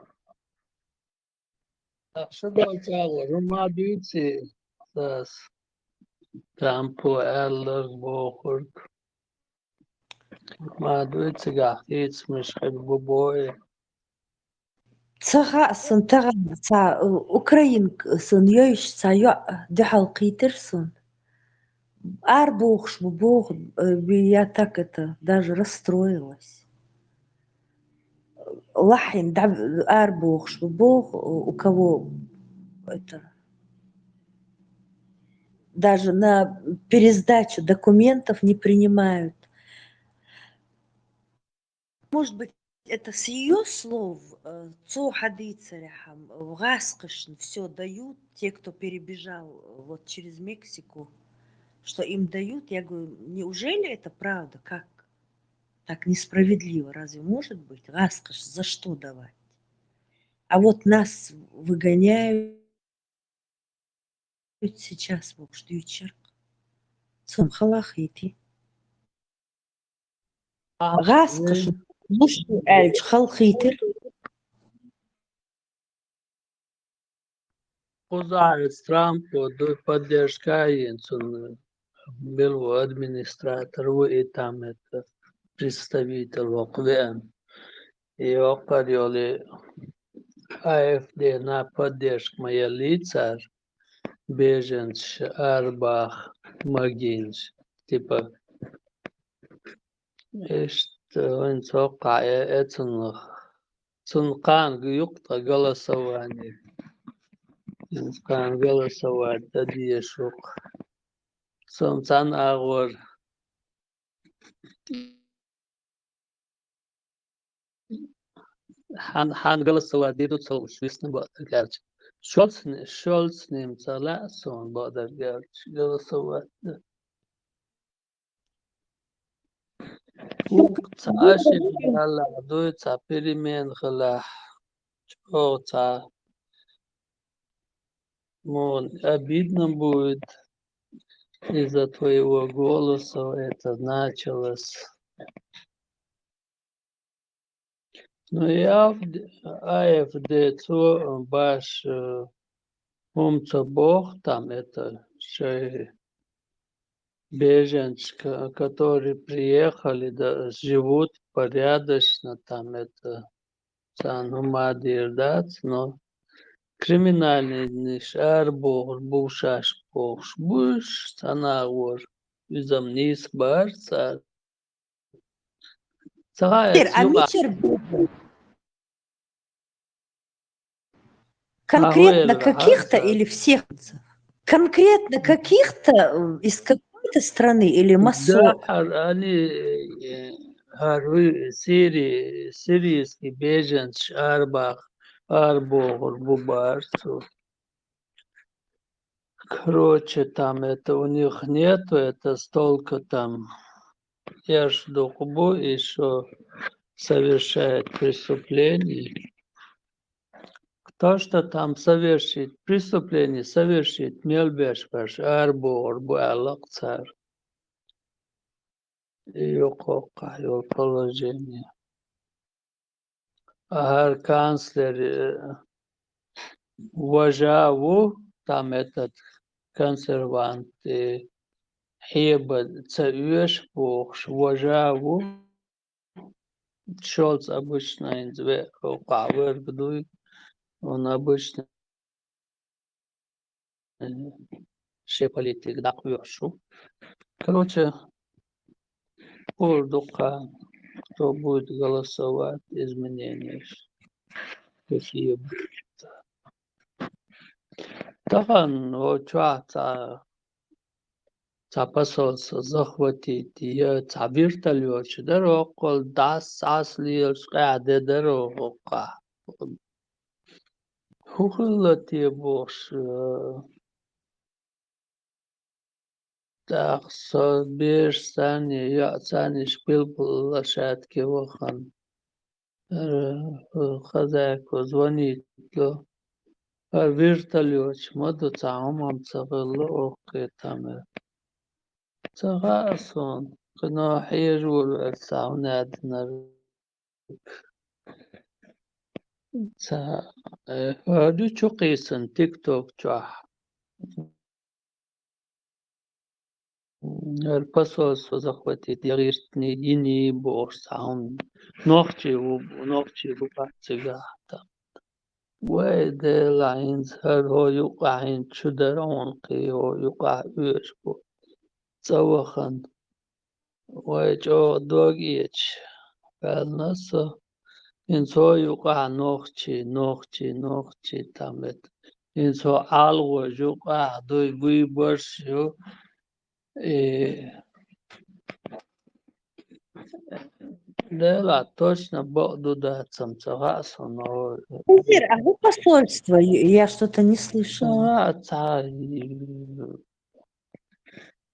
شدول شاغور ما بيتسي ساس تامبو ألر بوخر ما دويتسي قاعديتس مش حلو بوي تسغى سنتغى سا أوكراين سن يوش سا يو دي حلقيتر سن Арбух, Бог, я так это даже расстроилась. Лахин, да, Арбух, Бог, у кого это даже на пересдачу документов не принимают. Может быть, это с ее слов, цо хадыцаряхам, в Гаскошн все дают, те, кто перебежал вот через Мексику, что им дают, я говорю, неужели это правда? Как? Так несправедливо, разве может быть? Раскош, за что давать? А вот нас выгоняют сейчас, Бог, что вечер. Сом халахити. Раскош, ну что, эльч, халхитер. Позарец Трампу до поддержка Янсун был администратор и там это представитель ОКВМ. И окарили АФД на поддержку моя лица беженц Арбах Магинс. Типа, что он сока цункан гюкта голосование. Цункан голосовать, да шок. Сомсан агор. Han голосовать идут свистны бадаргач. Шольц немца сон бадаргач голосовать. Аши гала дуется перемен гала. Чоца. Мон обидно будет из-за твоего голоса это началось. Ну я АФД то баш умца Бог там это что беженцы, которые приехали, да, живут порядочно там это санумадирдац, но криминальный нишар Бог, бушаш Бог, буш санагор, изамнис барца. Конкретно каких-то или всех? Конкретно каких-то из какой-то страны или массово? Да, они сирийские беженцы, Арбох, Бубарцу. Короче, там это у них нету, это столько там. Я ж духбу еще совершает преступление. Кто что там совершит преступление, совершит мелбеш ваш Арбор, Буалак царь. Ее кока, ее положение. А канцлер Важаву, там этот консервант, Хеба Цаюш Бухш, Важаву, Шолц обычно инзве Кавер Гдуй, он обычно ще политик дакуёшу. Короче, Урдука. кто будет голосовать изменения. Какие будут. Тахан, посольство захватить ее вертолет, дорогу, даст асли, скады дорогу. Хухлати бош. Так, соберешь сани, я сани шпил лошадки вохан. Хозяйку звонит, вертолет, моду цаумам цавело, там. Цагасон, кно хижул цаунадна. هادو چو قیسن تیک توک چوح الباسوس زخوتي يغيرتني يني بورسعون نوختي بباتيغا ويد العينز هر هو يقع عين شدرون قي هو يقع يشبو تسوخن ويجو دوغيش فالنص إنسو يقع نوختي تامت إنسو عالغو يقع دوي بوي برشو Да, لا, точно, буду да, самцагасу, но... Владимир, а вы посольство? Я что-то не слышала.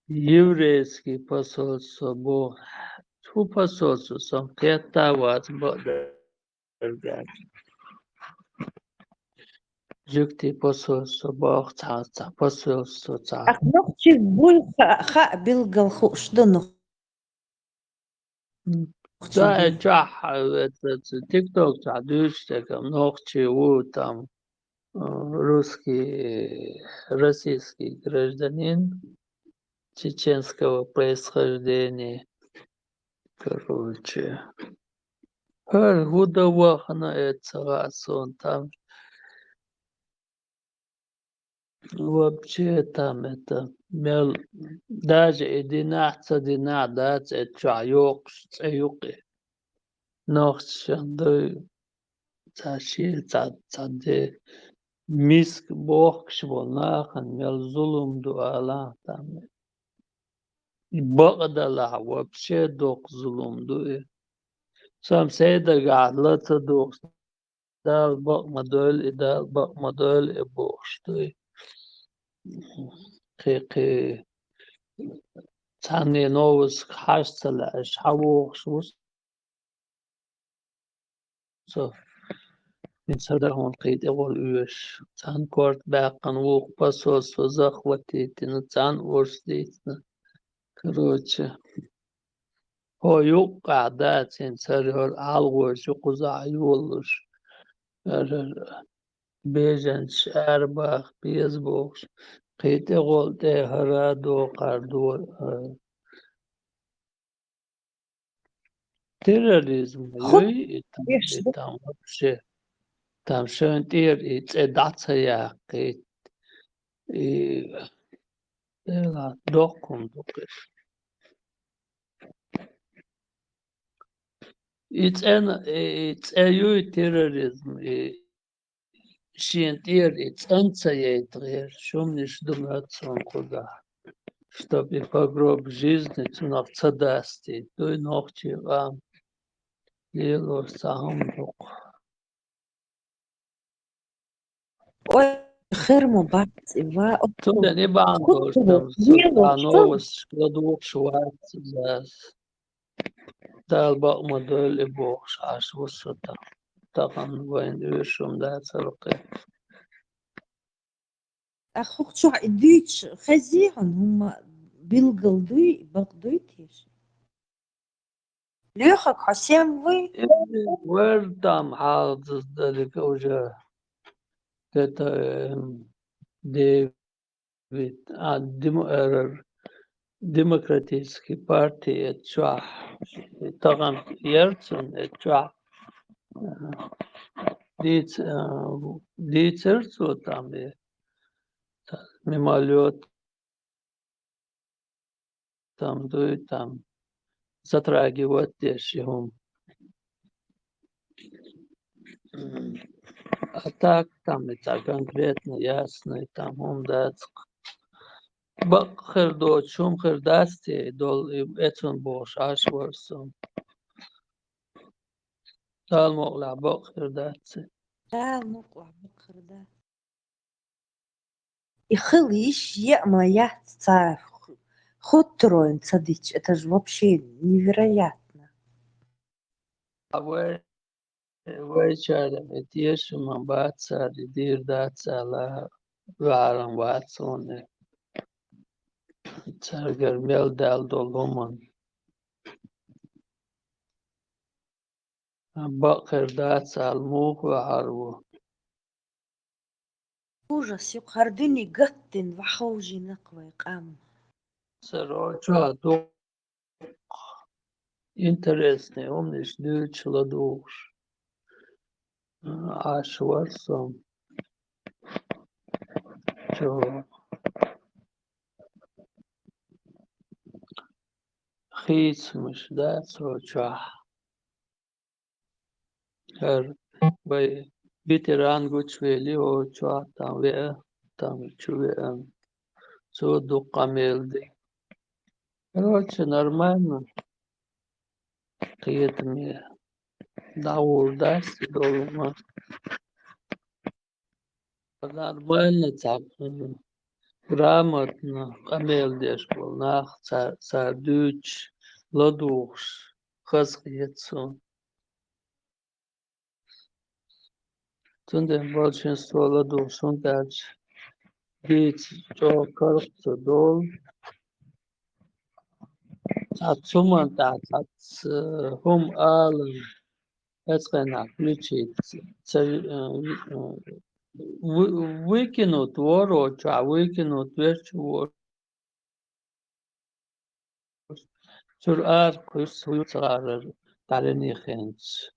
Еврейский посольство, бо... Ту посольство, сам кета вас буде. Жукти посольство, бог ца посольство, ца. Ах, ногти буль ха билгалху, что ног? Да, чах, это тикток, цадуш, таком, ногти, там, российский гражданин чеченского происхождения. Короче, Гудавахна это он там вообще там это мел даже дина дать это чайок цаюки нохшанды цаши цаде миск бог швонахан мел зулум дуала там بقدر вообще док зулум дуе сам сейда гадлата док дал бак модель и бог что كي تاني نوز حاصل حوق شو so من سرهم قيد أول إيش تان كورت باقن وق بسوس وزخوتي تان ورستيتنا كروتش هو يوقع دات إن سرهم عالوش وقزع يولش بيجنش أرباخ بيزبوش قيد أول ده هرادو قردو терроризм, там вообще, там шön тир и цедация, и документуешь. И цею терроризм, и шön тир и ценция, шумниш думаться куда, чтобы по гроб жизни на цедасти, то и ногти вам. Лило саамбук. Ой, херму бати, ва. Тут не бандош там, новость, складук шварц, зас. Далбак модель и бог, аж высота. Тахан вайн вишум, да, царапе. أخوك شو عديتش خزيهم هم بالقلدوي بقدويتيش ليخك حسين وي وردام حافظ ذلك وجه كتا ديفيد ديمقراطيسكي بارتي اتشاح طبعا يرسم اتشاح ديترسو там мимолет там дует там затрагивать هم. А так там это конкретно ясно, там он дает. Бахер до чум хердасти дол этон бош ашварсон. Tal mogla bахер дасти. Да, مقلع بكر ده يخليش يأمى يحت خطرون صديق это же вообще невероятно. ويشارع تيش من بعد سار يدير دات على وعرم واتسون ترجر ميل دال دولومن بقر دات على الموخ وعرو ужас يقهردني قتن وحوجي نقوى قام سروچا دو интересный умниш дючла душ ашварсом чо خيسمش دات سروچا هر باي ветеран гучвели о чо там чуе со дукамелди. Короче, нормально. Какие-то мне даур даст дома. Нормально так. Грамотно. Камелдеш был. Нах цардуч. Ладуш. Хазгецу. Тунде большинство ладуш. Он дальше. Бить, что кажется, дол. Отсюда так, от хум алым, это включить, выкинут ворочу, а выкинут верчу sur аркуш свою царар, талени хенц.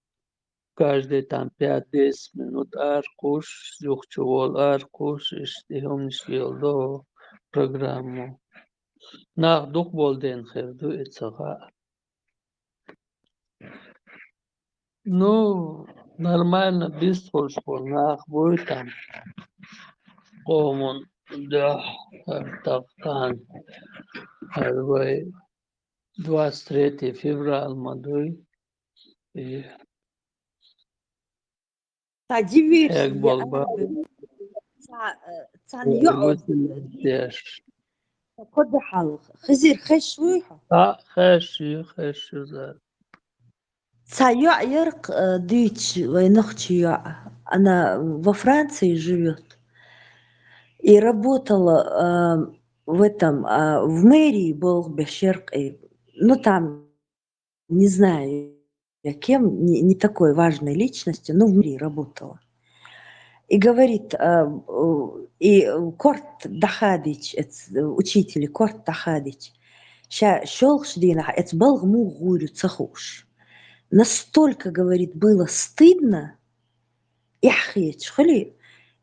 Каждый там 5-10 минут аркуш, юхчувол аркуш, иштихом нишвил программу. Nach дух болден херду эцага. Ну, нормально, без фольшпор, нах будет там. Комон, да, тахтан. 23 февраля мадуй. Та диверсия Эк болба. цан يقعد كل حال خزير خش ويحه خش زاد цая يرق ديتش وينختي она во Франции живет и работала в этом в мэрии был бешерк, ну там не знаю кем, не такой важной личностью, но в мэрии работала. И говорит, и Корт Дахадич, учитель Корт Дахадич, ща щелкш дина, это был гму гурю цахуш. Настолько, говорит, было стыдно, яхеч, хали.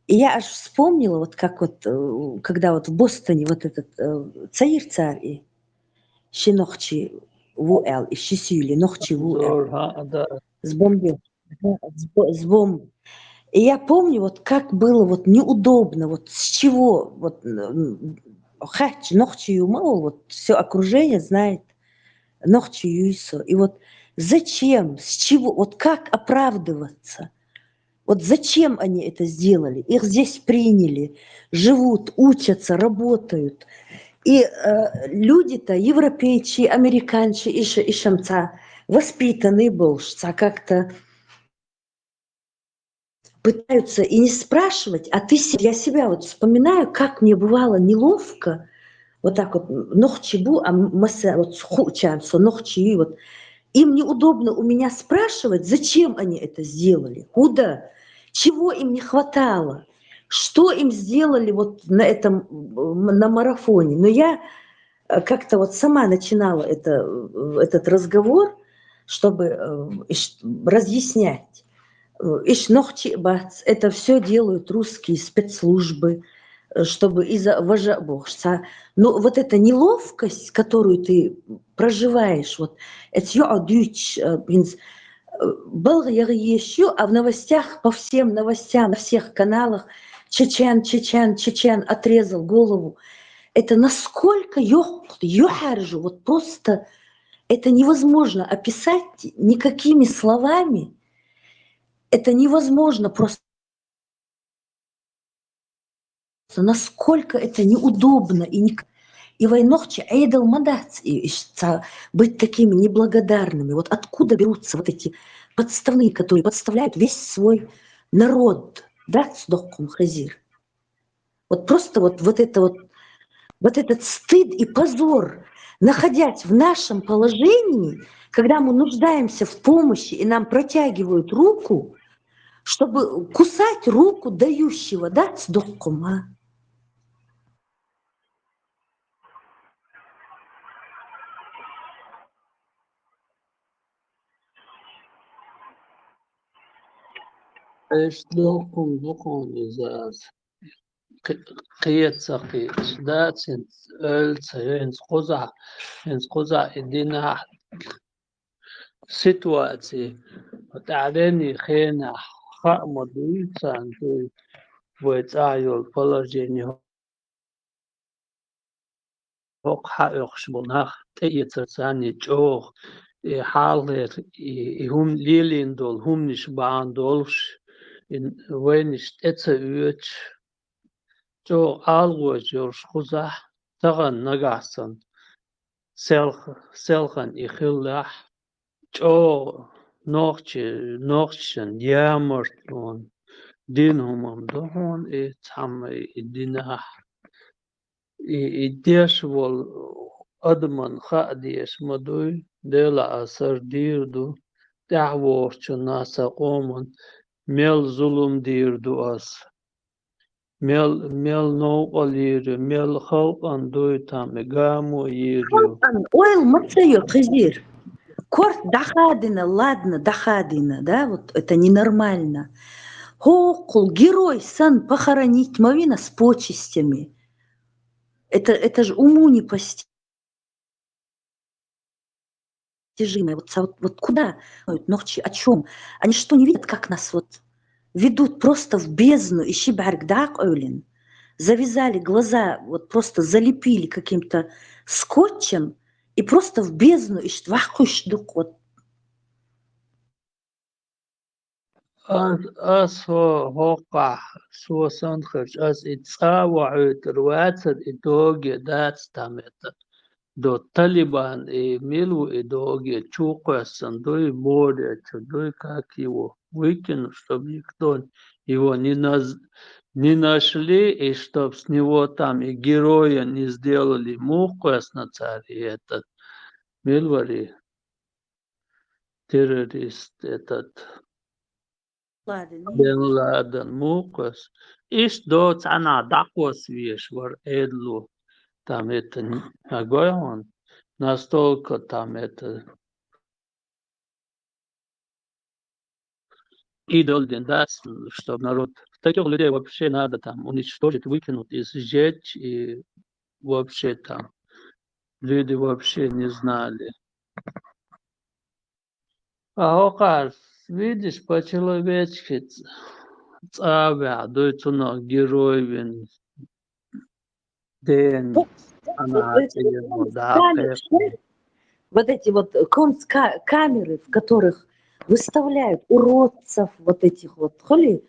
И я аж вспомнила, вот как вот, когда вот в Бостоне вот этот царь, щенохчи вуэл, и щисюли, нохчи вуэл, с бомбой, с бомбой. И я помню, вот как было вот неудобно, вот с чего, вот хач, нохчи юмал, вот все окружение знает нохчи юйсо. И вот зачем, с чего, вот как оправдываться? Вот зачем они это сделали? Их здесь приняли, живут, учатся, работают. И люди-то, европейцы, американцы, ишамца, воспитанные болшца, как-то пытаются и не спрашивать, а ты, я себя вот вспоминаю, как мне бывало неловко, вот так вот, нохчибу, а масса, вот хучамсо, нохчи, вот, им неудобно у меня спрашивать, зачем они это сделали, куда, чего им не хватало, что им сделали вот на этом, на марафоне. Но я как-то вот сама начинала этот разговор, чтобы разъяснять. Это все делают русские спецслужбы, чтобы из-за вожабохса. Но вот эта неловкость, которую ты проживаешь, вот, это юдюч, еще, а в новостях, по всем новостям, на всех каналах, чечен отрезал голову. Это насколько ёхаржу, вот просто это невозможно описать никакими словами. Это невозможно просто. Насколько это неудобно и войнохче эйдал мадать, и быть такими неблагодарными. Вот откуда берутся вот эти подставные, которые подставляют весь свой народ, да, сдохкум хазир. Вот просто вот этот стыд и позор, находясь в нашем положении, когда мы нуждаемся в помощи и нам протягивают руку, чтобы кусать руку дающего, да, сдохкум, а? Dukun izaz. Qiyetsaqi datsint öltsa ins qoza idina situatie تعدني خينا خامد ويتسان توي ويتعيل положение هوق حقش بناخ تيتساني جوخ حالر هم ليلين دول هم نش بان دولش وينش تتسويتش جو algoç yor xuza tağan nagasan selxan ikhillah jo nochchen yamortun dinhumam dohon tam dinah idesh vol adman khadish madoy dela asar dirdu da'vorchu nasa qomun mel zulum dirdu as ميل نوقل يري ميل خلقان دوي تامي قامو يريو Ойл мацеё хазир. Корт дахадина, ладно, дахадина, да, вот это ненормально. Хокул, герой, сан похоронить Мавина с почестями. Это же уму непостижимое. Вот куда? Ночи, о чем? Они что, не видят, как нас вот ведут просто в бездну и щибаргдак ойлин? Завязали глаза, вот просто залепили каким-то скотчем и просто в бездну и штвахуш-дук вот. أس هوقع سو سنخش أس إتصاوع ترواتر إدوغي دات ستامت دو طالبان ميلو إدوغي تشوقع سندوي بودة تدوي كاكيو ويكن чтобы никто его не нашли, и чтоб с него там и героя не сделали мухквест на царе этот Милвари, террорист этот Бен Ладен мухквест. Иш доц она даквас веш вар эдлу там это огой он настолько там это идол даст, чтобы народ таких людей вообще надо там уничтожить, выкинуть и сжечь, и вообще там люди вообще не знали. А оказ, видишь, по-человечески цавя, дойцуно героевен день, она вот эти вот камеры, в которых выставляют уродцев, вот этих вот, холи,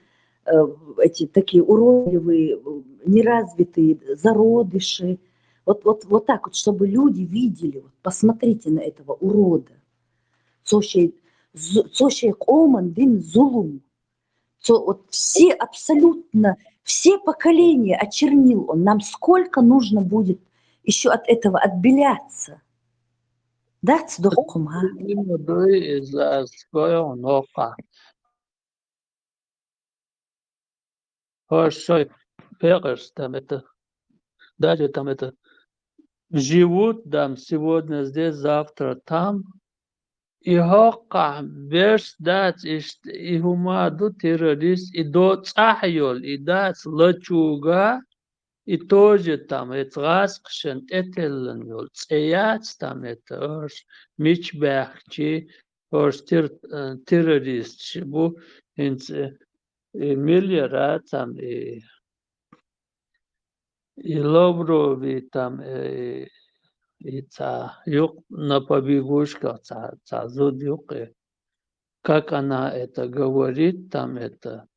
эти такие уродливые, неразвитые зародыши, вот так вот, чтобы люди видели, вот, посмотрите на этого урода. Цошей оман дин зулум. Вот все абсолютно, все поколения очернил он. Нам сколько нужно будет еще от этого отбеляться? Да, цдохкум, а? Хорошо, пекарь там это, даже там это, живут там сегодня здесь, завтра там, и хока берс дать, и хумаду террорист, и до цахьол, и дать лачуга, И тоже там это раскшен, это цеяц там это орш мичбахчи, орш террорист, бу инц миллиара там и Лаврови там и ца юг на побегушках ца зуд юг, как она это говорит, там это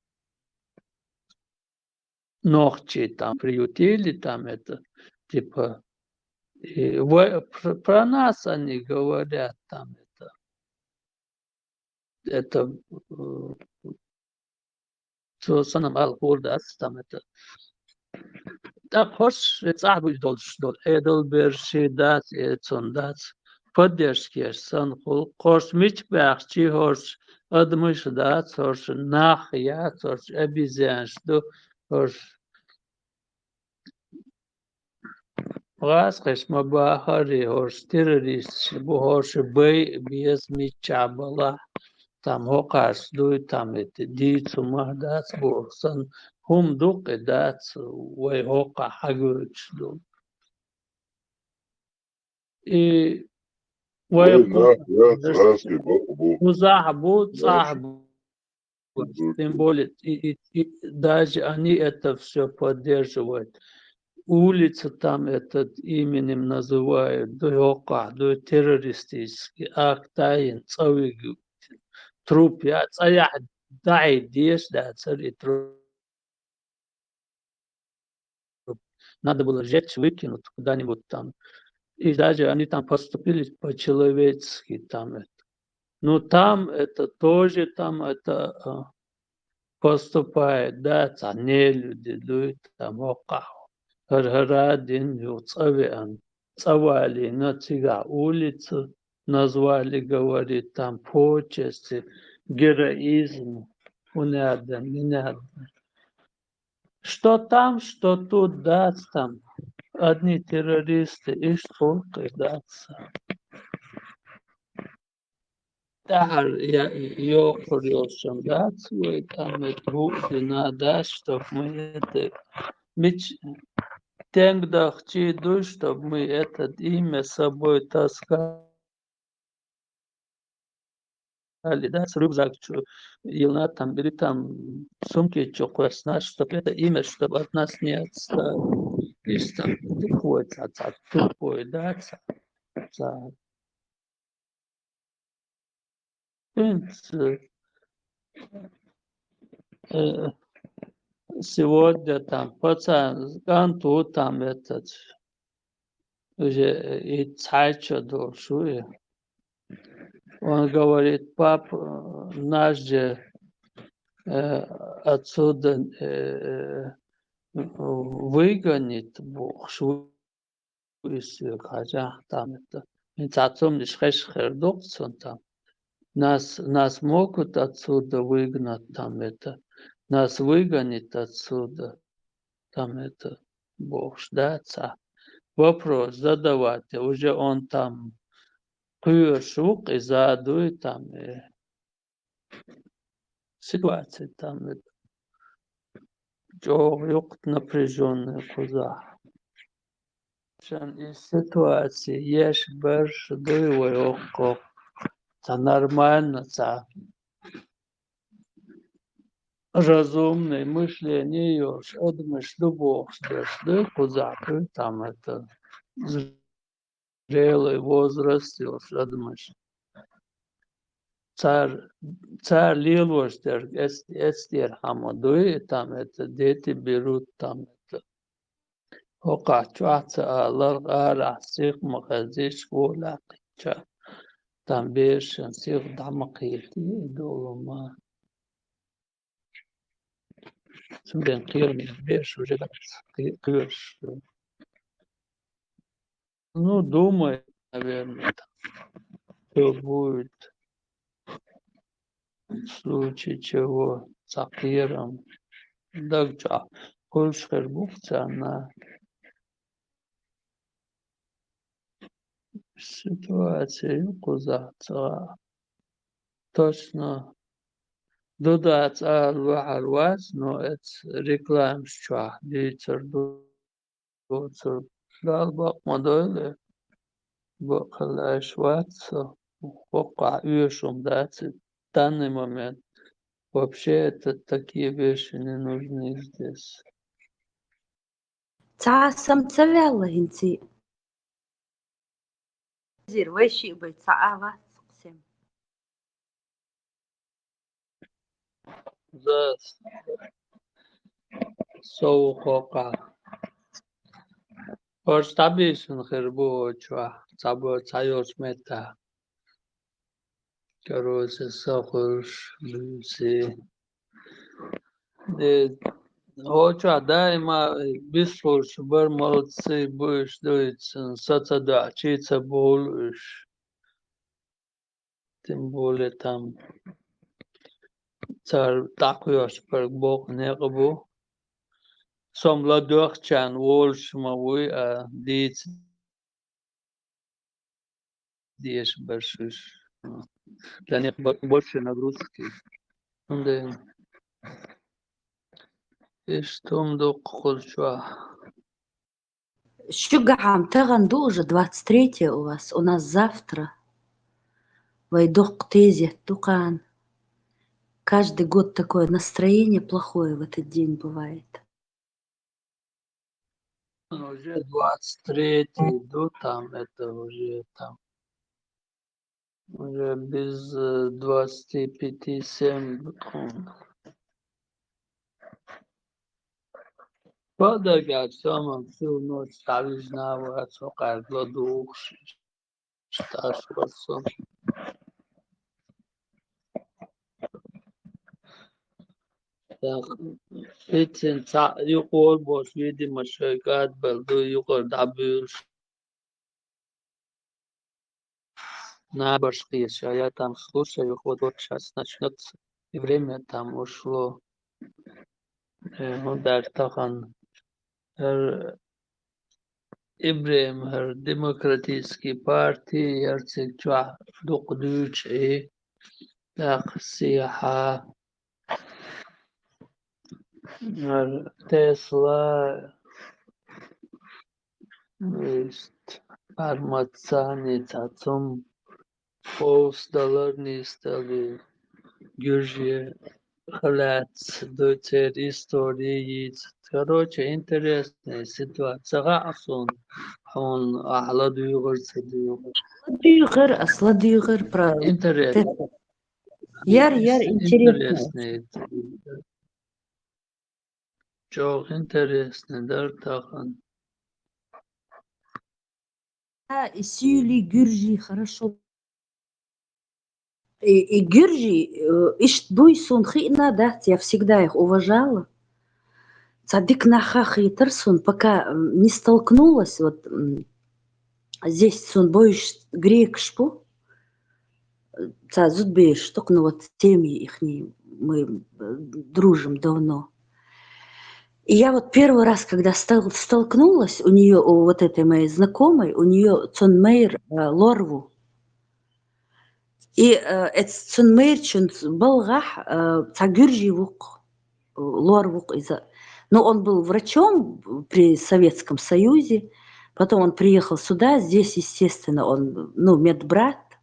ногти там приютили, там это типа и про нас они говорят там это что санам алхурдас там это так хош صاحب дол эдл бершидат эцондат поддержки сан хол хош мич бахчи хош адмыш дат хош нах я хош обезьян что хош раз хош мабахари хош террорист бу хош бей без мича бала там хокаш дуй там это дицу махдат бу сан هم دوق دات ويوقع حقوش دول وصاحبه тем более и даже они это все поддерживают. Улица там этот именем называют Дойока, до террористический акт, тайн, целый труп, я царя дай дешь, да, царь труп. Надо было сжечь, выкинуть куда-нибудь там. И даже они там поступили по-человечески там это. Но там это тоже там это поступает, да, не люди, там оках. Радин, Юцавиан, Цавали, на Цига улицу назвали, говорит, там почести, героизм, уняден, ненаден. Что там, что тут, да, там. Одни террористы, и сколько даться. Тахар я ёхорёшам дать свой там это будет надо, чтоб мы это тогда хочу, чтобы мы это имя с собой таскали. Да, с рюкзак, елна там, бери там сумки, чоквасна, чтобы это имя, чтобы от нас не отстали. И там тупой, тупой, да, сегодня там пацан, Анту там этот уже и царча душует. Он говорит, пап, наш же отсюда выгонит Бог, хотя там это. Ведь отцом не шхердоксон там. Нас могут отсюда выгнать, там это. Нас выгонит отсюда, там это. Бог ждаться. Вопрос задавать, уже он там шук и задует там ситуация там yok напряженная куза. Из ситуации есть больше двоего, это нормально, это разумное мышление, думаешь, Бог ждешь, да, куза, там это зрелый возраст, думаешь. Царь Лилвоштер, Эстер Хамадуи, там это дети берут там это. Окачуаться Аллах Ара, сих магазин школа, там бешен, сих дамакилти, долома. Сумбен кирми, беш уже кирш. Ну, думаю, наверное, все будет. В случае чего с Акиром, дагча, Польшка бухца на ситуацию кузаться. Точно додаться алвахарвас, но это реклам шчах, дитер لا bakmadı öyle. Bakalaş varsa пока ищем, да, в данный момент. Вообще это такие вещи не нужны здесь. Та самцевела инти. Зир вайши бай цаава сем. Здесь соуқоқа. Хош табишин хербу чуа. Цабу цайош мета. Короче, сахуш, люси. Хоча, дайма бислуш, бар молодцы будешь дуется, сацадачиться болуш. Тем более там царь такуяш per бог не габу. Сомла дохчан волш мавуй, а диц диеш баршуш. Для них больше нагрузки. Да. И что мдо кхолчва. Щугам, таганду уже 23 у вас. У нас завтра. Вайдох тези, тукан. Каждый год такое настроение плохое в этот день бывает. Уже 23 иду там, это уже там. Уже без 25-7 бутон. Подагать самым всю ночь ставишь на вас, каждый дух, шташ васом. Так, этим юкор бос, видимо, шайгат балду юкор дабюш. На башкирш, а я там слушаю, вот сейчас начнется, и время там ушло. Удар тахан. Ибрahim демократический партии, ярцекчуа докдуч и так сиха. Тесла есть армацани цацум полсталарни стали Гюржия халац доцер истории. Короче, интересная ситуация. Гасон он ахладуйгар садуйгар. Сладуйгар, а сладуйгар про... Интересно. Яр интересно. Çok интересно, да, тахан. И Сюли, Гюржи, хорошо. И Гюржи, Иштбуйсун, Хина, да, я всегда их уважала. Цадик нахах и Тарсун, пока не столкнулась, вот здесь сон боюсь грек шпу, цадзудбеш, только ну вот семьи их мы дружим давно. И я вот первый раз, когда столкнулась, у нее, у вот этой моей знакомой, у нее цонмейр лорву. И это цонмейр чун болгах цагюржи вук лорвук из-за. Но он был врачом при Советском Союзе, потом он приехал сюда, здесь, естественно, он, ну, медбрат.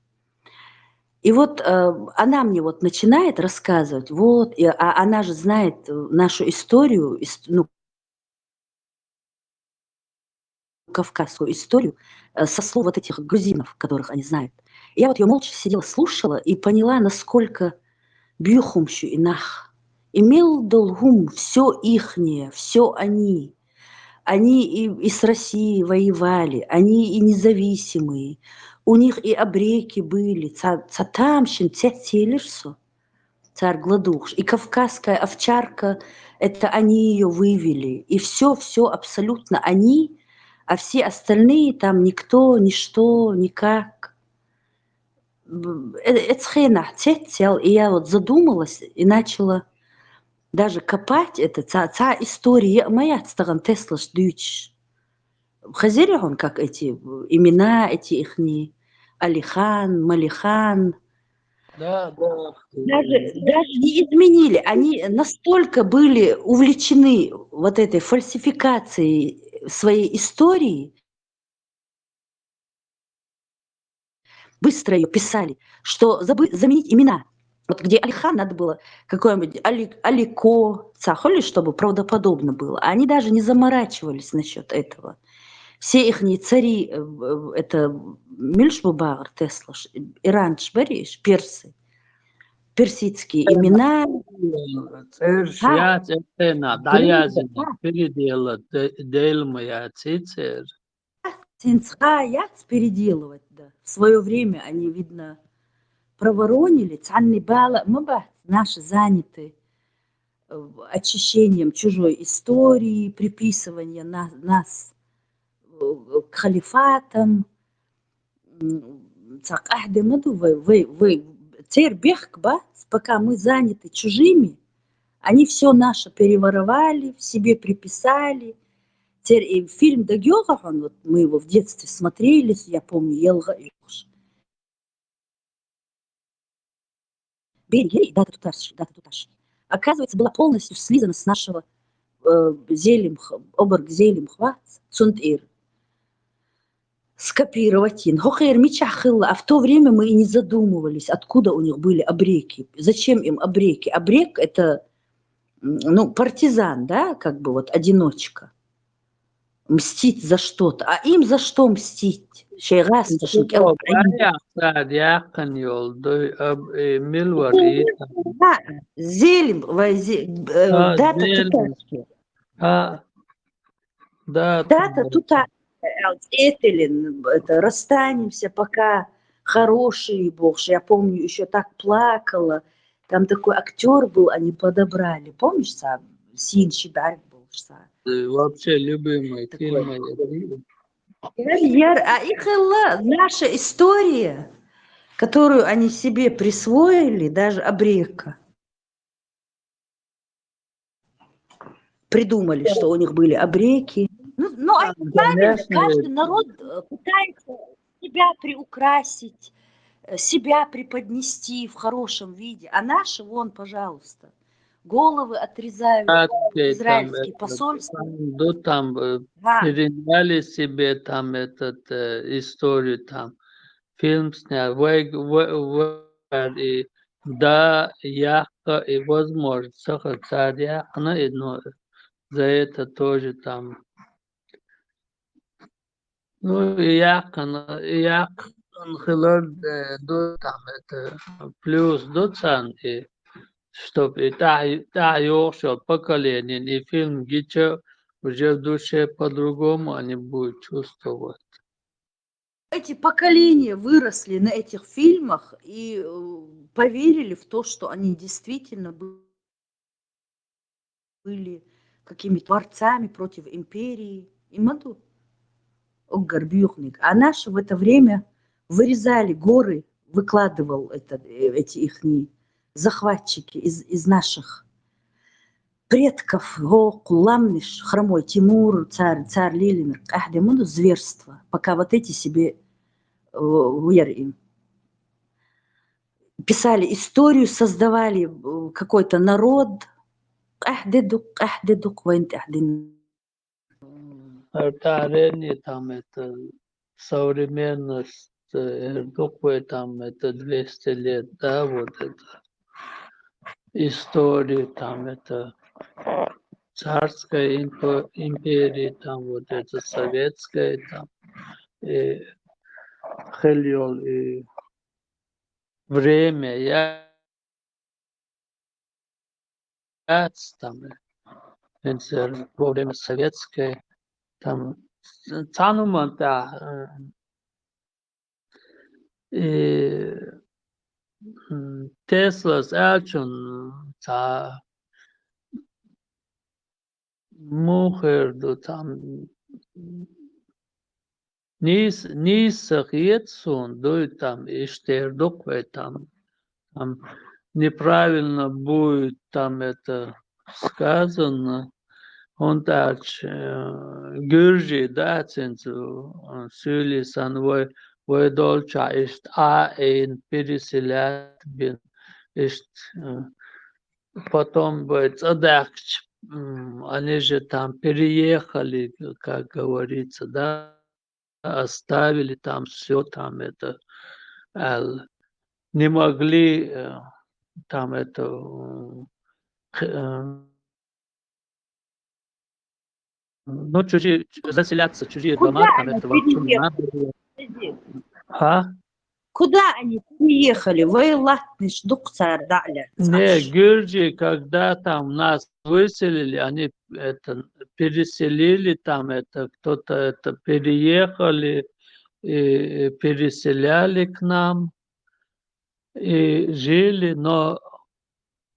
И вот она мне вот начинает рассказывать, вот, а она же знает нашу историю, ну, кавказскую историю, со слов вот этих грузинов, которых они знают. И я вот ее молча сидела, слушала и поняла, насколько бьюхумщу и нах. Имел долгум, все ихнее, все они. Они и с Россией воевали, они и независимые. У них и обреки были. Цатамщин, цятелишсо, царь Гладуш. И кавказская овчарка, это они ее вывели. И все абсолютно они, а все остальные там никто, ничто, никак. Это хрена, и я вот задумалась и начала даже копать это, ца история моя отстаган Теслаш дюч. Хазирихон, как эти имена, эти ихние Алихан, Малихан. Да. Даже не изменили. Они настолько были увлечены вот этой фальсификацией своей истории быстро ее писали, что заменить имена. Вот где Алихан надо было какое-нибудь Алико, Цахоли, чтобы правдоподобно было. А они даже не заморачивались насчет этого. Все их цари, это Мильшбубагр, Тесла, Иран, Шбариш, персы, персидские имена. Яц переделывать, да. В свое время они, видно, проворонили. Мы наши заняты очищением чужой истории, приписыванием нас к халифатам. Пока мы заняты чужими, они все наше переворовали, в себе приписали. Теперь фильм Дагёга, вот мы его в детстве смотрели, я помню, Елга Илюш. Дата Туташ. Оказывается, была полностью слизана с нашего оберг Зелимхва, Цунтир. Скопировать ин. А в то время мы и не задумывались, откуда у них были обреки. Зачем им обреки? Обрек – это, партизан, да, как бы вот одиночка. Мстить за что-то. А им за что мстить? Да, Зелим, дата Тута. Это расстанемся, пока хороший Бог. Я помню, еще так плакала. Там такой актер был, они подобрали. Помнишь, Син Шидарь был? Вообще любимые фильмы. А их наша история, которую они себе присвоили, даже обрека. Придумали, что у них были обреки. Правильно, каждый народ пытается себя приукрасить, себя преподнести в хорошем виде. А наши, вон, пожалуйста, головы отрезают, израильские посольства. Там переняли себе там историю, там фильм снял, и да, Яхка, и возможно, царь Яхна, но за это тоже там. Там это плюс и чтобы и поколение, и фильм Гича уже в душе по-другому они будут чувствовать. Эти поколения выросли на этих фильмах и поверили в то, что они действительно были какими-то творцами против империи. А наши в это время вырезали горы, выкладывал эти их захватчики из наших предков. Куламниш, хромой Тимур, царь Лилимир, зверство, пока вот эти себе писали историю, создавали какой-то народ. Там это современность, там это 200 лет, да, вот это история, там это царская империя, там вот это советская, там и Хельол, и время, там во время советской, там Цануман, да, и Теслас Элчун, Мухерду, там Нисах Етсун, дует там Иштердукве, там неправильно будет там это сказано. Он дальше Гюржи, да, цензу, Сюлисан, вы долча, ist ein переселять бин, ist потом будет задахч, они же там переехали, как говорится, да, оставили там все, там это, не могли там это ну, чужие, заселяться в чужие дома, Куда там они это вообще не надо переехали? было. Подожди. А? Куда они переехали? Войлатныш, дукцар, дали. Не, Гюрджи, когда там нас выселили, они это переселили там, это кто-то это переехали и переселяли к нам и жили, но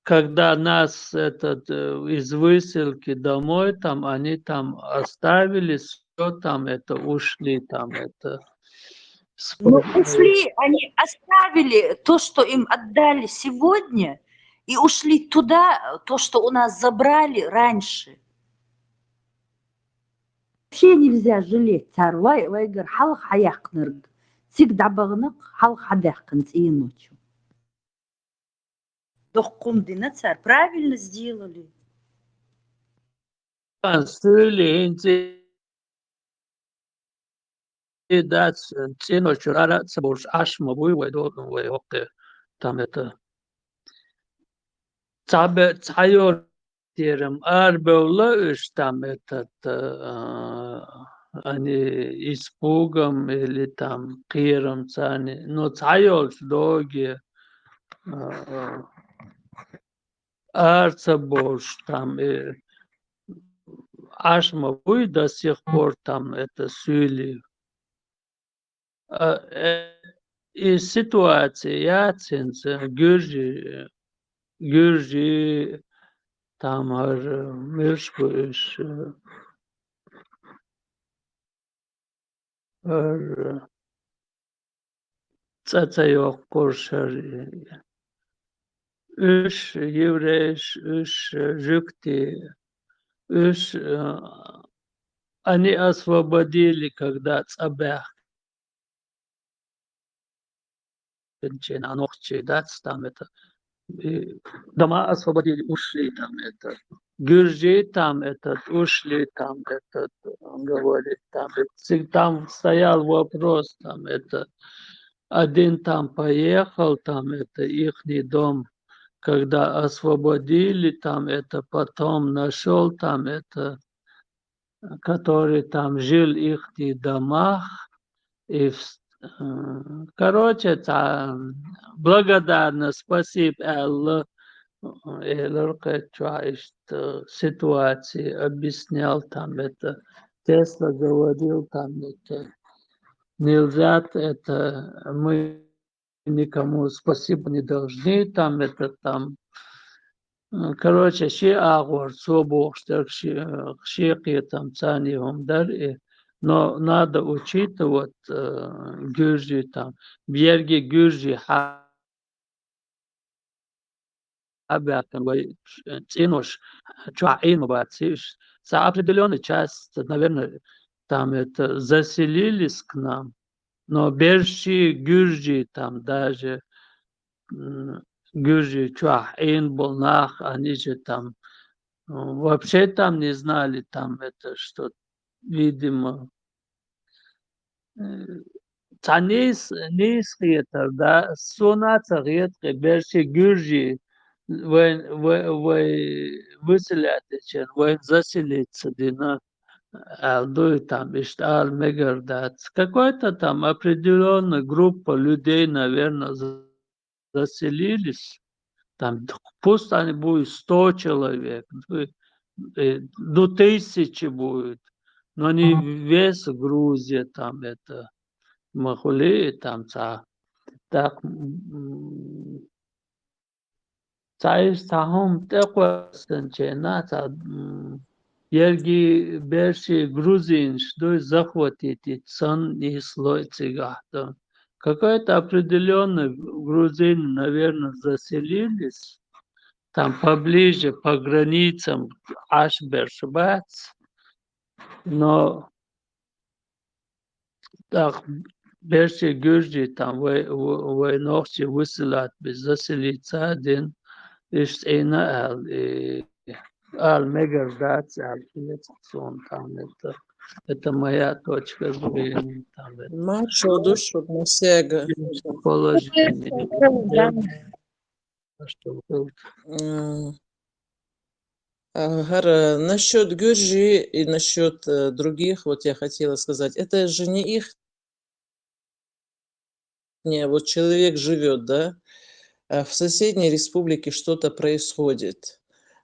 когда нас этот из выселки домой, там они там оставили все, там это ушли, там это. Ну, ушли, они оставили то, что им отдали сегодня, и ушли туда, то, что у нас забрали раньше. Вообще нельзя жалеть, цар. Вайгар халх хаяхнырг. Всегда багнак халх хадахкан и ночью. Дохкумдина, царь, правильно сделали. That's цено чурара цабурш аш мабуй вайдо там это цабе цайор терем арбеула уж там этот они испугом или там киром цани, но цайор доги арцабурш там аш мабуй до сих пор там это сюли. И ситуация, яцинца, Gürcü tamar mürşküş çaça yok kurşar üç yevreş üç жюкти üç они освободили когда цабях на ногче дать там это дома освободили, ушли там это. Гюрджи там этот, ушли там этот, он говорит, там стоял вопрос, там это, один там поехал, там это, ихний дом, когда освободили, там это, потом нашел там это, который там жил в ихних домах, и короче, там, благодарна, спасибо, Аллах. Ситуации объяснял там это. Тесла говорил там это. Нельзя это, мы никому спасибо не должны, там это там. Короче, ши агор, собох, ши там цанихом дар, но надо учитывать Гюрджи там, берги Гюрджи обязан ценуш, чуаину бациш. За определенный час, наверное, там это заселились к нам, но берши Гюрджи там даже Гюрджи чуаин был нах, они же там вообще там не знали там это, что видимо Танис риетер, да, сунаца риетер, берши Гюрджи выселяться, заселиться, дина, алдуй там, иштал, мегардац. Какой-то там определенная группа людей, наверное, заселились. Там, пусть они будут 100 человек, до 1000 будет, но не весь Грузия там это, Махули там, так, Цаиш тахом теквастен чена ерги берши Грузин, что захватить сон и слой цигахта. Какой-то определенный грузин, наверное, заселились там поближе, по границам Ашбершбац, но так берши Гюрджи там войнохчи выселят без заселиться один. Ist einer Мегардация, там это моя точка зрения. Там Машу душу насега. положение. Гара, насчет Гюржи и насчет других, вот я хотела сказать, это же не их, не, вот человек живет, да, а в соседней республике что-то происходит,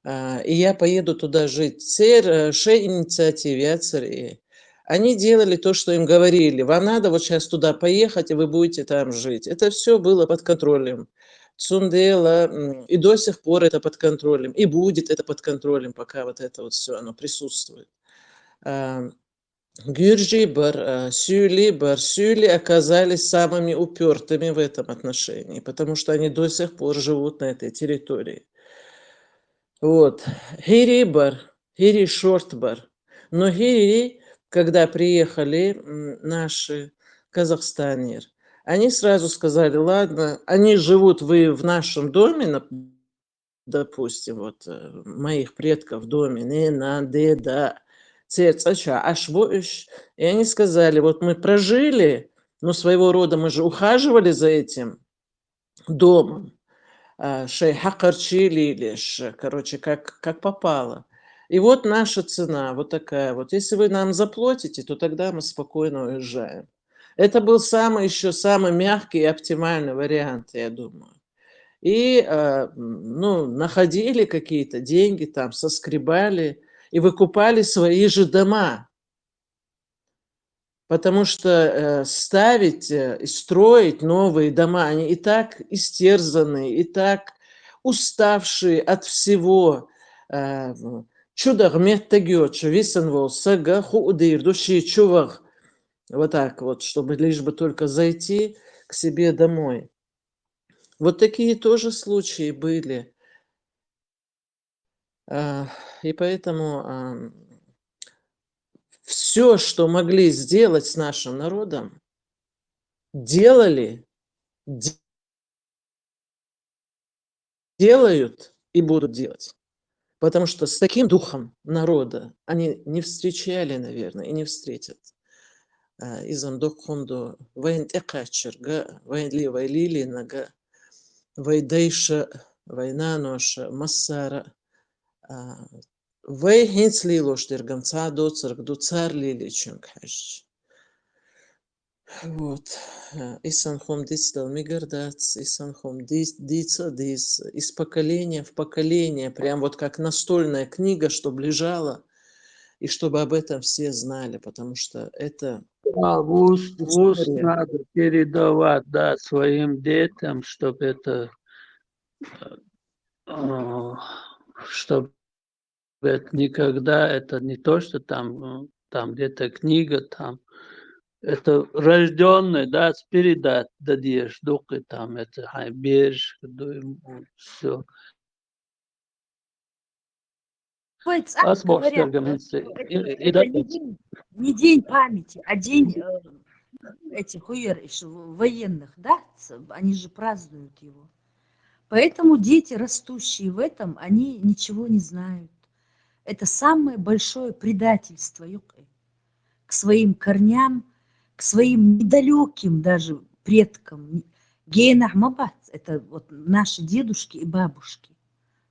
и я поеду туда жить. Ше инициативе, они делали то, что им говорили. Вам надо вот сейчас туда поехать, и вы будете там жить. Это все было под контролем. Цундела, и до сих пор это под контролем, и будет это под контролем, пока вот это вот все, оно присутствует. Гюржи, Барсюли оказались самыми упертыми в этом отношении, потому что они до сих пор живут на этой территории. Вот. Хири Шортбар. Но Хири, когда приехали наши казахстанер, они сразу сказали, ладно, они живут в нашем доме, допустим, вот моих предков в доме, не надо, да. И они сказали, вот мы прожили, но своего рода мы же ухаживали за этим домом. Короче, как попало. И вот наша цена, вот такая вот. Если вы нам заплатите, то тогда мы спокойно уезжаем. Это был самый мягкий и оптимальный вариант, я думаю. И находили какие-то деньги там, соскребали и выкупали свои же дома. Потому что ставить и строить новые дома, они и так истерзанные, и так уставшие от всего. Чудо-гмет тагёча, висенвол, сага, хуудыр, души, чувах. Вот так вот, чтобы лишь бы только зайти к себе домой. Вот такие тоже случаи были. И поэтому все, что могли сделать с нашим народом, делали, делают и будут делать. Потому что с таким духом народа они не встречали, наверное, и не встретят. Изам докхунду вайнтекачерга, вайнли вайлилинага, вайдейша, вайнаноша, массара. Вай хинцли лоштергам цадоцерг дуцар лиличунг хаш. Вот. Исанхом дистал мигардац, Исанхом дица дис, из поколения в поколение, прям вот как настольная книга, чтобы лежала, и чтобы об этом все знали, потому что это Вуз надо передавать, да, своим детям, чтобы это, чтобы это никогда, это не то, что там где-то книга, там, это рожденный, да, передать дадешь, духи там, это берешь, все. Говорят, это не день памяти, а день этих военных, да, они же празднуют его. Поэтому дети, растущие в этом, они ничего не знают. Это самое большое предательство к своим корням, к своим недалеким даже предкам. Гейнахмабат, это вот наши дедушки и бабушки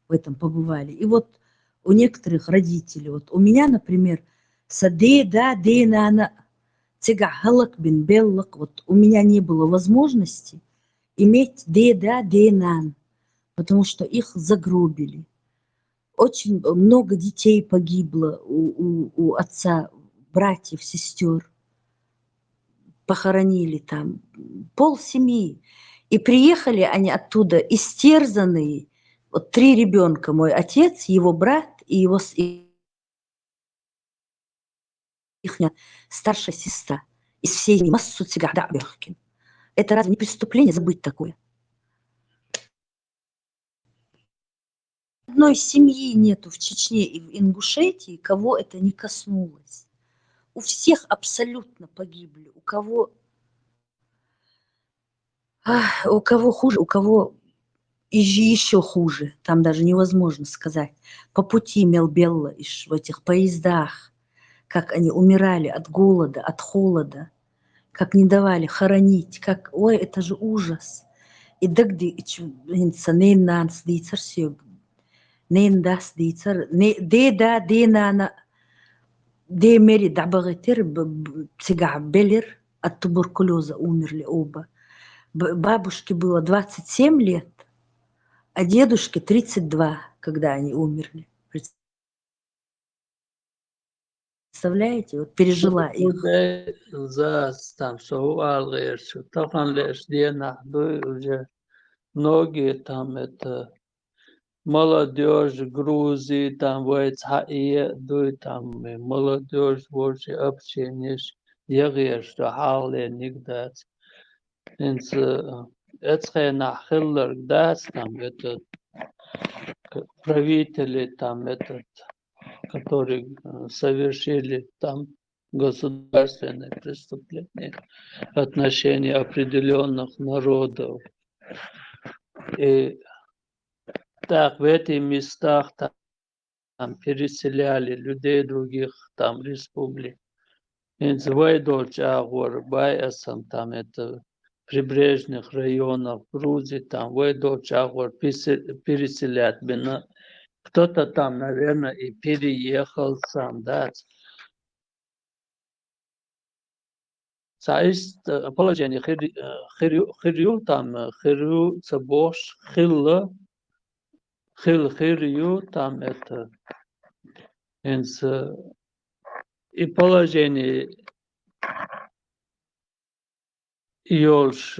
в этом побывали. И вот у некоторых родителей, вот у меня, например, садеда дейнана цигахалак бин беллак, вот у меня не было возможности иметь деда дейнан, потому что их загробили. Очень много детей погибло у отца, братьев, сестер. Похоронили там полсемьи. И приехали они оттуда истерзанные. Вот 3 ребенка, мой отец, его брат и его их старшая сестра. Из всей массу цигардаберкин. Это разве не преступление забыть такое? Одной семьи нету в Чечне и в Ингушетии, кого это не коснулось. У всех абсолютно погибли. У кого хуже, у кого И еще хуже, там даже невозможно сказать. По пути Мелбелла в этих поездах, как они умирали от голода, от холода, как не давали хоронить, как, ой, это же ужас. И дагди, нейн нанс дицар сёг, нейн дас дицар, де да, де нана, де мери дабагатир, цигах белер, от туберкулеза умерли оба. Бабушке было 27 лет, а дедушке 32, когда они умерли. Представляете, вот пережила их. Там уже многие там это молодежь Грузии, там там молодежь больше общение, что хале нигде. Это нахиллер, да, там это правители там этот, которые совершили там государственные преступления в отношении определенных народов. И так в этих местах там переселяли людей других там республик. Там это прибрежных районах Грузии, там переселять. Кто-то там, наверное, и переехал сам, да. Есть положение хирю там, хирю цабош, хирю там это. И положение Йолш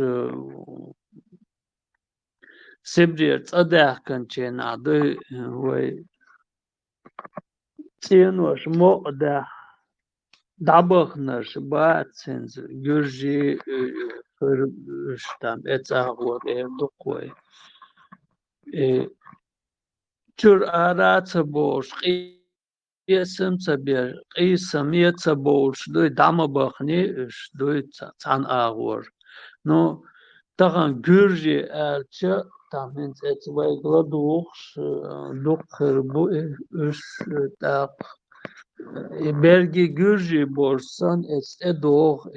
Сибрир цадахканчена, да, вы ценош мода дабахнаш бацинз гюржи там это вот такой. Чур араца бош Есым цабер, исам еца больш, дой дама бахни, дой цан агор. Но таган гюржи элча, там это вайгла духш, духр так. И берги гюржи борсан, это дох.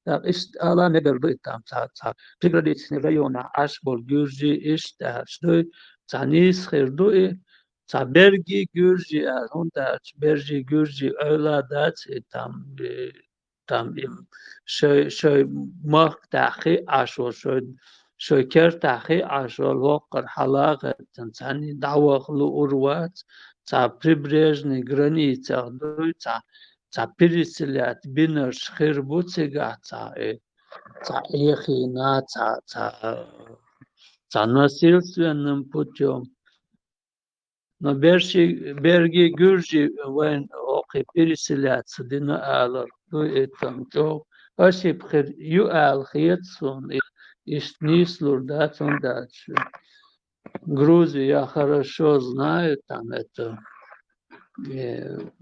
Так, ist alla neber там, приграничные районы, Ашбол, Гюржи, Ишташ, Цанис, Хердуи, Берги, Гюржи, Берги, Гюржи, Ойладац, там им шой мах тахи Ашбол, шой кер тахи Ашбол, Вокар, Халага, Цани, Давахлу, Урват, прибрежные границы, переселять бинаш хербуцига, эхина, насильственным путем. Но берги Гюржи переселяться, дина алар, там то, осип ю ал хетсон, и снислур, да, там дальше. Грузию я хорошо знаю, там это. В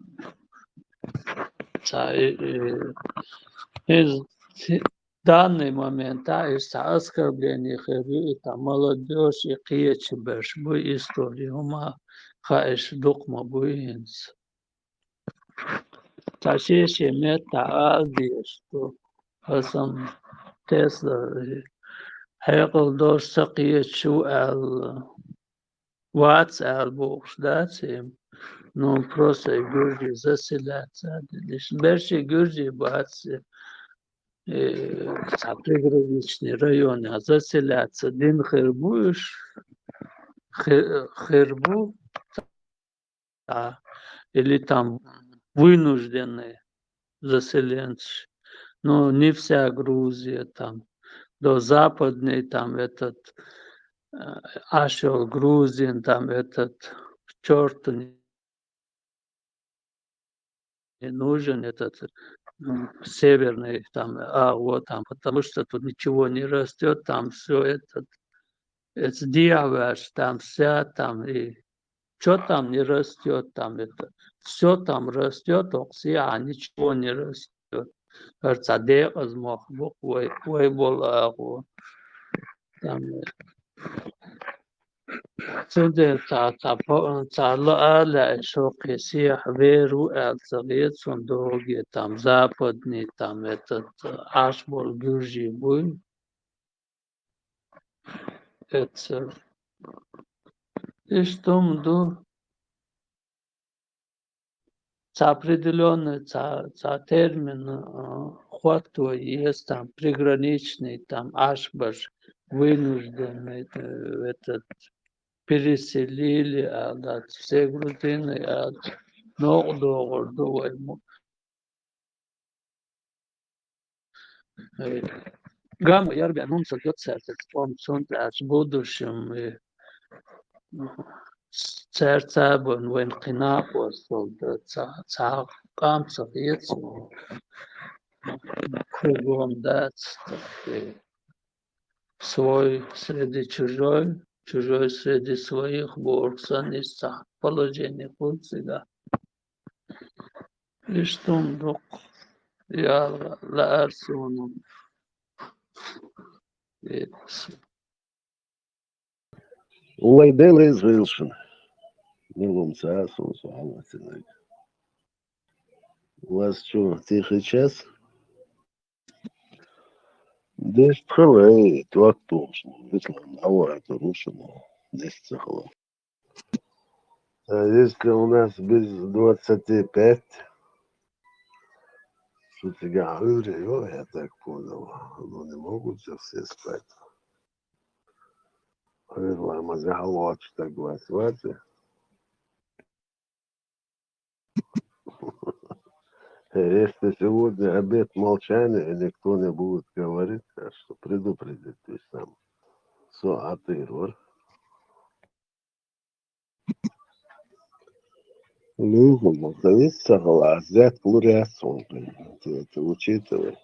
данный момент есть оскорбление херби, там молодежь и киечебеш, бой историю, ума хаеш докма буинс. Ташеши мета алдиш, что хасам Тесла, хекл дош сакиечу ал вац ал бокс, да, ну, просто Гюржи заселяться. Берши Гюржи бацы приграничные районы, а заселяться. Дин Хербу, или там вынужденные заселенцы. Но не вся Грузия там. До западной там этот Ашел, Грузин, там этот черт не нужен этот северный там, вот там, потому что тут ничего не растет, там все это диаваш, там вся там, и что там не растет, там это, все там растет, а ничего не растет. صديق از مخبوق وی بول tam تودر تعلق شوق يسيح بيرو الصغير صندوق tam западный там этот ашбол гюржи буй это и что мду определенный термин хвату есть там приграничный там ашбаш вынужденный этот переселили от все грузины от Нордогорду Гам ярби анонса götcertet om sånt будущем церцабон وانقناع وصل قام صغير кругом дать свой среди чужой среди своих борцанистых положение пульсига и что вдруг я ларсоном Улайдел Израилшин. Милом Цасу, Суалатинак. У вас что, тихий час? Десь тхалей, так точно. Выслан, это рушено. Десь тхалей. А если у нас без 25, что тебя говорю, я так понял, но не могут же все спать. Реклама заголовок, так говорить. Если сегодня обед молчания, и никто не будет говорить, так что предупредить ты сам. А ты, Рор? Ну, есть согласен, плурясон. Ты это учитывай.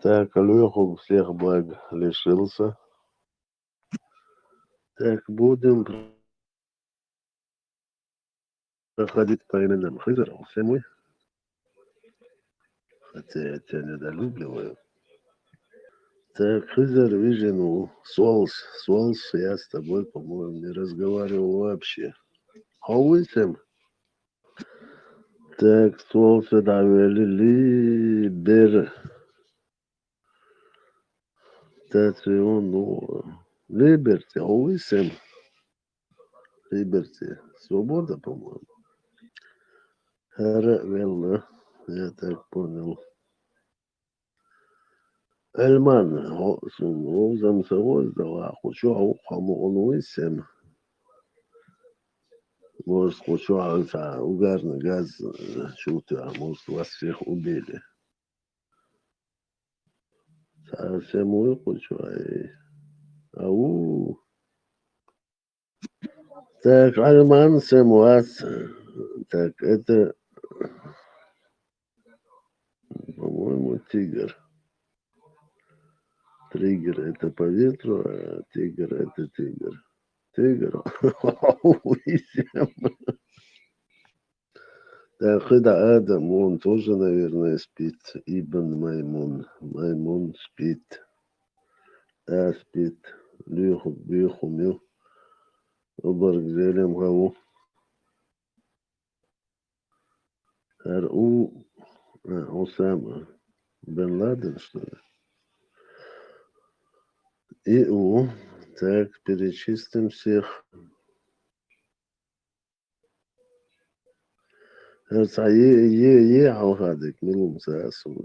Так, Леху всех благ лишился. Так, будем проходить по именам Хызера, все мы. Хотя я тебя недолюбливаю. Так, Хызер, Вижену, Солс, я с тобой, по-моему, не разговаривал вообще. Хауисем. Так, Солс, давали Либер. Стацион, ну, Либерти, Хауисем. Либерти, свобода, по-моему. Велла, я так понял. Эльман, Озам Савоздала, хочу Хамуонуисем. Может, хочу угарный газ чувствую, может, вас всех убили. Совсем мой хочу, ау. Так, Альман Семуас, так, это, по-моему, тигр. Триггер это по ветру, а тигр это тигр. Тигр. Так, Хыда Адам, он тоже, наверное, спит. Ибн Маймун. Маймун спит. Да, спит. Бихумил. Обаргзелем Гаву. Усама. Бен Ладен, что ли? Так, перечислим всех. Алгадик, Милум Сасу.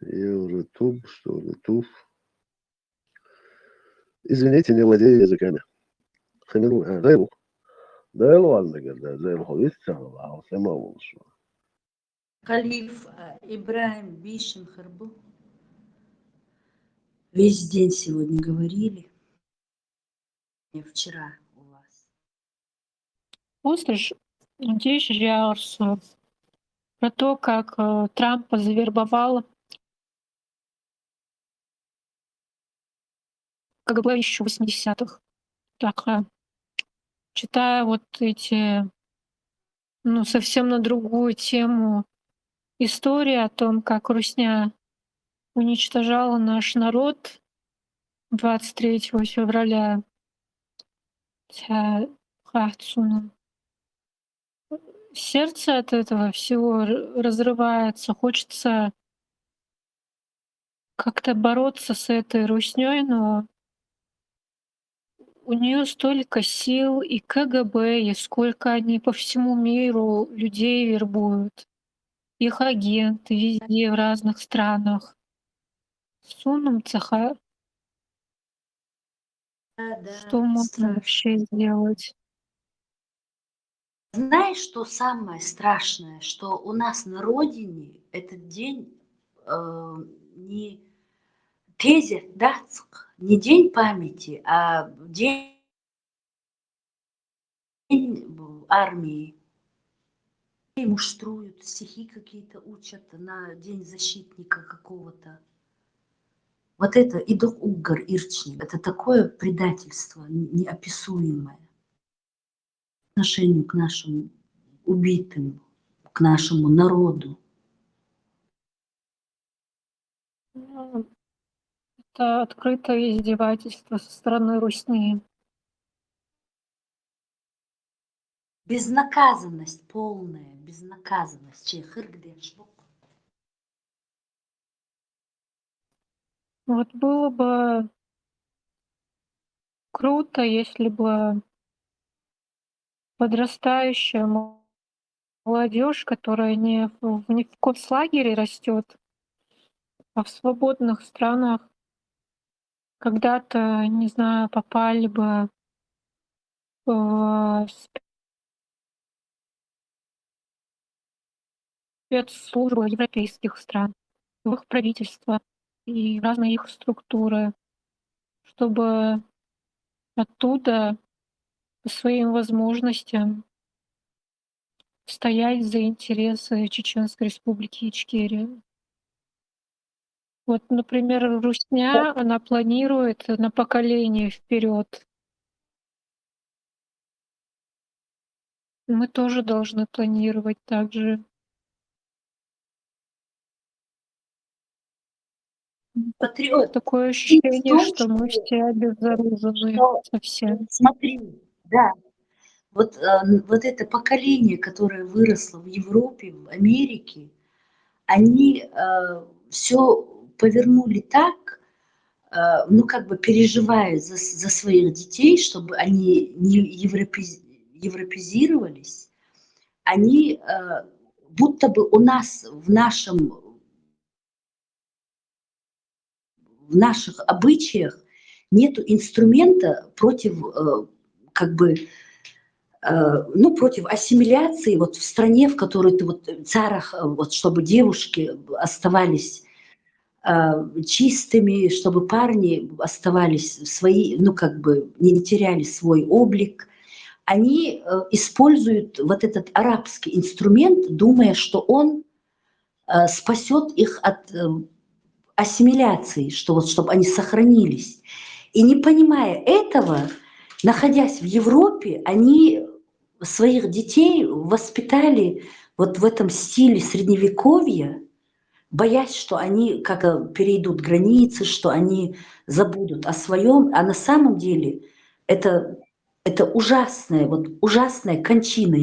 Евротуб, что ли, туф. Извините, не владею языками. Хамилу, Зайлу. Зайлу, ладно, говорят, Зайлу, видите, а сама лучше. Халиф Ибраим Бишин Харбу. Весь день сегодня говорили. Вчера у вас. Послушай, надеюсь, я про то, как Трампа завербовал КГБ еще 80-х. Так, читая вот эти, ну, совсем на другую тему истории о том, как русня уничтожала наш народ 23 февраля. Сердце от этого всего разрывается. Хочется как-то бороться с этой руснёй, но у нее столько сил, и КГБ, и сколько они по всему миру людей вербуют. Их агенты везде, в разных странах. Сунум цеха. Что можно вообще сделать? Знаешь, что самое страшное, что у нас на родине этот день не Тезет, дацк, не день памяти, а день армии. Муштруют, стихи какие-то учат на день защитника какого-то. Вот это идох угар ирчник, это такое предательство неописуемое по отношению к нашим убитым, к нашему народу. Ну, это открытое издевательство со стороны русни. Безнаказанность полная, безнаказанность. Вот было бы круто, если бы подрастающая молодежь, которая не в концлагере растет, а в свободных странах, когда-то, не знаю, попали бы в спецслужбы европейских стран, в их правительства и в разные их структуры, чтобы оттуда по своим возможностям стоять за интересы Чеченской Республики Ичкерия. Вот, например, русня, она планирует на поколение вперед. Мы тоже должны планировать так же. Патриот. Такое ощущение, что мы все обезоружены совсем. Смотри, да, вот это поколение, которое выросло в Европе, в Америке, они все повернули так, ну как бы переживая за своих детей, чтобы они не европезировались, они будто бы у нас в наших обычаях нету инструмента против как бы ну, против ассимиляции вот в стране, в которой ты вот царах, вот чтобы девушки оставались чистыми, чтобы парни оставались свои, ну как бы не теряли свой облик. Они используют вот этот арабский инструмент, думая, что он спасет их от ассимиляции, что вот чтобы они сохранились. И не понимая этого, находясь в Европе, они своих детей воспитали вот в этом стиле средневековья, боясь, что они как-то перейдут границы, что они забудут о своем, а на самом деле это ужасная, вот ужасная кончина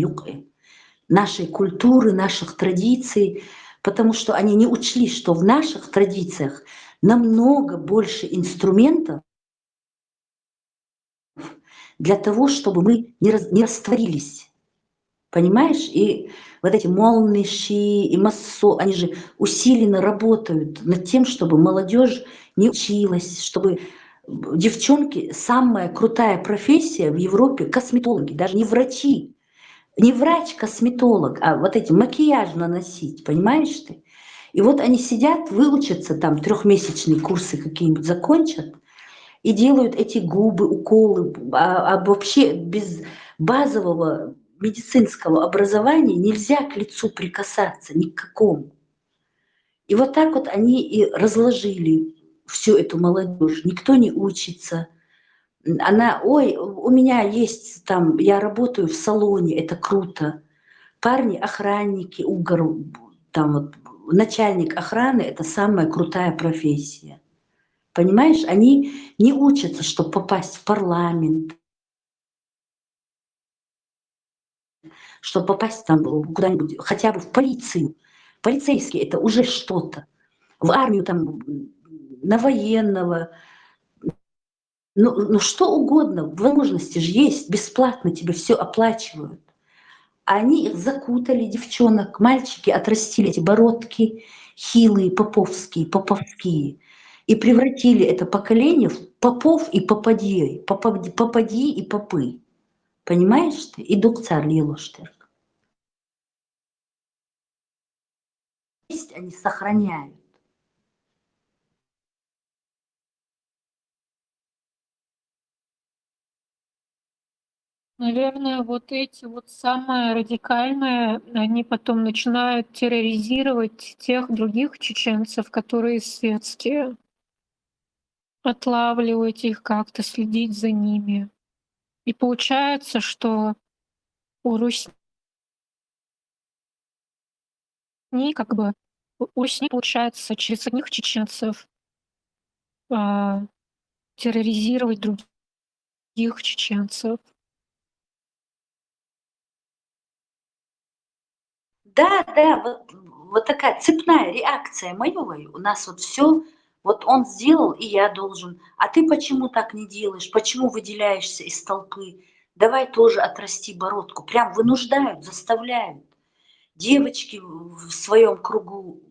нашей культуры, наших традиций, потому что они не учли, что в наших традициях намного больше инструментов для того, чтобы мы не растворились. Понимаешь? И вот эти молниши и массо, они же усиленно работают над тем, чтобы молодежь не училась, чтобы девчонки, самая крутая профессия в Европе — косметологи, даже не врачи. Не врач-косметолог, а вот эти макияж наносить, понимаешь ты? И вот они сидят, выучатся, там 3-месячные курсы какие-нибудь закончат и делают эти губы, уколы, а вообще без базового медицинского образования нельзя к лицу прикасаться ни к какому. И вот так вот они и разложили всю эту молодежь. Никто не учится. Она, ой, у меня есть там, я работаю в салоне, это круто. Парни, охранники, там вот, начальник охраны – это самая крутая профессия. Понимаешь, они не учатся, чтобы попасть в парламент, чтобы попасть там куда-нибудь, хотя бы в полицию. Полицейский – это уже что-то. В армию там, на военного. Ну что угодно, возможности же есть, бесплатно тебе все оплачивают. А они их закутали, девчонок, мальчики отрастили эти бородки хилые, поповские, и превратили это поколение в попов и попади и попы. Понимаешь ты? И доктор Лилоштерк. Есть они сохраняют. Наверное, вот эти вот самые радикальные, они потом начинают терроризировать тех других чеченцев, которые светские. Отлавливать их как-то, следить за ними. И получается, что у Русни как бы у Русни получается через одних чеченцев терроризировать других чеченцев. Да, вот такая цепная реакция Маевой. У нас вот все, вот он сделал, и я должен. А ты почему так не делаешь? Почему выделяешься из толпы? Давай тоже отрасти бородку. Прям вынуждают, заставляют. Девочки в своем кругу,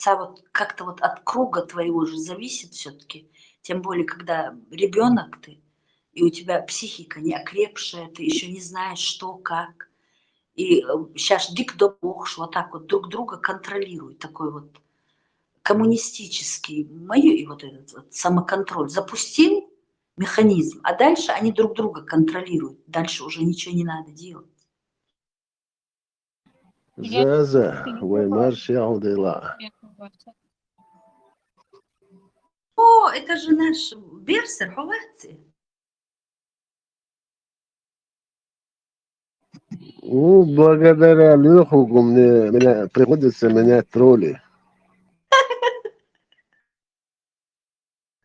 вот как-то вот от круга твоего же зависит все-таки. Тем более, когда ребенок ты, и у тебя психика не окрепшая, ты еще не знаешь, что, как. И сейчас дик да бог, вот так вот друг друга контролируют. Такой вот коммунистический и вот этот вот самоконтроль. Запустил механизм, а дальше они друг друга контролируют. Дальше уже ничего не надо делать. Заза, Ваймарш Ялдела. О, это же наш Берсер, Ховати. Ну, благодаря Лехугу мне приходится менять роли.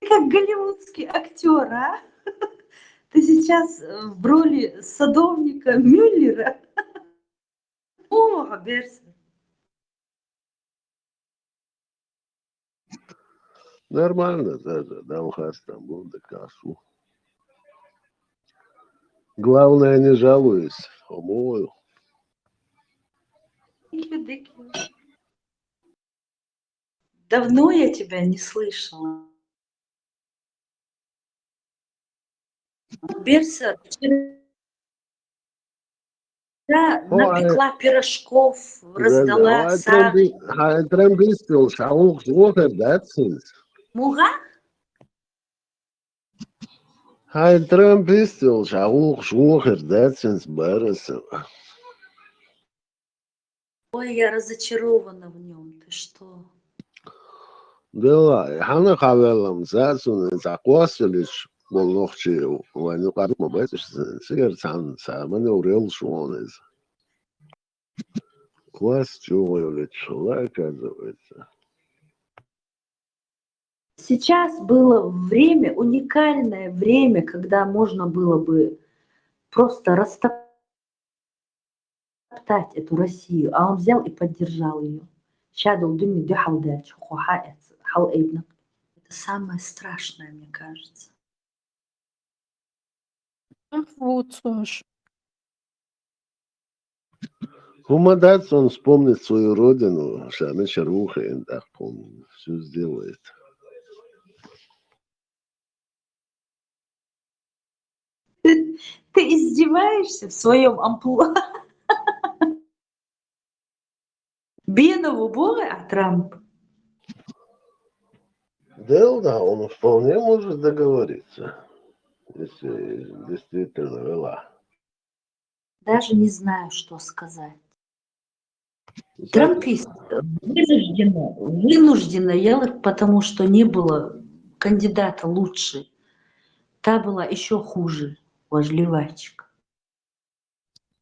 Как голливудский актер, а? Ты сейчас в роли садовника Мюллера. О, Берсер. Нормально, Заза, да, Стамбул, да кашу. Главное, не жалуюсь, умою. Давно я тебя не слышала. Берсер, вчера напекла пирожков, раздала сахар. Трамбистил, шаух, злотер, датсинс. Муга? Трамбистил, шаух, злотер, датсинс, барасов. Ой, я разочарована в нем. Ты что? Да, хана хавелам, зацун, заквасились, волнохчи, войну карма, бэтиш, сигарцан, самане урел шуонез. Квас чувствует человек, оказывается. Сейчас было время, уникальное время, когда можно было бы просто растоптать эту Россию, а он взял и поддержал ее. Это самое страшное, мне кажется. Вот, слушай. Хумадец, он вспомнит свою родину, Шана Шаруха, он все сделает. Ты издеваешься в своем амплуа? Бенову бога, а Трамп? Да, он вполне может договориться, если действительно вела. Даже не знаю, что сказать. Трампист вынужденно ел их, потому что не было кандидата лучше. Та была еще хуже, важливачка.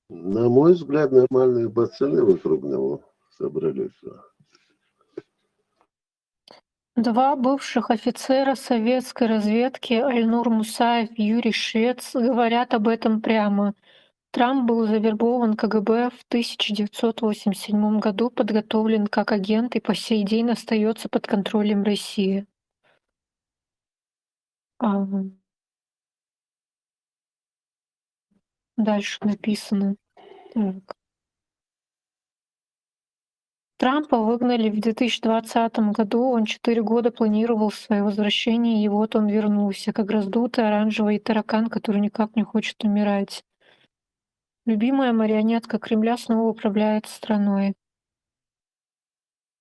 На мой взгляд, нормальные пацаны вокруг него собрались. Два бывших офицера советской разведки Альнур Мусаев и Юрий Швец говорят об этом прямо. Трамп был завербован КГБ в 1987 году, подготовлен как агент и по сей день остается под контролем России. Дальше написано. Так. Трампа выгнали в 2020 году, он 4 года планировал свое возвращение, и вот он вернулся, как раздутый оранжевый таракан, который никак не хочет умирать. Любимая марионетка Кремля снова управляет страной.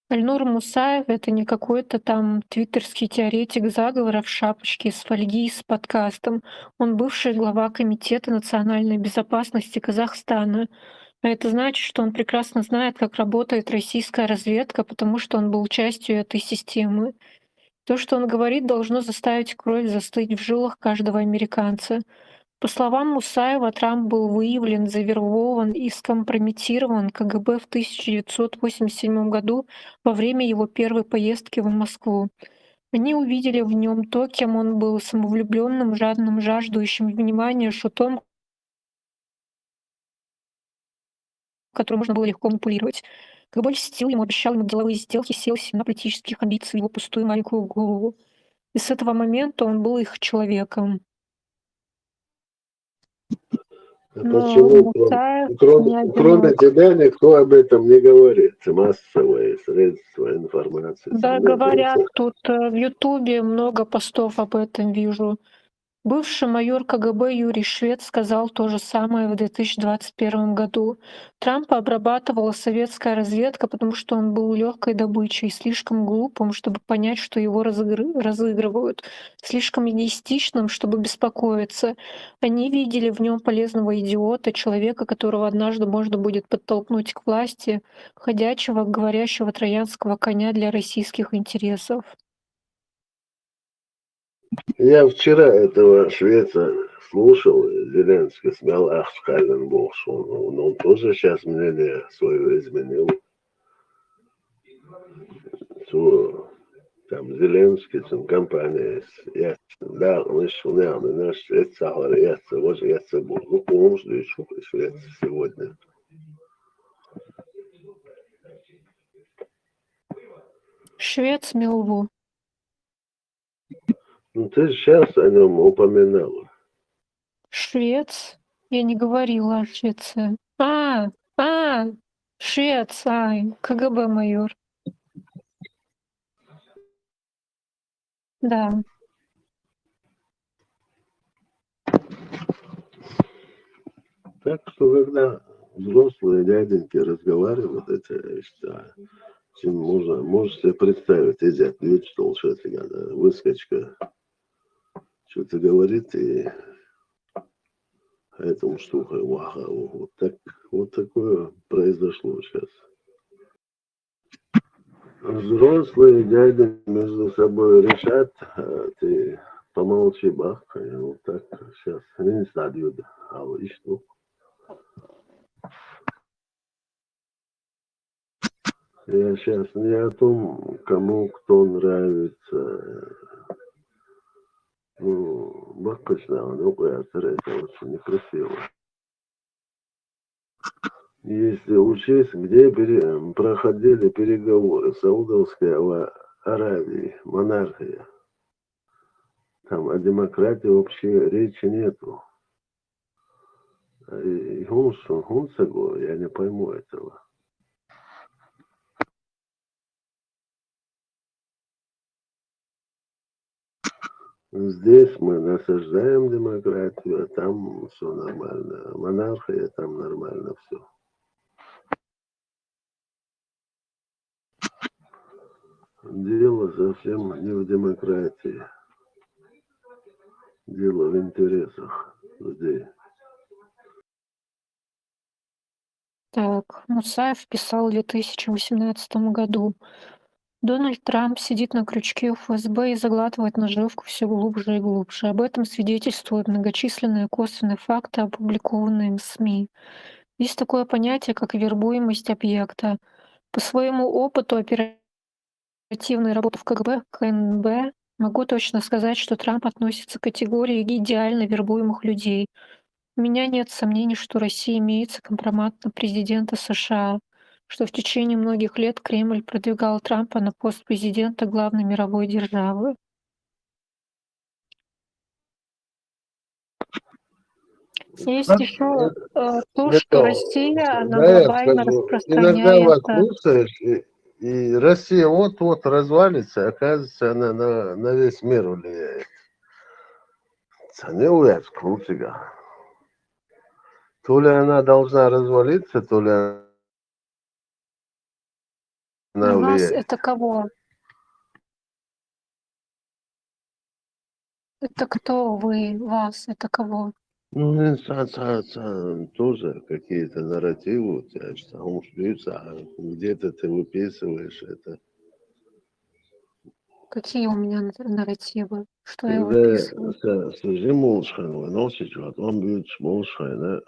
Альнур Мусаев — это не какой-то там твиттерский теоретик заговора в шапочке с фольги с подкастом. Он бывший глава Комитета национальной безопасности Казахстана. А это значит, что он прекрасно знает, как работает российская разведка, потому что он был частью этой системы. То, что он говорит, должно заставить кровь застыть в жилах каждого американца. По словам Мусаева, Трамп был выявлен, завербован и скомпрометирован КГБ в 1987 году во время его первой поездки в Москву. Они увидели в нем то, кем он был, самовлюбленным, жадным, жаждущим внимания шутом, которым можно было легко манипулировать. КГБ льстил ему, обещал ему деловые сделки, сеялся на политических амбиций в его пустую маленькую голову. И с этого момента он был их человеком. Почему, кроме тебя, никто об этом не говорит? Массовые средства информации. Да, говорят, тут в Ютубе много постов об этом вижу. Бывший майор КГБ Юрий Швец сказал то же самое в 2021 году. Трампа обрабатывала советская разведка, потому что он был легкой добычей, слишком глупым, чтобы понять, что его разыгрывают, слишком эгоистичным, чтобы беспокоиться. Они видели в нем полезного идиота, человека, которого однажды можно будет подтолкнуть к власти, ходячего, говорящего троянского коня для российских интересов. Я вчера этого швеца слушал, Зеленский смел, ах, сказан Бог, что он тоже сейчас мнение свое изменил. Что там Зеленский, там компания, да, мы шумяны, наш швец, говорится, вот я был, ну, помнишь, да еще швец сегодня. Швец Милву. Ну, ты сейчас о нем упоминала. Швец? Я не говорила о Швеции. Швец, КГБ майор. Да. Так что, когда взрослые дяденьки разговаривают, это что, можно себе представить, эти люди, что выскочка что-то говорит, и этому штука, вот такое произошло сейчас. Взрослые дяди между собой решат, а ты помолчи, бахкай, вот так сейчас не стадиют, а вы что? Я сейчас не о том, кому кто нравится. Ну, бахкачного, ну, это очень некрасиво. Если учесть, где проходили переговоры Саудовской Аравии, монархия, там о демократии вообще речи нету. И Гунсаго, я не пойму этого. Здесь мы насаждаем демократию, а там все нормально. Монархия, там нормально все. Дело совсем не в демократии. Дело в интересах людей. Так, Мусаев писал в 2018 году. Дональд Трамп сидит на крючке у ФСБ и заглатывает наживку все глубже и глубже. Об этом свидетельствуют многочисленные косвенные факты, опубликованные в СМИ. Есть такое понятие, как вербуемость объекта. По своему опыту оперативной работы в КГБ, КНБ могу точно сказать, что Трамп относится к категории идеально вербуемых людей. У меня нет сомнений, что Россия имеется компромат на президента США, что в течение многих лет Кремль продвигал Трампа на пост президента главной мировой державы. Есть еще то, что Россия, она Да, я глобально скажу, иногда вас распространяется. слушаешь, и Россия вот-вот развалится, оказывается, она на весь мир влияет. Не уверен, крутига. То ли она должна развалиться, то ли она Вас влияет. это кого? Это кто вы? Вас это кого? Ну, тоже какие-то нарративы у тебя, что а где-то ты выписываешь это. Какие у меня нарративы? Что я Когда выписываю? скажи Молшхан выносит, вот он будет Молшхан,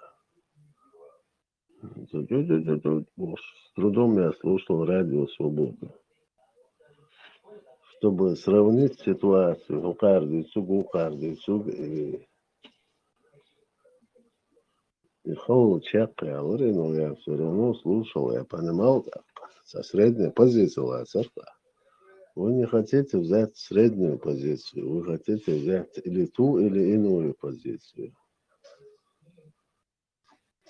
с трудом я слушал радио «Свобода», чтобы сравнить ситуацию, каждый суг, и холод чекая, но я все равно слушал, я понимал, со средней позиции церкви. Вы не хотите взять среднюю позицию, вы хотите взять или ту, или иную позицию.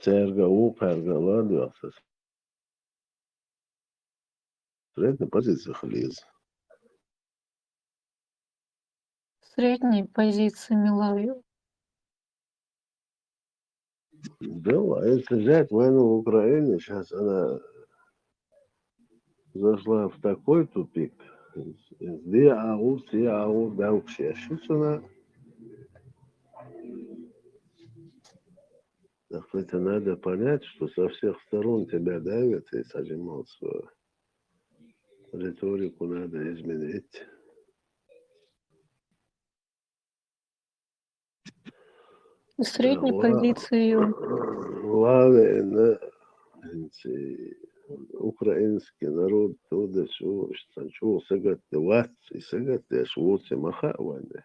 ЦРГУ, ПРГЛ, диyorsa средняя позиция хлиз. Средней позиции Милавью. Да, а если взять войну в Украине, сейчас она зашла в такой тупик. Так это надо понять, что со всех сторон тебя давят и сожимал свою риторику надо изменить. Средней позиции Главное, украинский народ туда что сагат ват и сагат швуцы махаваны.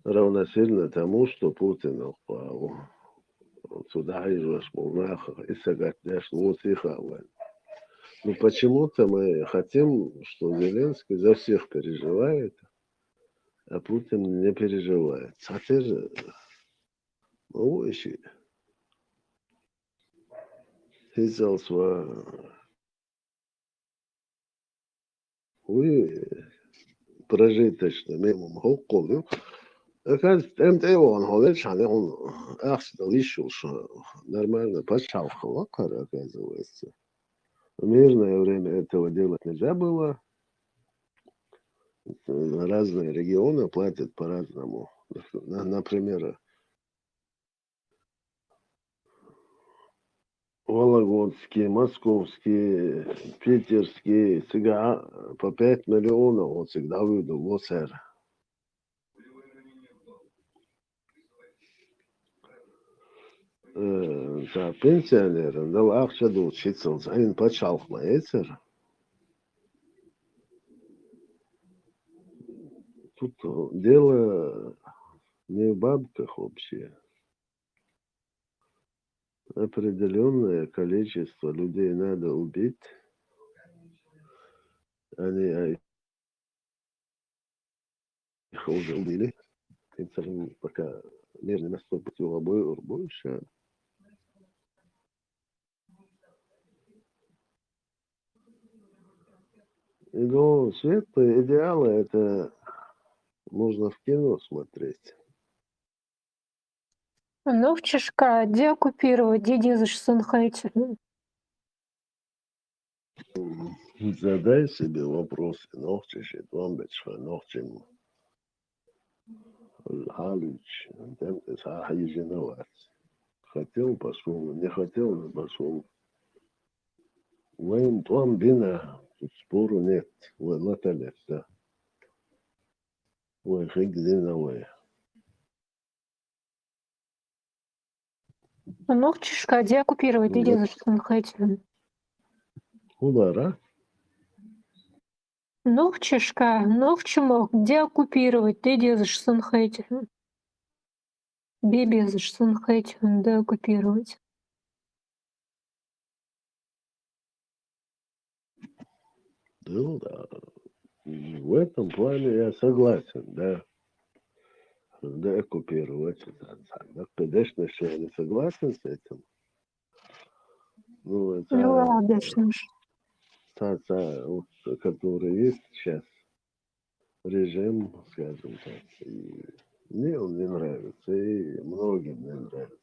Равносильно тому, что Путин упал. Сюда идешь, Молнаха, и сагат швуцы хаваны. Но почему-то мы хотим, что Зеленский за всех переживает, а Путин не переживает. Хотя же, ну, еще взял свою прожиточный минимум хокколю. Оказывается, МТО, он лечанный, он ахсидал еще, что нормально почалхал, оказывается. В мирное время этого делать нельзя было. Разные регионы платят по-разному. Например, Вологодский, Московский, Питерский, всегда по 5 миллионов, вот всегда выйду в ОСР. За пенсионеров, да, ахшаду учиться, за почалхма, эцер. Тут дело не в бабках вообще. Определенное количество людей надо убить. Они их уже убили. Пока мир не наступит в обоих больше. Ну, светлые идеалы это можно в кино смотреть. Новчишка, где оккупировать, где дезашься хаите? Задай себе вопросы, нохчишь, бомбочка, нохчим. Халич, это хайжиновать. хотел, пошел, не хотел, не пошел. Войн там бина, тут спору нет. Война талета. Вой, хигдина вой. Ногчишка деоккупировать, иди за что хотим. Хубара? Ногчишка, ногчимок, деоккупировать, иди за что хотим. Биби за что хотим, деоккупировать. Ну да. В этом плане я согласен, да. Да, оккупировать. Да, конечно, что я не согласен с этим. Ну, это Ну ладно, что ж. вот, который есть сейчас, режим, скажем так, и мне он не нравится, и многим не нравится.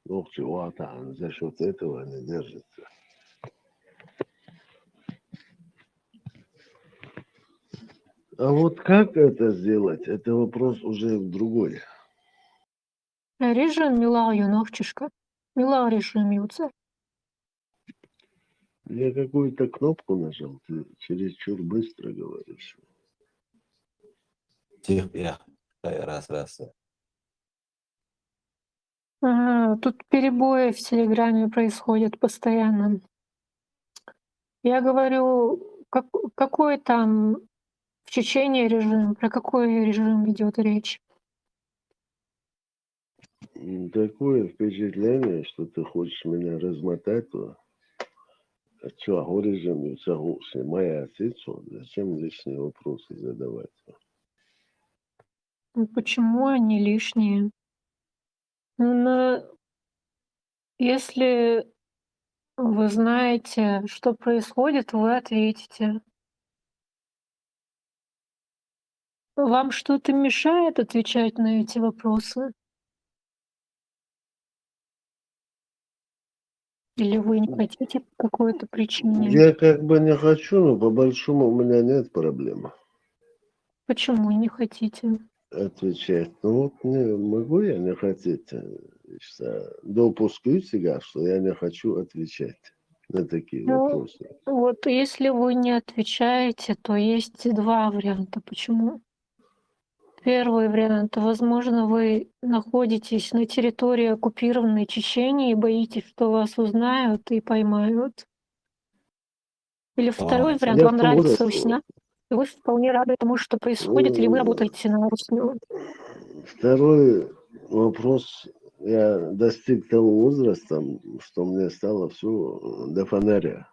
Ну, чего-то за счет этого не держится. А вот как это сделать, это вопрос уже другой. Режим милаю, ногчишка. Мила режим юца. Я какую-то кнопку нажал, ты чересчур быстро говоришь. Тихо, раз. Тут перебои в Телеграме происходят постоянно. Я говорю, какой там в Чечении режим, про какой режим идет речь? Такое впечатление, что ты хочешь меня размотать, то что, режим, моя отцу, зачем лишние вопросы задавать? Почему они лишние? Если вы знаете, что происходит, вы ответите. Вам что-то мешает отвечать на эти вопросы? Или вы не хотите по какой-то причине? Я как бы не хочу, но по большому у меня нет проблем Почему не хотите? отвечать. Ну вот не могу я не хотеть. Допускаю себя, что я не хочу отвечать на такие вопросы. Вот если вы не отвечаете, то есть два варианта. Почему? Первый вариант. Возможно, вы находитесь на территории оккупированной Чечении и боитесь, что вас узнают и поймают. Или второй вариант. Вам нравится Русня, и вы вполне рады тому, что происходит, или вы работаете на Русню. Второй вопрос. Я достиг того возраста, что мне стало все до фонаря.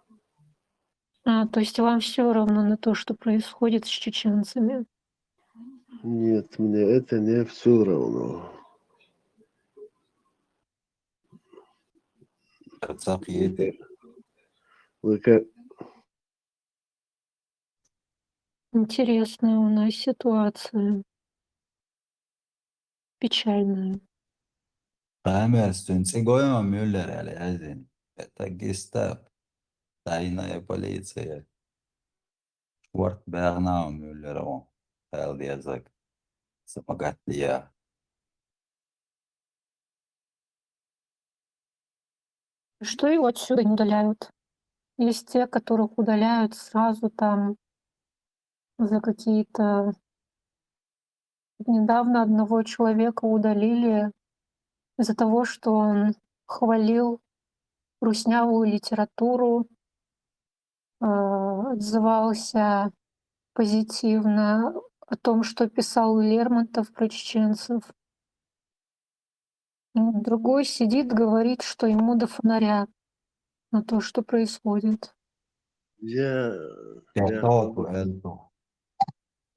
То есть вам все равно на то, что происходит с чеченцами? Нет, мне это не все равно. Кацап едет. Вы как... Интересная у нас ситуация. Печальная. Päämiestyn Tsigoima Müllerille jäsin, että Gestapo, taiная полиция. Шварт Бернау Мюллеру, held язык. Самогатия. Что его отсюда не удаляют? Есть те, которых удаляют сразу там за какие-то... Недавно одного человека удалили из-за того, что он хвалил руснявую литературу, отзывался позитивно о том, что писал Лермонтов про чеченцев. И другой сидит, говорит, что ему до фонаря на то, что происходит.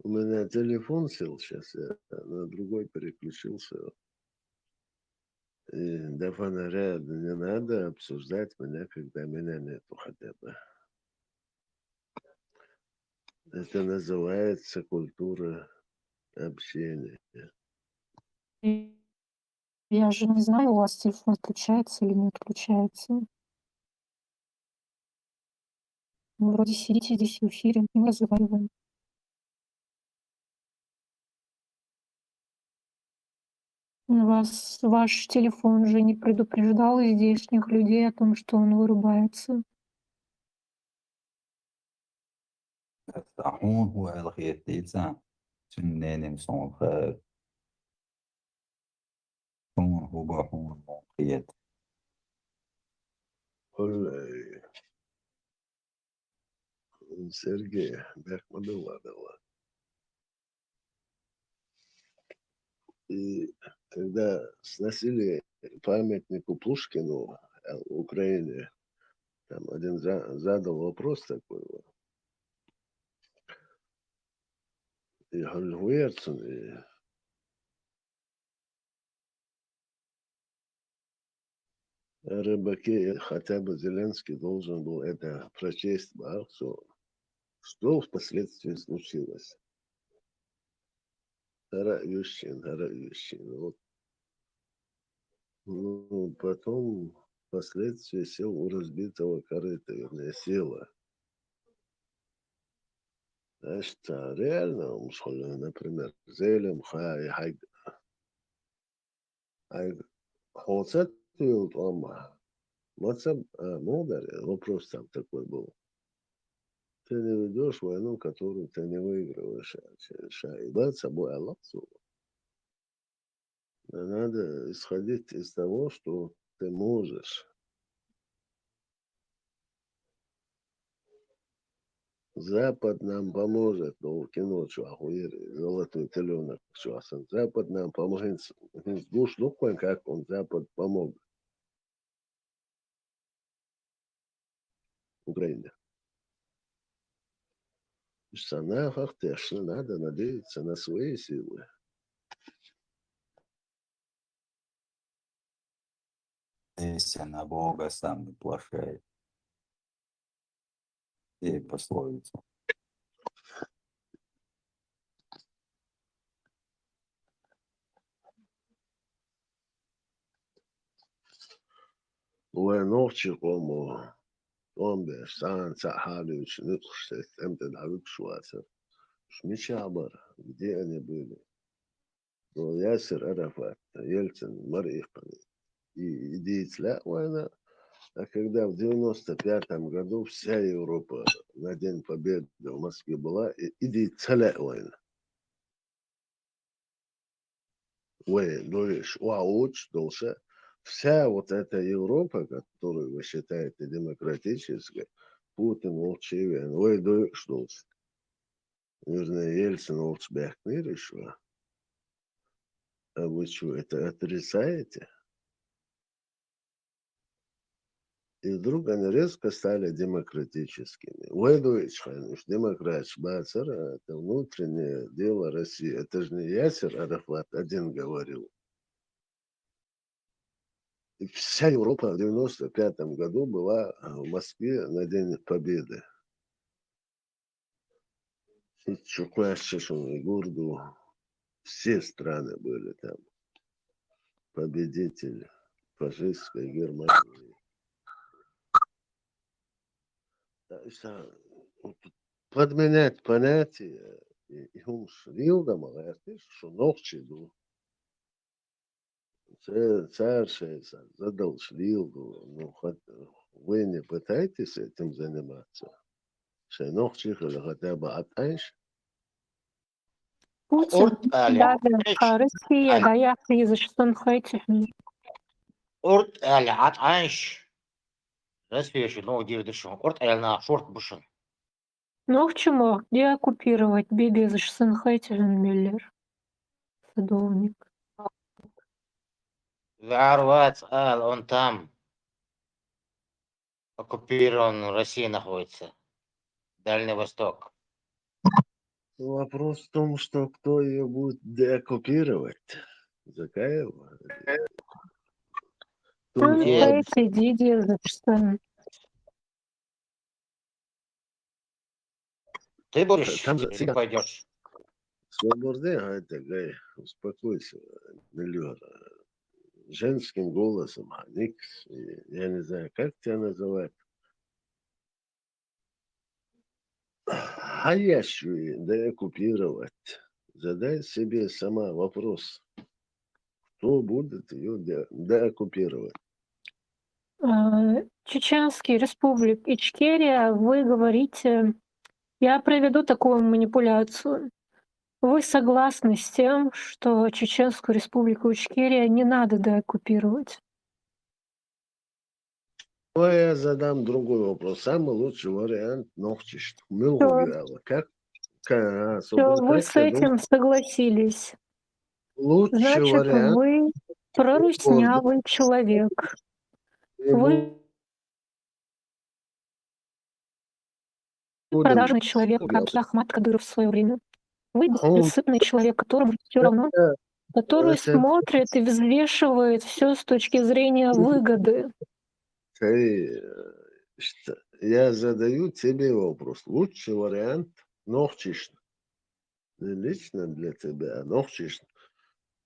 У меня телефон сел сейчас, я на другой переключился. И до фонаря не надо обсуждать меня, когда меня нету хотя бы. Это называется культура общения. Я же не знаю, у вас телефон отключается или не отключается. Вы вроде сидите здесь в эфире, и мы разговариваем. Вас ваш телефон же не предупреждал здешних людей о том, что он вырубается? الطاحون هو الخيط تيتسا سنين مصون خيط هو بحون خيط قل Сергей, бях мадыла дала. И когда сносили памятнику Пушкину в Украине, там один задал вопрос такой вот. И Гольгуерцен, и Рыбаки, хотя бы Зеленский должен был это прочесть, что впоследствии случилось. Хара Ющин. Вот. Ну, потом впоследствии сел у разбитого корыта, вернее, села. Значит, реально, например, Зелем, Хай, Хоцет, вопрос там такой был. Ты не ведешь войну, которую ты не выигрываешь. Шайбат собой Аллах. Надо исходить из того, что ты можешь. Запад нам поможет, но кино, что охуели, золотой теленок, что Запад нам поможет. Буш, ну, как он, Запад помог Украине. В Санахах тоже надо надеяться на свои силы. Если на Бога сам не плашает. И пословица. ونوتشي قومو قوم بإحسان حالي وشنطش تستمتع عليك شواتر مش عبر где они были но Ясер Арафат Ельцин Марихпан и Идеяцля война а когда в 95-м году вся Европа на День Победы в Москве была Идеяцля война Дойш Уауч Долша вся вот эта Европа, которую вы считаете демократической, Путин волчевен, Дойш Долш. Вернее, Ельцин волчбехнер еще. А вы что, это отрицаете? И вдруг они резко стали демократическими. Уэдуич, демократ Шбацер, это внутреннее дело России. Это же не Ясер Арафат один говорил. И вся Европа в 95-м году была в Москве на День Победы. И Чукашишин и Гурду, все страны были там. Победители фашистской Германии. Подменять понятия и умшрилдом, а я что ногчиду. Царь задал шлилду. Ну, вы не пытаетесь этим заниматься? Шенохчих или хотя бы отаньш? Путин даже Россия даях язычеством хайтихни. Орт әлі ат айш. Распеши, но дирдышон. Орт әліна шорт бушын. Ну к чему? Где оккупировать? Бебезышсын хайтихн Миллер. Садовник. Варвац ал, он там. Оккупирован Россия находится. Дальний Восток. Вопрос в том, что кто ее будет деоккупировать. Закаева? Нет. Диди язычеством. Ты будешь Там же или всегда пойдешь? свободы, это гай, успокойся, Миллер. Женским голосом, Никс, я не знаю, как тебя называть. Хаящую деоккупировать. Задай себе сама вопрос. что будет ее деоккупировать. Чеченский республик Ичкерия, вы говорите, я проведу такую манипуляцию. Вы согласны с тем, что Чеченскую республику Ичкерия не надо деоккупировать? Но я задам другой вопрос. Самый лучший вариант Нохчиш. Как Всё, вы с этим согласились. лучший Значит, вариант вы проруснявый человек. Вы продажный человек, как и Ахмад Кадыров в свое время. Вы бессмысленный человек, которому все равно, который смотрит и взвешивает все с точки зрения выгоды. Я задаю тебе вопрос. Лучший вариант Нохчиш. Не лично для тебя, а Нохчиш.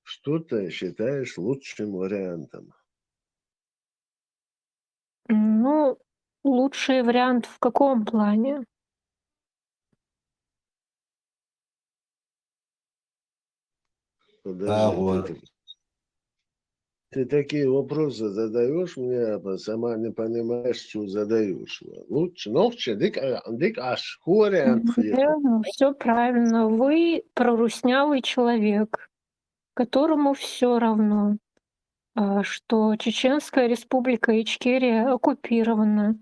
Что ты считаешь лучшим вариантом? Ну, лучший вариант в каком плане? Подожди, ты такие вопросы задаешь мне, а сама не понимаешь, что задаешь. Лучше, ногче, дик аж, вариант. Ну, все правильно. Вы проруснявый человек, которому все равно, что Чеченская республика Ичкерия оккупирована,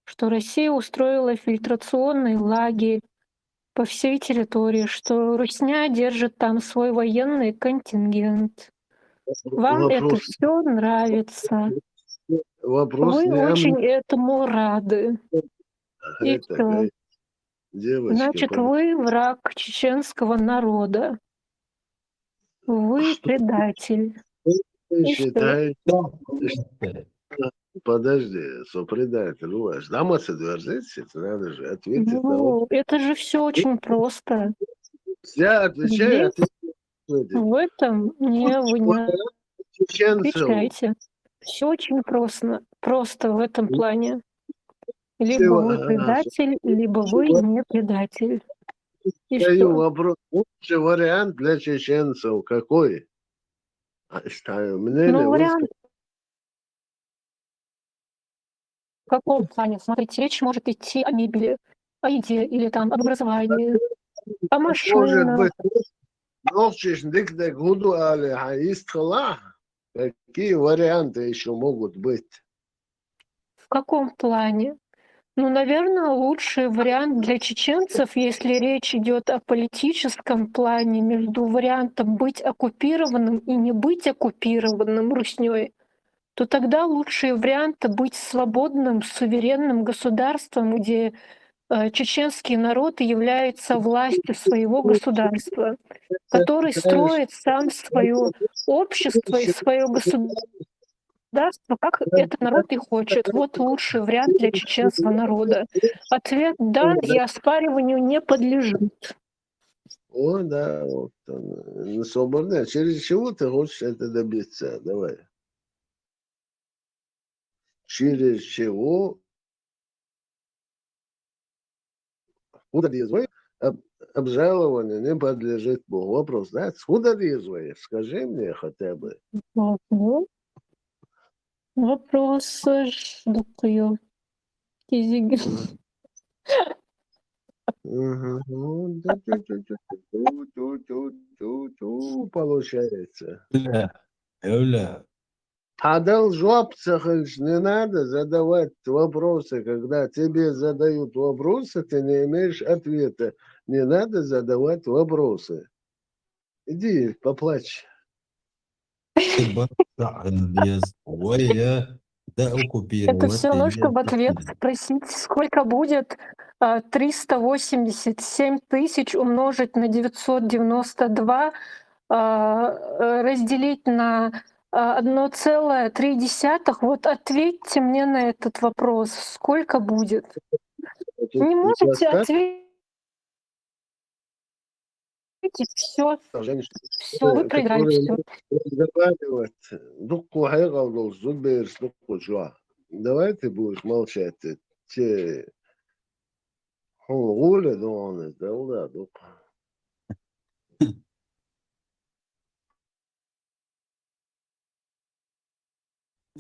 что Россия устроила фильтрационный лагерь по всей территории, что Русня держит там свой военный контингент. Вам это Вопрос, все нравится. вопрос Вы не о очень мне. этому рады. И Это, всё. девочка, Значит, вы враг чеченского народа. Вы что предатель. ты И всё. считаешь? Подожди, что предатель, Луаш. Дама содержится, надо же ответить на вопрос. Ну, это же все очень просто. Я отвечаю, а ты В этом вы не чеченцев. отвечаете. Все очень просто в этом плане. Либо вы предатель, либо вы не предатель. И Задаю всё. вопрос. Лучший вариант для чеченцев какой? Мнение Ну, высказать. вариант в каком плане? Смотрите, речь может идти о мебели, о еде или там об образовании, о Может машинах. быть, ночишь дик гуду али хаистхала? Какие варианты еще могут быть? В каком плане? Ну, наверное, лучший вариант для чеченцев, если речь идет о политическом плане, между вариантом быть оккупированным и не быть оккупированным Руснёй, то тогда лучшие варианты быть свободным, суверенным государством, где чеченский народ является властью своего государства, который строит сам свое общество и свое государство, как этот народ и хочет. Вот лучший вариант для чеченского народа. Ответ дан и оспариванию не подлежит. О, да, вот он. Свободно. Через чего ты хочешь это добиться? Давай. Через чего? Куда ты обжалованию не подлежит Богу. Вопрос, да? Откуда ты извоишь? Скажи мне хотя бы. Вот, ну, вопрос докую. Кизиги. Получается. Öyle. Адал жопцах не надо задавать вопросы, когда тебе задают вопросы, ты не имеешь ответа. Не надо задавать вопросы. Иди, поплачь. Это все равно, чтобы ответ спросить, сколько будет 387 тысяч умножить на 992, разделить на 1,3. Вот ответьте мне на этот вопрос. Сколько будет? Не можете ответить? Все, вы проиграли все. Давай ты будешь молчать. Те Гуля, да,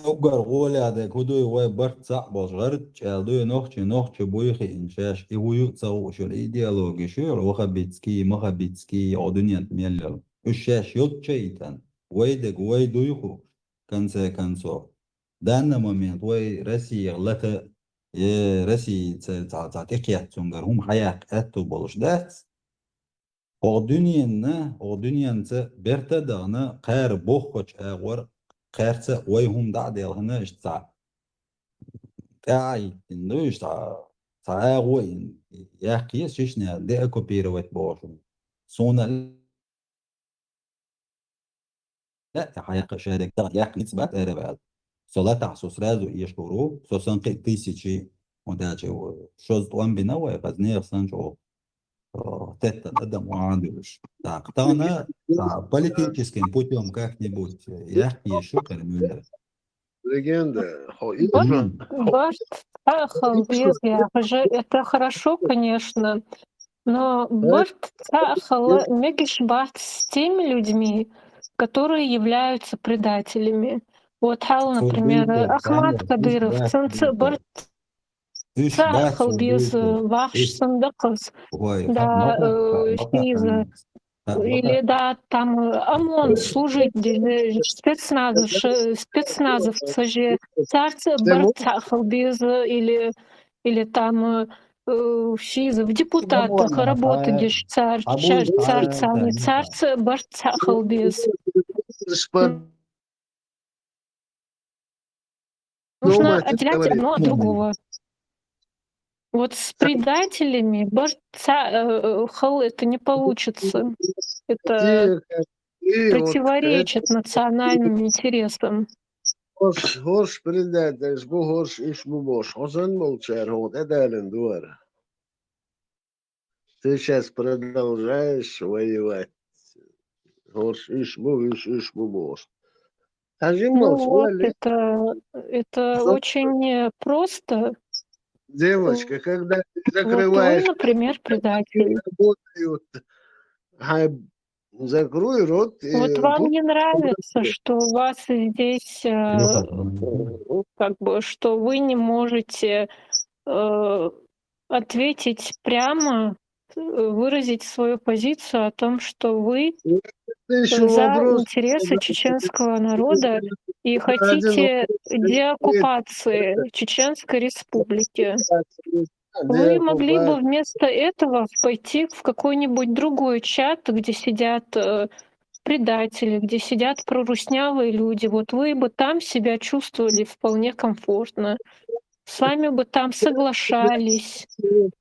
Ugar gola da kudu wa bart sa bozgar chaldu nohchi buyxi inshash ihuyu tsaw shul ideologi shul Mohabitski oduniyat mellal ushash yok chaitan waydek wayduyhu конце концов в данный момент وي Россия لك Россия تعطيك تونغر هم حياة أتو بولش دات o dünyanın berta dağına qar bohkoç ağır qarsa oy hum da delhana işte ay indu işte ağır ya ki şişne de kopировать boşum sonra لا حقيقة شهادة يا نسبة أربعة صلاة عصوص رازو يشكرو سوسان تيسيشي وداجي شوز طوان بنوى غزنير سانجو تتا قدم وعندوش تاقتانا политическим путем как-нибудь яхи шукер мюллер. Легенда. Это хорошо, конечно, но мегиш бахт с теми людьми, которые являются предателями. Вот Хал, например, Ахмад Кадыров, без ваш сандакас, да, или да, там ОМОН, служители, спецназовцы же, царцы Барцахал без, или там в депутатах работаешь царцами, царцы Барцахал без. Нужно отделять одно от другого. Вот с предателями это не получится. Это противоречит национальным интересам. Horш предатель, horш ишмубош, хозан молчар, вот это дуара. Ты сейчас продолжаешь воевать. Horш ишмубош. Ну вот, это очень просто. Девочка, когда ты Вот закрываешь... вы, например, предатель. Закрой рот. Вот вам не нравится, что у вас здесь, как бы, что вы не можете ответить прямо, выразить свою позицию о том, что вы за интересы чеченского народа и хотите деоккупации Чеченской Республики. Вы могли бы вместо этого пойти в какой-нибудь другой чат, где сидят предатели, где сидят проруснявые люди. Вот вы бы там себя чувствовали вполне комфортно. С вами бы там соглашались,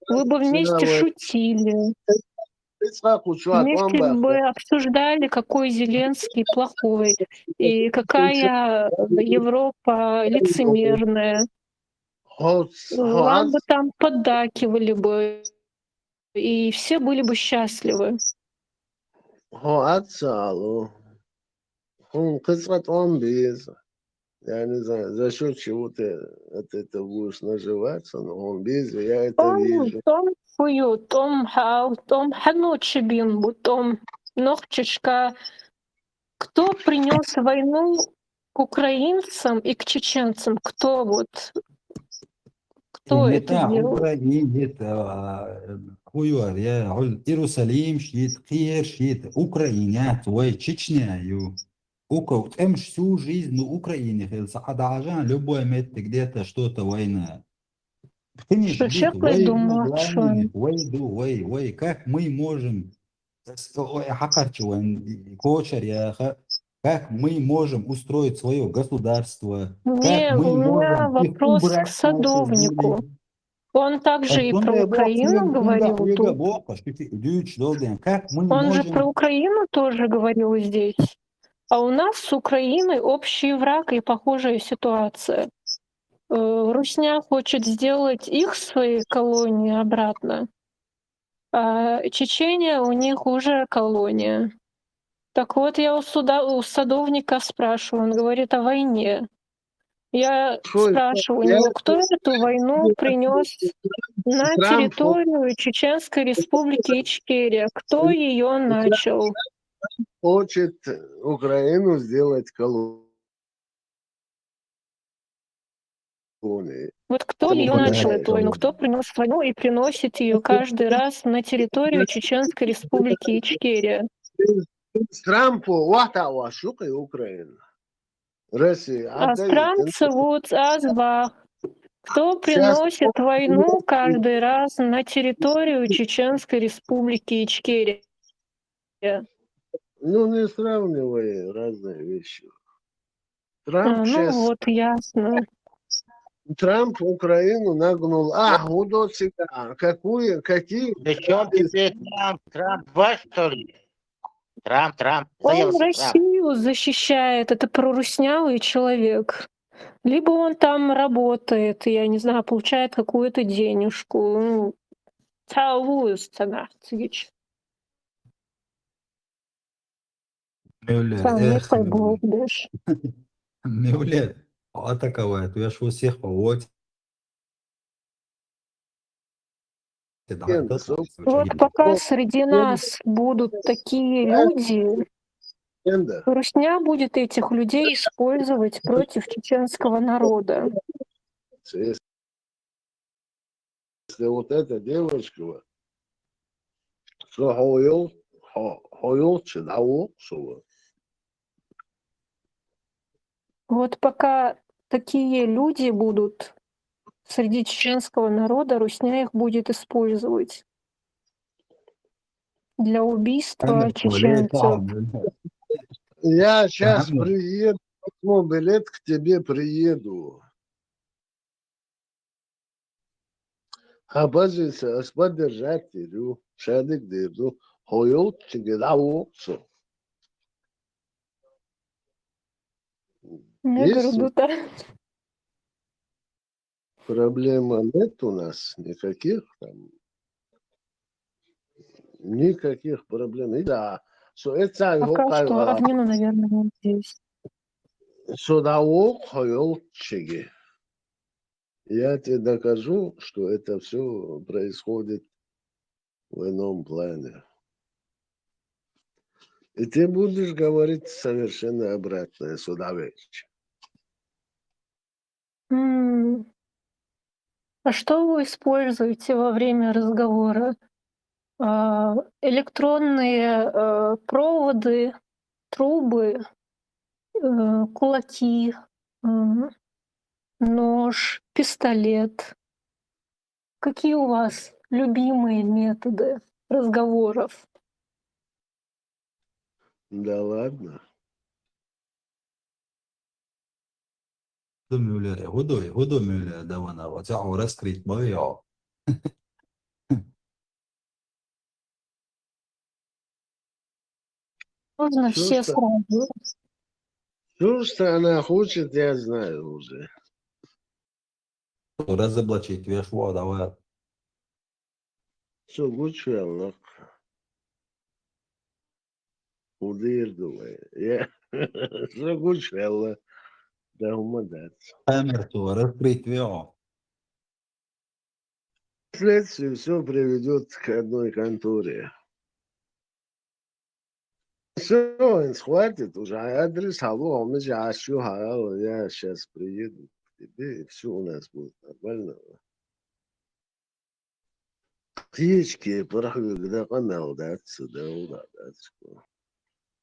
вы бы вместе шутили, вместе бы обсуждали, какой Зеленский плохой и какая Европа лицемерная. Вам бы там поддакивали бы, и все были бы счастливы. Я не знаю, за счет чего ты от этого будешь наживаться, но он без, я это вижу. Кто принес войну к украинцам и к чеченцам? Кто вот? Кто это делал? Иерусалим щит, Киев щит, Украина, твой Чечня, Эмш всю жизнь на Украине, Адажан, любой момент где-то что-то война. Конечно, как мы можем, как мы можем устроить свое государство? Не, у меня вопрос к садовнику. Он также и про Украину говорил тут. Он же про Украину тоже говорил здесь. А у нас с Украиной общий враг и похожая ситуация. Русня хочет сделать их своей колонии обратно, а Чечения у них уже колония. Так вот, я у садовника спрашиваю, он говорит о войне. Я спрашиваю у него, кто эту войну принес на территорию Чеченской Республики Ичкерия, кто ее начал? Хочет Украину сделать колонией. Вот кто ее начал, эту войну? Кто принес войну и приносит ее каждый раз на территорию Чеченской Республики Ичкерия? Трампу ватава шукай Украина. Россия А отдает. странцы вот азвах. Кто приносит войну каждый раз на территорию Чеченской Республики Ичкерия? Ну, не сравнивай разные вещи. Трамп Ну сейчас... вот, ясно. Трамп Украину нагнул. Вот всегда. Какие? Причем теперь Трамп? Трамп ваш, что ли? Трамп. Он Заелся, Трамп. Россию защищает, это проруснявый человек. Либо он там работает, я не знаю, получает какую-то денежку. Ну, целуюсь, цыгач. Сам не пойдешь. מעולה. אתה קורא, tu יש לו שיח вот. Вот пока среди нас будут такие люди, Русня будет этих людей использовать против чеченского народа. Если вот эта девочка, что хочет, Вот пока такие люди будут среди чеченского народа, Русня их будет использовать для убийства чеченцев. Я сейчас приеду, билет к тебе приеду. Обождите, поддержать тебя, шадик дырду, хоют тебе дауксу. Я говорю, да. Проблема нет у нас никаких там. Никаких проблем. Да. Пока что админа, наверное, вот здесь. Я тебе докажу, что это все происходит в ином плане. И ты будешь говорить совершенно обратное сюда вечер. А что вы используете во время разговора? Электронные проводы, трубы, кулаки, нож, пистолет. Какие у вас любимые методы разговоров? Да ладно. هدو مولى دوانا وتعو رسكريت بيع Можно все сразу. Все, что она хочет, я знаю уже. разоблачить вешло давай. Все, лучше Allah. Удир думай. Я все лучше Allah. Да умадаться. Амерту раскрыть вео. Вследствие все приведет к одной конторе. Все, хватит уже. Адрес, алло, мы же я сейчас приеду к тебе, и все у нас будет нормально. Птички, порахую, когда канал даться, да удаться.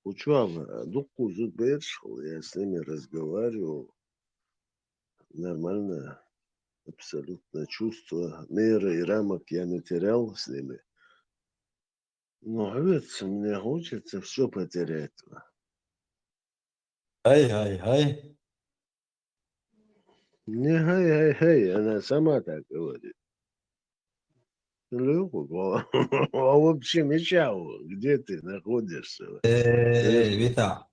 Ученый, духу зубершил, я с ними разговаривал. Нормально, абсолютно чувство меры и рамок я не терял с ними. Но ведь мне хочется все потерять. Ай. Не хай, она сама так говорит. А вообще, Мичау, где ты находишься? Вита.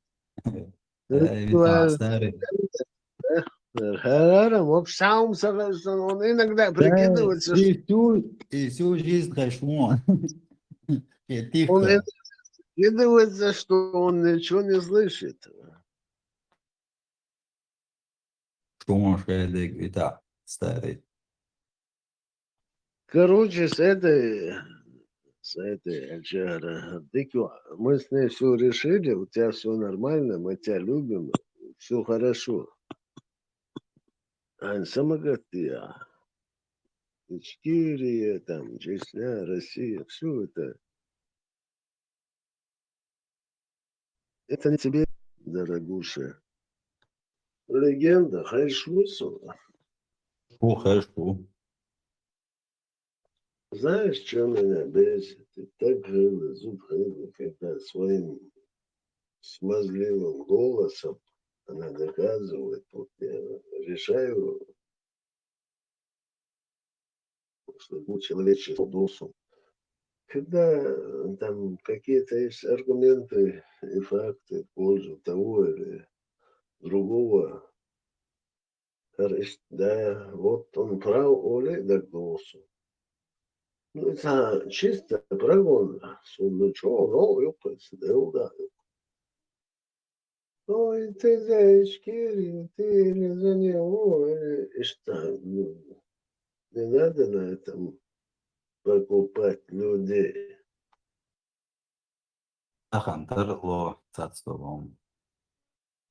Вита, старый. Он иногда прикидывается, И всю жизнь кайфуан. он прикидывается, что он ничего не слышит. Что можешь сказать, Вита, старый? Короче, с этой Аджара, мы с ней все решили, у тебя все нормально, мы тебя любим, все хорошо. عن Самогатия, Ичкерия, там, Чечня, Россия, все это. Это не тебе, дорогуша. Легенда Хайшвусова. Хорошо. Знаешь, что меня бесит? И так же Зубхайна, когда своим смазливым голосом она доказывает, вот я решаю, что был человеческий душу. Когда там какие-то есть аргументы и факты в пользу того или другого, да, вот он прав, Олег Дагдосу. Ну, это чисто правильно. Ну, что, ну, юпас, да. Ой, ты зайчки, ты или за него, и что, ну, не надо на этом покупать людей. Ахантар ло цацтовом.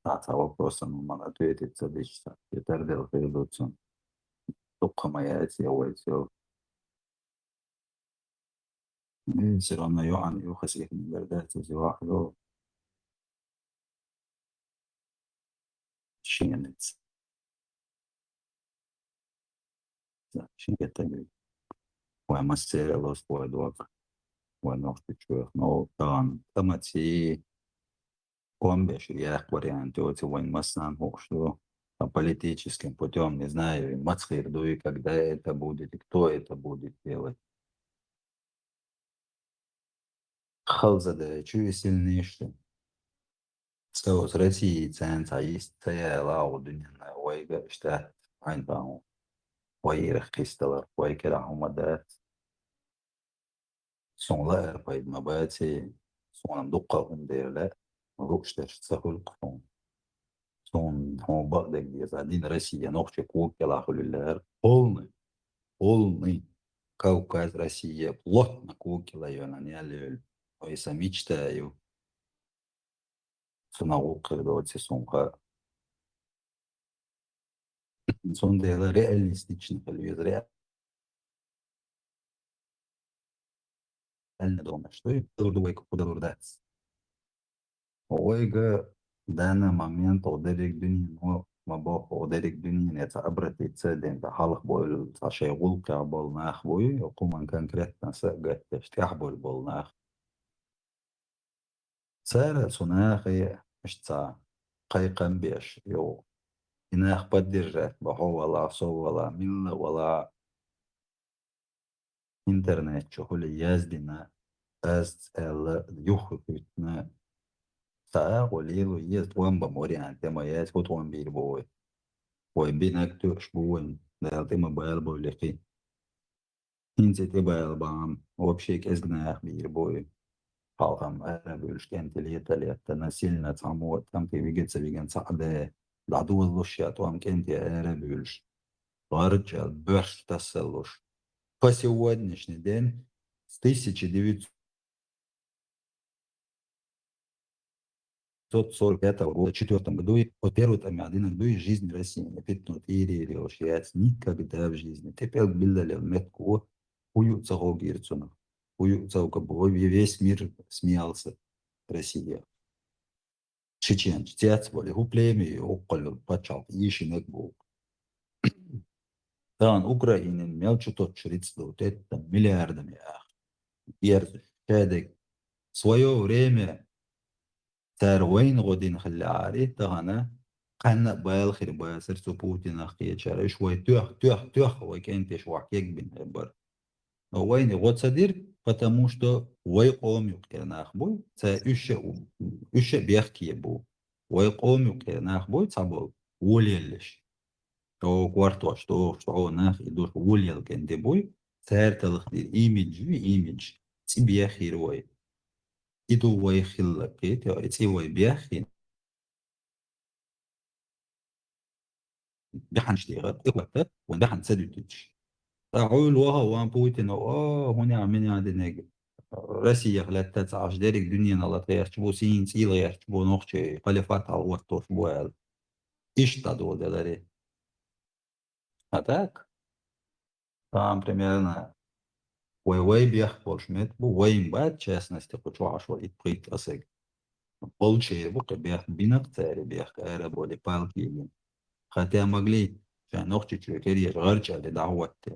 Таца вопросом ман ответить садишься. Питер дел передуцун. Тупка моя все. И все равно Йоан Юхасих не бердается зевахло. Шинец. Шинец. Ой, мастер лос поедок. Ой, ногти чуях. Но там тамати комбеш я варианты вот войн массан что политическим путем, не знаю, мацхирду и когда это будет, и кто это будет делать. Халзада, чую сильнейший. С Россией ценца есть целая лаудунина, ойга, что айнбау, ойрах кисталар, ойкера умадат. Сонлар пайд мабати, сонам дукка ундерла, рукшташ сахулкфон. Сон хомбак дегдез, один Россия, ногче кукела хулюлер, полный. Кавказ, Россия, плотно кукела ее на нялюль. Ой, мечтаю. Сонау кырдоти сонга. Сондела реалистично, реально дома. Что и дурдувайку подурдаться. Ойга в данный момент одерик дунин, но мабох одерик дунин это обратиться ден да халах бойл сашегул кабол нахвой, окуман конкретно сагат штяхбол бол нах. Цара сунахи шца кайкан беш йо. Инах поддержать бахо вала со вала милла вала интернет чухули яздина аз эл юхутна саа голилу езд вамба мориан тема яз хут вам бир бой бой бинак туш буин да тема байл бой леки инзе те байл бам вообще кезгнах бир бой халкам арабулш кентилиеталиетта насильно цамот там ты виген саде ладу лушят вам кенти арабулш Арчал бёрш таселуш. По сегодняшний день с 1945 года, в 4 году, от первого там один году из жизни России, не питнут ири решать никогда в жизни. Теперь билдали в метку, уются гогирцунов, уются у кого весь мир смеялся Россия. Чеченцы, тяц были, уплеми, около почал, ищи был. Там Украина мелчу тот чрицло, это миллиардами. Ердик. В свое время Тарвейн годин халяри, тагана, канна байлхир байсер су Путин ахиячара, швой тюх, вой кентеш вахек бин хебар. Но войны год садир, потому что вой комюк кернах бой, це үше бехкие бу. Вой комюк кернах бой, цабол, волелеш. Что кварто, что нах идут волел кенде бой, церталых дир имидж, тебе хирой. Иду вой хилла кете, эти вой бехин. بحن اشتغل إخوته وبحن سدوتش تعول وهو بوتين هنا عمين عند نجد روسيا خلت 19 ديرك دنيا الله تيرش سين سيل يرش نوخش خلافات على وقت بوال إيش تدو دلاري А так, там примерно وي بيخبرش مت بو وين بعد частности хочу عشوائي بقيت أسق получше بقى بيخ بينقطع بيخ أرب ولا بالكي хотя могли عشان أختي كريش غرجة لدعوت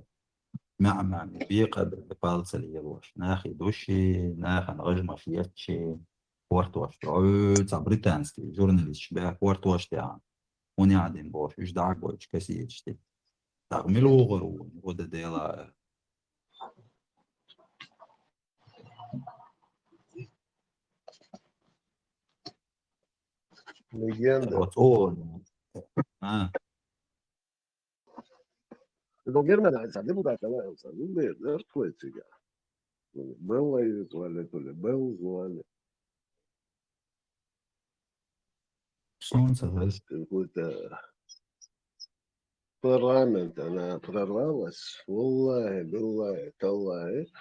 مع بيقبل ببالس اللي يروش ناخي دوشي ناخن غجمة فيتشي ورتوش تعود بريطانسكي جورناليست شبه ورتوش تاعن وني عادين بوش إيش دعك بوش كسيتش تي تعملوا غرو وده ديلا Legenda. what's all Então, Germana, sabe mudar aquela, sabe? Earthquake, cara. Bom aí, olha, bom, olha. солнце бس Какой-то парламент, она прорвалась. Валлахи, билляхи, таллахи.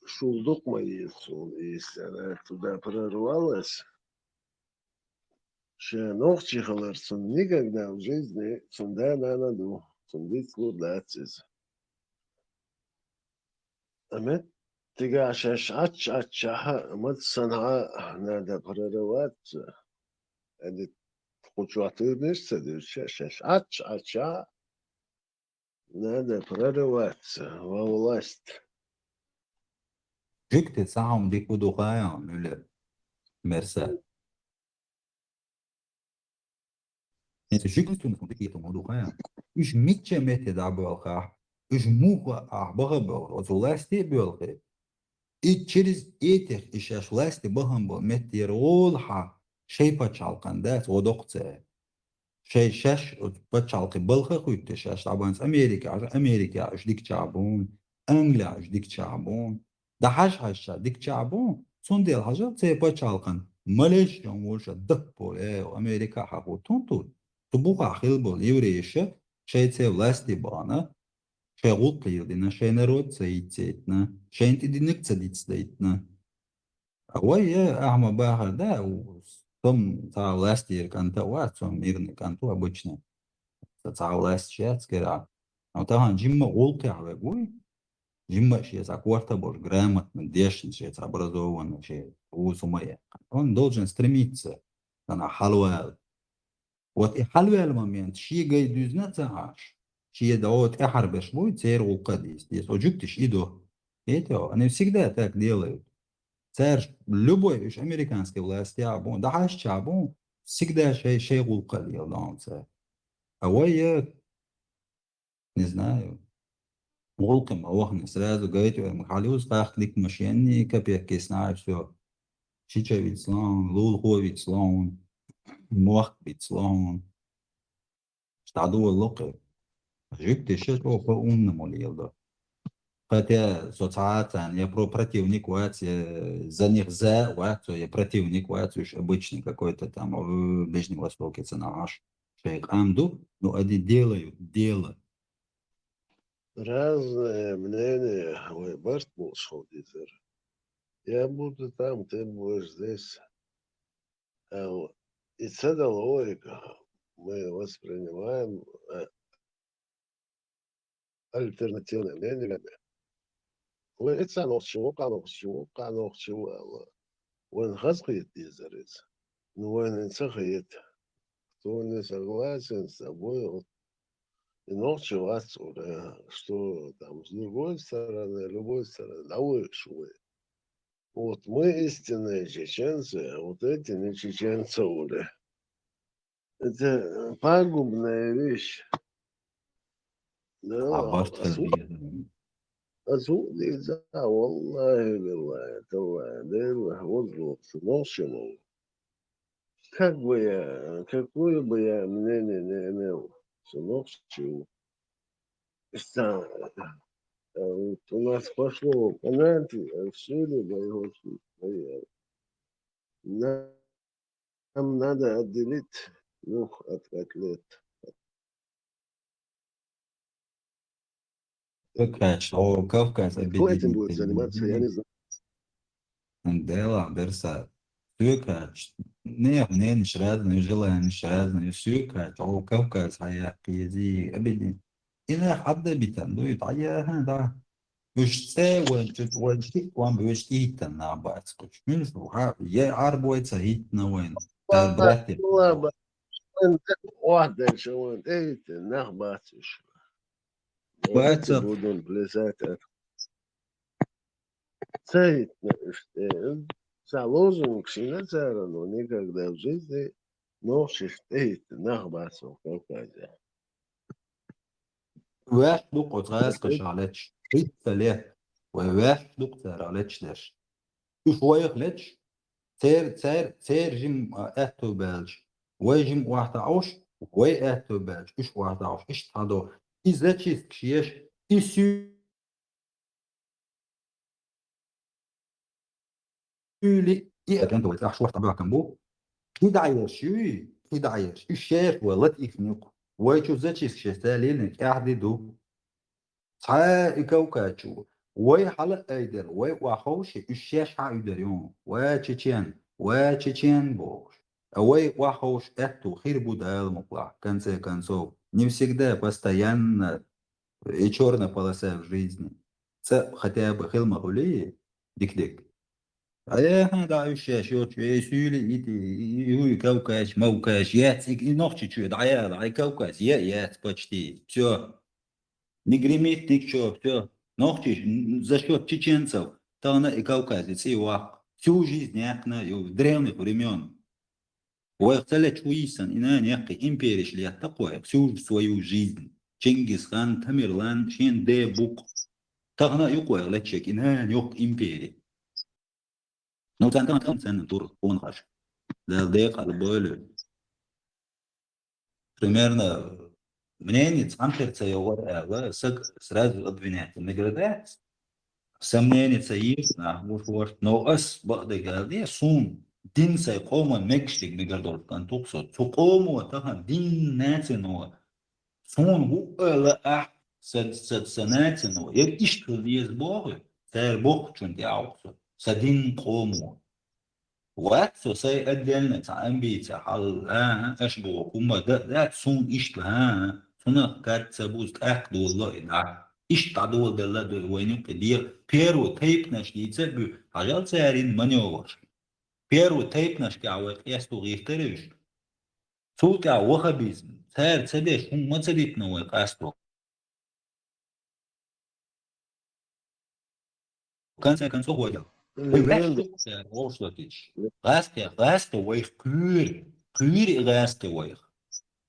Шулдук мои, если она туда прорвалась, что ногти халарсон никогда в жизни сюда не надо. Сундить лудацис. أمت تجا شاش عتش مد صنعاء نادى برروات أدي قطعتي نفسه دي شاش عتش نادى برروات والله جكت ساعة ديك ودوخايا نقول مرسال انت جكت نكون ديك ودوخايا مش ميتشا ميت دعبوا الخاح مش موقع أحبغبوا وزولاستي بيولخي и через этих ишаш власти бахам был метирол ха шей пачалкан да водокце шей шаш пачалки балха хуйте шаш табанс Америка аж дик чабун Англия аж дик чабун да хаш дик чабун сондел хажа це пачалкан Малайзия молша дакпол Америка хаху тунту тубуха хилбол еврейша шей це власти бана شغل قيادنا شيء نرود سيتنا شيء تدينك تديت سيتنا أويا أعمى باهر да وثم تعالستي كان توات ثم ميرني كان تو обычно تعالست شات كده أو طبعا جيم غلطي على جوي جيم شيء закварта бож грамотно дешин шيء образованный шيء وسمية он должен стремиться на халва вот и халва момент شيء جاي düzne цааш Чьи даот эхарбеш будет цер улкадис. Здесь оджуктиш идо. Это они всегда так делают. Цер любой из американской власти абон, да хашчабон всегда шей улкадил дам цер. А я не знаю. Улкам охне сразу говорит, махалиус тахлик машинни капек кисна все. Чичевит слон, лулховит слон, мохбит слон. Штаду локе. Жюкти сейчас по умному лило. Хотя социально я про противник за них за я противник уж обычный какой-то там в Ближнем Востоке наш шейх Амду, но они делают дело. Разные мнения, ой, Барт Мулшходизер. Я буду там, ты будешь здесь. И это логика. Мы воспринимаем альтернативные мнения. وإنسان وقع وين خزقيت ديزرز وين انسخيت кто не согласен с собой и ночью отсюда, что там с любой стороны, да выше. Вот мы истинные чеченцы, а вот эти не чеченцы уже. Это пагубная вещь. Да, أزودي ذا والله بالله تالله ده وضعه نوصله какое бы я мнение не имел ночью у нас пошло понятие все ли нам надо отделить от котлет. Кавказ, о, Кавказ Кто этим будет заниматься, я не знаю. Дела, Берса. Сюкач. Не, не разные, желания разные. Сюкач, о, Кавказ, Хаяк, Ези, Абедин. إنا حدا بيتن دو يتعيا هذا مش تسا وانشتي وان بيشتي تنا باتسكوش مش روحا يا عربو يتسهيت نوين براتب والله انت واحدة شوان ايت نخباتش باتسب بدون بلسات سيت заложен ксеноцара, но никогда в жизни носишь эйт нахбасов Кавказе. واحد دوق وتغاسكش عليتش هيت تلاه وواحد دوق تار عليتش لاش شوية خلتش تار جيم اهتو بالج ويجيم واحد عوش وي اهتو بالج اش واحد عوش اش تحضو إذا تشيس كشيش إسولي إيه كنت ويتلاح شوح طبعا كنبو كيدعيرش الشيخ والله إفنيق ويشو زاتشيس كشيش تالينك أحدي دو صحا كوكاتشو وي حلق ايدر وي واخوش الشاش حايدر يوم واتشيتشين بوش وي واخوش اتو خير будал мукла в конце концов не всегда постоянно и черная полоса в жизни хотя бы хилма гулي дик а я да الشاش يسولي يوي كوكاش موكاش ياتك نوختي чё да كوكاش я почти всё не гремит ничего, все. Ногти за счет чеченцев, Тана и Кавказец, и Вах. Всю жизнь някна, и в древних времен. Уэхталя чуисан, и на някой империи шли от такое, всю свою жизнь. Чингисхан, Тамерлан, Шен де Бук. Тана юкуэр лечек, и на нёк империи. Но там цены тур, он хаш. Да декал более. Примерно мнение цантерца его сразу обвинять. Наградать сомнения есть, но ас багдагали сум дин сай коман мекштик наградор кантуксо цукому тахан дин нацено сум гуэла санацено як ишкл есть бог сай бог чун диауксо садин кому وقت سي أدلنا تعم بيت حال أشبه كم ده سون إيش لها سون كات سبوز أكل والله ده إيش تعدو ده ده وينو كدير بيرو تيب نشدي تبو حاجات سعرين منيوش بيرو تيب نشكي عوض يستو غير تريش صوت عوخبيز سعر تبيش هم ما تريد نوق أستو كان سو هو Раста weich kuur raasta weich.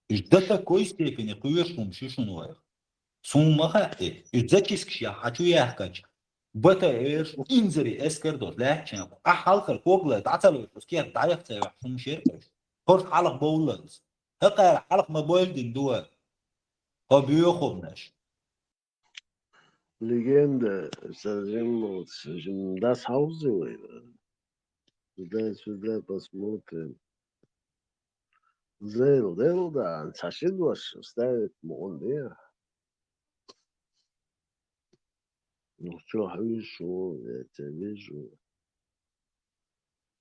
Is dat такой степени kuurшум шишун weich. Сум махати, is зачис кшя хачу яхкач. Бата эш инзери эскердот лахчан. Ахалкар когла тацалу скер таяхца ва сум шеркаш. Хорт халах боуланс. Хакар халах мабойлдин дуа. Хабиохобнаш. Легенда, сожжем das Haus сюда посмотрим. Зел, да, сашид ваш ставит молодые. Ну что, вижу, я тебя вижу.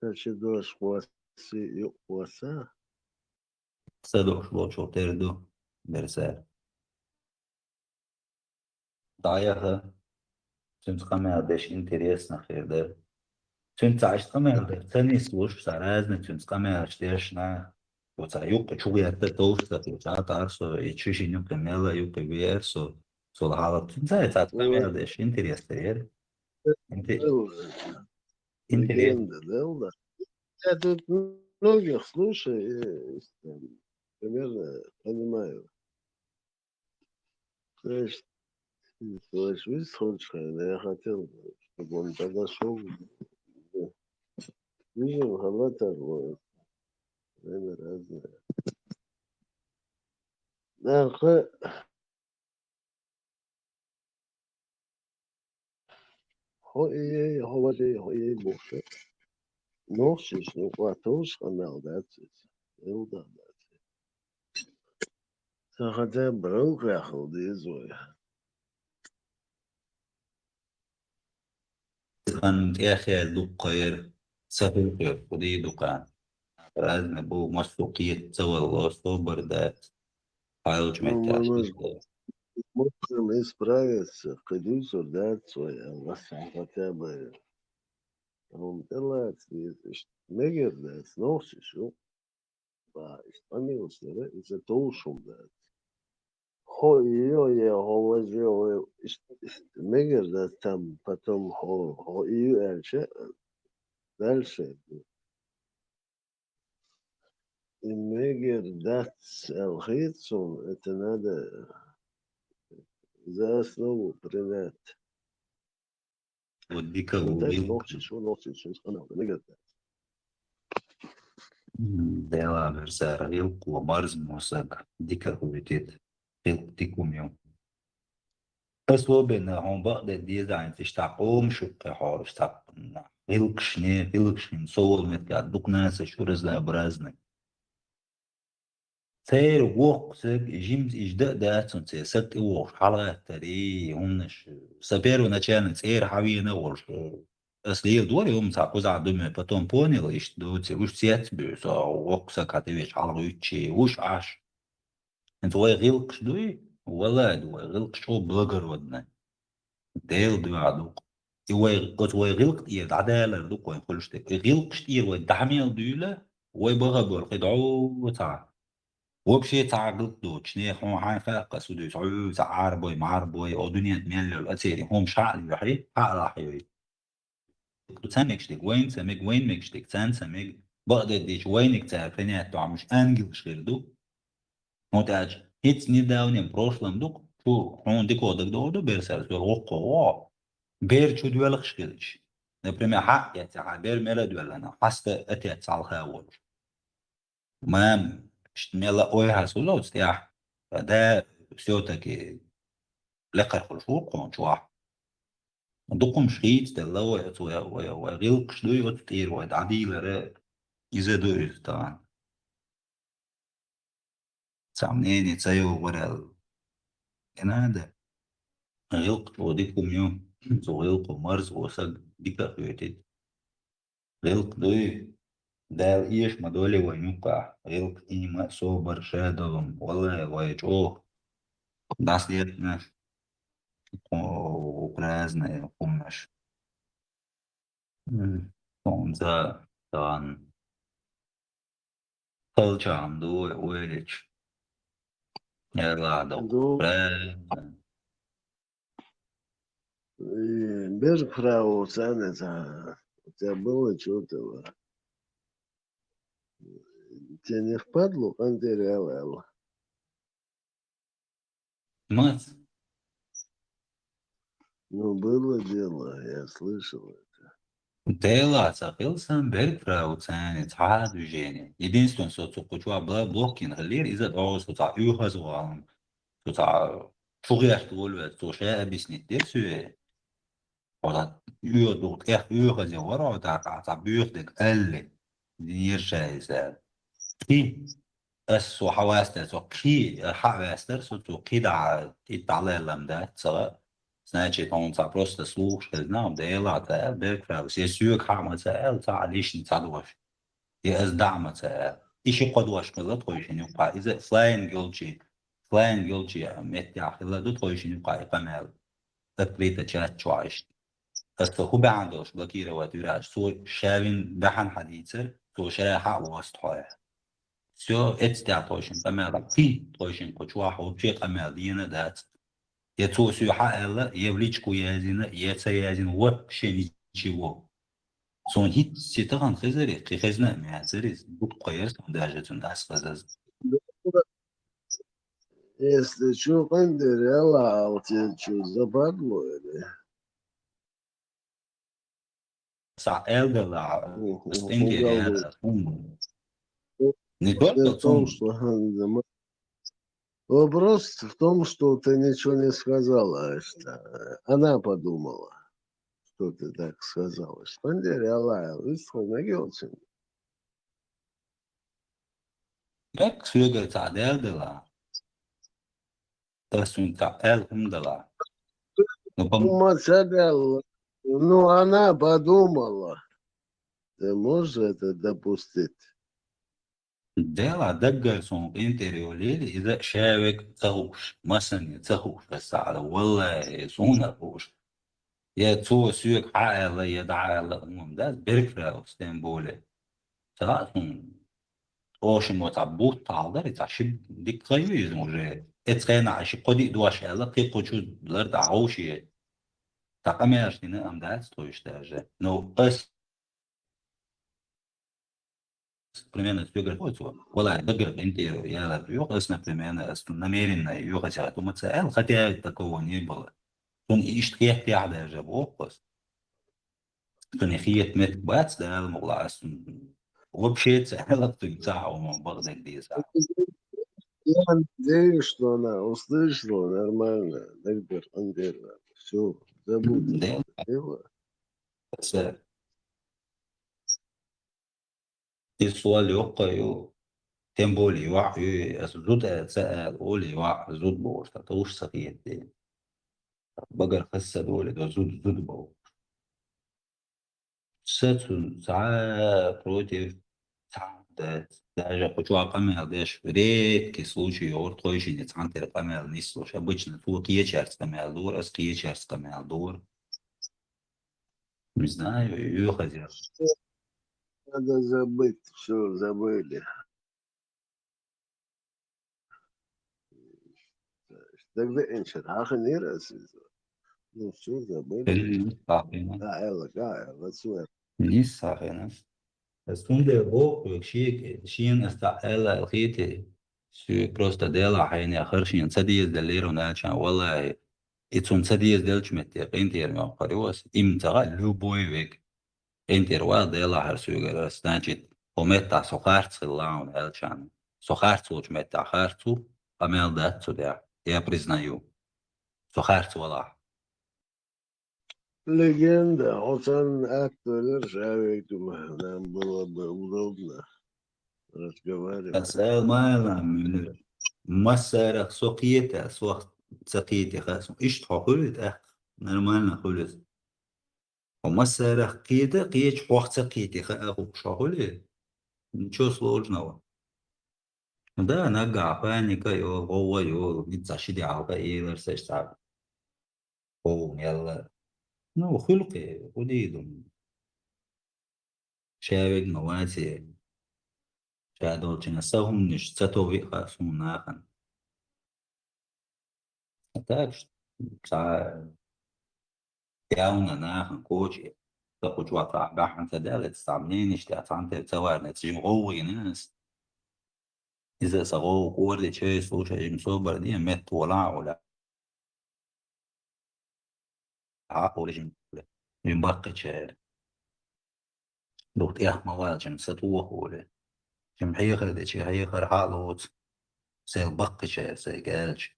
Сашид ваш васа. Садош лочо терду берсер. Даяха. Sunt камердеш интересно хердер. Sunt цааш камердер. Цени слуш саразны sunt камердеш на. Вот а юка чугерте толста чата арсо и чишиню камела юка версо. Солхала. Sunt цааш камердеш интересно. Легенда, да? Я тут многих слушаю и примерно понимаю. Значит, свой случай, я хотел, чтобы он подошел. Видим, халата будет. Время разное. Да, хой бухше. Носишь, ну, хватуш, канал, да, ну, да. Хотя брал крахал, да и зой. كان يا أخي دقير سهل ودي دقان رازنا بو مسوقية سوى الله صبر ذات حاول جمعت можем исправиться, кадюсу дать свой, хотя бы. Он делает, мегер дать, но все, испанился, да, из-за того, что дать. Ее я уважаю, мегер дать там, потом ее дальше. И мегер дать алхицу, это надо за основу принять. Вот дика Ну, так убил. носишь, она, мегер дать. Dela versera ilku marz mosag dika huitit tikum yom. بس هو بين هم بقدر دي زين تشتاقوم شو كحار اشتاقنا هيلكشني صول متقعدوك ناس شو رزلا برازنا سير ووق سك جيمز إجداء داتون سير سك ووق حلقة تري همنش سبيرو نچان سير حوينا ورش أصلي دور يوم ساقوز عدوم потом понял и что ты уж сеть бюс а ووق سكاتيش حلقة يتشي وش عاش انت وي غيلكش دوي ولاد وي غيلكش شو بلغر ودنا ديل دو عدوق وي قط وي غيلك يد عدالة دوق وي كلش تك غيلكش تير وي دحميل دولا وي بغبر قدعو تاع وبشي تاع قلدو تشني خون حان فاقة سودو تعو تعار بوي معار بوي او دنيا تميل الأسيري هم شعل يحي حق راحي تسمكشتك وين سمك وين مكشتك تسان سمك بقدر ديش وينك تعرفينات تو مش انجلش غير دو Montage. Hiç nedavnim prošlom dok tu on dekodak do bersar sur وقو بير شو دوالك شكلش. Например, حق يتعبير ملا دوالنا حتى أتيت على الخاور. ما ملا أويها سولو استياح. فده سيوتك لقى خلفوق ونشوح. دقم شريط دلوا يتويا وغيلك شدوي وتطير وعديل رأي يزدوي طبعا. سامنين يتسيو ورا هذا غيلق وديكم يوم غيلق ومرز وسق ديكا خيوتيت غيلق دوي دال إيش مدولي وينوقع غيلق إيما صوبر شادهم والله ويجوه داس ديتنا وقرازنا قمش كونزا طبعا طلشان دوي ويلش يلا دو قرازنا Без права ценится. У тебя было что-то. Тебе не впадло антиреалево? مات Ну, было дело, я слышал это. Dela сахился بالبراوتان تعاد وجيني единственное что تقوى بلا блокين غير إذا دعوز تطع يوهز وعالم تطع شغيح تقول وتوشاء بسنتير سوى ولا يودوك يوهز ورا وتع بيوخدك ألي دير شاي ساد كي أسو حواستر سو كي حواستر سو كي دع يتعلى لمدات سواء Значит, он просто слушает, знал, да и ладно, бэкфраус, если кама цел, та лишний цадваш, и эздама цел, еще кодваш мила тойшин юпа, из флайн гилчи, меттях, ила ду тойшин юпа, и камел, открыто чат чуаш. أصل هو بعندوش بكيرة وتراج سو شاوين بحن حديثر سو شراحة واسطة سو اتستع توشن قمال في توشن كوشواح وبشي قمال دينا دات يتوسو حقلا يبليشكو يازين يتسيازين وبشي نيشيو سون هيت سيتغان خزري خزنا معزري بوت قيرس داجتون داس قزاز Если что, антиреала, а у тебя что, западло или? سع элдела стенги Угол. не Дело только в том, сон что вопрос в том, что ты ничего не сказала, что она подумала, что ты так сказала. Антиреала, выставил Rek sugar ta deldela tasun ta elhumdela no pom Ну, она подумала. Ты можешь это допустить? ديلا دقل سون انتريو ليلي إذا شاوك تغوش مثلا تغوش بس على والله سون أغوش يا تو سيوك عائلة يا عائلة ده بيركرا اسطنبول ساعتهم اوش متعبوت تعذر تعشب ديك قيوز مجرد اتخينا عشي قدي دواش هلا قي قوشو لرد عوشي تقاميرش دينا ام دات تويش تاجه نو قس примерно стёгер хоцо вала дагер интер я ю qasna примерно асту намеренно ю хотя то мацаэл хотя такого не было он ишт кехти على جابو قس تنخيت مت بات ده المغلا асту وبشيت سهلت تاع ومن بغداد دي ساعه Я надеюсь, что она услышала нормально. Дагбер, Андерна. Все, забудь ده это дело. بس السؤال يوقع تمبولي وعي زود سأل أولي وع زود بور تطوش سقيت دي بقر خسة دولي دو زود بور ساتون ساعة بروتيف даже хочу апамел деш редкий случай ортойши не цантер апамел не слушай обычно тут ечерска мелдур а ечерска мелдур не знаю ее хотел Надо забыть, все, забыли. Тогда انشر آخر نيرس. Ну все, забыли. قاعدة سوير. نيس صحيح بس كنت بوك شيء شيء استعال الخيتي شو просто ديلا حين آخرشين صديق دليرو نالشان والله اتون صديق دلش متى انتر ما قريوس امتى любой век انتر وال ديلا هرسوغر значит помета сохарц лаун элчан сохарц луч мета харцу амел дат сюда я признаю сохарц вала Легенда. Вот он актер, шавик, нам было бы удобно разговаривать. أسأل ما نعمل مسارة سقيتة سوق سقيتة خاصم إيش تقولت نرمالنا خلص ومسارة قيدة قيش وقت سقيتة خاصم شغلة نشوف سلوجنا ده نقع بانيكا يو هو يو نتشدي على إيه ورسش صعب هو يلا نو خلقي وديدم شابك مواسي شادو تنساهم نش ستوي خاصم ناخن تاكش ياونا ناخن كوشي تاخد وقت عن تدالة تستعملين اشتاعت عن تتوار نتجم غوي ناس إذا سغو قوردي شيء سوشا جم صوبر دي مت ولا عاقو رجم باقي شيء دوت إيه موال جم ستوه هولي جم حيخر دي شي حيخر حالوت سيل باقي شيء سيل قالش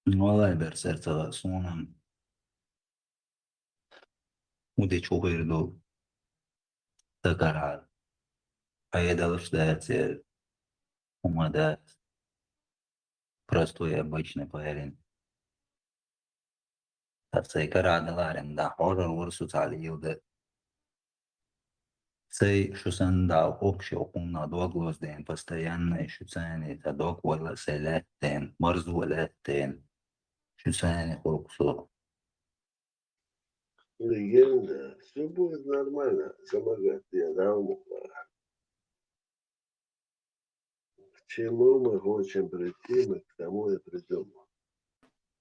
والله برسر تغسونا ودي شوهر دو تقرار поедалось дать умадать простой обычный парень. Тацейка радаларем да хоррор ворсут алиуде. Цей шусандал общий окунна доглозден постоянно шуцани тадок вала селеттен марзуэлеттен шуцани хорксо. Легенда. Все будет нормально. Самогат я дал. К чему мы хотим прийти, мы к тому и придем.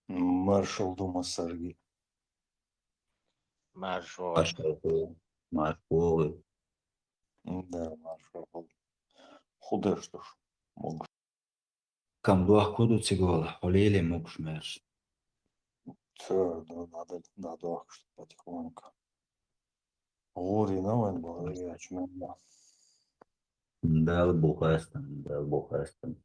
Маршал Дума сожги. Маршал. Маршал. Да, маршал. Худо что ж. Мог. Камдуах куду цигола, олели мукшмеш. Да, надо что потихоньку. Гори на войн был, я чменно. Дал бухастан.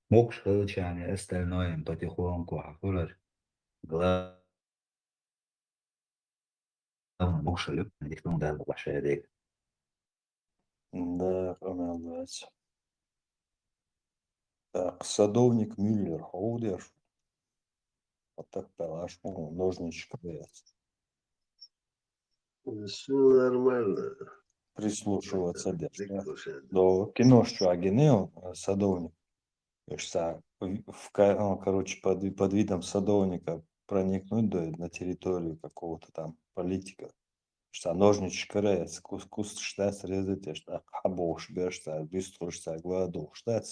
Мукш хылчани, остальное им потихоньку ахурар. Главное, мукша любит, их ну дал бухашадик. Да, помогать. Так, садовник Мюллер, ходишь? Вот так пилаш, ножничек, блядь. Все нормально. Прислушиваться дешь, да? Приглушение. До кино, что Агинео, садовник, короче, под видом садовника проникнуть на территорию какого-то там политика. Что ножничек рез, кус штат срезать, что хабош бешта, быстро что гладу, штат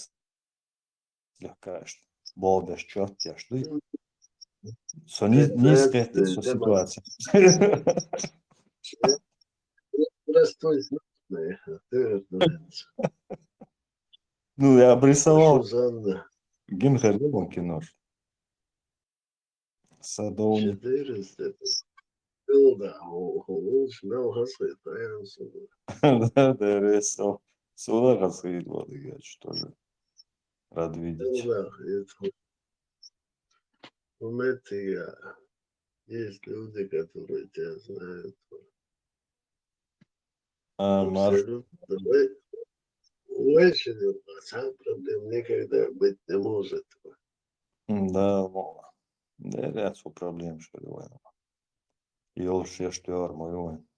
слегка, что болдаш черт, что низкая ситуация. Простой, Ну, я обрисовал Жанна. Генхаревым кино. Садовник. 400. Ну да, лучше нам гасит, Да, рисовал. Сюда гасит, вот, я тоже рад видеть. Ну да, это есть люди, которые тебя знают. Абсолютно. Очень сам проблем никогда быть не может. Да, да, ряд проблем, что ли, Yol şeştör moyun.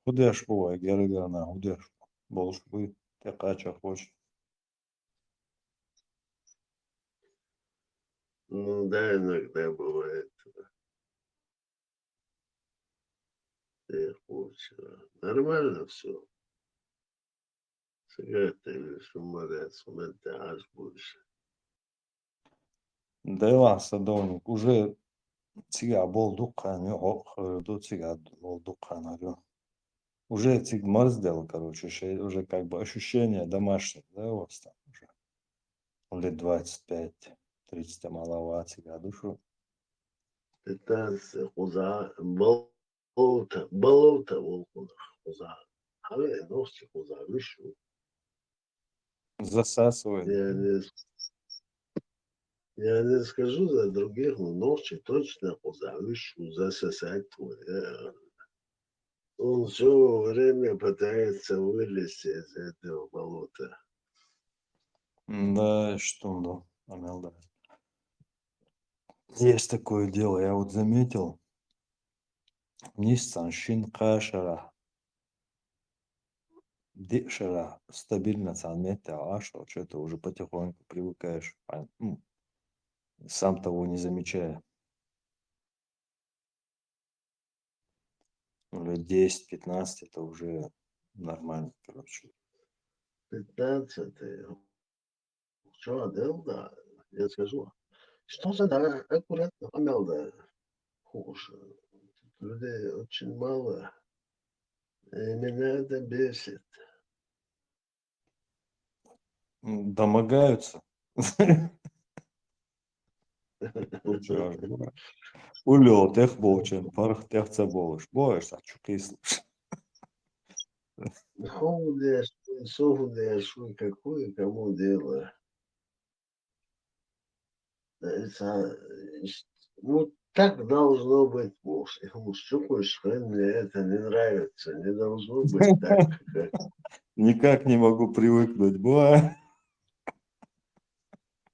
Hudeş bu ay geri gana hudeş. Boluş bu te kaça hoş. Ну да, иногда бывает. Нормально все. Сигареты или шумарят, сумерты аж больше. Deva sadovnik уже ciga bol dukkan до ciga bol dukkan арю. Уже циг морздел, короче, уже как бы ощущение домашнее, да, у вас там уже. Лет 25-30 маловато ciga душу. 15 хуза, болото волкунах хуза. Але ногти хуза вышу. Засасывает. Я не скажу за других, но ногти точно хуза вышу засосать твой. Он все время пытается вылезти из этого болота. Да, что да, Амел, да. Есть такое дело, я вот заметил. Nissan Shin Qashara. Дешера стабильно ценит, а что-то уже потихоньку привыкаешь, сам того не замечая. Лет 10-15 это уже нормально, короче. 15 что отдел, да, я скажу. Что за да, аккуратно, Амел, да, хуже. Людей очень мало. И меня это бесит. Домогаются. Улел тех болчен, парх тех цаболыш. Боешь, а чуки слушай. Худешь, сухудешь, какое кому дело. Ну, так должно быть, муж. Мне это не нравится. Не должно быть так, как... Никак не могу привыкнуть, бывает.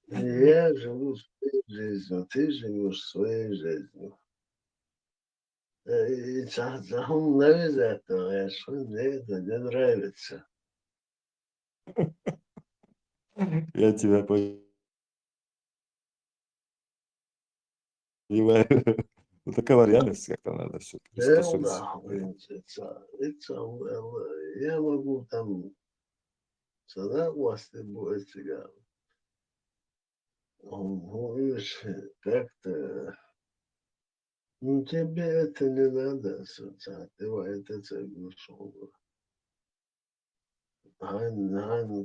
Я живу своей жизнью, ты живешь своей жизнью. И он навязать, что мне это не нравится. Я тебя понимаю. Вот такая реальность, как-то надо все приспособиться. Я могу там цена власти будет сега. Видишь, как-то... Ну, тебе это не надо, это соглашено.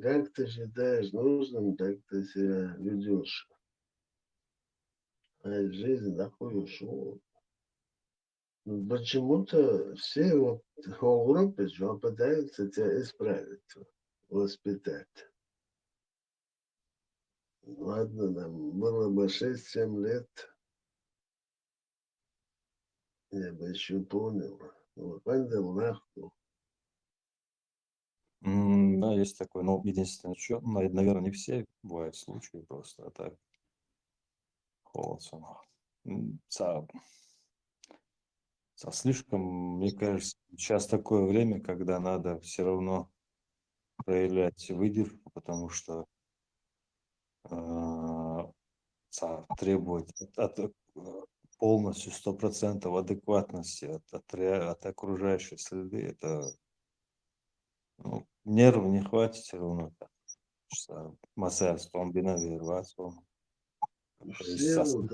Как ты считаешь нужным, так ты себя ведешь. А жизнь такую шоу. Почему-то все вот в Европе пытаются тебя исправить, воспитать. Ладно, нам было бы 6-7 лет, я бы еще понял. Вот, понял, нахуй. Да, есть такое. Но единственное, что, наверное, не все бывают случаи просто, а так. Холодно. Слишком, мне кажется, сейчас такое время, когда надо все равно проявлять выдержку, потому что требовать полностью 100% адекватности от окружающей среды, это нерв не хватит все равно. Масса комбинация рваться. Все вот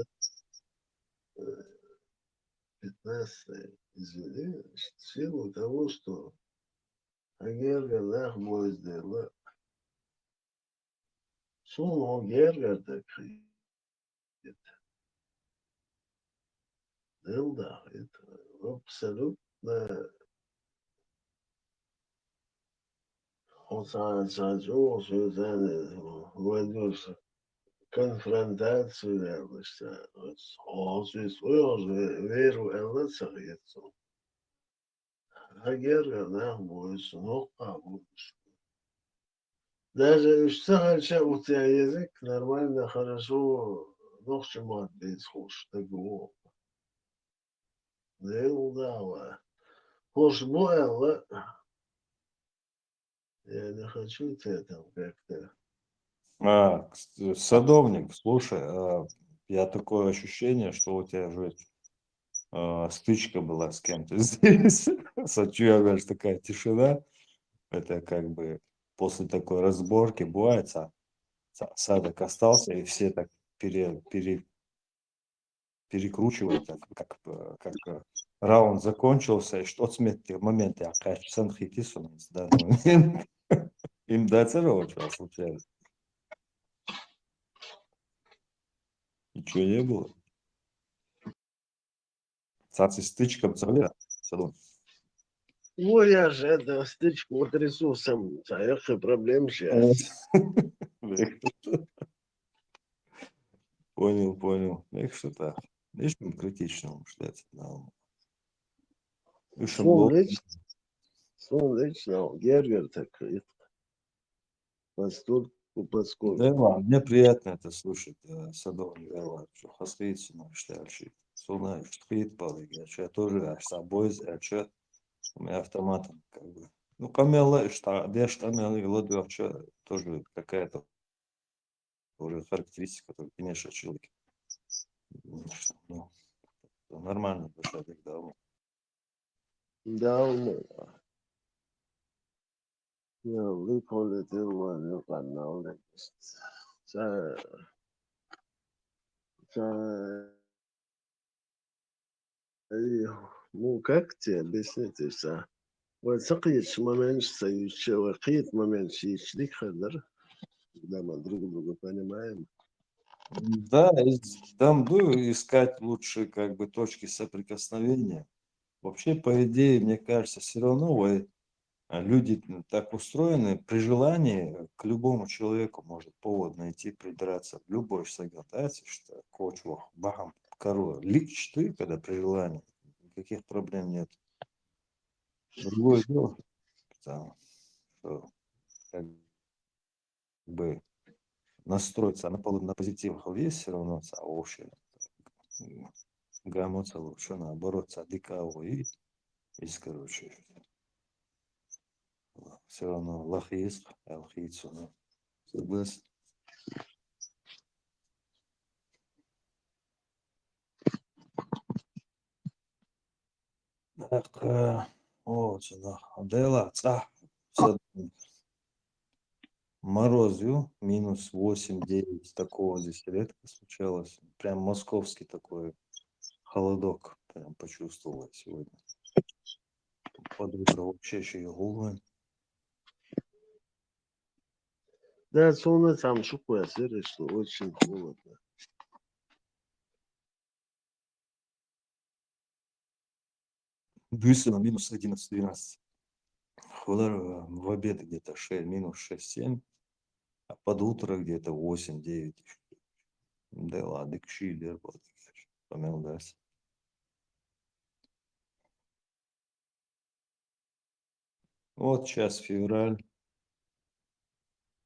15 извини, в силу того, что Агерга нах боздела, сумма Агерга так да, это абсолютно войдешь в конфронтацию реальности. Веру Эллацахицу. Агерга нах бойся, но даже у тебя язык нормально, хорошо, ногти мат без хуш, так вот. Да, хуш бояла. Я не хочу тебя там как-то. Садовник, слушай, я такое ощущение, что у тебя же стычка была с кем-то здесь. Сочу, я говорю, такая тишина. Это как бы после такой разборки бывает, Садок остался, и все так перекручивают, как раунд закончился, и что в моменте, сан хитису, в данный момент, им доцеровать вас случается. Ничего не было. Цацы стычка в салон. Ну, я же это стычку трясу сам, и проблем сейчас. Понял. Як що так. Лишним критичному ждать. Лично, Гергер так поскольку. Да ладно, мне приятно это слушать, Садовник, что хастрится, но что Сулна, штрит, я тоже, с собой, что у меня автоматом, как бы. Ну, камела, что, дешь камела, и ладу, что тоже какая-то уже характеристика, которую конечно человек. Ну, нормально, душа, тогда. Да, я выполнил мою канал. Ну, как тебе объяснить, что وثقيت ما меньше وقيت ما меньше يشترك خضر когда мы друг друга понимаем. Да, там искать лучше как бы точки соприкосновения. Вообще, по идее, мне кажется, все равно люди так устроены, при желании к любому человеку может повод найти, придраться. В любой ситуации, что кочвах, бахам, корова. Лично ты, когда при желании, никаких проблем нет. Другое дело, что как бы настроиться на позитив есть все равно, общее. Грамота лучше наоборот, садикаву и короче. Все равно лахист, алхицу, ну, согласен. Так, вот сюда. Дела, мороз, минус 8-9, такого здесь редко случалось. Прям московский такой холодок прям почувствовал сегодня. Под утро вообще еще и голубь. Да, солнце там шукуя, что очень холодно. Брюссель минус 11-12. В обед где-то минус 6-7, а под утро где-то 8-9. Да ладно, кшилер, помилуйся. Вот сейчас февраль,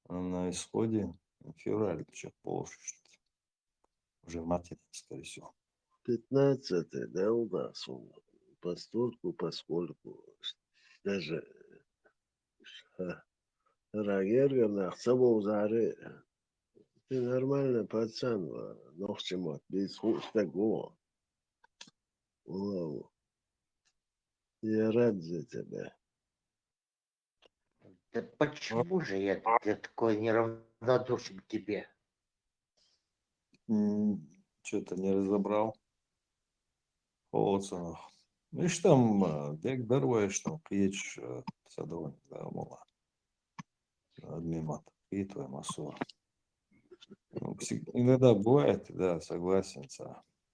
на исходе. Февраль, еще полшесть. Уже в марте, скорее всего. 15, да, у нас. постольку, поскольку даже Рагерга собой зары. Ты нормальный пацан, ногчему, без хустого. Я рад за тебя. Да почему же я такой неравнодушен к тебе? Что-то не разобрал. Холодцев. Видишь, там, дек дарваешь, там, киеч, садовник, да, мала. Адмимат, и твоя массура. Ну, иногда бывает, да, согласен,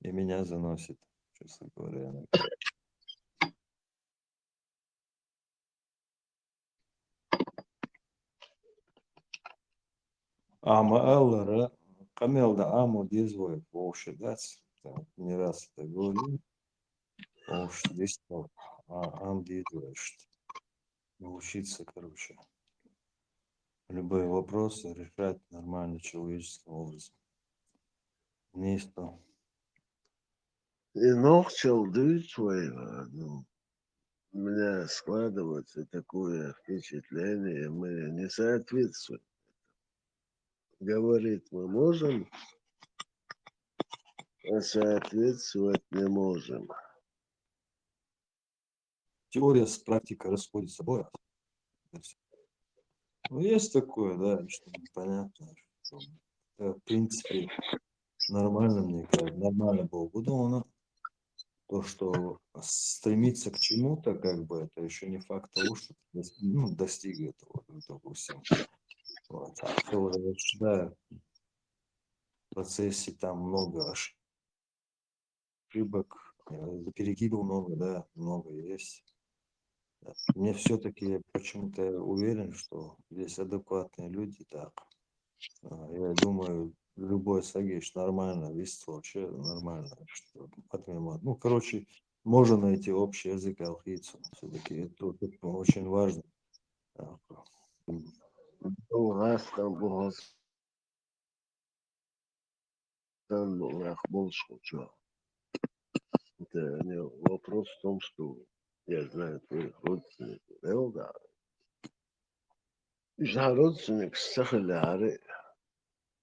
и меня заносит, честно говоря. Ама Аллара, Камелда Аму Дизвой, Волши, да, не раз это говорил. Волши, здесь Ам Дизвой, научиться, короче, любые вопросы решать нормально человеческим образом. Не что. И ногчел твоего, ну, у меня складывается такое впечатление, мы не соответствуем. Говорить мы можем, а соответствовать не можем. Теория с практикой расходится с собой. Ну, есть такое, да, что непонятно. Что, в принципе, нормально, мне кажется, нормально было выдумано. То, что стремиться к чему-то, как бы, это еще не факт того, что ты достиг этого, допустим. Вот. А да, в процессе там много ошибок, перекидывал много, да, много есть. Да. Мне все-таки почему-то уверен, что здесь адекватные люди, так. Я думаю, любой сагиш нормально, весь вообще нормально. Что отмема. Ну, короче, можно найти общий язык алхийцу. Все-таки это очень важно. У нас там был больше, что. Это не вопрос в том, что я знаю твоих родственников. Да. Я родственник Сахаляри.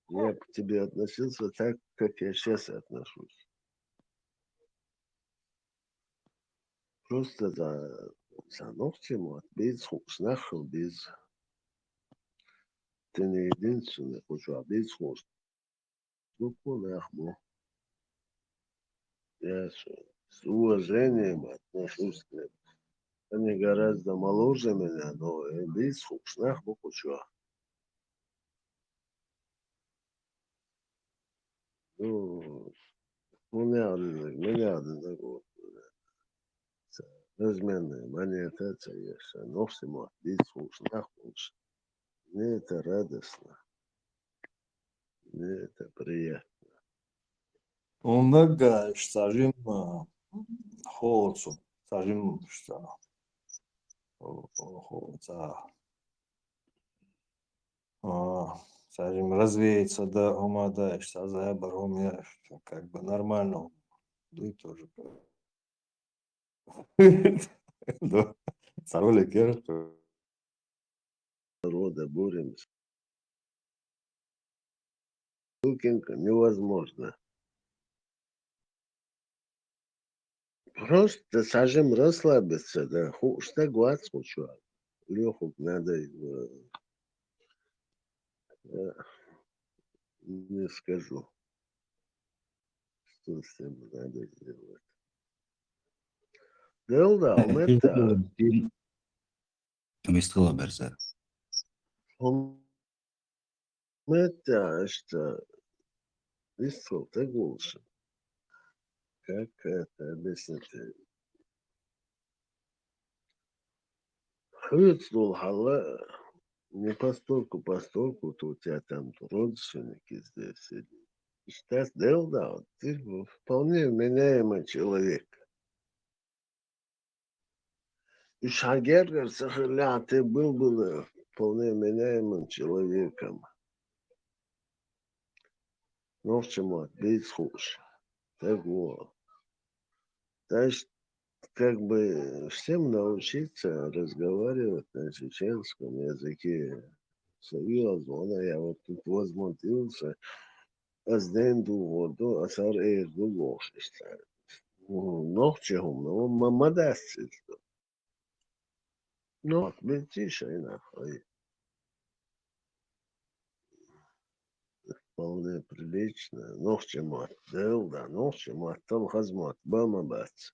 Я к тебе относился так, как я сейчас отношусь. Просто за ногтем без хукснаху, без... Ты не единственный, хочу без хукснаху. Ну, понахму. Я с уважением отношусь к ним. Они гораздо моложе меня, но без хукснаху хочу. Ну, меня вот. Разменная монета, конечно, но всему без хукснаху. Мне это радостно. Мне это приятно. Много, сажим холодцу, сажим, что холодца, сажим развеется, да, умадаешь, сазайбар умеешь, как бы нормально, да и тоже. Да, сароли керт. Народа боремся. Лукинка невозможно. Просто сажем расслабиться, да. Что гвать хочу. Леху надо не скажу, что с ним надо сделать. Да, это... Мистер Берзер. Это что... Листов, ты лучше. Как это объяснить? Хыцнул хала, не постольку, то у тебя там родственники здесь сидят. Сейчас да, ты вполне меняемый человек. И Шагергер Сахаля, ты был бы вполне меняемым человеком. Но в чему? Без хуш. Так вот. Значит, как бы всем научиться разговаривать на чеченском языке. Серьезно, я вот тут возмутился, а с денду воду, а сар эрду лошишься. Ногчегом, но мамадасцы. Ну, бентиша и нахуй. Вполне прилично. Ногчемат, да, ногчемат, там хазмат, бамабац.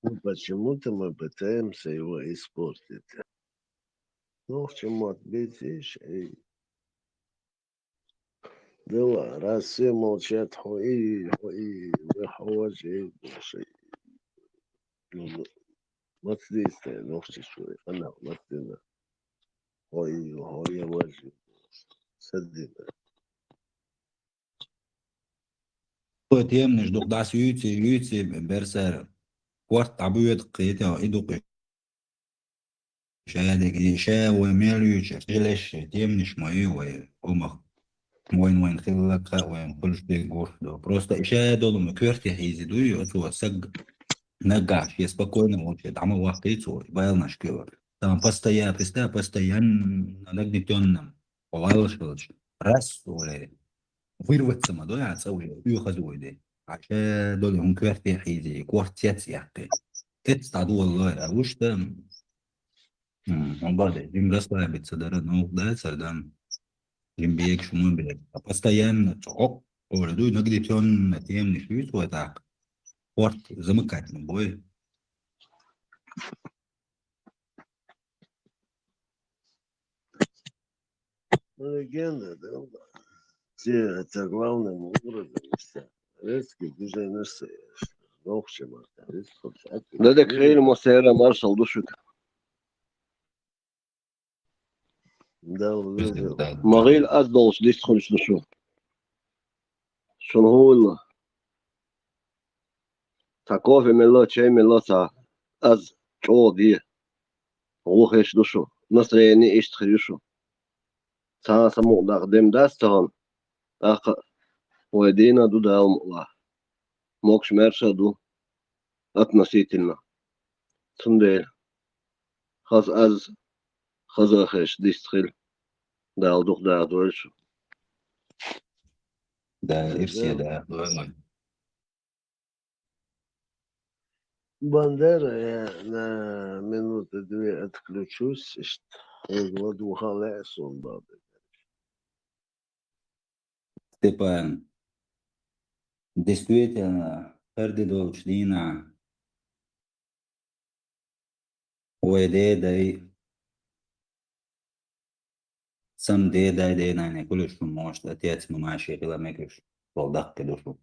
Ну, почему-то мы пытаемся его испортить. Ногчемат, бентиша и... Да, раз все молчат, хуи, выхожи, шей. Ну, воздействие, ногти шуи, она, мастина. Хуи, важи. Садина. تيمنش دوق داس يوتي برسر كورت عبيد قيتا إدوق شادك شا وميليوش غلاش تيمنش ما يوي أمخ وين خلك وين كلش بيقول دو просто إشا دول مكورتي هيزيدو يوتو سق نقاش يسبقون وشي دعمو وقتيتو بايلناش كور там постоянно нагнетённым повалшилось раз ولا вырваться мадой отсаули يخذوي عشان دول هم كوارتي حيزي كوارتيات يحكي تستعدوا والله وش ده بعد دين راسها بتصدر نوع ده سردان جنبيك شنو بلاد постоянно تعق ولدو نقدي تون نتيم نشويت وتاق كوارت زمكات من بوي Легенда, да. Это главным образом все. Резкий движение стоишь. Ногчемат, ده كريل مسيرة مارشال دوشك Да, مغيل أدلوش ديش تخلش دوشو شنو هو الله تاكوفي من الله شيء من الله تا أز جو دي روحش دوشو نصريني إيش تخيشو تا سمو داقدم داستان أخ ودينا دو داوم الله موكش مرشا دو أتنسيتلنا تنديل خاص أز خزاخش ديستخيل داو دوخ داو دورشو ده إفسي ده والله Бандера, я на минуту-две отключусь, воду халес он бабы. Степан действительно каждый должна ودي سم دي يعني كلش ماش تاتيات ماشي كلا ماكش صدق كده شو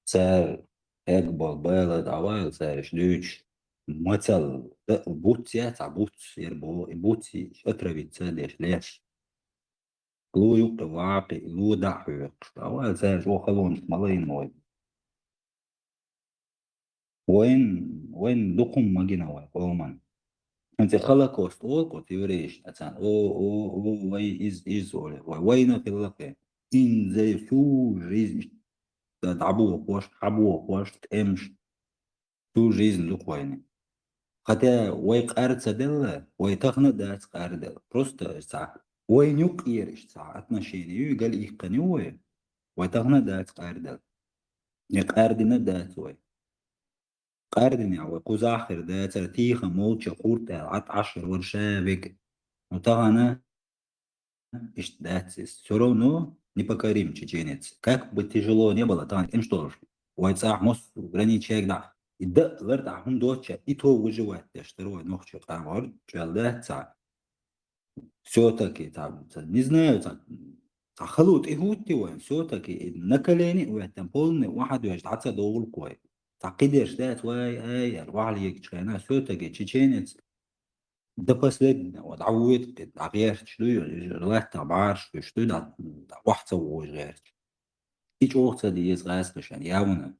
سار اكبر بلد عوائل سارش دوش مثل بوتيات عبوت يربو بوتي اتربيت سادش ليش لو يقطع واقع لو دعوة عوائل سارش وخلون ملايين موي وين دقم مجينا وين قومان انت خلق وسطوك تيوريش اتان او واي از وين في اللقاء ان زي شو ريز تعبوه واش حبوه واش تمش شو ريز لقوين хотя وي قارد سدل وي تخنق داس قارد просто ساعة وين يقيرش ساعة отношения قال их قنوه وي تخنق داس قارد يقارد نداس وي قاردني أو قزاخر ده ترتيخ موت شقورت عط 10 ورشابك وطغنا اشتداتس все равно непокорим чеченец. Как бы тяжело не было, там им что ж, уайцах мост граничек да. И да лерта хун доча и то выживать, да второй ночь там вот, чалдаться. Все-таки там не знаю, там خلوط إهوتي وين все-таки на колени وين полный واحد ويجتعصى دول كوي. تعقيدش دات واي اي الوعلي كنا سوتك تشينيتس ده последнее вот عودت عغيرت شلو رلات عبارش شلو ده واحد سوى غيرت ايش وقت دي يزغاس يعني ياونا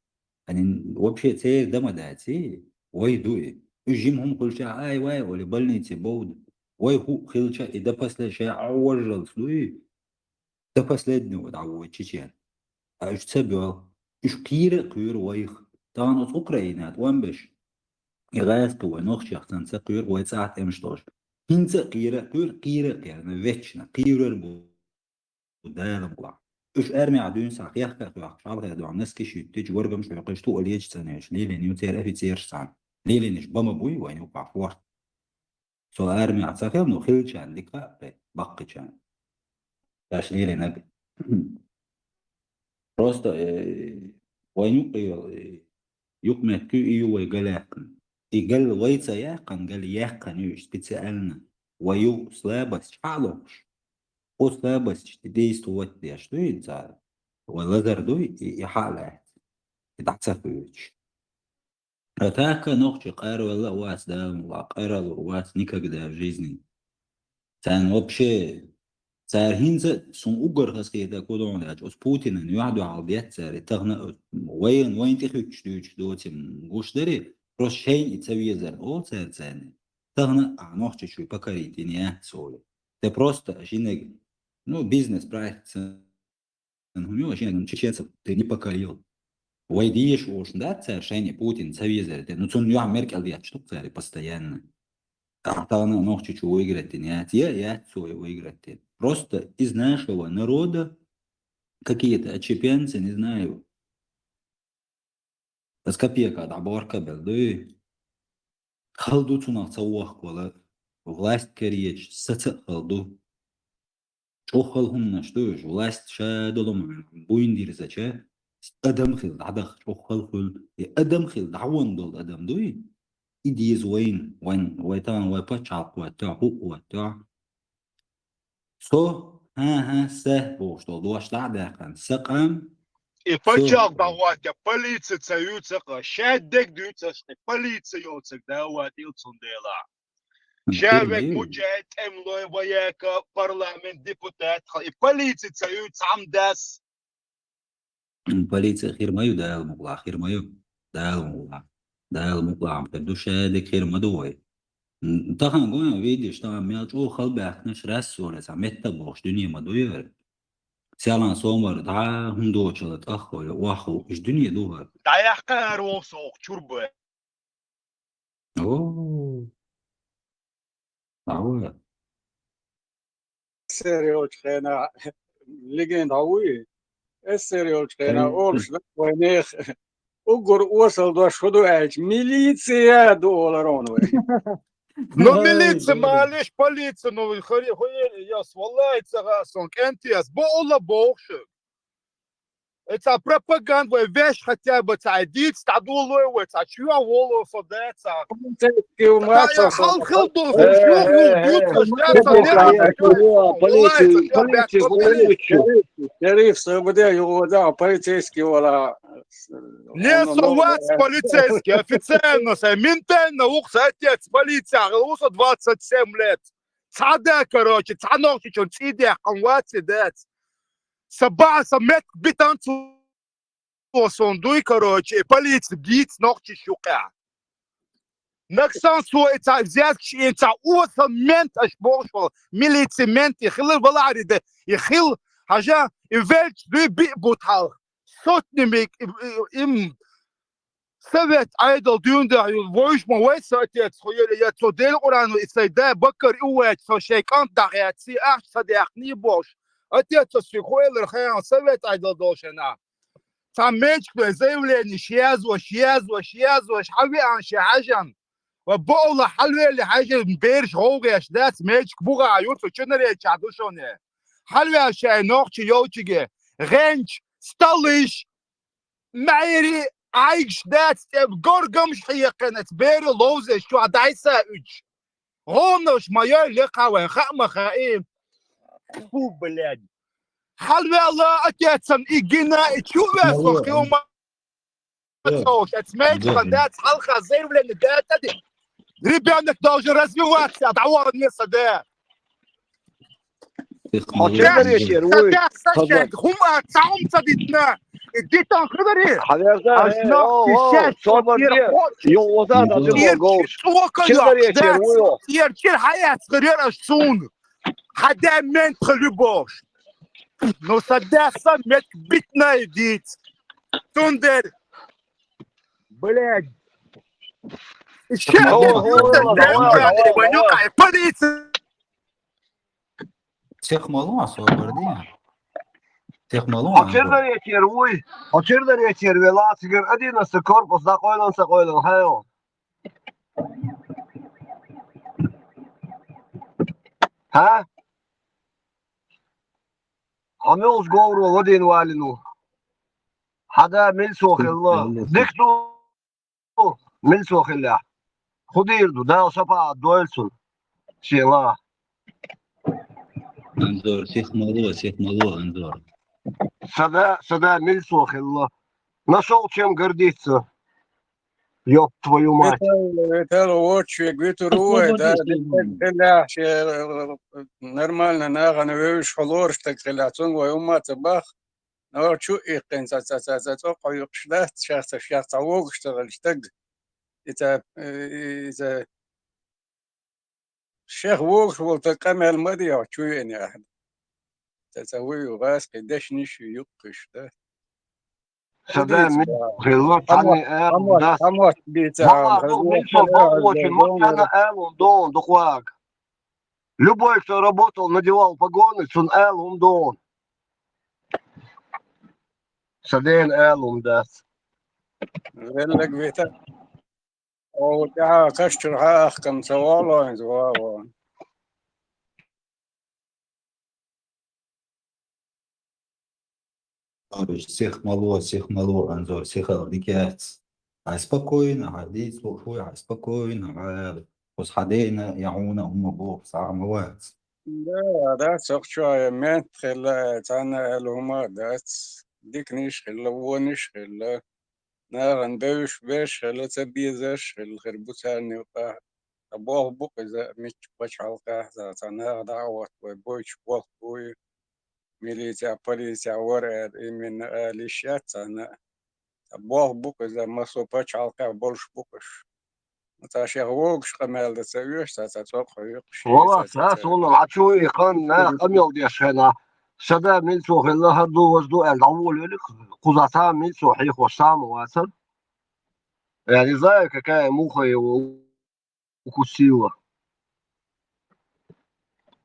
يعني вообще تي ده ما داتي واي دوي يجيمهم كل شيء اي واي ولا بلنيتي بود واي هو خلشة ده последнее شيء عوجل شلو ده последнее вот عود تشين ايش تسبب ايش كير واي طبعا أوكرانيا وين بش يغاز قوة نوخش يختن سقير ويتساعد امشتوش هنس قيرة يعني ويتشنا قيرة بداية مقلع إيش أرمي عدون ساق يحكي شعب هذا عم ناس كشي تيجي ورقة مش بيقيش تو أليج سنة ليه لأن يوتير أفي تير سان ليه لأنش بما بوي وين يوقع فور سو أرمي عساق يبنو خلش عندك بقي كان باش ليه لأنك روستا وين يقمت كي إيو ويقلاقن يقل ويتسا يقن قال يقن يوش بتسألنا ويو سلابس شعلوش او سلابس تديس توات ديش دو ينزال واللذر دو يحالات يتعصفوش رتاكا نوخي قارو والله واس دام وقارو واس نيكاك دا в жизни تان вообще صار هينزا سون اوغر خاسكي دا كودون داج اس بوتين يوعدو على بيت صار تغنا وين تخيش دوتي غوش دري روش شيء يتسوي زر او صار ثاني تغنا نوخي شوي بكاري دنيا سولي ده просто شينك ну бизнес проект هم يو شينك مشيت ты не покорил ويديش وش да совершение Путин سوي زر ну цун يو Меркель ديت что صار постоянно أعطانا نوخي شو выиграть нет я свой выиграть просто из нашего народа какие-то отщепенцы, не знаю, بس كبيرة عبارة قبل ده خلدو تناق سواق ولا власть كريج ستة خلدو شو خلهم نشتوش власть شادلهم بوين دير زكاة أدم خل عدخ شو خل أدم خل دعوان دول أدم دوي إديز وين ويتان ويبتشعق ويتاع سو ها سه بوش دوش دعداقن سقم И почал давать, полиция цаюца, шадек дюца, полиция йоцек давать илцундела. Шавек мучает эмлой вояка, парламент, депутат, и полиция цаюца амдас. полиция خير ما يدال مقلع خير ما دال مقلع عم تبدو شادك خير ما دوي طبعا قوي فيديوش طبعا ميلج او خل بأخنش رسولة سميت بوش دنيا ما دوير سيالان صومر دعا هم دوشلت أخو واخو إيش دنيا دوها دعا قارو سوق شربة أوه عوض سيريوش خينا لقين هوي السيريوش خينا أولش وينيخ أقر وصل دو شدو عيش ميليция دولارونوي Ну, милиция, малыш, полиция, ну, хуели, я свалай, цагасонг, НТС, боула бохшик. Это пропаганда, вещь хотя бы, это идит, стадулой, это чуя волу, фодеца. Я халхил был, شريف سبدا يوضع полицейский ولا не совать полицейский, официально, ментально, отец, полиция, уже 27 лет. Цада, короче, цанохи, он цидя, конвати, дец. Собаса, мет, битанцу, сондуй, короче, полиция, гид, ногти, щука. Наксан свой, это взять, это оса, мент, аж бошел, милиция, мент, и хилы валариде, и хил, ажа, и вельч, дуй би бутал. Сотнями им совет айдол дюнда войш мой сатец хуели я цодел урану и сайда бакар уэт со шейкан дагяци ах садяхни бош отец со хуели хаан совет айдол дошена тамеч заявление шязва хави ан шажан وبقول حلوه اللي حاجه امبارح هو يا شدات ميج بوغا عيوت في شنري تشادوشونه حلوه شي نوختي يوتشي غنج ستاليش معيري عايش دات جورجمش هي كانت بيري لوزة شو عدايسة اج هونش مايا لقاوة خامة خائم فو بلاد حلوة الله اتياتسن ايجينا اتشوفة سوخيو ما تسوش اتسميج فندات حلقة زير ولن داتا دي ريبانك دوجة رزيوات ادعوار الناس ده هم تعم صديقنا اديتهم خبري يركير حياة غير السون حدا من تخلبوش نو صدق سمت بيتنا يديت تندر Блядь. Еще Давай. вонюкая полиция. Всех мало, освободи. Всех мало, Açırdan yeter uy. Açırdan yeter ve lasiger adinası korpusda koylansa koylan hayo. Ha? Hamıyoruz govru odin valinu. Hada milso khilla. Diktu milso khilla. Khudirdu da sapa doelsun. Şeyla. انظر всех мало, انظر. Sada milso khilla. Нашел чем гордиться. Ёб твою мать. Это очень гвитурует, да, нормально, наган веш холор штак релацион во ума цбах. Но чу их конца قوي قشدات شخص ووق اشتغل اشتق إذا الشيخ ووق والتقام المدي أو شو يعني أحد تسوي وغاس قديش نشي يقش ده Sada milso tani das. أموت بيتا Мало, ну, Мильсон был очень, Мартана Эллум, Дон, Духвак. Любой, кто работал, надевал погоны, Сун Эллум, Дон. Саден Эллум, да. لك بيتا أو تعا كشتر هاخ كم سوالو زواو Всех мало, انظر всех الرجات. спокойно, عادي شوي спокойно. وصحدينا يعونا هم بوق ساعة موات. ده سوق شوية ما تخلى تانا الهما دات ديك نشخل هو نشخل نارن بيش خلا تبيزش الخربوساني وقع أبوه بوق إذا مش بش حلقة تانا دعوة وبوش بوق بوي ميليتيا بوليسيا ورد من ليشات تانا أبوه بوق إذا ما صوبش حلقة بولش بوقش تاشي غوغش قمال تسويش تاتوق يقشي والله ساس والله العشوي يقان نا قميل ديش هنا. Sada milso khilla hadu wazdu الأول يلك قزاسا ميلسو حيخ وسام واصل. يعني زيك كاي مخي وكусила.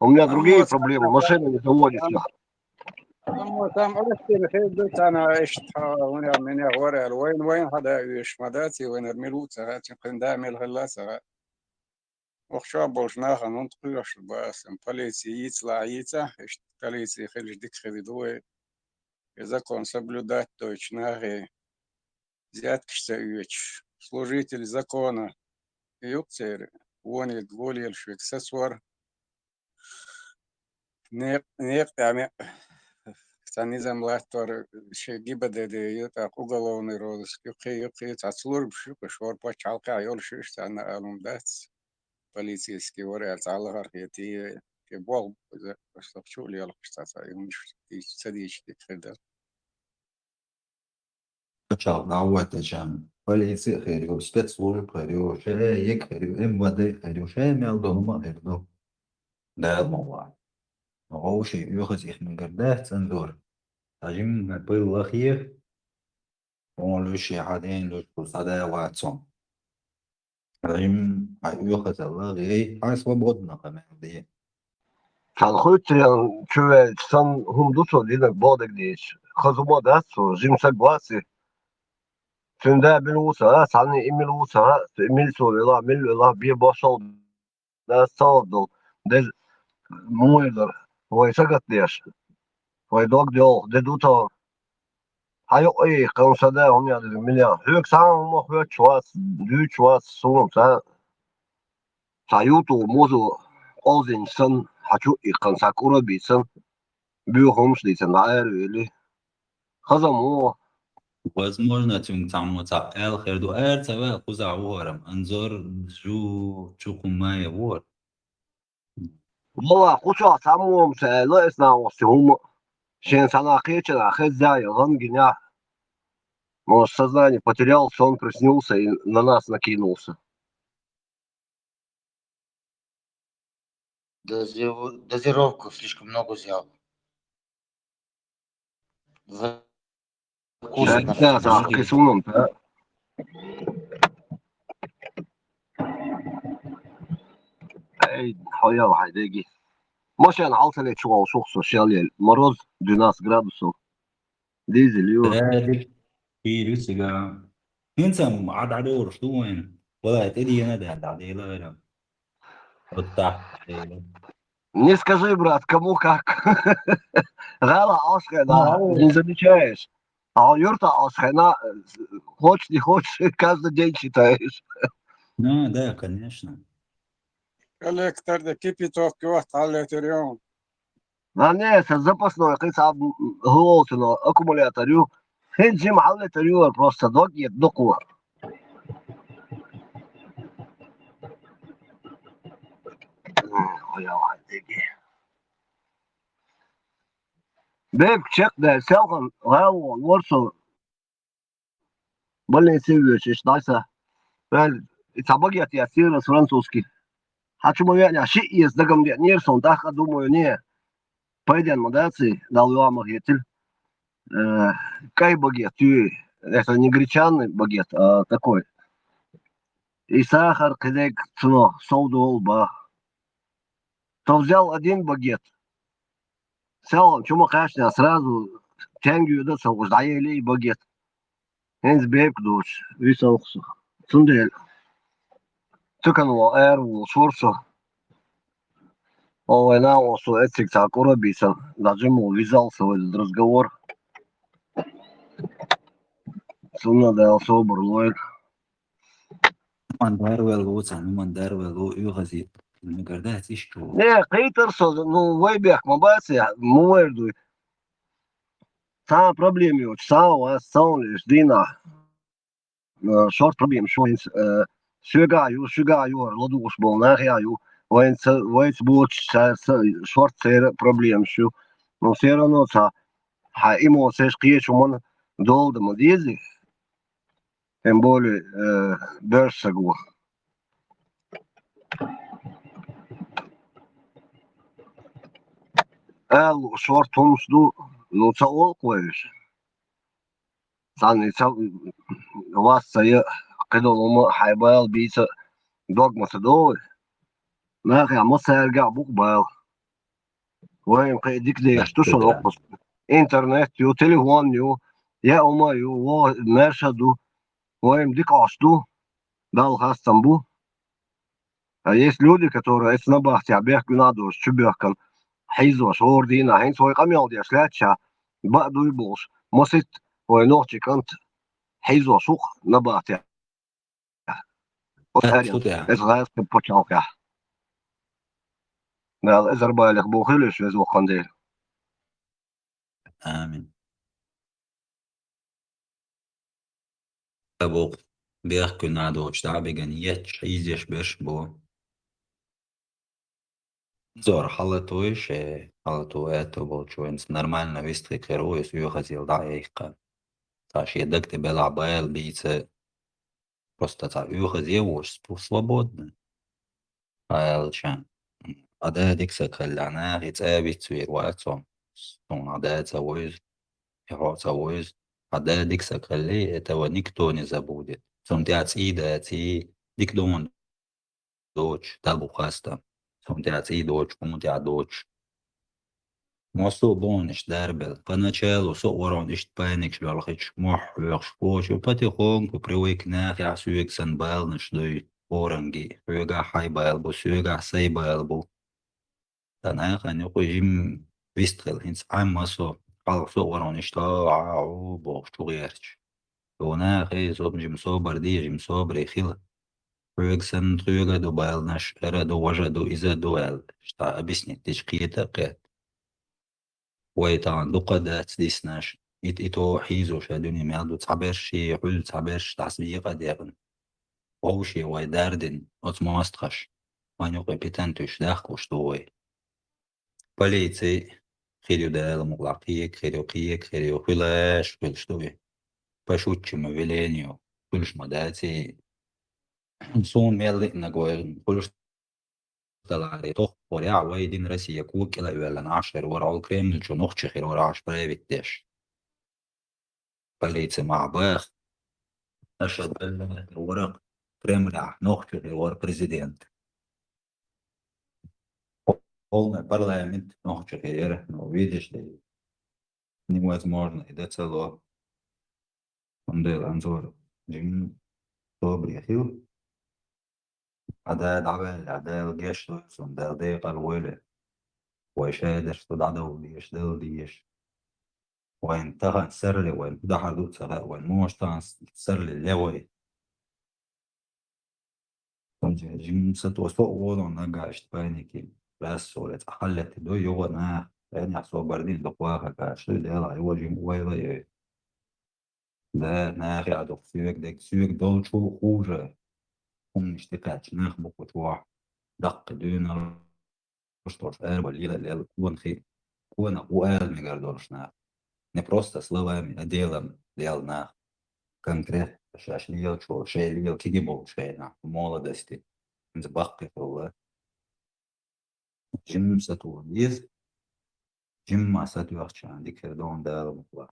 У меня другие проблемы, машина не заводится. там أرسل خير بس أنا إشتها هنا من ورا وين هذا إيش مداتي وين الملوت هاتي قندام الغلاسة وخشوا بوشناها ننطقش بس полиция يطلع يتا إيش полиция خرج ديك خدوه إذا كون соблюдать точно взятки штаёч служитель закона юктер вон говорил что аксессуар не يعني نظام лахтор شيء جيبه يتا уголовный розыск يقي تعصلور بشوك شوار بتشالقا يول شوش أنا ألومدات полицейский ورقة على غرقتي كبوغ بس شو اللي يلقى شتاتا يمش تسديش كده Почав дعوات جام. полиция خيريو спецслужб خيريو شايك خيريو МВД خيريو شاي ميلدو ما خيردو. ده الموضوع. هو شيء يأخذ من قرداه تنظر. تجمع بالله خير. ولو شيء عادين لو صدا واتسون. تجمع يأخذ الله غير عايز وبودنا كمان دي. Kan skjuter tjuve san hunduso dina bodek dish. Khazuma daso jimsa gwasi. Tunda bilusa sani imilusa milso la mil la bi boshol da saldo de moeder. Hoe sagat dish. Hoe dog de duto. Hayo kan sada hon ya de milja. Hög sang mo hög chwas du chwas so sa. Sayuto mozo ozin san حشو يقن ساكورا بيسن بيوهمش ديسن نعير ويلي خزمو Возможно, тем там эл херду цава куза ворам анзор чукумая вор. والله خشوا ساموهم سألا اسنا وسهم شين санахечена хозяин гангиня может сознание потерял сон приснился и на нас накинулся. Дозировку слишком много взял. Да, кисуном, да. عيد حيا وحيداجي مش أنا عاوز شو سوشيال مروز 12 градусов ديزل يو ذلك في رسالة انسى عاد عدور شو وين ولا تدي انا ده عدي لا وتحت Не скажи, брат, кому как. Гала Ашхена, не замечаешь. А у Юрта Ашхена, хочешь не хочешь, каждый день читаешь. Ну да, конечно. коллектор да кипятовки واحد على اليوم А не, с запасной, ты сам голосено, аккумуляторю. Хенджи маллеторю, просто доки, доку. Бэк чек да, селхан, гау, ворсу. Блин, сильвич, дайса. Well, итабагиат я сирос французский. Хочу мы я ши из дагам нерсон, так думаю, не. Пойдем модации, дал вам агетель. Кай багет, это не гречаный багет, а такой. И сахар, кедек, цно, соуду олба. То взял один багет. Сел, чему кашня, сразу тянгю да соус, даели багет. Хенс беб душ, висоухсу. Цундель. Туканво, эру, шурсу. Овена, осу, эцик, так, урабисан. Даже ему ввязался в этот разговор. Сумна да собор лоек. من دار والوطن من دار والو يغزي المقردات يشكو Не, кейтерсо, ну, вайбек, мабаси, муэрду. Та проблем yok. Sağ ol, sağ ol, Dina. Short problem, şu ins. Sügayu, loduş bol, nahiyayu. Вайц будет short ser problem şu. Но все равно та, ha эмоции шкие, он долго модези. Тем более, бёрсагу. Short tomsdu, ну, це олкуєш. Сани, це вас це قدوم حيبال بيت دوغما تدوي ما غير مسارجع بقبال وين قيدك دي اشتوشن اوقس انترنت يو تليفون يو يا اما يو مرشدو وين ديك اشتو дал хастамбу. А есть люди, которые с набахти обех гнадуш чубехкан حيزوش غوردينا حين سوي قميل دي اشلاتشا بقدو يبوش مسيت وينوغتي كانت حيزوش وخ نباتي Es reist mit Potjauka. Nou, is er bijlijk booghulis, wees ook gaan deel. آمين أبو بيحكوا نادو شعبي جنيات شيزيش بيش بو زور حالتوش حالتواتو بولشوينس нормально выстреклируюсь и хотел да яйка таш едак тебе лабайл бийце просто та уходил свободно айлчан هذا ديكسك اللعنة يتقابل تسوير وقتهم ثم هذا تسويز يحو تسويز هذا ديكسك اللي توانيك توني زبودت ثم تعطي داتي ديك دون دوتش تابو خاستا ثم تعطي دوتش كم تعدوتش موسو بونش دربل поначалу соорон ишт паник швалхич мох шпоч потихоньку привыкнах я сюексан балныш дой оранги юга хайбал бу сюга сайбал бу danach eine Regime Wistrel ins einmal so صورون اشتاع وبوشتوغيرش وناخ صوب جيم صوبر دي جيم صوبر خيل Рюксен трюга добавил наш раду вожаду из-за дуэл, что объяснит течкиета قات. ويتان لقدات ديس ناش إتو حيزو شادوني ميادو تعبرشي حل تعبرش تعسبيقا ديغن. ووشي ويداردن أتماستخش وانيو قبيتانتوش داخكوش دوي. Полиции خيريو دال مغلاقيك خيريو خلاش خلشتوي. Пошутчему велению خلش مداتي صون ميلي نقوي خلش طلعي طخ وريع ويدين راسي يكوك إلى يولن 10 ورا الكريمل شو نخش خير ورا 10 بيتش. Полиция مع باخ أشهد بالله الورق كريمل نخش خير ورا بريزيدنت. полный парламент, но чекер, но видишь ли, невозможно, и это цело. Он делал анзор, жим, добрый хил, عداء الجيش ثم ده ضيق الويلة وشادر تدعو ليش دل ديش وين تغن سرلي وين دحر دوت سغاء وين موش تغن سرلي اللوي جم ستو سوق وضع نقاش تبانيكي بس ولت أقلت دو يوغنا يعني يحصو بردين دقواها كاشتو ديلا يوجم ويضي ده ناخي عدو سيوك دول شو خوجة هم اشتكاتش ناخبك وتوح دق دون رشتوش وليلة اللي كون خي كون أقوال مقردورشنا не просто словами, а делом делал конкретно, шашлил, что шейлил, кигибол шейна, в молодости, сбахки фула. Жим сату из, жим ма сату ахчан, дикердон дал мукла.